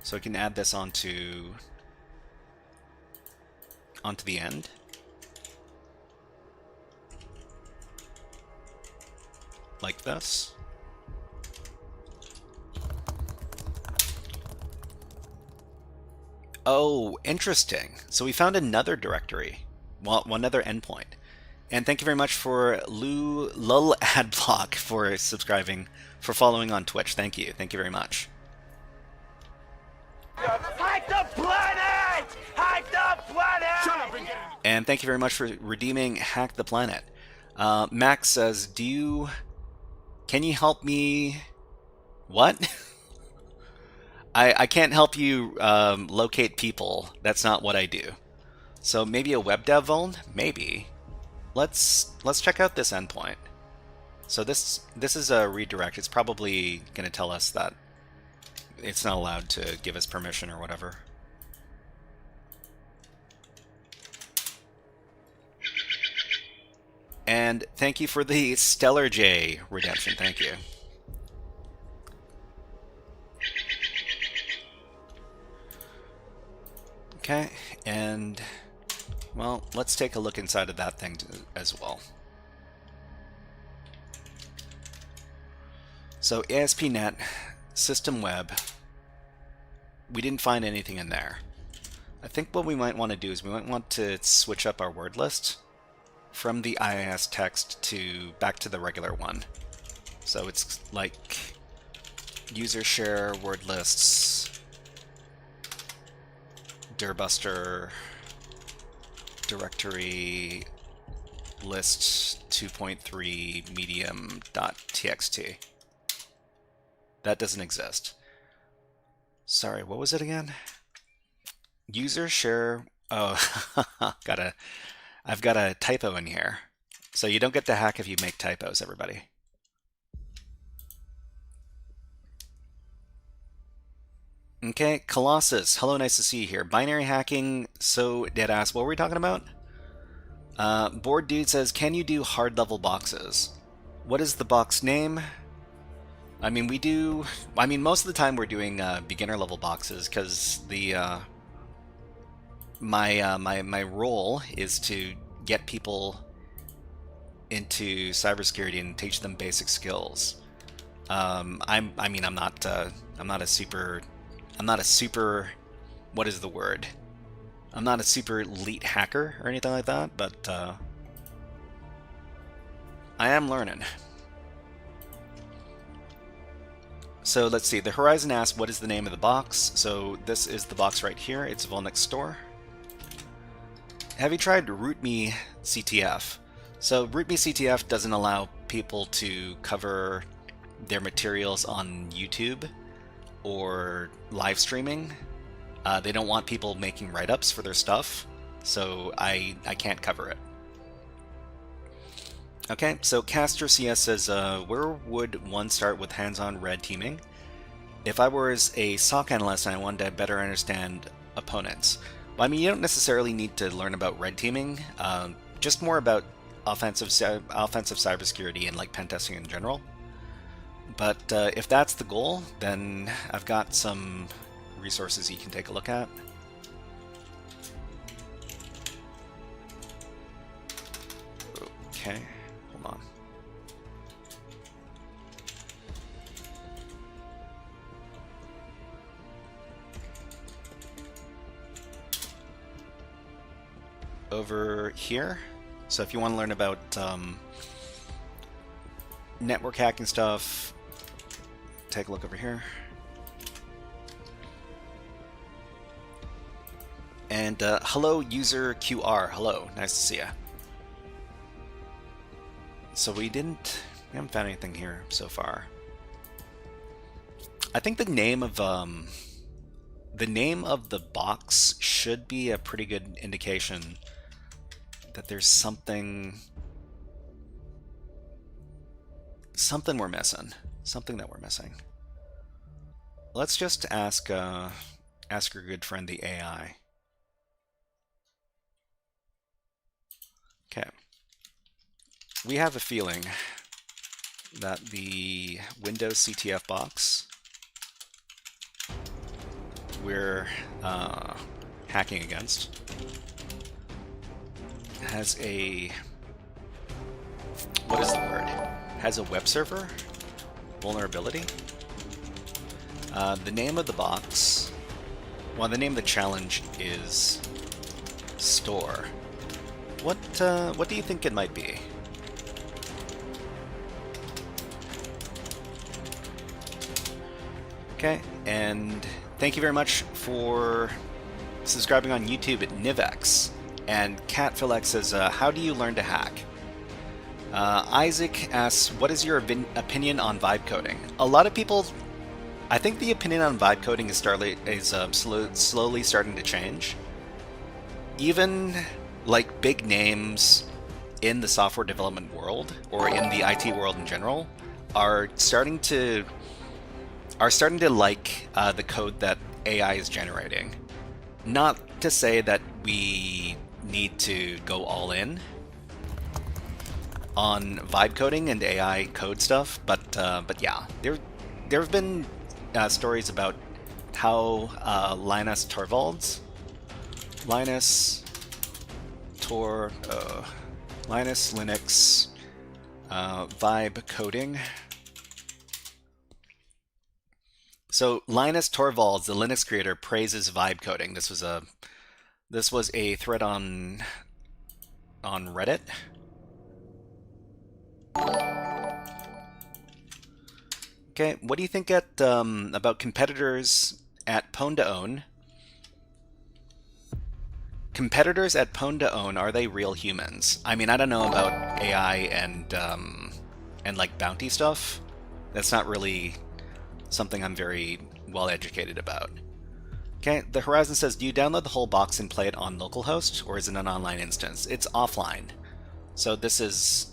So we can add this onto the end. Like this. Oh, interesting. So we found another directory, well, another endpoint. And thank you very much for Lul Adblock for subscribing, for following on Twitch. Thank you. Thank you very much. Hack the planet! Hack the planet! Shut up and get it. And thank you very much for redeeming Hack the Planet. Max says, can you help me? What? I can't help you locate people. That's not what I do. So maybe a web dev vuln? Maybe. Let's check out this endpoint. So this is a redirect. It's probably going to tell us that it's not allowed to give us permission or whatever. And thank you for the Stellar J redemption. Thank you. Okay, and well, let's take a look inside of that thing as well. So ASP.NET System Web, we didn't find anything in there. I think what we might want to do is we might want to switch up our word list from the IIS text to back to the regular one. So it's like user share word lists, dirbuster directory list 2.3 medium.txt. That doesn't exist. Sorry, what was it again? User share. Oh, I've got a typo in here. So you don't get to hack if you make typos, everybody. Okay, Colossus. Hello, nice to see you here. Binary hacking. So deadass. What were we talking about? Board Dude says, can you do hard level boxes? What is the box name? I mean, most of the time we're doing beginner level boxes because the my role is to get people into cybersecurity and teach them basic skills. I'm not a super what is the word? I'm not a super elite hacker or anything like that, but I am learning. So let's see, the Horizon asks what is the name of the box. So this is the box right here. It's Vulnyx store. Have you tried RootMe CTF? So RootMe CTF doesn't allow people to cover their materials on YouTube or live streaming. They don't want people making write-ups for their stuff, so I can't cover it. Okay, so Caster CS says, where would one start with hands-on red teaming? If I was a SOC analyst and I wanted to better understand opponents. Well, I mean, you don't necessarily need to learn about red teaming, just more about offensive cybersecurity and like pen testing in general. But if that's the goal, then I've got some resources you can take a look at. Okay, hold on. Over here. So if you want to learn about network hacking stuff, take a look over here. And hello, user QR. Hello, nice to see ya. So we haven't found anything here so far. I think the name of the box should be a pretty good indication that there's something we're missing. Something that we're missing. Let's just ask our good friend the AI. Okay. We have a feeling that the Windows CTF box we're hacking against has a, what is the word? Has a web server vulnerability. The name of the box, well, the name of the challenge is store. What do you think it might be? Okay, and thank you very much for subscribing on YouTube at Nivex. And CatPhilX says, how do you learn to hack? Isaac asks, what is your opinion on vibe coding? A lot of people, I think the opinion on vibe coding is slowly starting to change. Even like big names in the software development world or in the IT world in general are starting to like the code that AI is generating. Not to say that we need to go all in on vibe coding and AI code stuff, but yeah, there have been stories about how Linus Linux vibe coding. So Linus Torvalds, the Linux creator, praises vibe coding. This was a This was a thread on Reddit. Okay, what do you think about competitors at Pwn.to.own? Competitors at Pwn.to.own, are they real humans? I mean, I don't know about AI and like bounty stuff. That's not really something I'm very well educated about. Okay, the Horizon says, do you download the whole box and play it on localhost, or is it an online instance? It's offline. So this is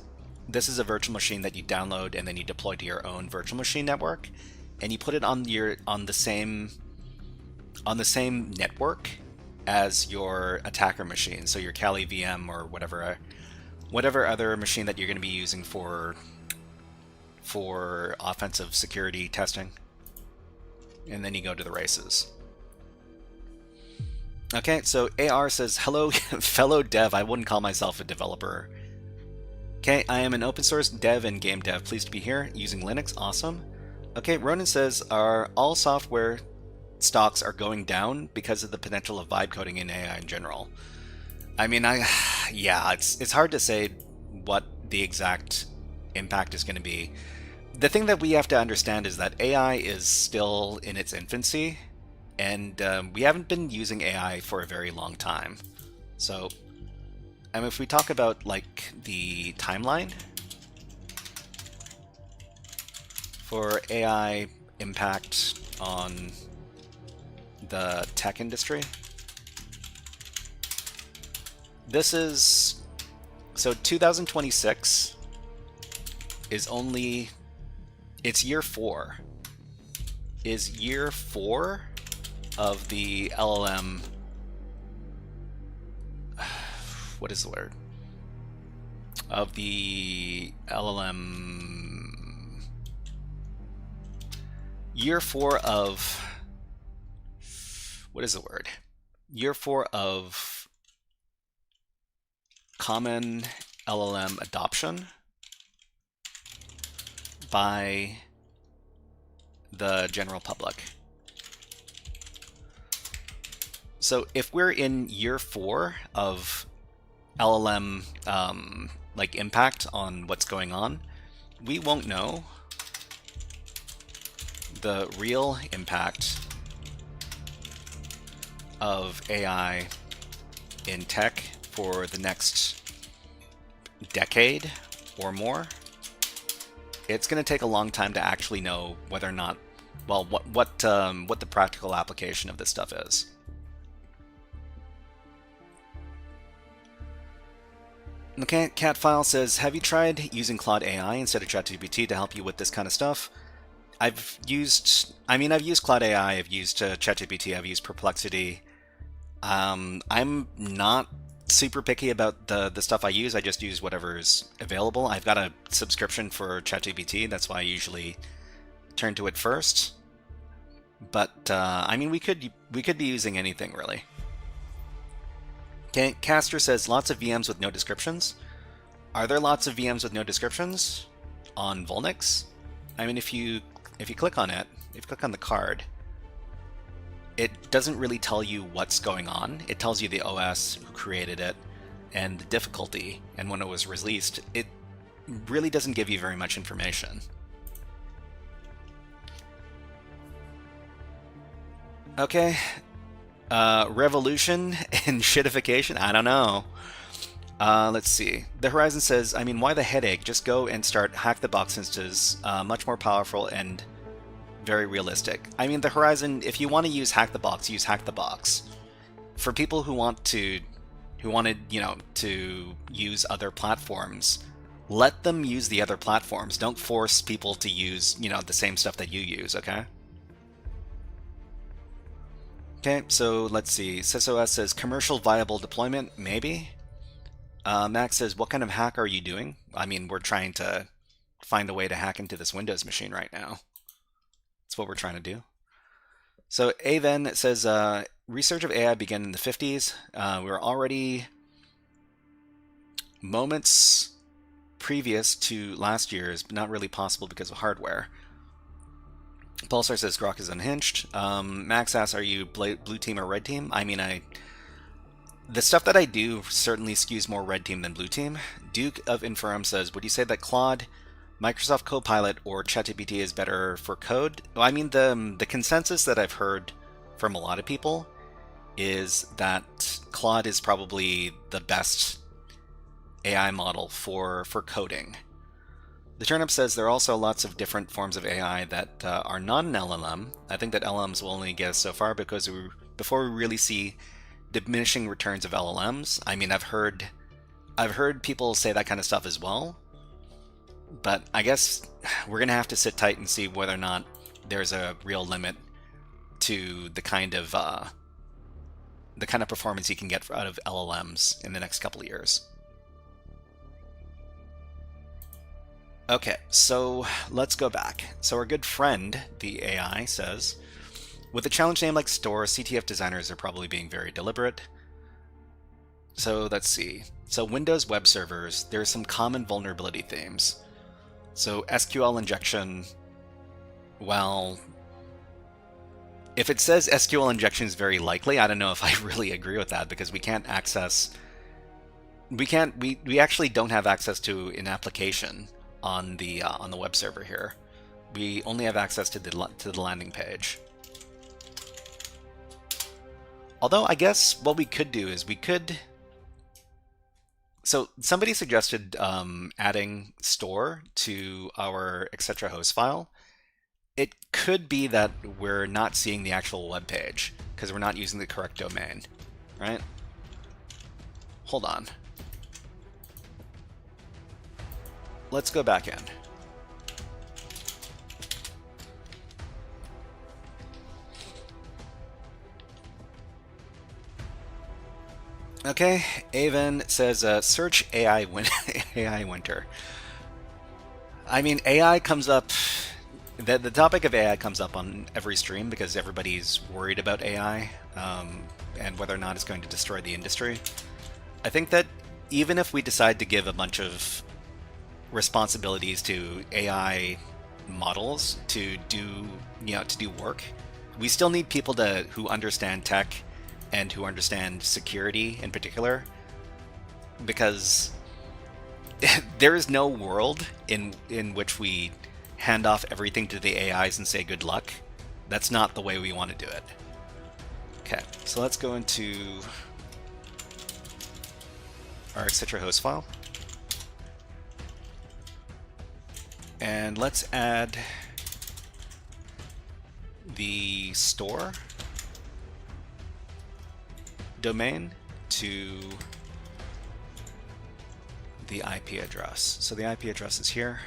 a virtual machine that you download and then you deploy to your own virtual machine network, and you put it on the same network as your attacker machine. So your Kali VM or whatever other machine that you're going to be using for offensive security testing, and then you go to the races. Okay, so AR says, hello, fellow dev. I wouldn't call myself a developer. Okay, I am an open source dev and game dev. Pleased to be here using Linux. Awesome. Okay, Ronan says, are all software stocks are going down because of the potential of vibe coding in AI in general? I mean, yeah, it's hard to say what the exact impact is going to be. The thing that we have to understand is that AI is still in its infancy, and we haven't been using AI for a very long time. So, if we talk about like the timeline for AI impact on the tech industry, this is, so 2026 is only, it's year 4. Is year 4 of the LLM, what is the word? Of the LLM, year 4 of, what is the word? Year 4 of common LLM adoption by the general public. So if we're in year 4 of LLM like impact on what's going on, we won't know the real impact of AI in tech for the next decade or more. It's going to take a long time to actually know whether or not, well, what the practical application of this stuff is. Okay, Catfile says, have you tried using Claude AI instead of ChatGPT to help you with this kind of stuff? I've used Claude AI, I've used ChatGPT, I've used Perplexity. I'm not super picky about the stuff I use. I just use whatever's available. I've got a subscription for ChatGPT, that's why I usually turn to it first. But I mean, we could be using anything really. Okay, Castor says, lots of VMs with no descriptions. Are there lots of VMs with no descriptions on Vulnyx? I mean, if you click on it, if you click on the card, it doesn't really tell you what's going on. It tells you the OS, who created it, and the difficulty, and when it was released. It really doesn't give you very much information. Okay. Revolution and shitification? I don't know. Let's see. The Horizon says, I mean, why the headache? Just go and start Hack the Box instances. Much more powerful and very realistic. I mean, the Horizon, if you want to use Hack the Box, use Hack the Box. For people who wanted, to use other platforms, let them use the other platforms. Don't force people to use, the same stuff that you use, okay? Okay, so let's see. SysOS says, commercial viable deployment, maybe? Max says, what kind of hack are you doing? I mean, we're trying to find a way to hack into this Windows machine right now. That's what we're trying to do. So Aven says, research of AI began in the 50s. We were already moments previous to last year's, but not really possible because of hardware. Pulsar says Grok is unhinged. Max asks, are you blue team or red team? I mean, The stuff that I do certainly skews more red team than blue team. Duke of Infirm says, would you say that Claude, Microsoft Copilot, or ChatGPT is better for code? Well, I mean, the consensus that I've heard from a lot of people is that Claude is probably the best AI model for coding. The Turnip says there are also lots of different forms of AI that are not an LLM. I think that LLMs will only get us so far because before we really see diminishing returns of LLMs. I mean, I've heard people say that kind of stuff as well, but I guess we're gonna have to sit tight and see whether or not there's a real limit to the kind of performance you can get out of LLMs in the next couple of years. Okay, so let's go back. So our good friend, the AI, says, with a challenge name like Store, CTF designers are probably being very deliberate. So let's see. So Windows web servers, there's some common vulnerability themes. So SQL injection, well, if it says SQL injection is very likely, I don't know if I really agree with that, because we can't access, we actually don't have access to an application on the web server here. We only have access to the landing page. Although I guess what we could do is so somebody suggested adding store to our etc host file. It could be that we're not seeing the actual web page because we're not using the correct domain, right? Hold on. Let's go back in. Okay, Avon says, search AI winter. I mean, AI comes up, the topic of AI comes up on every stream because everybody's worried about AI and whether or not it's going to destroy the industry. I think that even if we decide to give a bunch of responsibilities to AI models to do work, we still need people who understand tech and who understand security in particular, because there is no world in which we hand off everything to the AIs and say good luck. That's not the way we want to do it. Okay, so let's go into our etc host file. And let's add the store domain to the IP address. So the IP address is here.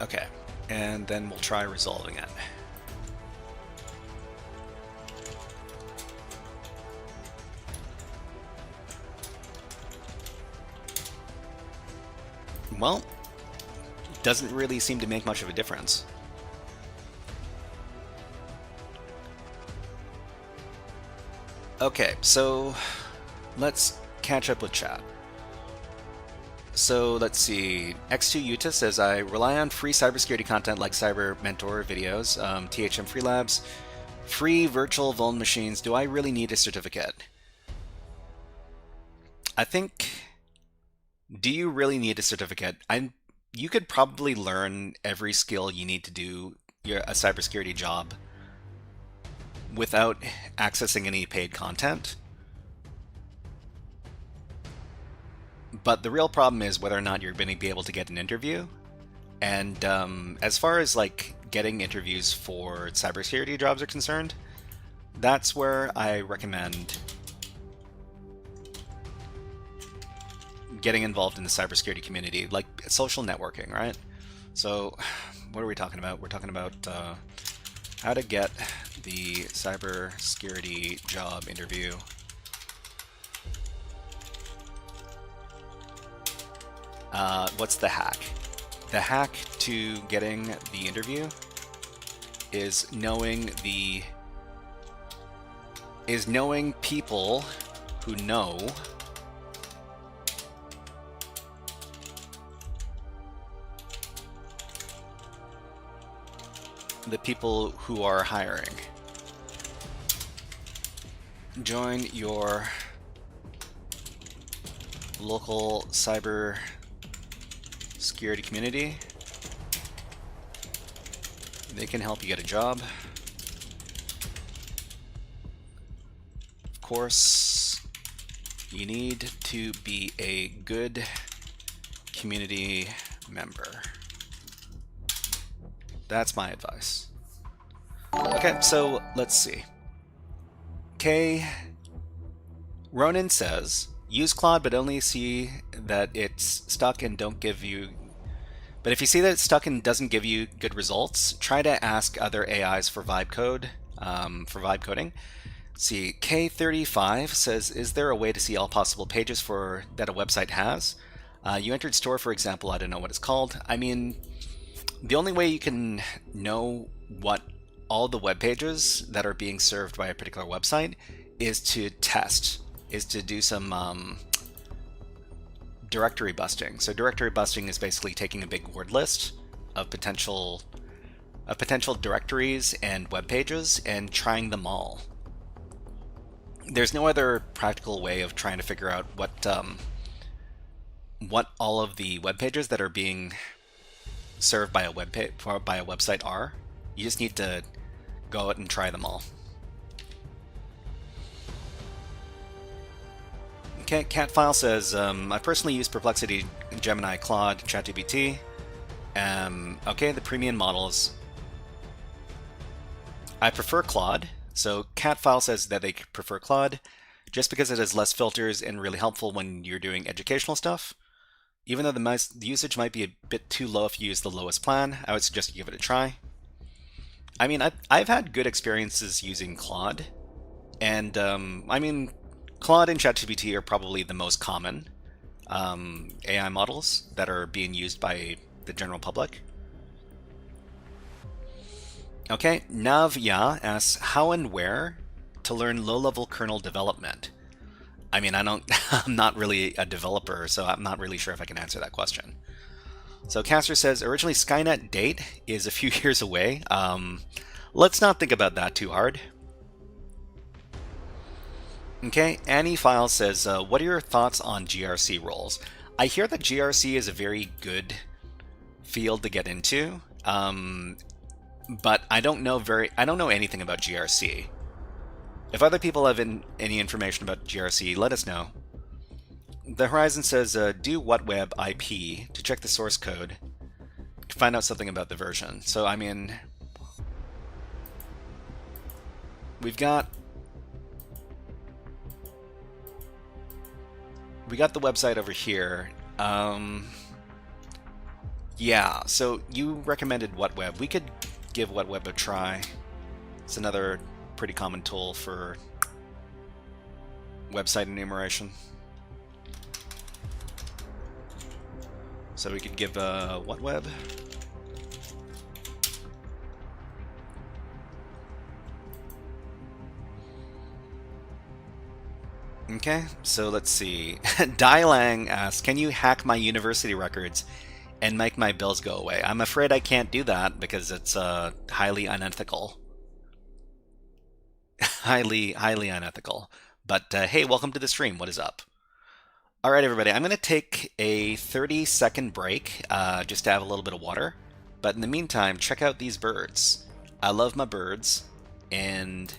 Okay, and then we'll try resolving it. Well, doesn't really seem to make much of a difference. Okay, so let's catch up with chat. So let's see. X2 Utah says, I rely on free cybersecurity content like Cyber Mentor videos, THM Free Labs, free virtual vuln machines. Do I really need a certificate? I think, do you really need a certificate? You could probably learn every skill you need to do a cybersecurity job without accessing any paid content. But the real problem is whether or not you're going to be able to get an interview. And as far as like getting interviews for cybersecurity jobs are concerned, that's where I recommend getting involved in the cybersecurity community, like social networking, right? So what are we talking about? We're talking about how to get the cybersecurity job interview. What's the hack? The hack to getting the interview is knowing people who know the people who are hiring. Join your local cyber security community. They can help you get a job. Of course, you need to be a good community member. That's my advice. Okay, so let's see. Okay, Ronan says, use Claude, but only see that it's stuck and don't give you... But if you see that it's stuck and doesn't give you good results, try to ask other AIs for vibe code, for vibe coding. See, K35 says, is there a way to see all possible pages that a website has? You entered store, for example, I don't know what it's called. I mean, the only way you can know what all the web pages that are being served by a particular website is to test, is to do some directory busting. So directory busting is basically taking a big word list of potential directories and web pages and trying them all. There's no other practical way of trying to figure out what all of the web pages that are being served by a website are. You just need to go out and try them all. Okay, Catfile says, I personally use Perplexity, Gemini, Claude, ChatGPT. Okay, the premium models. I prefer Claude. So Catfile says that they prefer Claude just because it has less filters and really helpful when you're doing educational stuff. Even though the usage might be a bit too low if you use the lowest plan, I would suggest you give it a try. I mean, I've had good experiences using Claude, and I mean, Claude and ChatGPT are probably the most common AI models that are being used by the general public. Okay, Navya asks, how and where to learn low-level kernel development? I mean, I'm not really a developer, so I'm not really sure if I can answer that question. So Caster says, originally Skynet date is a few years away. Let's not think about that too hard. Okay, Annie File says, what are your thoughts on GRC roles? I hear that GRC is a very good field to get into, but I don't know anything about GRC. If other people have any information about GRC, let us know. The Horizon says, do whatweb IP to check the source code to find out something about the version. So, I mean, we got the website over here. Yeah, so you recommended whatweb. We could give whatweb a try. It's another pretty common tool for website enumeration. So we could give whatweb. Okay, so let's see. Dailang asks, can you hack my university records and make my bills go away? I'm afraid I can't do that because it's highly unethical. highly unethical. But hey, welcome to the stream. What is up? All right, everybody. I'm going to take a 30-second break just to have a little bit of water. But in the meantime, check out these birds. I love my birds. And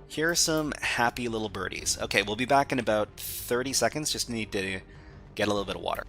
here are some happy little birdies. Okay, we'll be back in about 30 seconds. Just need to get a little bit of water.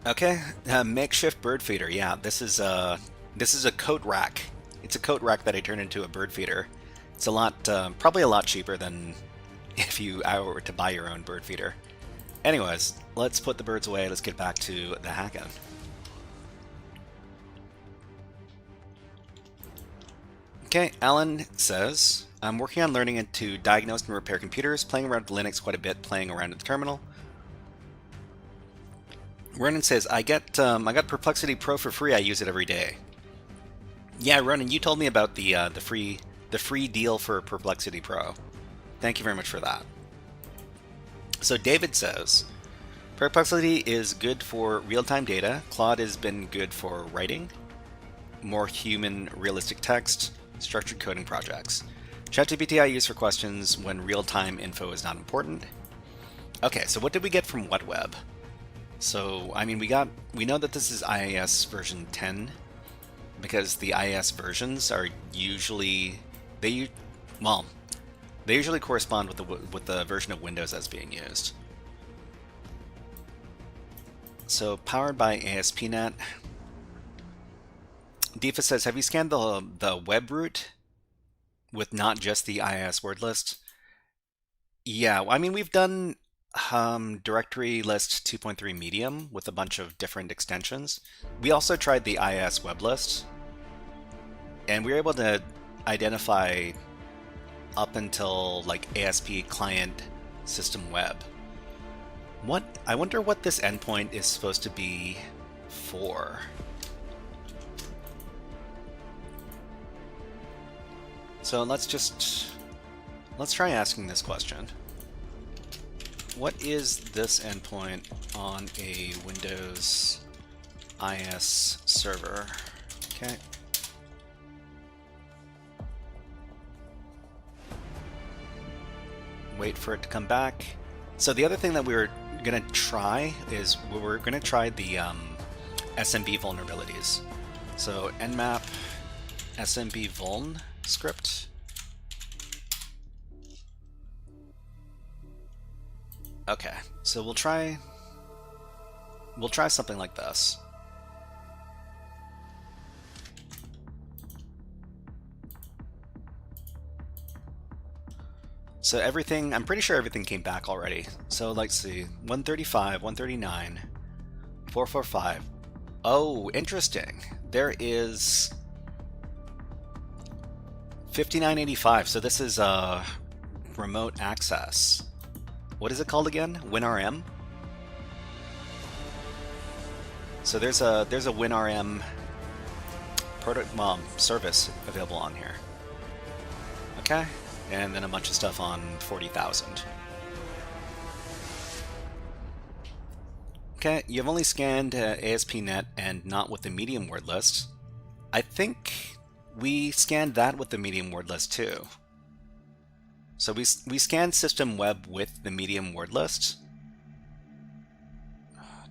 Okay, makeshift bird feeder. Yeah, this is a coat rack. It's a coat rack that I turned into a bird feeder. It's a lot, probably a lot cheaper than if you were to buy your own bird feeder. Anyways, let's put the birds away. Let's get back to the hacking. Okay, Alan says, I'm working on learning to diagnose and repair computers, playing around with Linux quite a bit, playing around with the terminal. Ronan says, I got Perplexity Pro for free. I use it every day. Yeah, Ronan, you told me about the free deal for Perplexity Pro. Thank you very much for that. So David says, Perplexity is good for real-time data. Claude has been good for writing, more human, realistic text, structured coding projects. ChatGPT I use for questions when real-time info is not important. Okay, so what did we get from WhatWeb? So, I mean, we know that this is IIS version 10 because the IIS versions are usually they usually correspond with the version of Windows that's being used. So, powered by ASP.NET. Deefa says, have you scanned the web root with not just the IIS word list? Yeah, I mean, we've done directory list 2.3 medium with a bunch of different extensions. We also tried the IIS web list, and we were able to identify up until like ASP client system web. I wonder what this endpoint is supposed to be for. So let's try asking this question. What is this endpoint on a Windows IS server? Okay. Wait for it to come back. So the other thing that we were going to try is we're going to try the SMB vulnerabilities. So nmap SMB vuln script. Okay, so we'll try something like this. So everything, I'm pretty sure everything came back already. So let's see, 135, 139, 445. Oh, interesting. There is 5985. So this is remote access. What is it called again? WinRM? So there's a WinRM service available on here. Okay, and then a bunch of stuff on 40,000. Okay, you've only scanned ASP.NET and not with the medium word list. I think we scanned that with the medium word list too. So we scanned system web with the medium word list.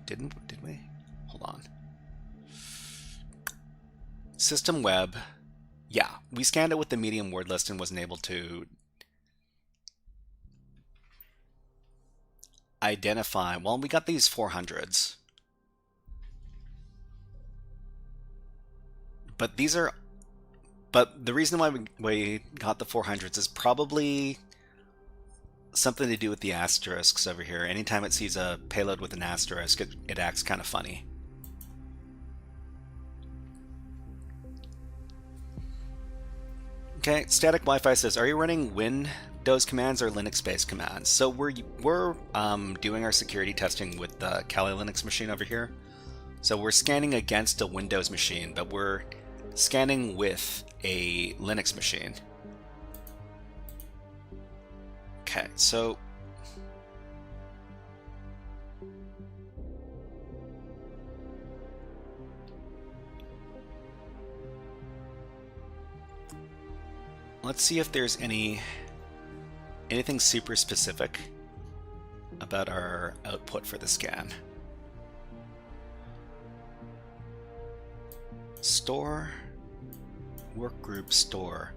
Did we? Hold on. System web. Yeah, we scanned it with the medium word list and wasn't able to identify. Well, we got these 400s. But these are... But the reason why we got the 400s is probably something to do with the asterisks over here. Anytime it sees a payload with an asterisk, it acts kind of funny. Okay, Static Wi-Fi says, are you running Windows commands or Linux-based commands? So we're doing our security testing with the Kali Linux machine over here. So we're scanning against a Windows machine, but we're scanning with a Linux machine. Okay, so let's see if there's anything super specific about our output for the scan. Store, workgroup store.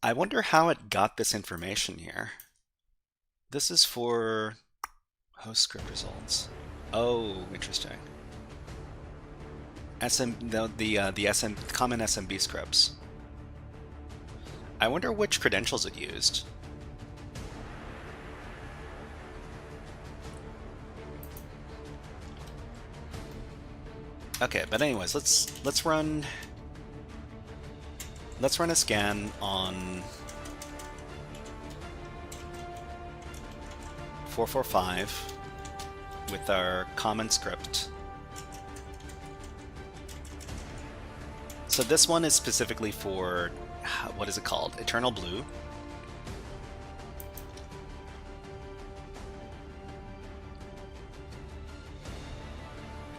I wonder how it got this information here. This is for host script results. Oh, interesting. The common SMB scripts. I wonder which credentials it used. Okay, but anyways, let's run let's run a scan on 445 with our common script. So this one is specifically for, what is it called? Eternal Blue.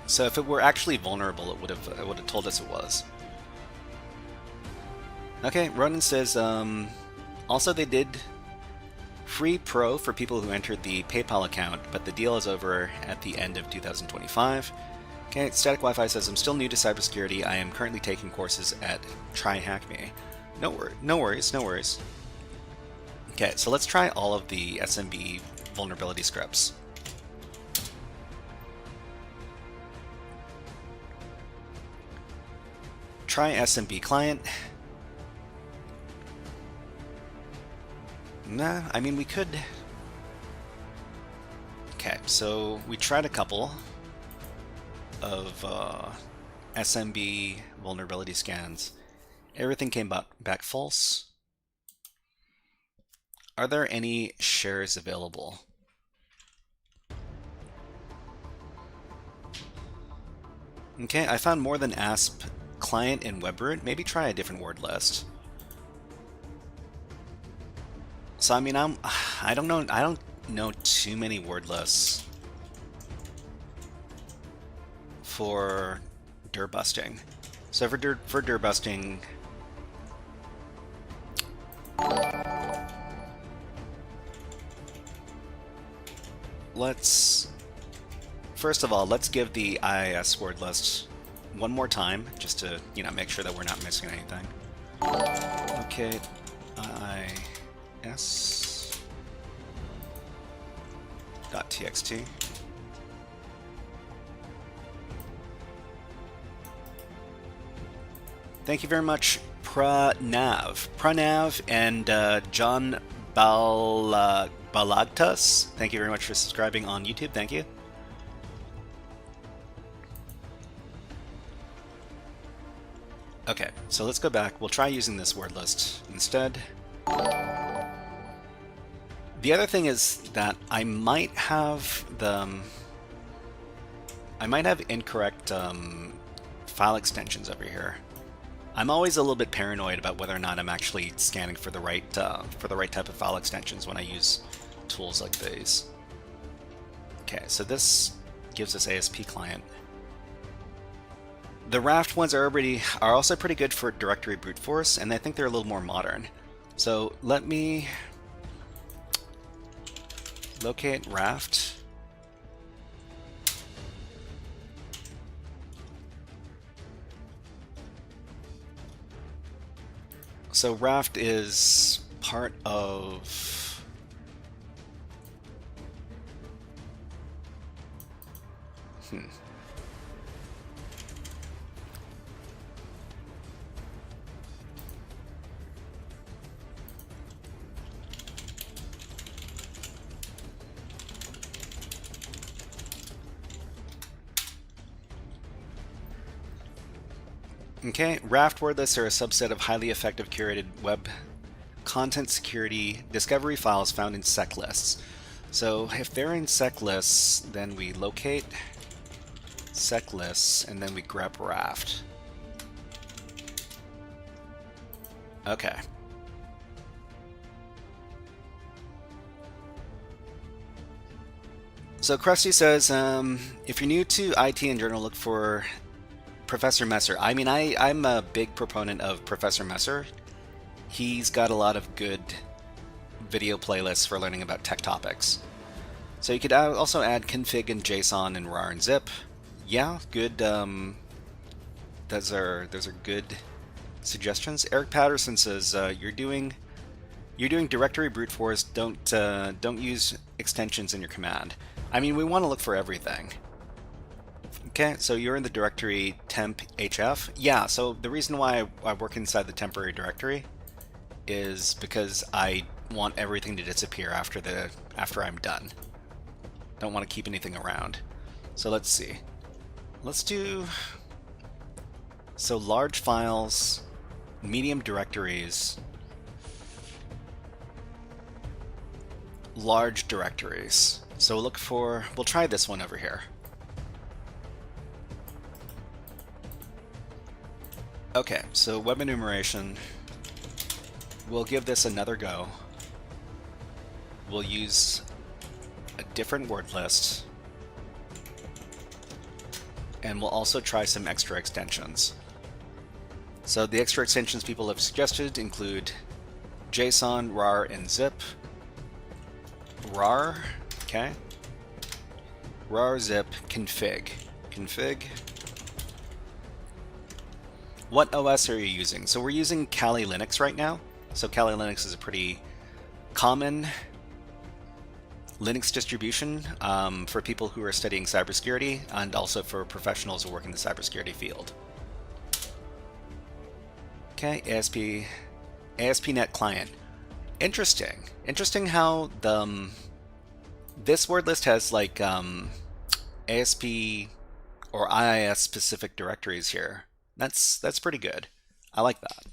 So if it were actually vulnerable, it would have told us it was. Okay, Ronan says, also they did free Pro for people who entered the PayPal account, but the deal is over at the end of 2025. Okay, Static Wi-Fi says, I'm still new to cybersecurity. I am currently taking courses at Try Hack Me. No worries, no worries. Okay, so let's try all of the SMB vulnerability scripts. Try SMB client. Nah, I mean, we could... Okay, so we tried a couple of SMB vulnerability scans. Everything came back false. Are there any shares available? Okay, I found more than ASP client and web root. Maybe try a different word list. So I mean, I don't know too many word lists for dir busting. So for dir busting, first of all, let's give the IIS word list one more time, just to, make sure that we're not missing anything. Okay, IIS.txt. Thank you very much, Pranav, and John Balagtas. Thank you very much for subscribing on YouTube. Thank you. Okay, so let's go back. We'll try using this word list instead. The other thing is that I might have incorrect file extensions over here. I'm always a little bit paranoid about whether or not I'm actually scanning for the right type of file extensions when I use tools like these. Okay, so this gives us ASP client. The Raft ones are also pretty good for directory brute force, and I think they're a little more modern. So let me locate Raft. So Raft is part of... Okay, Raft word lists are a subset of highly effective curated web content security discovery files found in sec lists. So if they're in sec lists, then we locate sec lists and then we grep Raft. Okay. So Krusty says, if you're new to IT in general, look for Professor Messer. I mean, I'm a big proponent of Professor Messer. He's got a lot of good video playlists for learning about tech topics. So you could also add config and JSON and rar and zip. Yeah, good. Those are good suggestions. Eric Patterson says you're doing directory brute force. Don't use extensions in your command. I mean, we want to look for everything. Okay, so you're in the directory temp HF. Yeah, so the reason why I work inside the temporary directory is because I want everything to disappear after I'm done. Don't want to keep anything around. So let's see. Let's do... So large files, medium directories, large directories. So we'll try this one over here. Okay, so web enumeration, we'll give this another go. We'll use a different word list, and we'll also try some extra extensions. So the extra extensions people have suggested include JSON, RAR, and zip. RAR, okay. RAR, zip, config. Config. What OS are you using? So we're using Kali Linux right now. So Kali Linux is a pretty common Linux distribution for people who are studying cybersecurity and also for professionals who work in the cybersecurity field. Okay, ASP.NET Client. Interesting. Interesting how this word list has like ASP or IIS specific directories here. That's pretty good. I like that.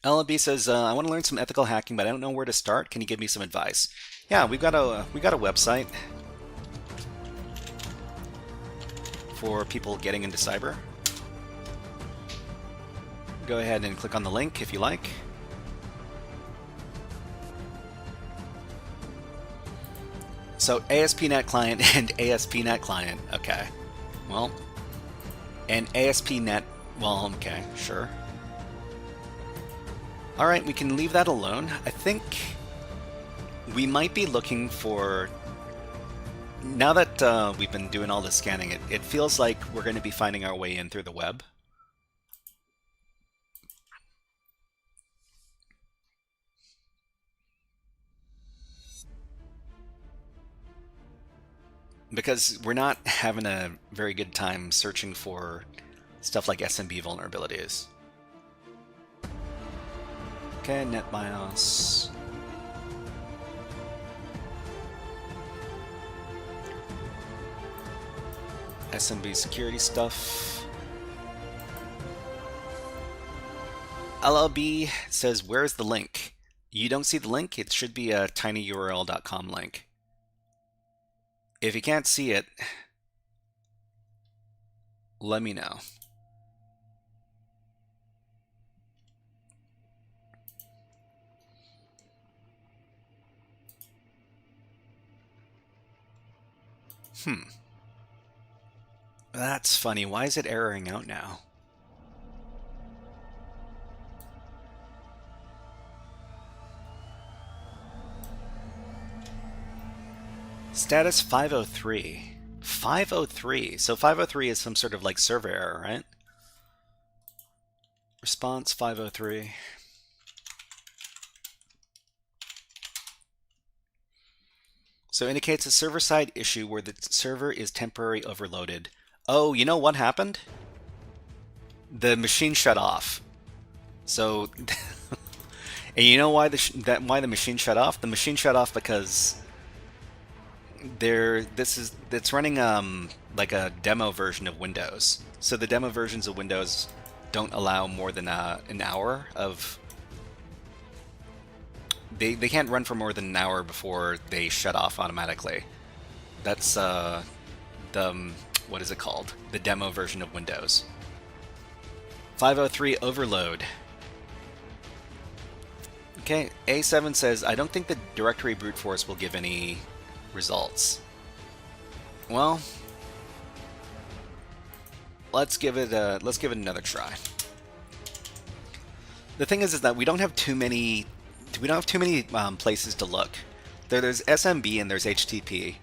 LLB says, I want to learn some ethical hacking, but I don't know where to start. Can you give me some advice? Yeah, we got a website for people getting into cyber. Go ahead and click on the link if you like. So ASP.NET Client and ASP.NET Client. Okay. Well, and ASP.NET. Well, okay, sure. All right, we can leave that alone. I think we might be looking for, now that we've been doing all this scanning, it feels like we're going to be finding our way in through the web. Because we're not having a very good time searching for stuff like SMB vulnerabilities. Okay, NetBIOS. SMB security stuff. LLB says, where's the link? You don't see the link? It should be a tinyurl.com link. If you can't see it, let me know. That's funny. Why is it erroring out now? Status 503. 503. So 503 is some sort of like server error, right? Response 503. So indicates a server-side issue where the server is temporarily overloaded. Oh, you know what happened? The machine shut off. So, and you know why why the machine shut off? The machine shut off because it's running like a demo version of Windows. So the demo versions of Windows don't allow more than an hour of. They can't run for more than an hour before they shut off automatically. That's what is it called? The demo version of Windows. 503 overload. Okay, A7 says, I don't think the directory brute force will give any results. Well, let's give it another try. The thing is that we don't have too many places to look. There's SMB and there's HTTP.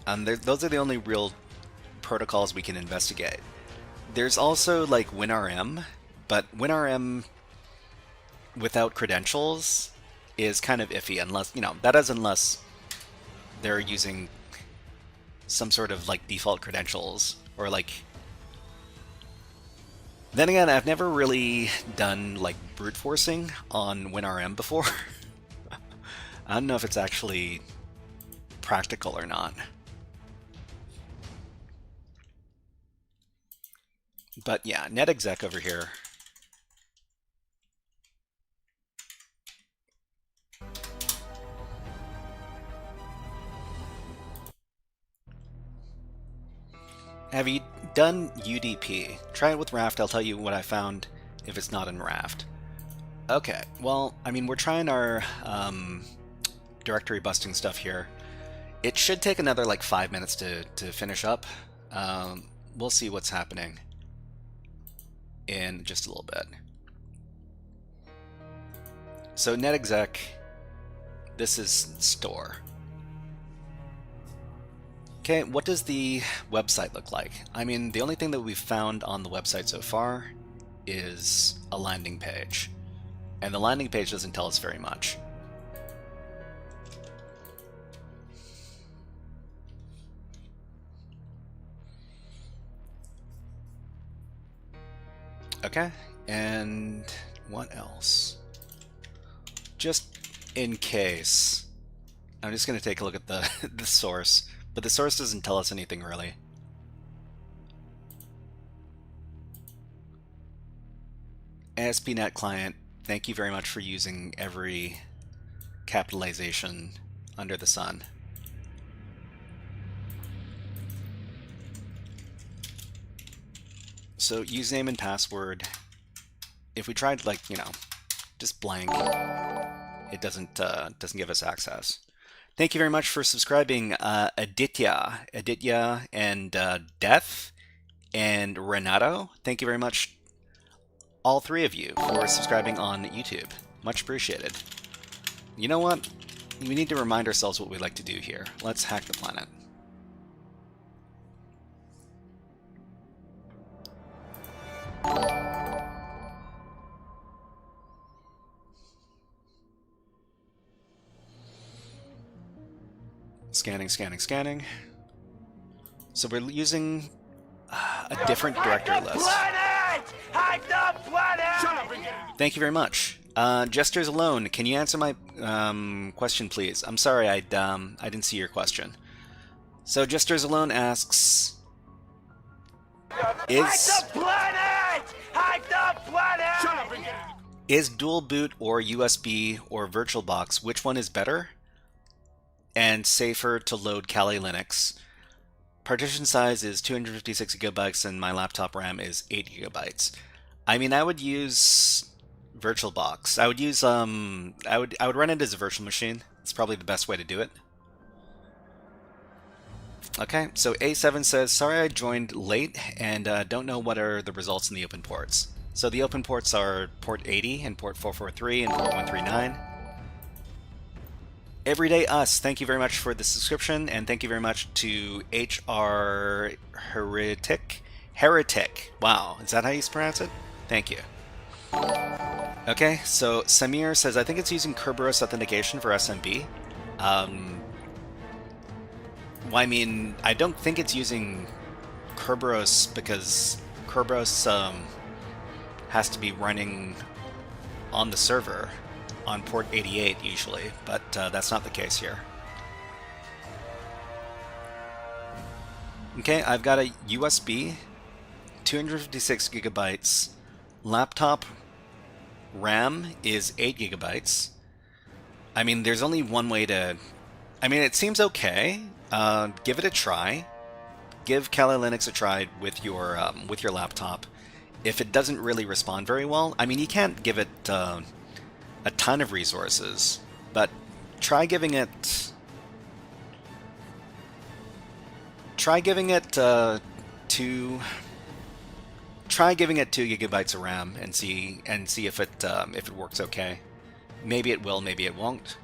Those are the only real protocols we can investigate. There's also like WinRM, but WinRM without credentials is kind of iffy, unless, unless they're using some sort of like default credentials or like. Then again, I've never really done like brute forcing on WinRM before. I don't know if it's actually practical or not. But yeah, netexec over here. Have you done UDP? Try it with Raft. I'll tell you what I found if it's not in Raft. Okay, well, I mean, we're trying our directory busting stuff here. It should take another like 5 minutes to finish up. We'll see what's happening in just a little bit. So netexec, this is store. Okay, what does the website look like? I mean, the only thing that we've found on the website so far is a landing page. And the landing page doesn't tell us very much. Okay, and what else? Just in case, I'm just going to take a look at the, the source, but the source doesn't tell us anything really. ASP.NET Client, thank you very much for using every capitalization under the sun. So username and password, if we tried like, you know, just blank, it doesn't give us access. Thank you very much for subscribing, Aditya, and Death, and Renato. Thank you very much, all three of you, for subscribing on YouTube. Much appreciated. You know what? We need to remind ourselves what we like to do here. Let's hack the planet. Scanning, scanning, scanning. So we're using a different directory list. Thank you very much. Jesters Alone, can you answer my question, please? I'm sorry, I didn't see your question. So Jesters Alone asks, is dual boot or USB or VirtualBox, which one is better and safer to load Kali Linux? Partition size is 256 gigabytes and my laptop RAM is 8 gigabytes. I mean, I would use VirtualBox. I would use I would run it as a virtual machine. It's probably the best way to do it. Okay, so A7 says, sorry I joined late and don't know what are the results in the open ports. So the open ports are port 80 and port 443 and port 139. Everyday Us, thank you very much for the subscription, and thank you very much to HR Heretic. Wow, is that how you pronounce it? Thank you. Okay, so Samir says, I think it's using Kerberos authentication for SMB. Well, I mean, I don't think it's using Kerberos because Kerberos has to be running on the server on port 88 usually, but that's not the case here. Okay, I've got a USB, 256 gigabytes, laptop RAM is 8 gigabytes. I mean, there's only one way to... I mean, it seems okay. Give it a try. Give Kali Linux a try with your laptop. If it doesn't really respond very well, I mean, you can't give it a ton of resources, but try giving it 2 gigabytes of RAM and see if it works okay. Maybe it will, maybe it won't.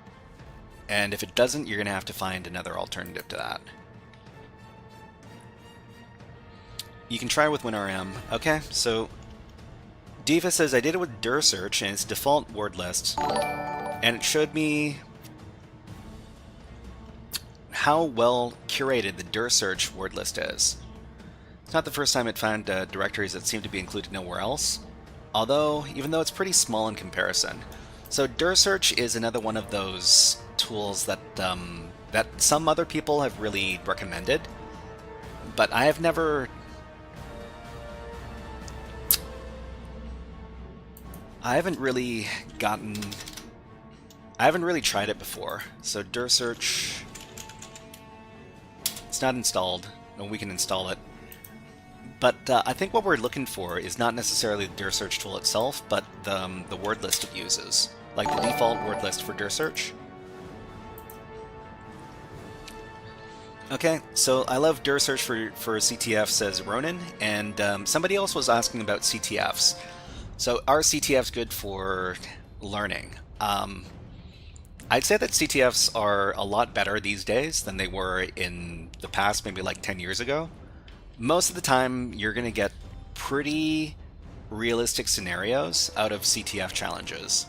And if it doesn't, you're gonna have to find another alternative to that. You can try with WinRM. Okay, so Diva says I did it with dir search and its default word list, and it showed me how well curated the dir search word list is. It's not the first time it found directories that seem to be included nowhere else, even though it's pretty small in comparison. So dir search is another one of those tools that that some other people have really recommended, but I haven't really tried it before. So dir search, it's not installed. No, we can install it. But I think what we're looking for is not necessarily the dir search tool itself, but the word list it uses, like the default word list for dir search. Okay, so I love dir search for CTF, says Ronan, and somebody else was asking about CTFs. So are CTFs good for learning? I'd say that CTFs are a lot better these days than they were in the past, maybe like 10 years ago. Most of the time, you're going to get pretty realistic scenarios out of CTF challenges.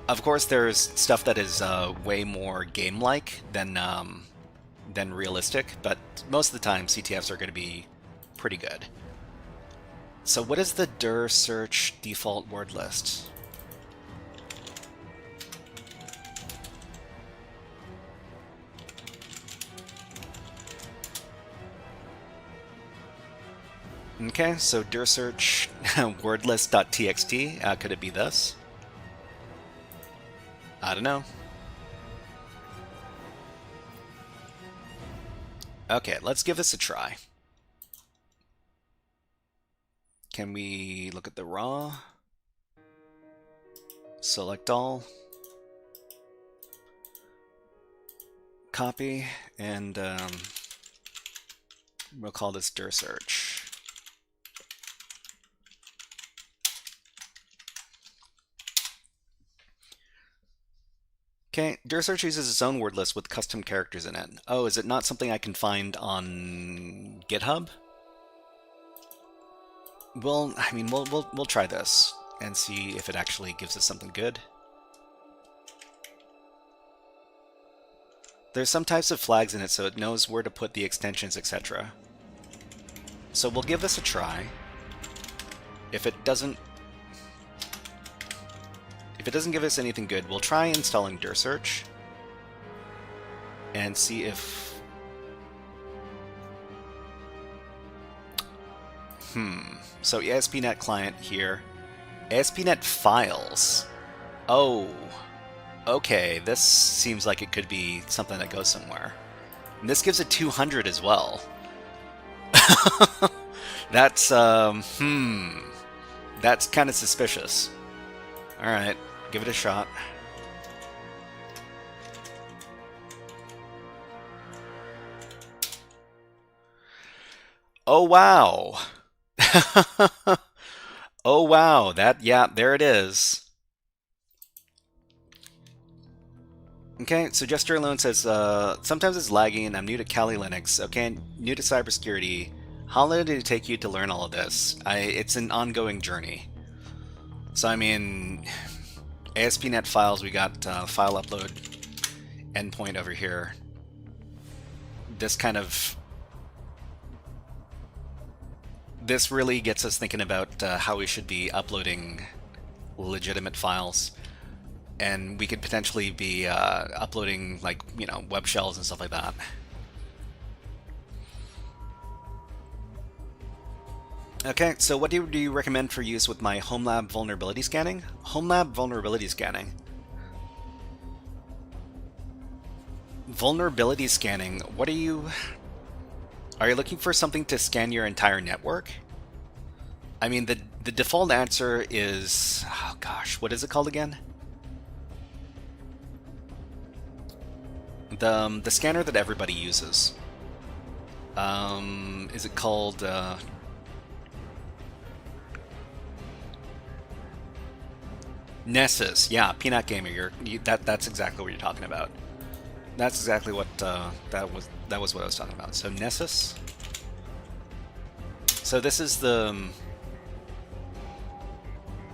Of course, there's stuff that is way more game-like than realistic, but most of the time, CTFs are going to be pretty good. So what is the dir search default word list? Okay, so dir search wordlist.txt, could it be this? I don't know. Okay, let's give this a try. Can we look at the raw? Select all. Copy, and we'll call this dir search. Okay, dir search uses its own word list with custom characters in it. Oh, is it not something I can find on GitHub? Well, I mean, we'll try this and see if it actually gives us something good. There's some types of flags in it, so it knows where to put the extensions, etc. So we'll give this a try. If it doesn't give us anything good, we'll try installing dir search and see if... So ASP.NET client here. ASP.NET files. Oh, okay, this seems like it could be something that goes somewhere. And this gives it 200 as well. That's, that's kind of suspicious. Alright, give it a shot. Oh, wow. Oh, wow. Yeah, there it is. Okay, so Jester Alone says, sometimes it's lagging and I'm new to Kali Linux. Okay, new to cybersecurity. How long did it take you to learn all of this? It's an ongoing journey. So, I mean, ASP.NET files, we got file upload endpoint over here. This really gets us thinking about how we should be uploading legitimate files. And we could potentially be uploading, like, you know, web shells and stuff like that. Okay, so what do you recommend for use with my HomeLab vulnerability scanning? HomeLab vulnerability scanning. Vulnerability scanning, what are you looking for something to scan your entire network? I mean, the default answer is, oh gosh, what is it called again? The scanner that everybody uses. Is it called Nessus? Yeah, Peanut Gamer. That's exactly what you're talking about. That's exactly what that was what I was talking about. So Nessus. So this is the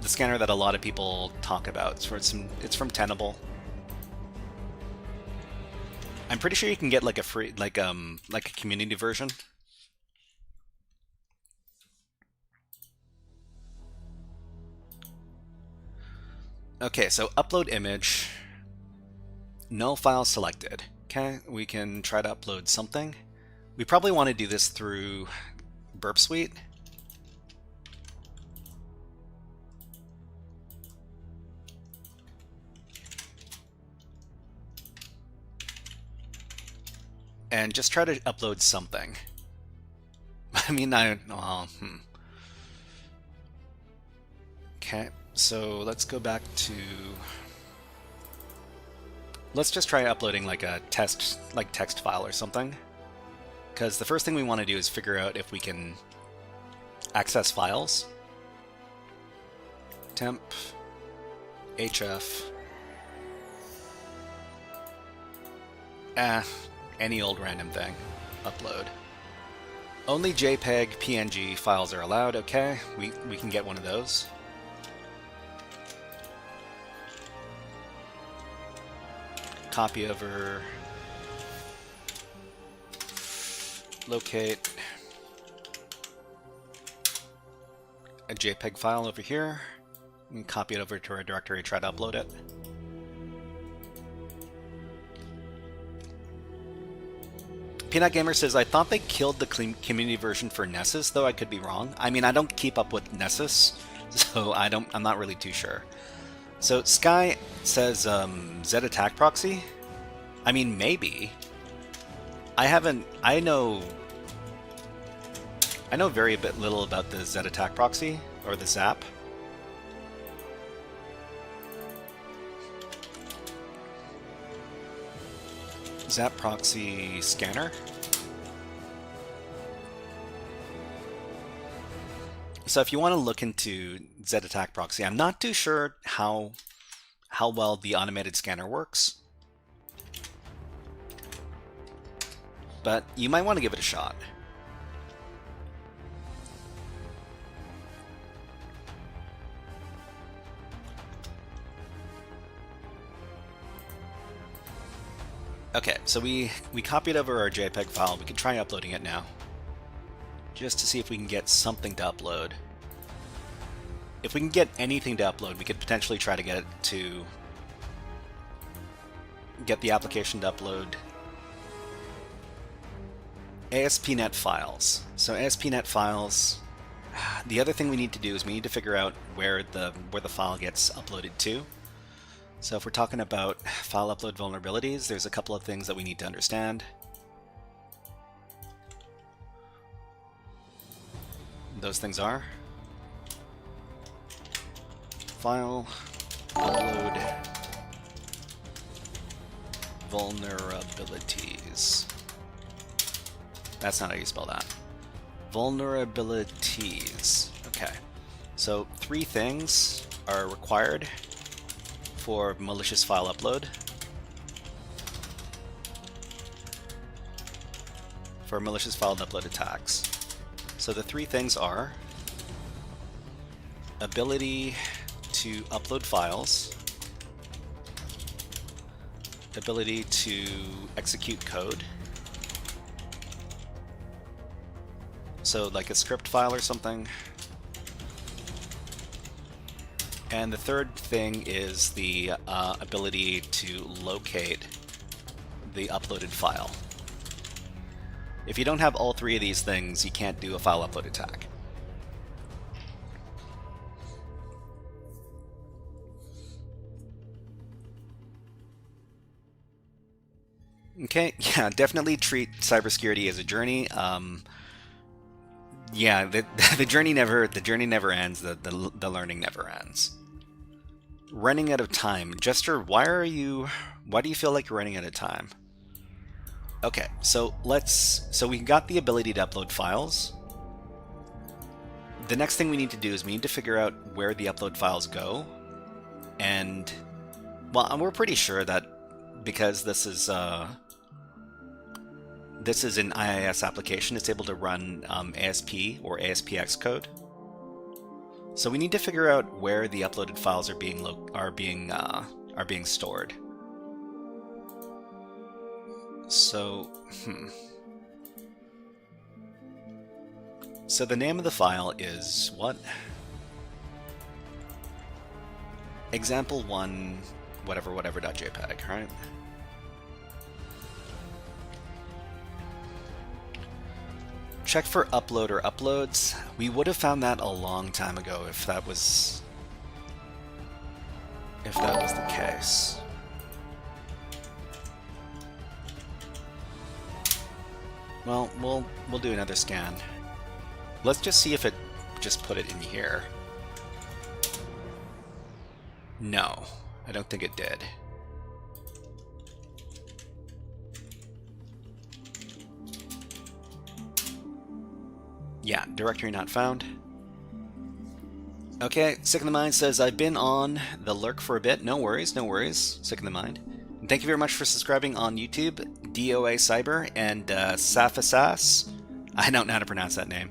scanner that a lot of people talk about. It's from Tenable. I'm pretty sure you can get like a free, like a community version. Okay, so upload image. No file selected. Okay, we can try to upload something. We probably want to do this through Burp Suite. And just try to upload something. mean, Okay, so let's go back to... Let's just try uploading like a text file or something. Because the first thing we want to do is figure out if we can access files. Temp, HF, any old random thing, upload. Only JPEG, PNG files are allowed. Okay, we can get one of those. Copy over, locate a JPEG file over here, and copy it over to our directory, try to upload it. Peanut Gamer says, I thought they killed the community version for Nessus, though I could be wrong. I mean, I don't keep up with Nessus, so I'm not really too sure. So Sky says Z attack proxy. I mean, maybe. I know very little about the Z attack proxy or the ZAP. ZAP proxy scanner. So if you want to look into Z attack proxy, I'm not too sure how well the automated scanner works, but you might want to give it a shot. Okay, so we copied over our JPEG file. We can try uploading it now, just to see if we can get something to upload. If we can get anything to upload, we could potentially try to get the application to upload ASP.NET files. So ASP.NET files, the other thing we need to do is we need to figure out where the file gets uploaded to. So if we're talking about file upload vulnerabilities, there's a couple of things that we need to understand. Those things are file upload vulnerabilities. That's not how you spell that. Vulnerabilities. Okay. So 3 things are required for malicious file upload. For malicious file upload attacks. So the 3 things are ability to upload files, ability to execute code, so like a script file or something, and the third thing is the ability to locate the uploaded file. If you don't have all 3 of these things, you can't do a file upload attack. Okay, yeah, definitely treat cybersecurity as a journey. Yeah, the journey never ends. The learning never ends. Running out of time, Jester. Why do you feel like you're running out of time? Okay, so we got the ability to upload files. The next thing we need to do is we need to figure out where the upload files go, and well, we're pretty sure that because this is an IIS application, it's able to run ASP or ASPX code. So we need to figure out where the uploaded files are being stored. So, So the name of the file is what? Example1 whatever.jpg, right? Check for upload or uploads. We would have found that a long time ago if that was the case. Well, we'll do another scan. Let's just see if it just put it in here. No, I don't think it did. Yeah, directory not found. Okay, Sick in the Mind says, I've been on the lurk for a bit. No worries, no worries. Sick in the Mind. And thank you very much for subscribing on YouTube, OLIcyber, and Safasas. I don't know how to pronounce that name.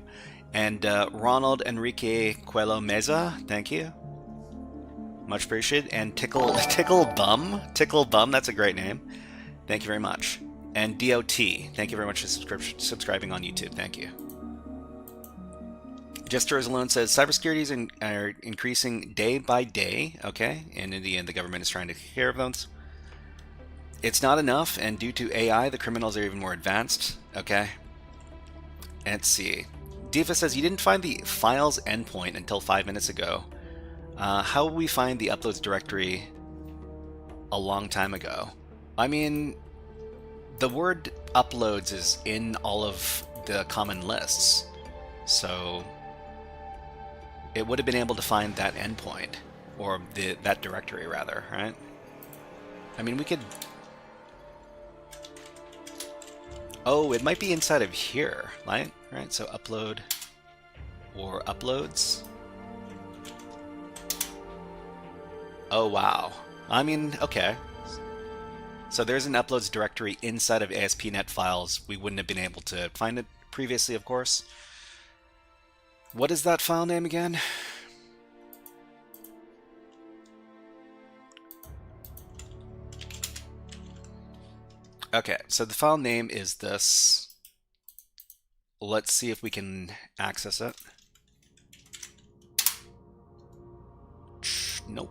And Ronald Enrique Coelho Meza, thank you. Much appreciated. And Tickle Bum, that's a great name. Thank you very much. And DOT, thank you very much for subscribing on YouTube. Thank you. Jesters Alone says, cybersecurity are increasing day by day, okay? And in the end, the government is trying to take care of those. It's not enough, and due to AI, the criminals are even more advanced, okay? Let's see. Diva says, you didn't find the files endpoint until 5 minutes ago. How will we find the uploads directory a long time ago? I mean, the word uploads is in all of the common lists, so it would have been able to find that endpoint, or that directory rather, right? I mean, we could... Oh, it might be inside of here, right? Right, so upload or uploads. Oh, wow. I mean, okay. So there's an uploads directory inside of ASP.NET files. We wouldn't have been able to find it previously, of course. What is that file name again? Okay, so the file name is this. Let's see if we can access it. Nope.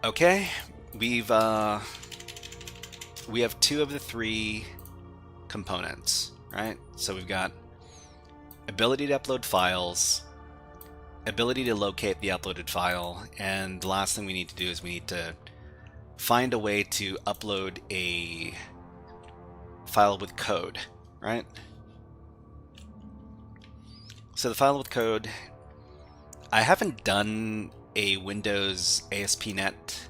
Okay, we have 2 of the 3 components, right? So we've got ability to upload files, ability to locate the uploaded file, and the last thing we need to do is we need to find a way to upload a file with code, right? So the file with code, I haven't done a Windows ASP.NET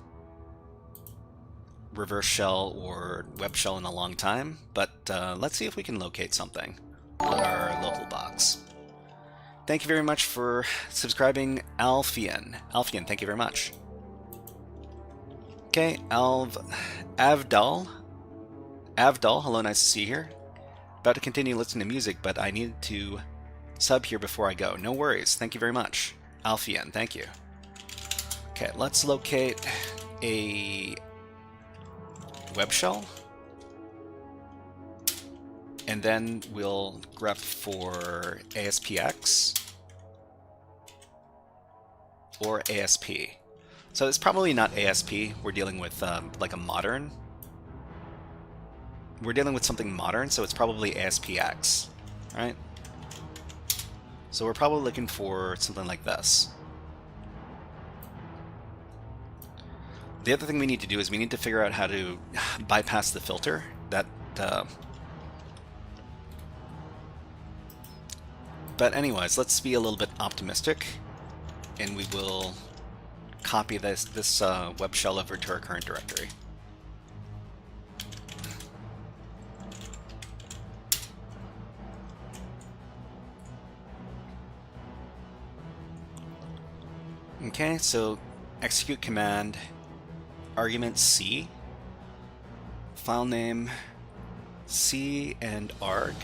reverse shell or web shell in a long time, but let's see if we can locate something on our local box. Thank you very much for subscribing, Alfian. Alfian, thank you very much. Okay, Avdal, hello, nice to see you here. About to continue listening to music, but I need to sub here before I go. No worries, thank you very much. Alfian, thank you. Okay, let's locate a web shell, and then we'll grep for ASPX or ASP. So it's probably not ASP. We're dealing with like a modern. We're dealing with something modern, so it's probably ASPX, right? So we're probably looking for something like this. The other thing we need to do is we need to figure out how to bypass the filter. But anyways, let's be a little bit optimistic, and we will copy this web shell over to our current directory. Okay, so execute command, argument C, file name C and arg.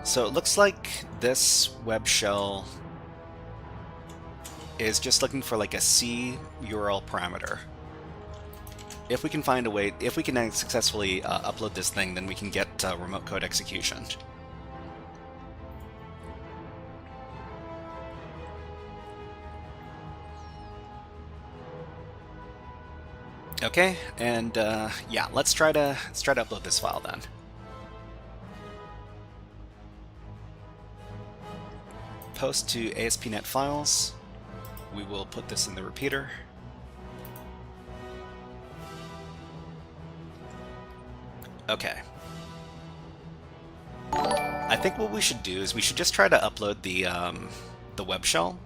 So it looks like this web shell is just looking for like a C URL parameter. If we can find a way, if we can successfully upload this thing, then we can get remote code execution. Okay, and yeah, let's try to upload this file then. Post to ASP.NET Files. We will put this in the repeater. Okay. I think what we should do is we should just try to upload the web shell,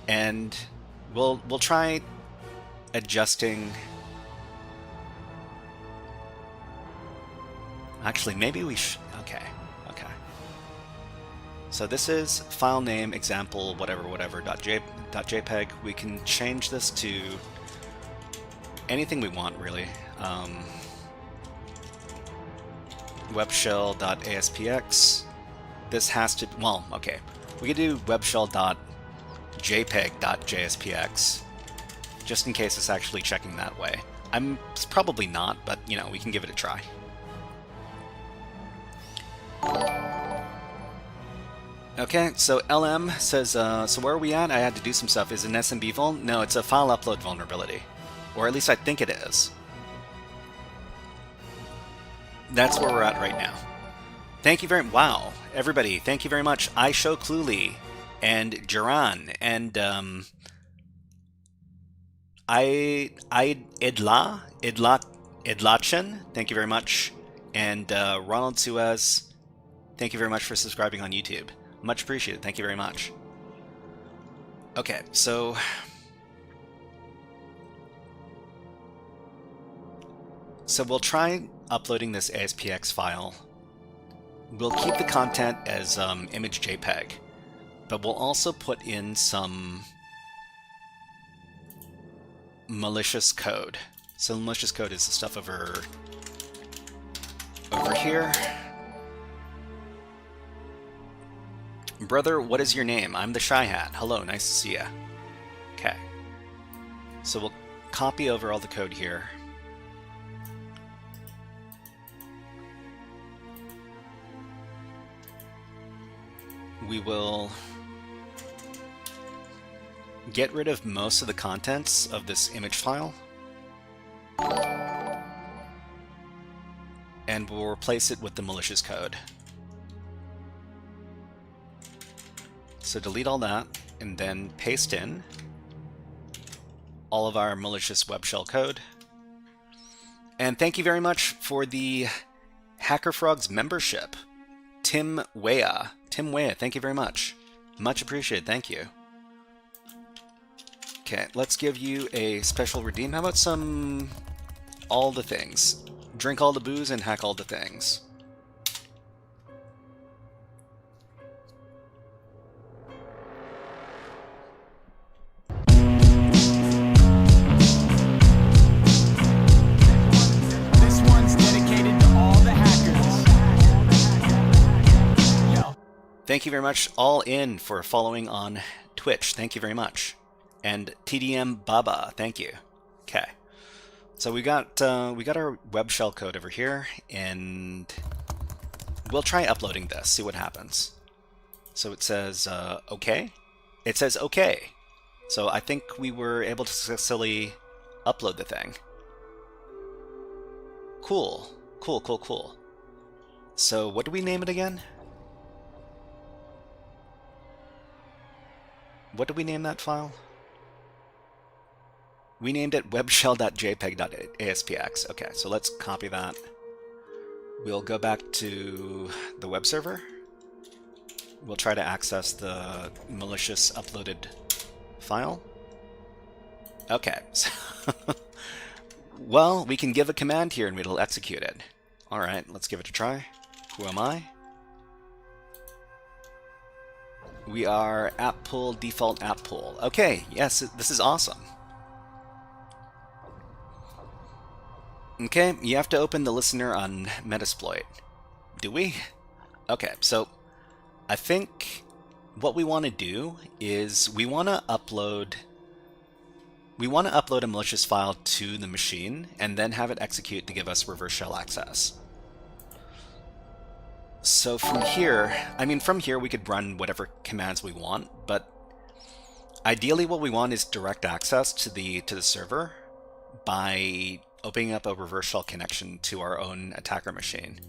and we'll try adjusting. Actually, maybe we should. Okay. So this is file name example whatever .jpeg. We can change this to anything we want, really. Webshell.aspx. This has to, well, okay. We could do webshell.jpeg.jspx, just in case it's actually checking that way. It's probably not, but, you know, we can give it a try. Okay, so LM says, so where are we at? I had to do some stuff. Is it an SMB vul? No, it's a file upload vulnerability. Or at least I think it is. That's where we're at right now. Thank you very much. Wow, everybody, thank you very much. I Show Cluely and Jaran and Idlachin, thank you very much. And Ronald Suez, thank you very much for subscribing on YouTube. Much appreciated. Thank you very much. Okay, so we'll try uploading this ASPX file. We'll keep the content as image JPEG, but we'll also put in some malicious code. So malicious code is the stuff over here. Brother, what is your name? I'm the Shy Hat. Hello, nice to see ya. Okay. So we'll copy over all the code here. We will get rid of most of the contents of this image file, and we'll replace it with the malicious code. So delete all that, and then paste in all of our malicious web shell code. And thank you very much for the HackerFrogs membership. Tim Weah, thank you very much. Much appreciated, thank you. Okay, let's give you a special redeem. How about some all the things? Drink all the booze and hack all the things. Thank you very much, all in, for following on Twitch. Thank you very much. And TDM Baba, thank you. Okay, so we got our web shell code over here, and we'll try uploading this. See what happens. So it says okay. It says okay. So I think we were able to successfully upload the thing. Cool. So what do we name it again? What did we name that file? We named it webshell.jpeg.aspx. Okay, so let's copy that. We'll go back to the web server. We'll try to access the malicious uploaded file. Okay, so well, we can give a command here and it'll execute it. Alright, let's give it a try. Who am I? We are app pool, default app pool. Okay, yes, this is awesome. Okay, you have to open the listener on Metasploit. Do we? Okay, so I think what we want to do is we want to upload a malicious file to the machine and then have it execute to give us reverse shell access. So from here, we could run whatever commands we want, but ideally what we want is direct access to the server by opening up a reverse shell connection to our own attacker machine.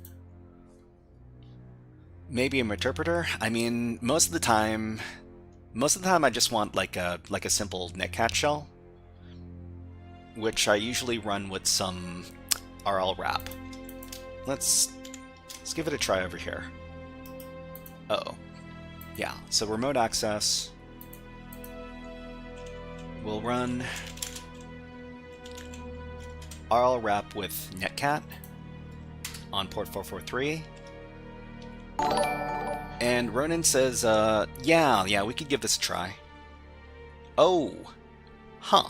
Maybe an interpreter. I mean, most of the time I just want like a simple netcat shell, which I usually run with some RL wrap. let's give it a try over here. Uh-oh. Yeah, so remote access. We'll run RL wrap with netcat on port 443. And Ronan says, yeah, we could give this a try. Oh, huh.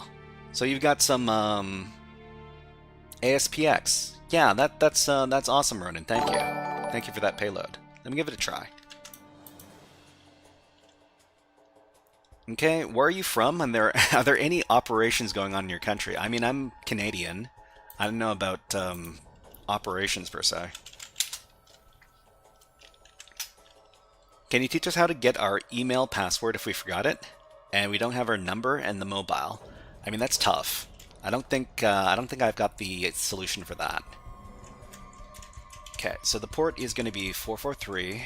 So you've got some ASPX. Yeah, that's awesome, Ronan. Thank you. Thank you for that payload. Let me give it a try. Okay, where are you from? And are there any operations going on in your country? I mean, I'm Canadian. I don't know about operations per se. Can you teach us how to get our email password if we forgot it and we don't have our number and the mobile? I mean, that's tough. I don't think I've got the solution for that. Okay, so the port is going to be 443,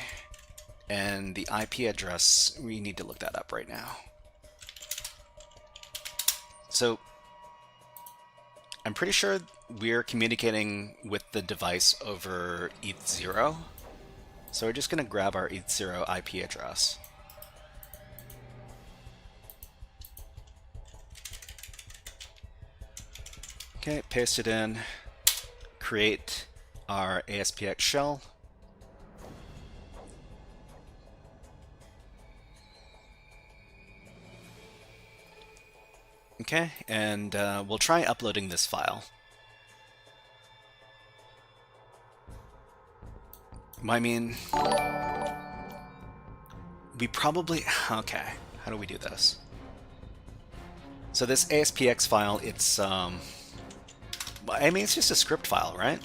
and the IP address, we need to look that up right now. So I'm pretty sure we're communicating with the device over ETH0. So we're just going to grab our ETH0 IP address. Okay, paste it in, create our ASPX shell. Okay, and we'll try uploading this file. I mean, we probably... Okay, how do we do this? So this ASPX file, it's... I mean, it's just a script file, right?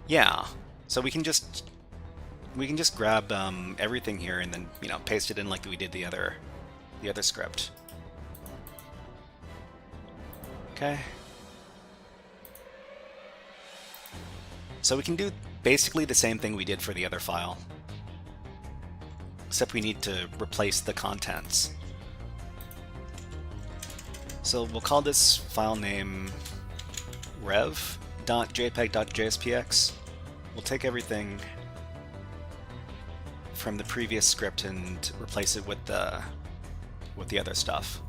Yeah, so we can just grab everything here and then, you know, paste it in like we did the other script. Okay. So we can do basically the same thing we did for the other file, except we need to replace the contents. So we'll call this file name rev.jpeg.jspx. We'll take everything from the previous script and replace it with the other stuff.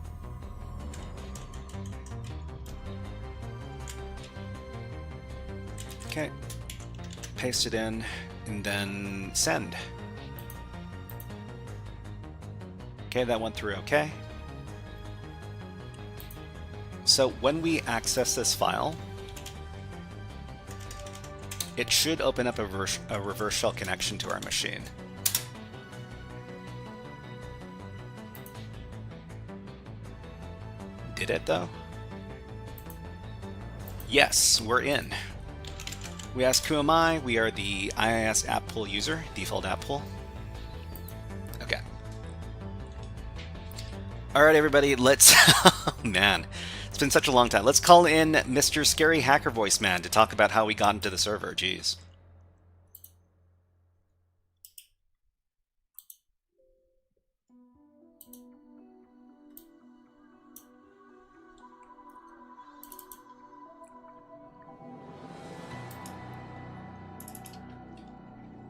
Okay, paste it in and then send. Okay, that went through okay. So when we access this file, it should open up a reverse shell connection to our machine. Did it though? Yes, we're in. We ask who am I? We are the IIS app pool user, default app pool. Okay. Alright everybody, let's... oh man, it's been such a long time. Let's call in Mr. Scary Hacker Voice Man to talk about how we got into the server. Jeez.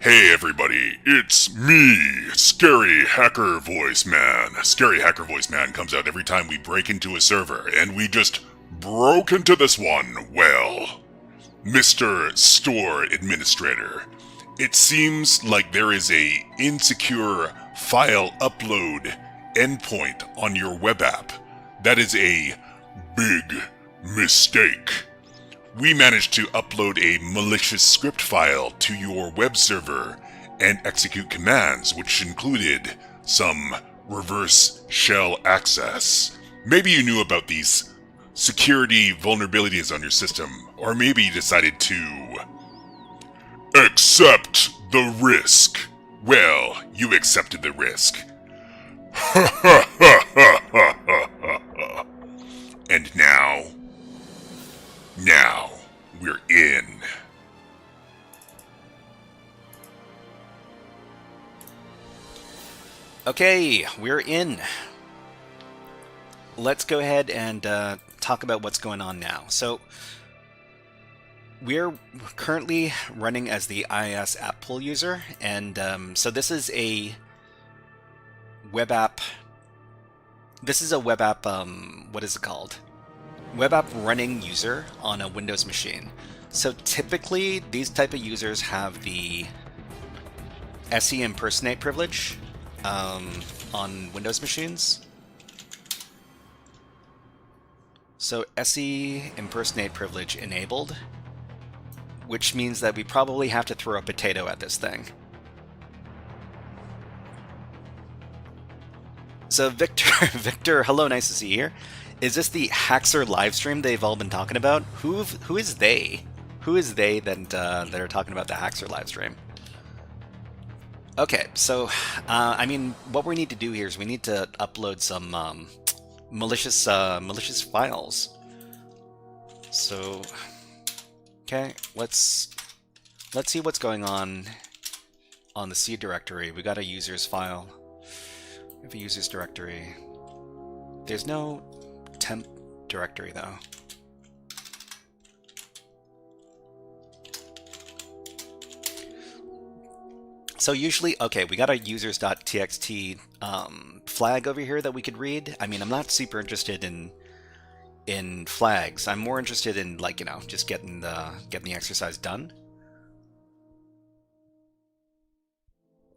Hey everybody, it's me, Scary Hacker Voice Man. Scary Hacker Voice Man comes out every time we break into a server, and we just broke into this one. Well, Mr. Store Administrator, it seems like there is a insecure file upload endpoint on your web app. That is a big mistake. We managed to upload a malicious script file to your web server and execute commands, which included some reverse shell access. Maybe you knew about these security vulnerabilities on your system, or maybe you decided to accept the risk. Well, you accepted the risk. And now we're in. Okay, we're in. Let's go ahead and talk about what's going on now. So we're currently running as the IIS app pool user, and so this is a web app. This is a web app. What is it called? Web app running user on a Windows machine. So typically, these type of users have the SE impersonate privilege on Windows machines. So SE impersonate privilege enabled, which means that we probably have to throw a potato at this thing. So Victor, hello, nice to see you here. Is this the Haxer livestream they've all been talking about? Who is they? Who is they that are talking about the Haxer livestream? Okay, so I mean, what we need to do here is we need to upload some malicious files. So, okay, let's see what's going on the C directory. We got a users file. We have a users directory. There's no temp directory though. So usually, okay, we got a users.txt flag over here that we could read. I mean, I'm not super interested in flags. I'm more interested in, like, you know, just getting the exercise done.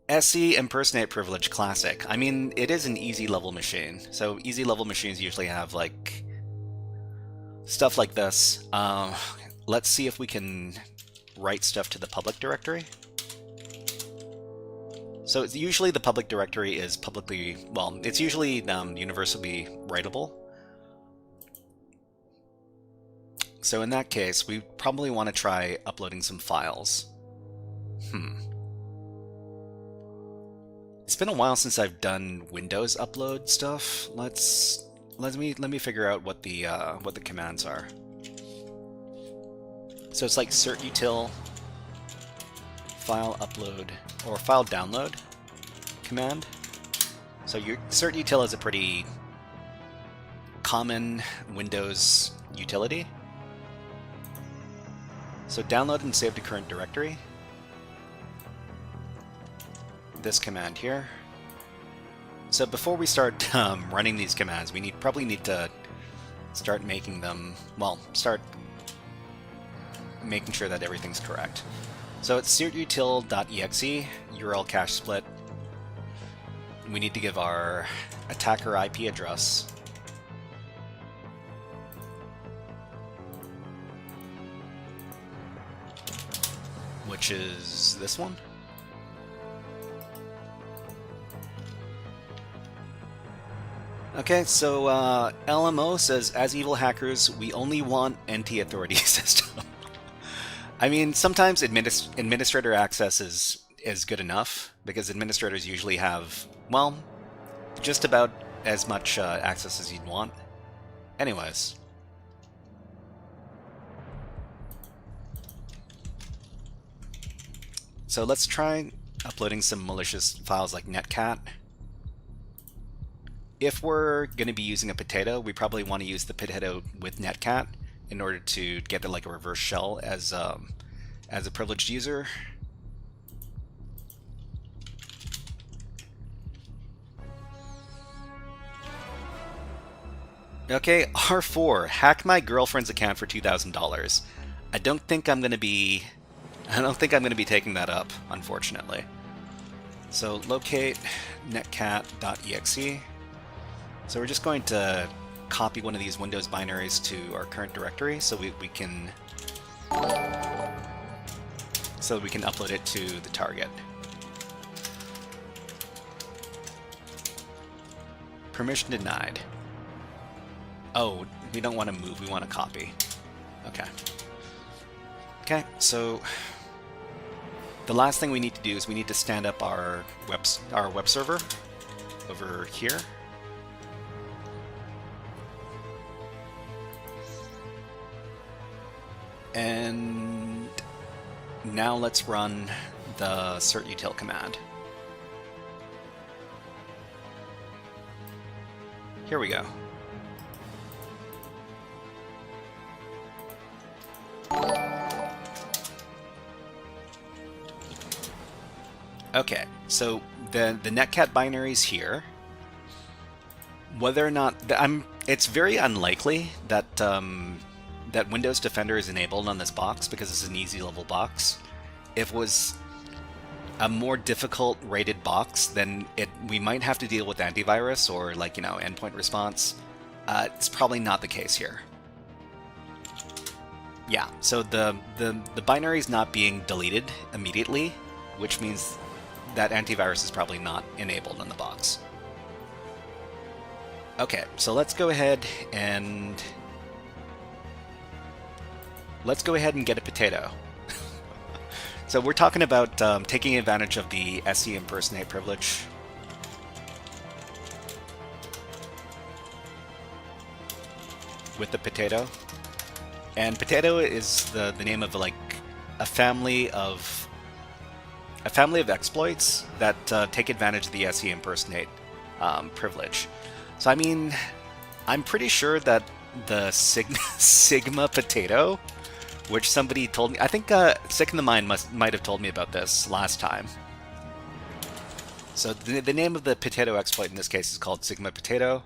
SE impersonate privilege classic. I mean, it is an easy level machine. So easy level machines usually have like stuff like this. Let's see if we can write stuff to the public directory. So it's usually the public directory is publicly, well, it's usually universally writable. So in that case, we probably want to try uploading some files. It's been a while since I've done Windows upload stuff. Let me figure out what the commands are. So it's like certutil file upload or file download command. So your certutil is a pretty common Windows utility. So download and save to current directory. This command here. So before we start running these commands, we probably need to start making them, well, start making sure that everything's correct. So it's certutil.exe, URL cache split. We need to give our attacker IP address. Which is this one. Okay, so LMO says, as evil hackers, we only want NT-authority system. I mean, sometimes administrator access is good enough, because administrators usually have, well, just about as much access as you'd want. Anyways. So let's try uploading some malicious files like netcat. If we're going to be using a potato, we probably want to use the potato with netcat in order to get like a reverse shell as a privileged user. Okay, R4, hack my girlfriend's account for $2,000. I don't think I'm going to be taking that up, unfortunately. So locate netcat.exe. So we're just going to copy one of these Windows binaries to our current directory so we can upload it to the target. Permission denied. Oh, we don't want to move, we want to copy. Okay. Okay, so the last thing we need to do is we need to stand up our web server over here. And now let's run the certutil command. Here we go. Okay, so the netcat binaries here. Whether or not it's very unlikely that that Windows Defender is enabled on this box because it's an easy level box. If it was a more difficult rated box, then we might have to deal with antivirus or like, you know, endpoint response. It's probably not the case here. Yeah, so the binary is not being deleted immediately, which means that antivirus is probably not enabled in the box. Okay, so let's go ahead and get a potato. So we're talking about taking advantage of the SE impersonate privilege. With the potato. And potato is the name of like a family of exploits that take advantage of the SE impersonate privilege. So I mean, I'm pretty sure that the Sigma potato, which somebody told me, I think Sick in the Mind might have told me about this last time. So the name of the potato exploit in this case is called Sigma potato,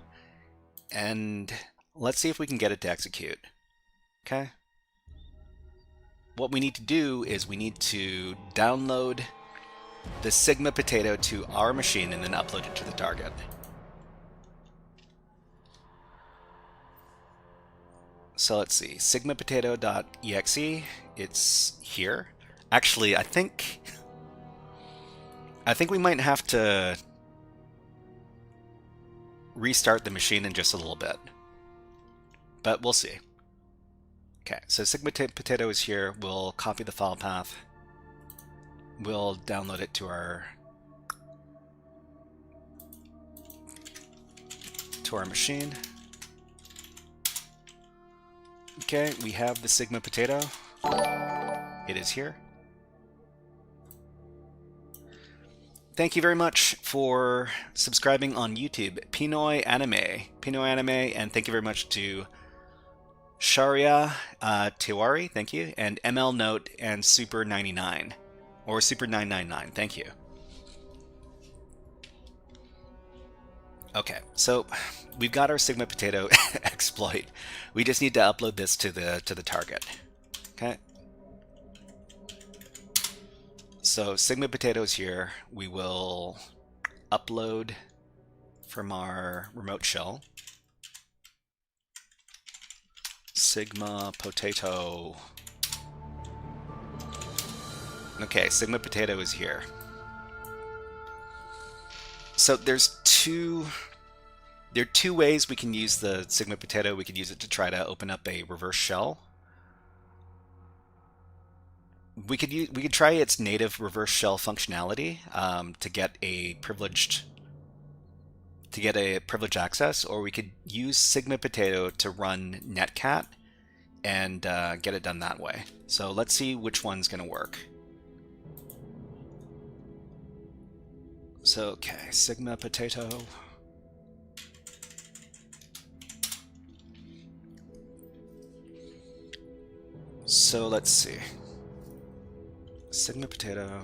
and let's see if we can get it to execute. Okay. What we need to do is we need to download the Sigma potato to our machine and then upload it to the target. So let's see, sigmapotato.exe, it's here. Actually, I think we might have to restart the machine in just a little bit, but we'll see. Okay, so Sigma potato is here. We'll copy the file path. We'll download it to our machine. Okay, we have the Sigma potato. It is here. Thank you very much for subscribing on YouTube, Pinoy Anime, and thank you very much to Sharia Tiwari, thank you, and ML Note and Super99, or Super999, thank you. Okay, so we've got our Sigma potato exploit. We just need to upload this to the target. Okay. So Sigma potato is here. We will upload from our remote shell. Sigma potato. Okay, Sigma potato is here. So there are two ways we can use the Sigma potato. We could use it to try to open up a reverse shell. We could try its native reverse shell functionality to get a privileged access, or we could use Sigma potato to run netcat and get it done that way. So let's see which one's going to work. So okay, Sigma potato. So let's see. Sigma potato,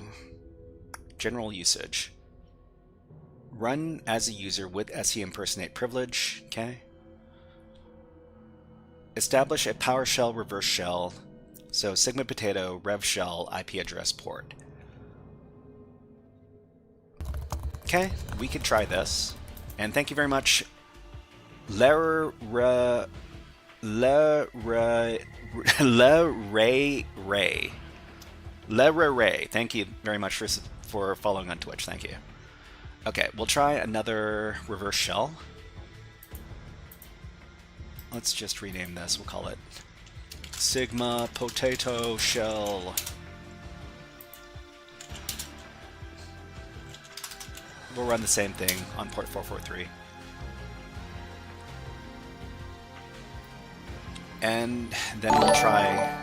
general usage. Run as a user with SE impersonate privilege, okay. Establish a PowerShell reverse shell. So Sigma potato, rev shell, IP address port. Okay, we could try this. And thank you very much, Ray. Thank you very much for following on Twitch. Thank you. Okay, we'll try another reverse shell. Let's just rename this. We'll call it Sigma Potato Shell. We'll run the same thing on port 443. And then we'll try...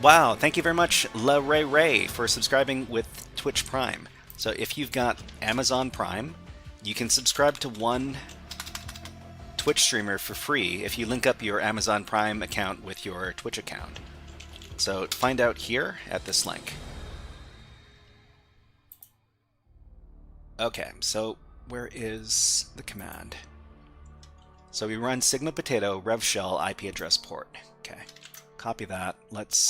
Wow, thank you very much, La Ray, for subscribing with Twitch Prime. So if you've got Amazon Prime, you can subscribe to one Twitch streamer for free if you link up your Amazon Prime account with your Twitch account. So find out here at this link. Okay, so where is the command? So we run sigma potato rev shell IP address port. Okay, copy that. Let's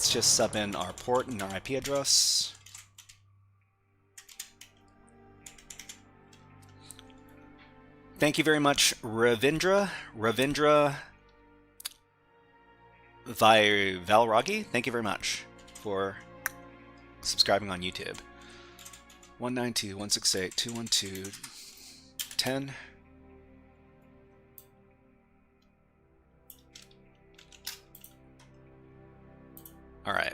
just sub in our port and our IP address. Thank you very much, Ravindra Valragi. Thank you very much for subscribing on YouTube. 192.168.212.10. All right.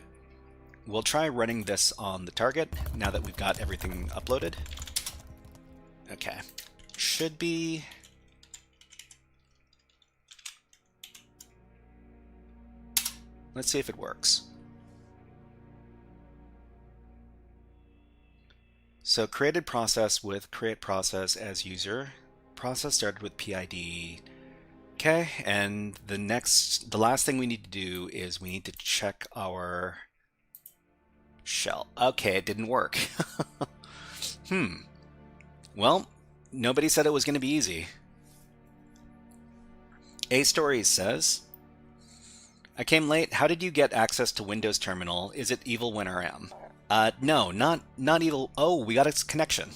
We'll try running this on the target now that we've got everything uploaded. Okay. Should be... Let's see if it works. So created process with create process as user. Process started with PID. Okay, and the last thing we need to do is we need to check our shell. Okay, it didn't work. Well, nobody said it was going to be easy. A Stories says, I came late. How did you get access to Windows Terminal? Is it evil WinRM? No, not evil. Oh, we got its connection.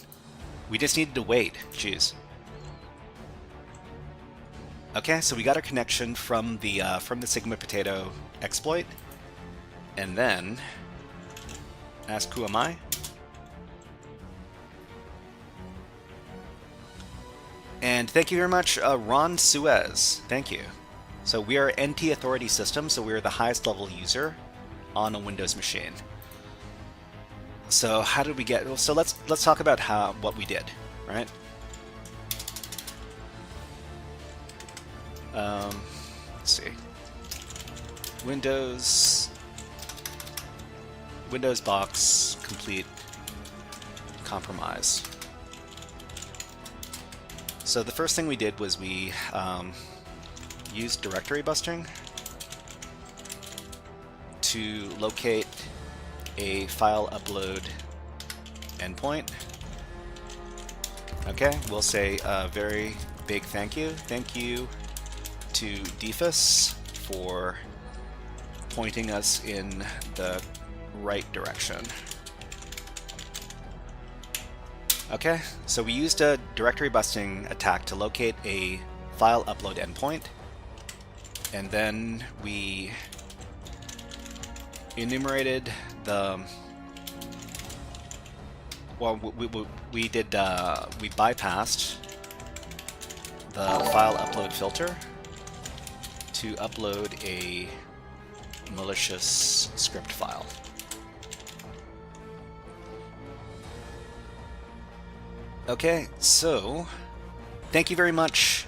We just needed to wait. Jeez. Okay, so we got our connection from the Sigma Potato exploit, and then ask who am I? And thank you very much, Ron Suez. Thank you. So we are NT Authority System, so we are the highest level user on a Windows machine. So how did we get? So let's talk about what we did, right? Let's see. Windows box complete compromise. So the first thing we did was we used directory busting to locate a file upload endpoint. Okay, we'll say a very big thank you. Thank you to Defus for pointing us in the right direction. Okay, so we used a directory busting attack to locate a file upload endpoint, and then we enumerated the... Well, we bypassed the file upload filter to upload a malicious script file. Okay, so thank you very much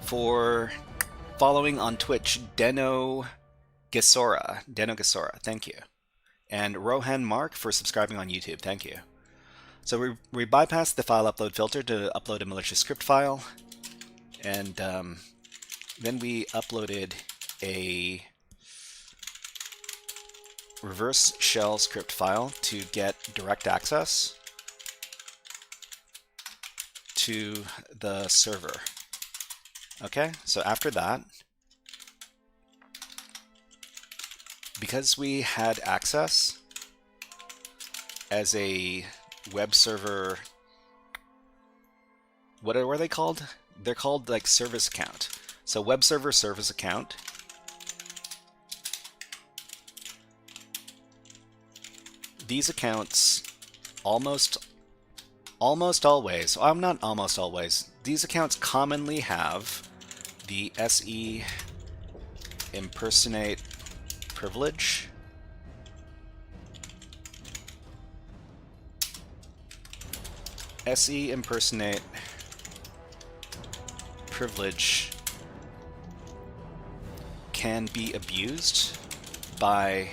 for following on Twitch, Deno Gesora, thank you. And Rohan Mark for subscribing on YouTube, thank you. So we bypassed the file upload filter to upload a malicious script file, and then we uploaded a reverse shell script file to get direct access to the server. Okay, so after that, because we had access as a web server, what are they called? They're called like service account. So web server service account. These accounts almost always, not almost always, these accounts commonly have the SE impersonate privilege. SE impersonate privilege can be abused by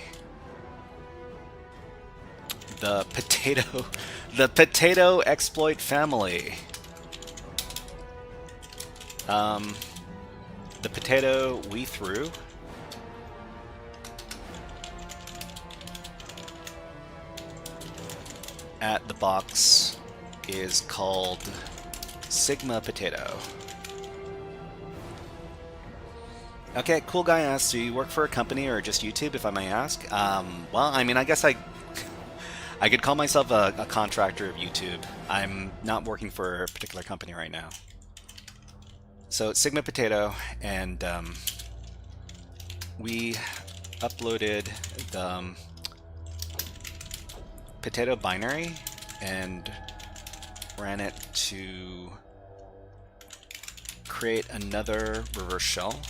the potato exploit family. The potato we threw at the box is called Sigma Potato. Okay, cool guy asks, do you work for a company or just YouTube, if I may ask? Well, I mean, I guess I could call myself a contractor of YouTube. I'm not working for a particular company right now. So it's Sigma Potato, and we uploaded the potato binary and ran it to create another reverse shell.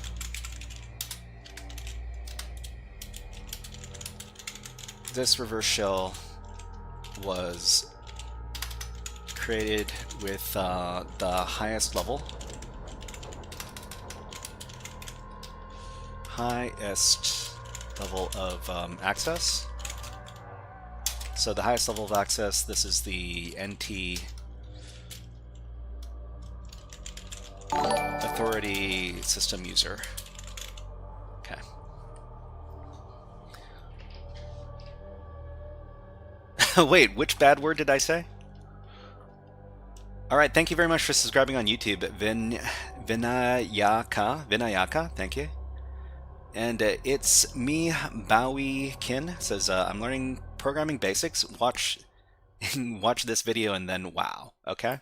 This reverse shell was created with the highest level of access. So the highest level of access, this is the NT authority system user. Okay. Wait, which bad word did I say? Alright, thank you very much for subscribing on YouTube. Vinayaka, thank you. And it's me, Bowie Kin, says, I'm learning programming basics. Watch this video and then wow. Okay.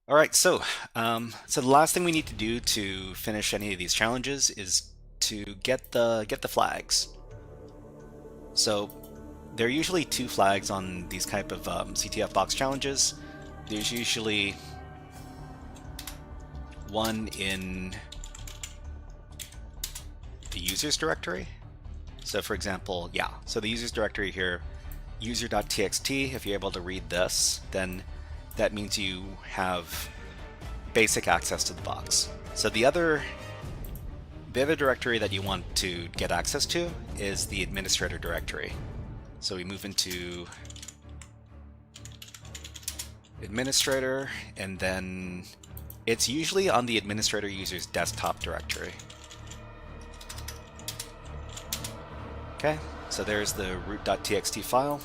All right. So the last thing we need to do to finish any of these challenges is to get the flags. So there are usually 2 flags on these type of CTF box challenges. There's usually one in the users directory. So for example, so the users directory here, user.txt, if you're able to read this, then that means you have basic access to the box. So the other directory that you want to get access to is the administrator directory. So we move into administrator, and then it's usually on the administrator user's desktop directory. Okay, so there's the root.txt file.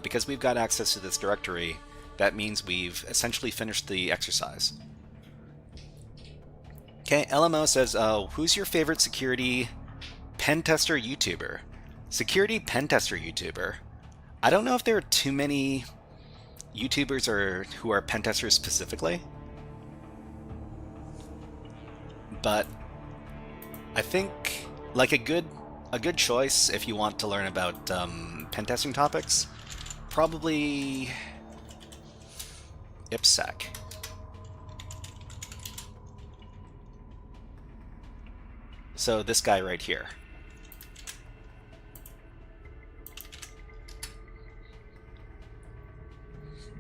Because we've got access to this directory, that means we've essentially finished the exercise. Okay, LMO says, who's your favorite security pen tester YouTuber? Security pen tester YouTuber? I don't know if there are too many YouTubers who are pen testers specifically, but I think like a good choice if you want to learn about pen testing topics, probably IppSec. So this guy right here.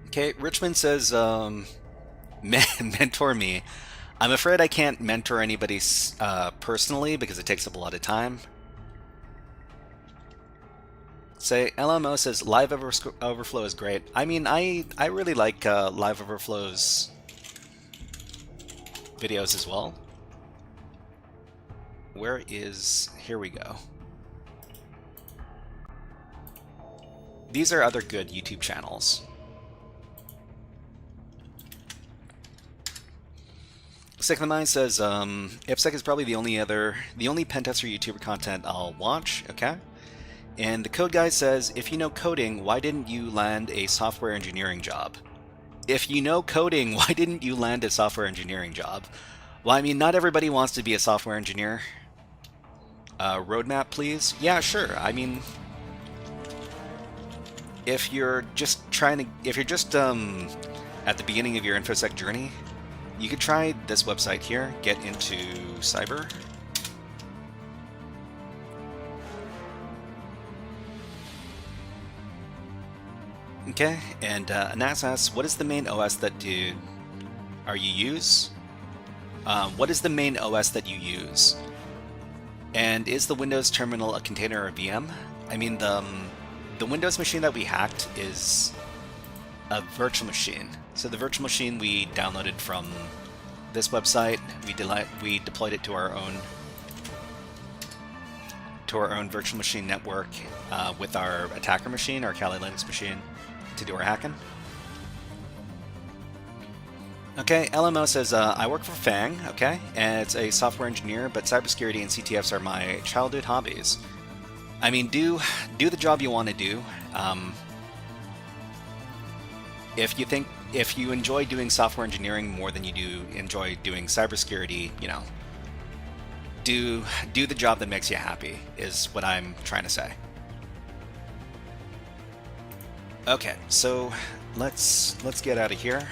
Okay, Richmond says, mentor me. I'm afraid I can't mentor anybody personally because it takes up a lot of time. Say, LMO says, Live Overflow is great. I mean, I really like Live Overflow's videos as well. Here we go. These are other good YouTube channels. Second Mind says, IppSec is probably the only pen tester YouTuber content I'll watch. Okay. And the Code Guy says, if you know coding, why didn't you land a software engineering job? If you know coding, why didn't you land a software engineering job? Well, I mean, not everybody wants to be a software engineer. Roadmap, please. Yeah, sure. I mean, if you're just at the beginning of your InfoSec journey, you could try this website here, Get Into Cyber. Okay, and Anas asks, what is the main OS that you use? What is the main OS that you use? And is the Windows terminal a container or a VM? I mean, the Windows machine that we hacked is a virtual machine. So the virtual machine we downloaded from this website, we deployed it to our own virtual machine network with our attacker machine, our Kali Linux machine. to do our hacking. Okay, LMO says, I work for Fang, okay, and it's a software engineer, but cybersecurity and CTFs are my childhood hobbies. I mean, do the job you want to do. If you enjoy doing software engineering more than you do enjoy doing cybersecurity, you know, do the job that makes you happy, is what I'm trying to say. Okay, so let's get out of here.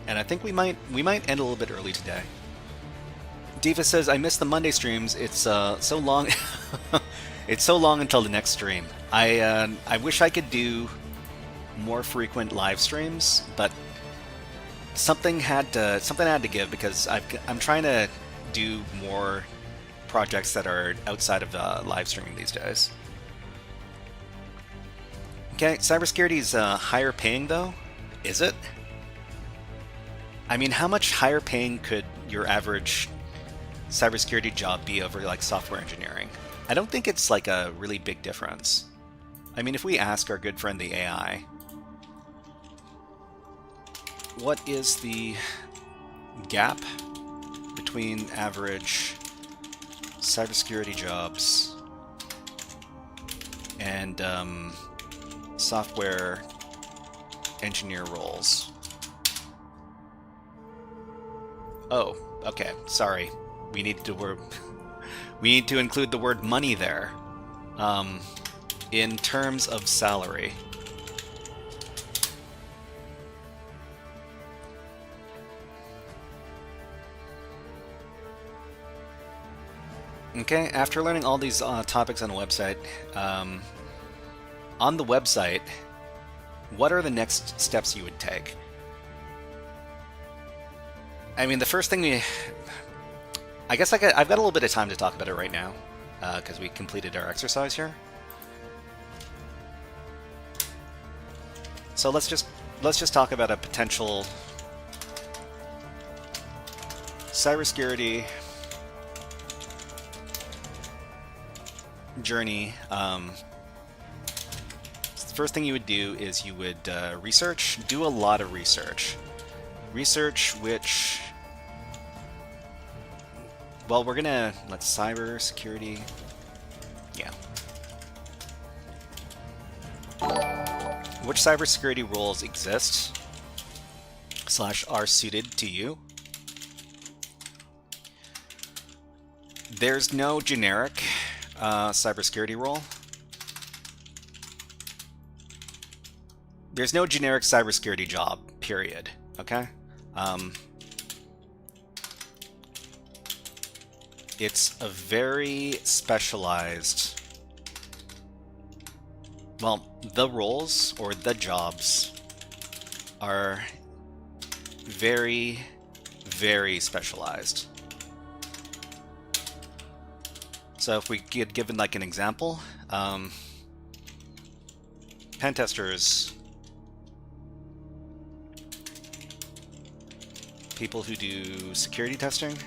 And I think we might end a little bit early today. Diva says, I miss the Monday streams. It's so long. It's so long until the next stream. I wish I could do more frequent live streams, but something had to give, because I'm trying to do more projects that are outside of live streaming these days. Okay, cybersecurity is higher paying though, is it? I mean, how much higher paying could your average cybersecurity job be over like software engineering? I don't think it's like a really big difference. I mean, if we ask our good friend the AI, what is the gap between average cybersecurity jobs and software engineer roles? Oh, okay. Sorry. We need to include the word money there. In terms of salary. Okay, after learning all these topics on the website, what are the next steps you would take? I mean, the first thing I guess I've got a little bit of time to talk about it right now, because we completed our exercise here. So let's just talk about a potential cybersecurity journey. The first thing you would do is you would do a lot of research which, well, let's cybersecurity, yeah. Which cybersecurity roles exist / are suited to you? There's no generic cybersecurity role. There's no generic cybersecurity job, period. Okay? It's a very specialized... Well, the roles or the jobs are very, very specialized. So if we get given like an example, pen testers, people who do security testing,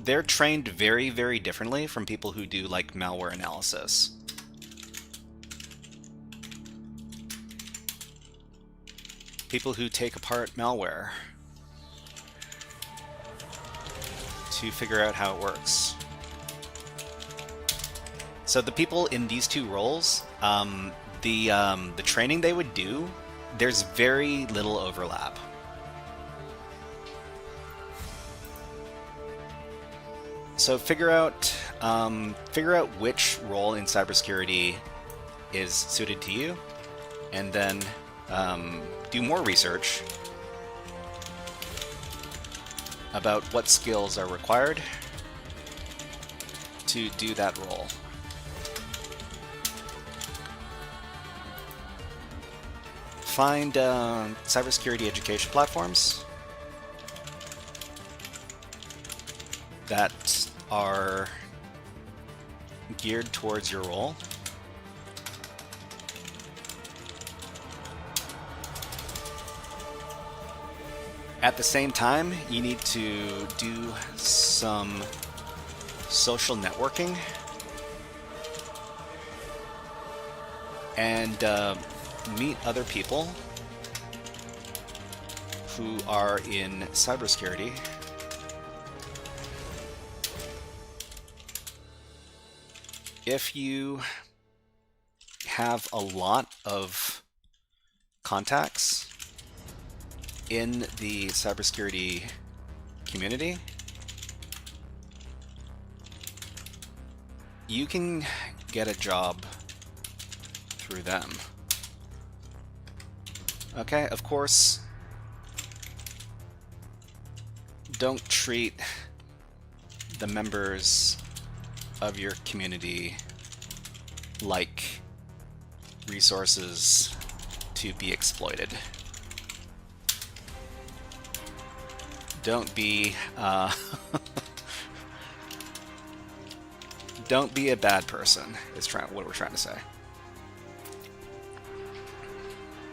they're trained very, very differently from people who do like malware analysis. People who take apart malware to figure out how it works. So the people in these two roles, the training they would do, there's very little overlap. So figure out which role in cybersecurity is suited to you, and then do more research about what skills are required to do that role. Find cybersecurity education platforms that are geared towards your role. At the same time, you need to do some social networking and meet other people who are in cybersecurity. If you have a lot of contacts in the cybersecurity community, you can get a job through them. Okay, of course, don't treat the members of your community like resources to be exploited. Don't be don't be a bad person, is what we're trying to say.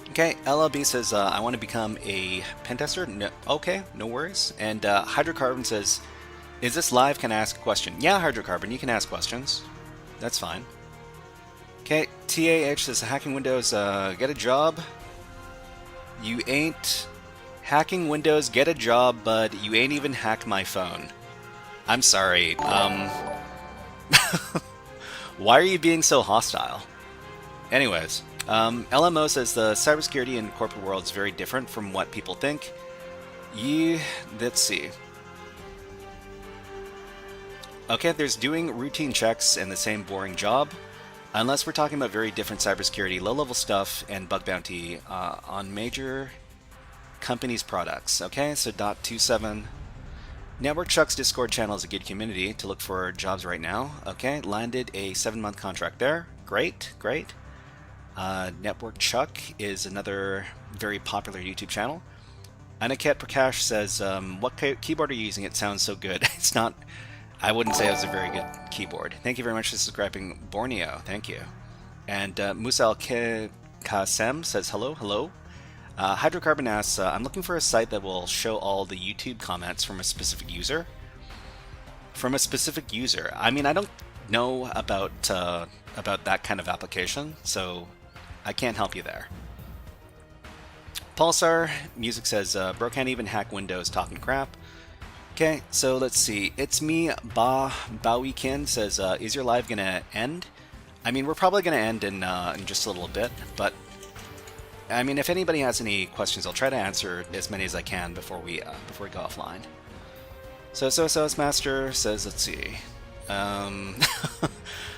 Okay, LLB says, I want to become a pen tester. No, okay, no worries. And Hydrocarbon says, is this live? Can I ask a question? Yeah, Hydrocarbon, you can ask questions. That's fine. Okay, TAH says, hacking Windows, get a job. You ain't hacking Windows, get a job, but you ain't even hacked my phone. I'm sorry. Why are you being so hostile? Anyways, LMO says the cybersecurity in corporate world is very different from what people think. Let's see. Okay, there's doing routine checks and the same boring job, unless we're talking about very different cybersecurity, low-level stuff, and bug bounty on major companies' products. Okay, so .27. Network Chuck's Discord channel is a good community to look for jobs right now. Okay, landed a 7-month contract there. Great, great. Network Chuck is another very popular YouTube channel. Aniket Prakash says, what keyboard are you using? It sounds so good. It's not... I wouldn't say it was a very good keyboard. Thank you very much for subscribing, Borneo. Thank you. And Musal Kasem says, hello, hello. Hydrocarbon asks, I'm looking for a site that will show all the YouTube comments from a specific user. From a specific user. I mean, I don't know about that kind of application, so I can't help you there. Pulsar Music says, bro can't even hack Windows, talking crap. Okay, so let's see. It's me, Bawikin says, is your live gonna end? I mean, we're probably gonna end in just a little bit, but I mean, if anybody has any questions, I'll try to answer as many as I can before we go offline. So Master says, let's see.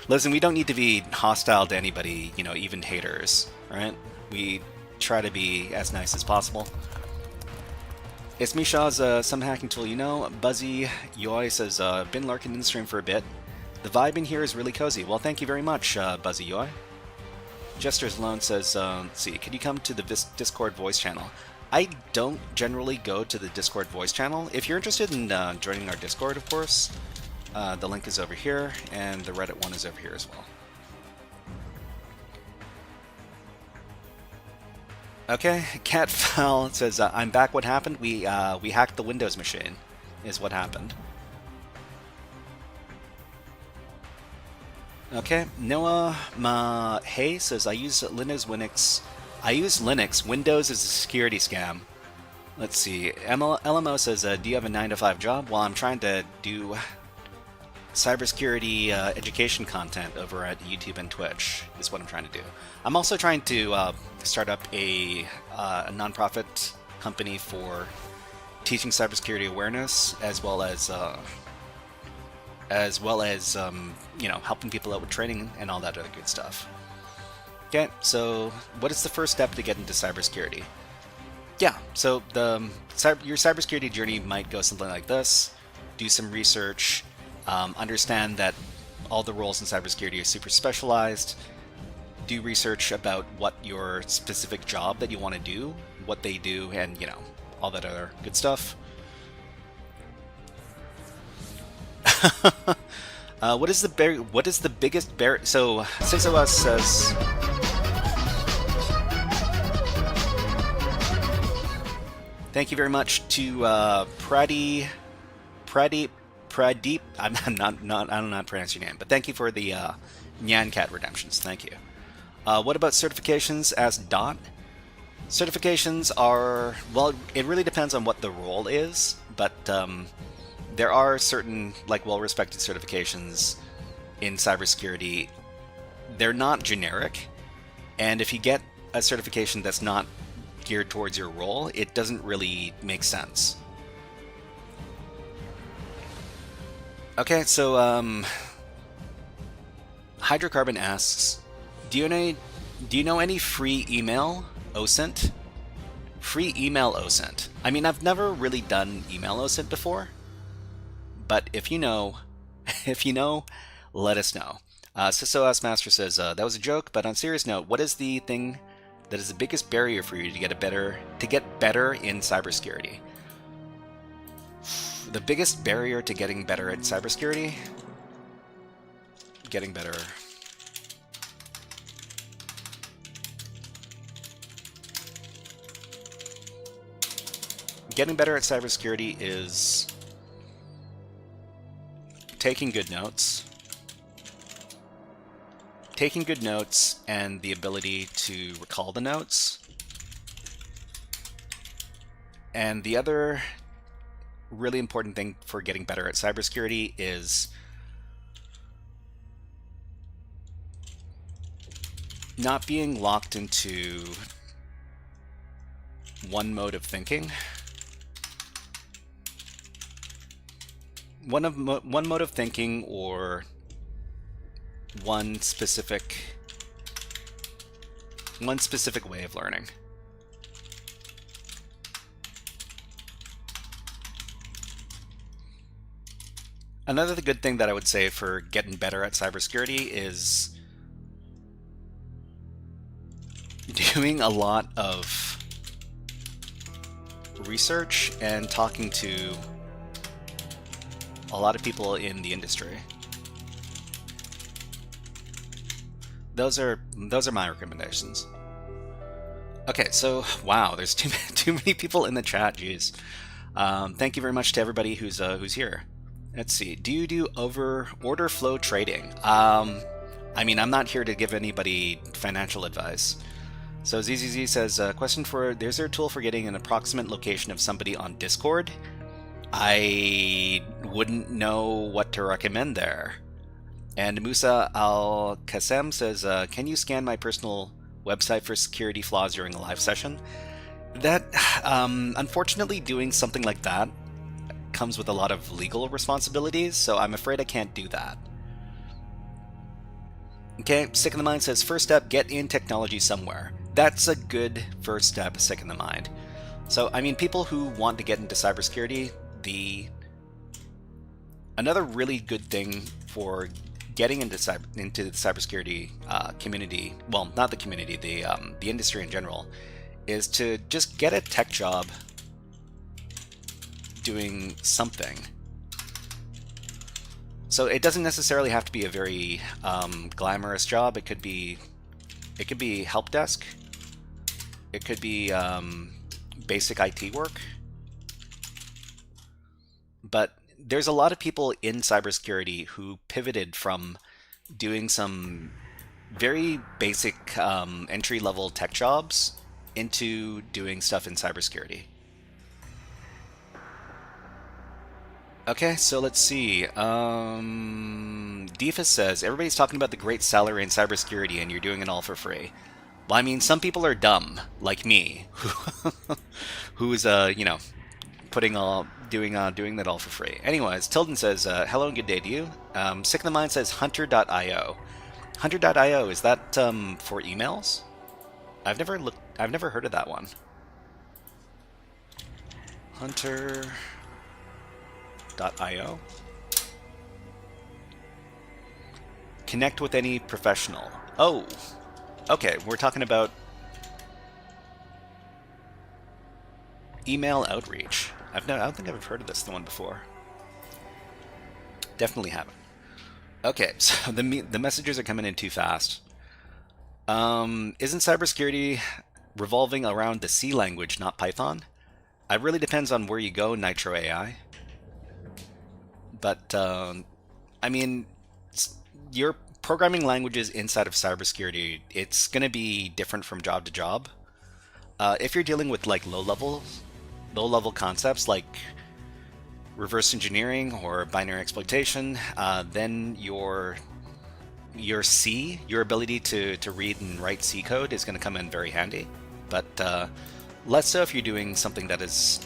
Listen, we don't need to be hostile to anybody, you know, even haters, right? We try to be as nice as possible. It's Mishaw's some hacking tool, you know. Buzzy Yoi says, been lurking in the stream for a bit. The vibe in here is really cozy. Well, thank you very much, Buzzy Yoi. Jester's Alone says, let's see, could you come to the Discord voice channel? I don't generally go to the Discord voice channel. If you're interested in joining our Discord, of course, the link is over here, and the Reddit one is over here as well. Okay, Catfowl says, I'm back, what happened? We hacked the Windows machine, is what happened. Okay, Noah Hey says, I use Linux, Windows is a security scam. Let's see, LMO says, do you have a 9-to-5 job? Well, I'm trying to do cybersecurity education content over at YouTube and Twitch, is what I'm trying to do. I'm also trying to start up a nonprofit company for teaching cybersecurity awareness, as well as you know, helping people out with training and all that other good stuff. Okay, so what is the first step to get into cybersecurity? Yeah, so your cybersecurity journey might go something like this. Do some research, understand that all the roles in cybersecurity are super specialized. Do research about what your specific job that you want to do, what they do, and, you know, all that other good stuff. What is the biggest barrier? So 6OS says, Thank you very much to Pradeep. I'm not pronouncing your name, but thank you for the Nyan Cat redemptions. Thank you. What about certifications as dot? Certifications are, well, it really depends on what the role is, but there are certain like well-respected certifications in cybersecurity. They're not generic, and if you get a certification that's not geared towards your role, it doesn't really make sense. Okay, so Hydrocarbon asks, do you know any free email OSINT? Free email OSINT. I mean, I've never really done email OSINT before, but if you know, let us know. Siso Master says, that was a joke, but on a serious note, what is the thing that is the biggest barrier for you to get better in cybersecurity? The biggest barrier to getting better at cybersecurity? Getting better. Getting better at cybersecurity is taking good notes. Taking good notes and the ability to recall the notes. And the other really important thing for getting better at cybersecurity is not being locked into one mode of thinking. One mode of thinking or one specific way of learning. Another good thing that I would say for getting better at cybersecurity is doing a lot of research and talking to a lot of people in the industry. Those are my recommendations. Okay, so wow, there's too many people in the chat. Jeez. Thank you very much to everybody who's here. Let's see. Do you do order flow trading? I mean, I'm not here to give anybody financial advice. So ZZZ says, question for, is there a tool for getting an approximate location of somebody on Discord? I wouldn't know what to recommend there. And Musa Al-Qassem says, can you scan my personal website for security flaws during a live session? That, unfortunately, doing something like that comes with a lot of legal responsibilities, so I'm afraid I can't do that. Okay, Sick in the Mind says, first step, get in technology somewhere. That's a good first step, Sick in the Mind. So, I mean, people who want to get into cybersecurity, another really good thing for getting into the cybersecurity community, well, not the community, the industry in general, is to just get a tech job doing something. So it doesn't necessarily have to be a very glamorous job. It could be help desk. It could be basic IT work. But there's a lot of people in cybersecurity who pivoted from doing some very basic entry-level tech jobs into doing stuff in cybersecurity. Okay, so let's see. Defus says, everybody's talking about the great salary in cybersecurity and you're doing it all for free. Well, I mean, some people are dumb, like me, who's, doing that all for free. Anyways, Tilden says, hello and good day to you. Sick in the Mind says, hunter.io. Hunter.io, is that for emails? I've never heard of that one. Hunter.io. Connect with any professional. Oh, okay, we're talking about email outreach. I don't think I've heard of this one before. Definitely haven't. Okay, so the messages are coming in too fast. Isn't cybersecurity revolving around the C language, not Python? It really depends on where you go, Nitro AI. But, I mean, your programming languages inside of cybersecurity, it's going to be different from job to job. If you're dealing with like low-level concepts like reverse engineering or binary exploitation, then your ability to read and write C code is going to come in very handy. But less so if you're doing something that is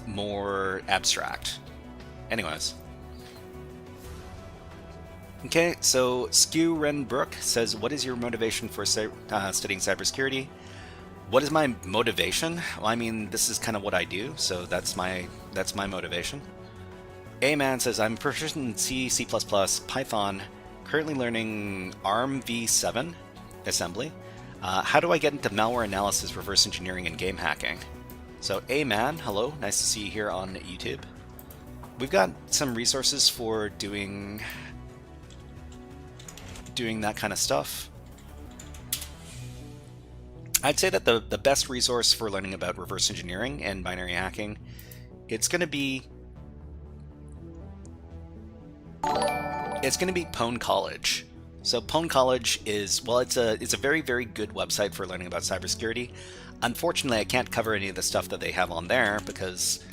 more abstract. Anyways. Okay, so Skew Renbrook says, what is your motivation for studying cybersecurity? What is my motivation? Well, I mean, this is kind of what I do, so that's my motivation. A-Man says, I'm proficient in C, C++, Python, currently learning ARM v7 assembly. How do I get into malware analysis, reverse engineering, and game hacking? So A-Man, hello, nice to see you here on YouTube. We've got some resources for doing that kind of stuff. I'd say that the best resource for learning about reverse engineering and binary hacking, it's going to be Pwn College. So Pwn College is, well, it's a very, very good website for learning about cybersecurity. Unfortunately, I can't cover any of the stuff that they have on there because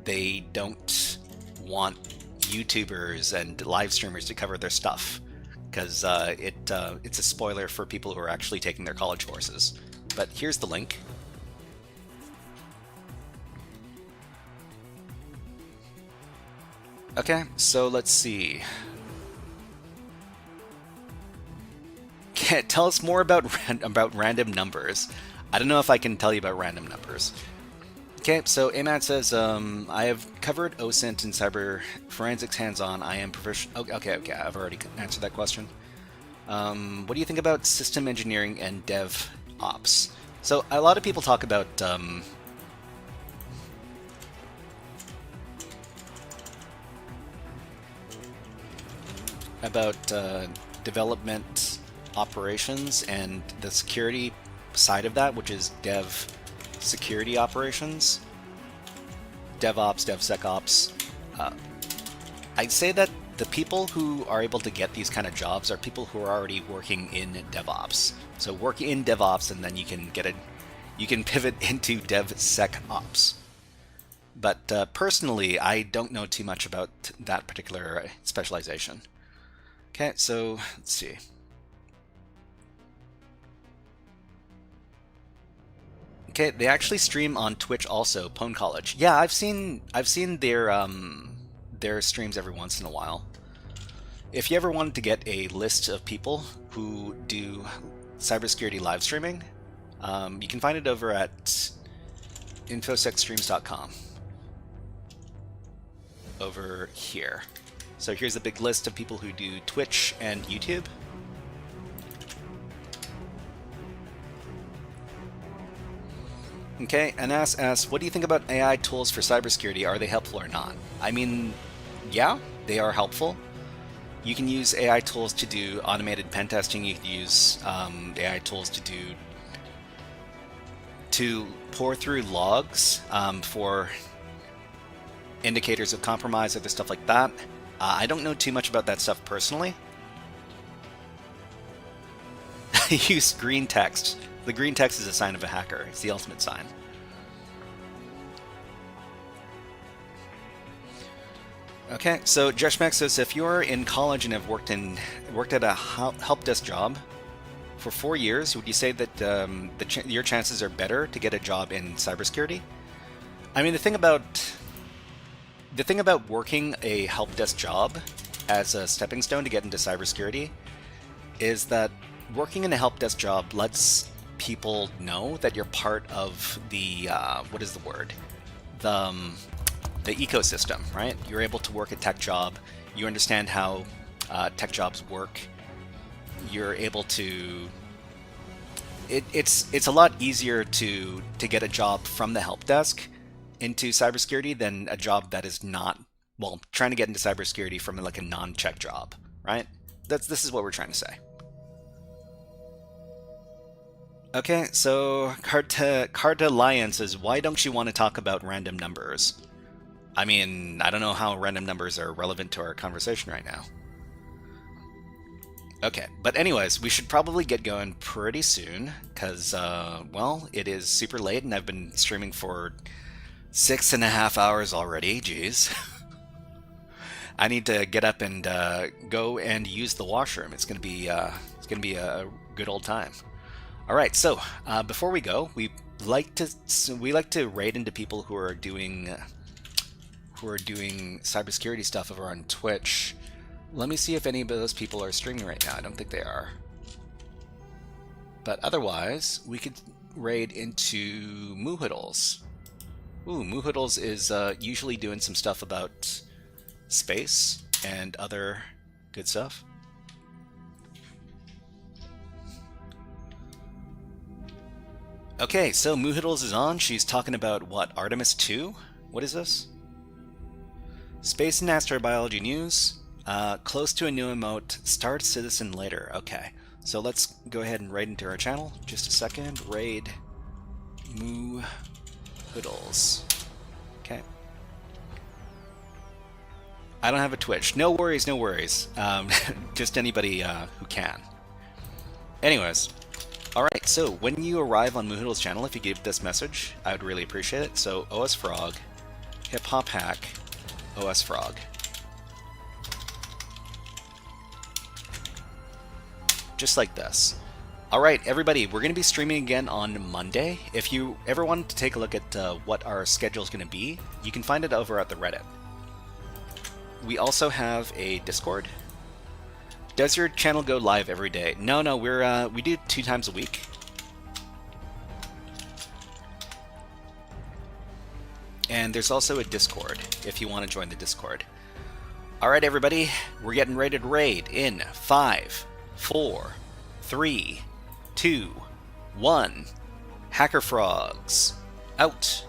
they don't want YouTubers and live streamers to cover their stuff, because it's a spoiler for people who are actually taking their college courses. But here's the link. Okay, so let's see. Tell us more about random numbers. I don't know if I can tell you about random numbers. Okay, so Amat says, I have covered OSINT and cyber forensics hands-on. I am proficient. Okay, I've already answered that question. What do you think about system engineering and dev ops? So a lot of people talk about development operations and the security side of that, which is dev security operations, DevOps, DevSecOps. I'd say that the people who are able to get these kind of jobs are people who are already working in DevOps. So work in DevOps, and then you can pivot into DevSecOps. But personally, I don't know too much about that particular specialization. Okay, so let's see. Okay, they actually stream on Twitch also, Pwn College. Yeah, I've seen their streams every once in a while. If you ever wanted to get a list of people who do cybersecurity live streaming, you can find it over at infosecstreams.com. Over here. So here's a big list of people who do Twitch and YouTube. Okay, Anas asks, what do you think about AI tools for cybersecurity? Are they helpful or not? I mean, yeah, they are helpful. You can use AI tools to do automated pen testing. You can use AI tools to pour through logs for indicators of compromise, other stuff like that. I don't know too much about that stuff personally. Use green text. The green text is a sign of a hacker. It's the ultimate sign. Okay, so Jeshmak says, if you're in college and have worked at a help desk job for 4 years, would you say that your chances are better to get a job in cybersecurity? I mean, the thing about working a help desk job as a stepping stone to get into cybersecurity is that working in a help desk job lets people know that you're part of the what is the word? The ecosystem, right? You're able to work a tech job. You understand how tech jobs work. You're able to. It's a lot easier to get a job from the help desk into cybersecurity than a job that is not, well, trying to get into cybersecurity from like a non-check job, right? This is what we're trying to say. Okay, so Carta Lion says, why don't you want to talk about random numbers? I mean, I don't know how random numbers are relevant to our conversation right now. Okay, but anyways, we should probably get going pretty soon, because, well, it is super late, and I've been streaming for 6.5 hours already, jeez. I need to get up and go and use the washroom. It's gonna be a good old time. All right, so before we go, we like to raid into people who are doing cybersecurity stuff over on Twitch. Let me see if any of those people are streaming right now. I don't think they are. But otherwise, we could raid into Moohoodles. Ooh, Moohoodles is usually doing some stuff about space and other good stuff. Okay, so Moohoodles is on. She's talking about what? Artemis 2? What is this? Space and astrobiology news. Close to a new emote. Start citizen later. Okay, so let's go ahead and raid into our channel. Just a second. Raid Moohoodles. Okay. I don't have a Twitch. No worries, no worries. Just anybody who can. Anyways. Alright, so when you arrive on Moohoodle's channel, if you give this message, I would really appreciate it. So, OSFrog, Hip Hop Hack, OSFrog. Just like this. Alright, everybody, we're going to be streaming again on Monday. If you ever wanted to take a look at what our schedule is going to be, you can find it over at the Reddit. We also have a Discord. Does your channel go live every day? No, we do 2 times a week. And there's also a Discord if you want to join the Discord. Alright everybody, we're getting ready to raid in 5, 4, 3, 2, 1. HackerFrogs out.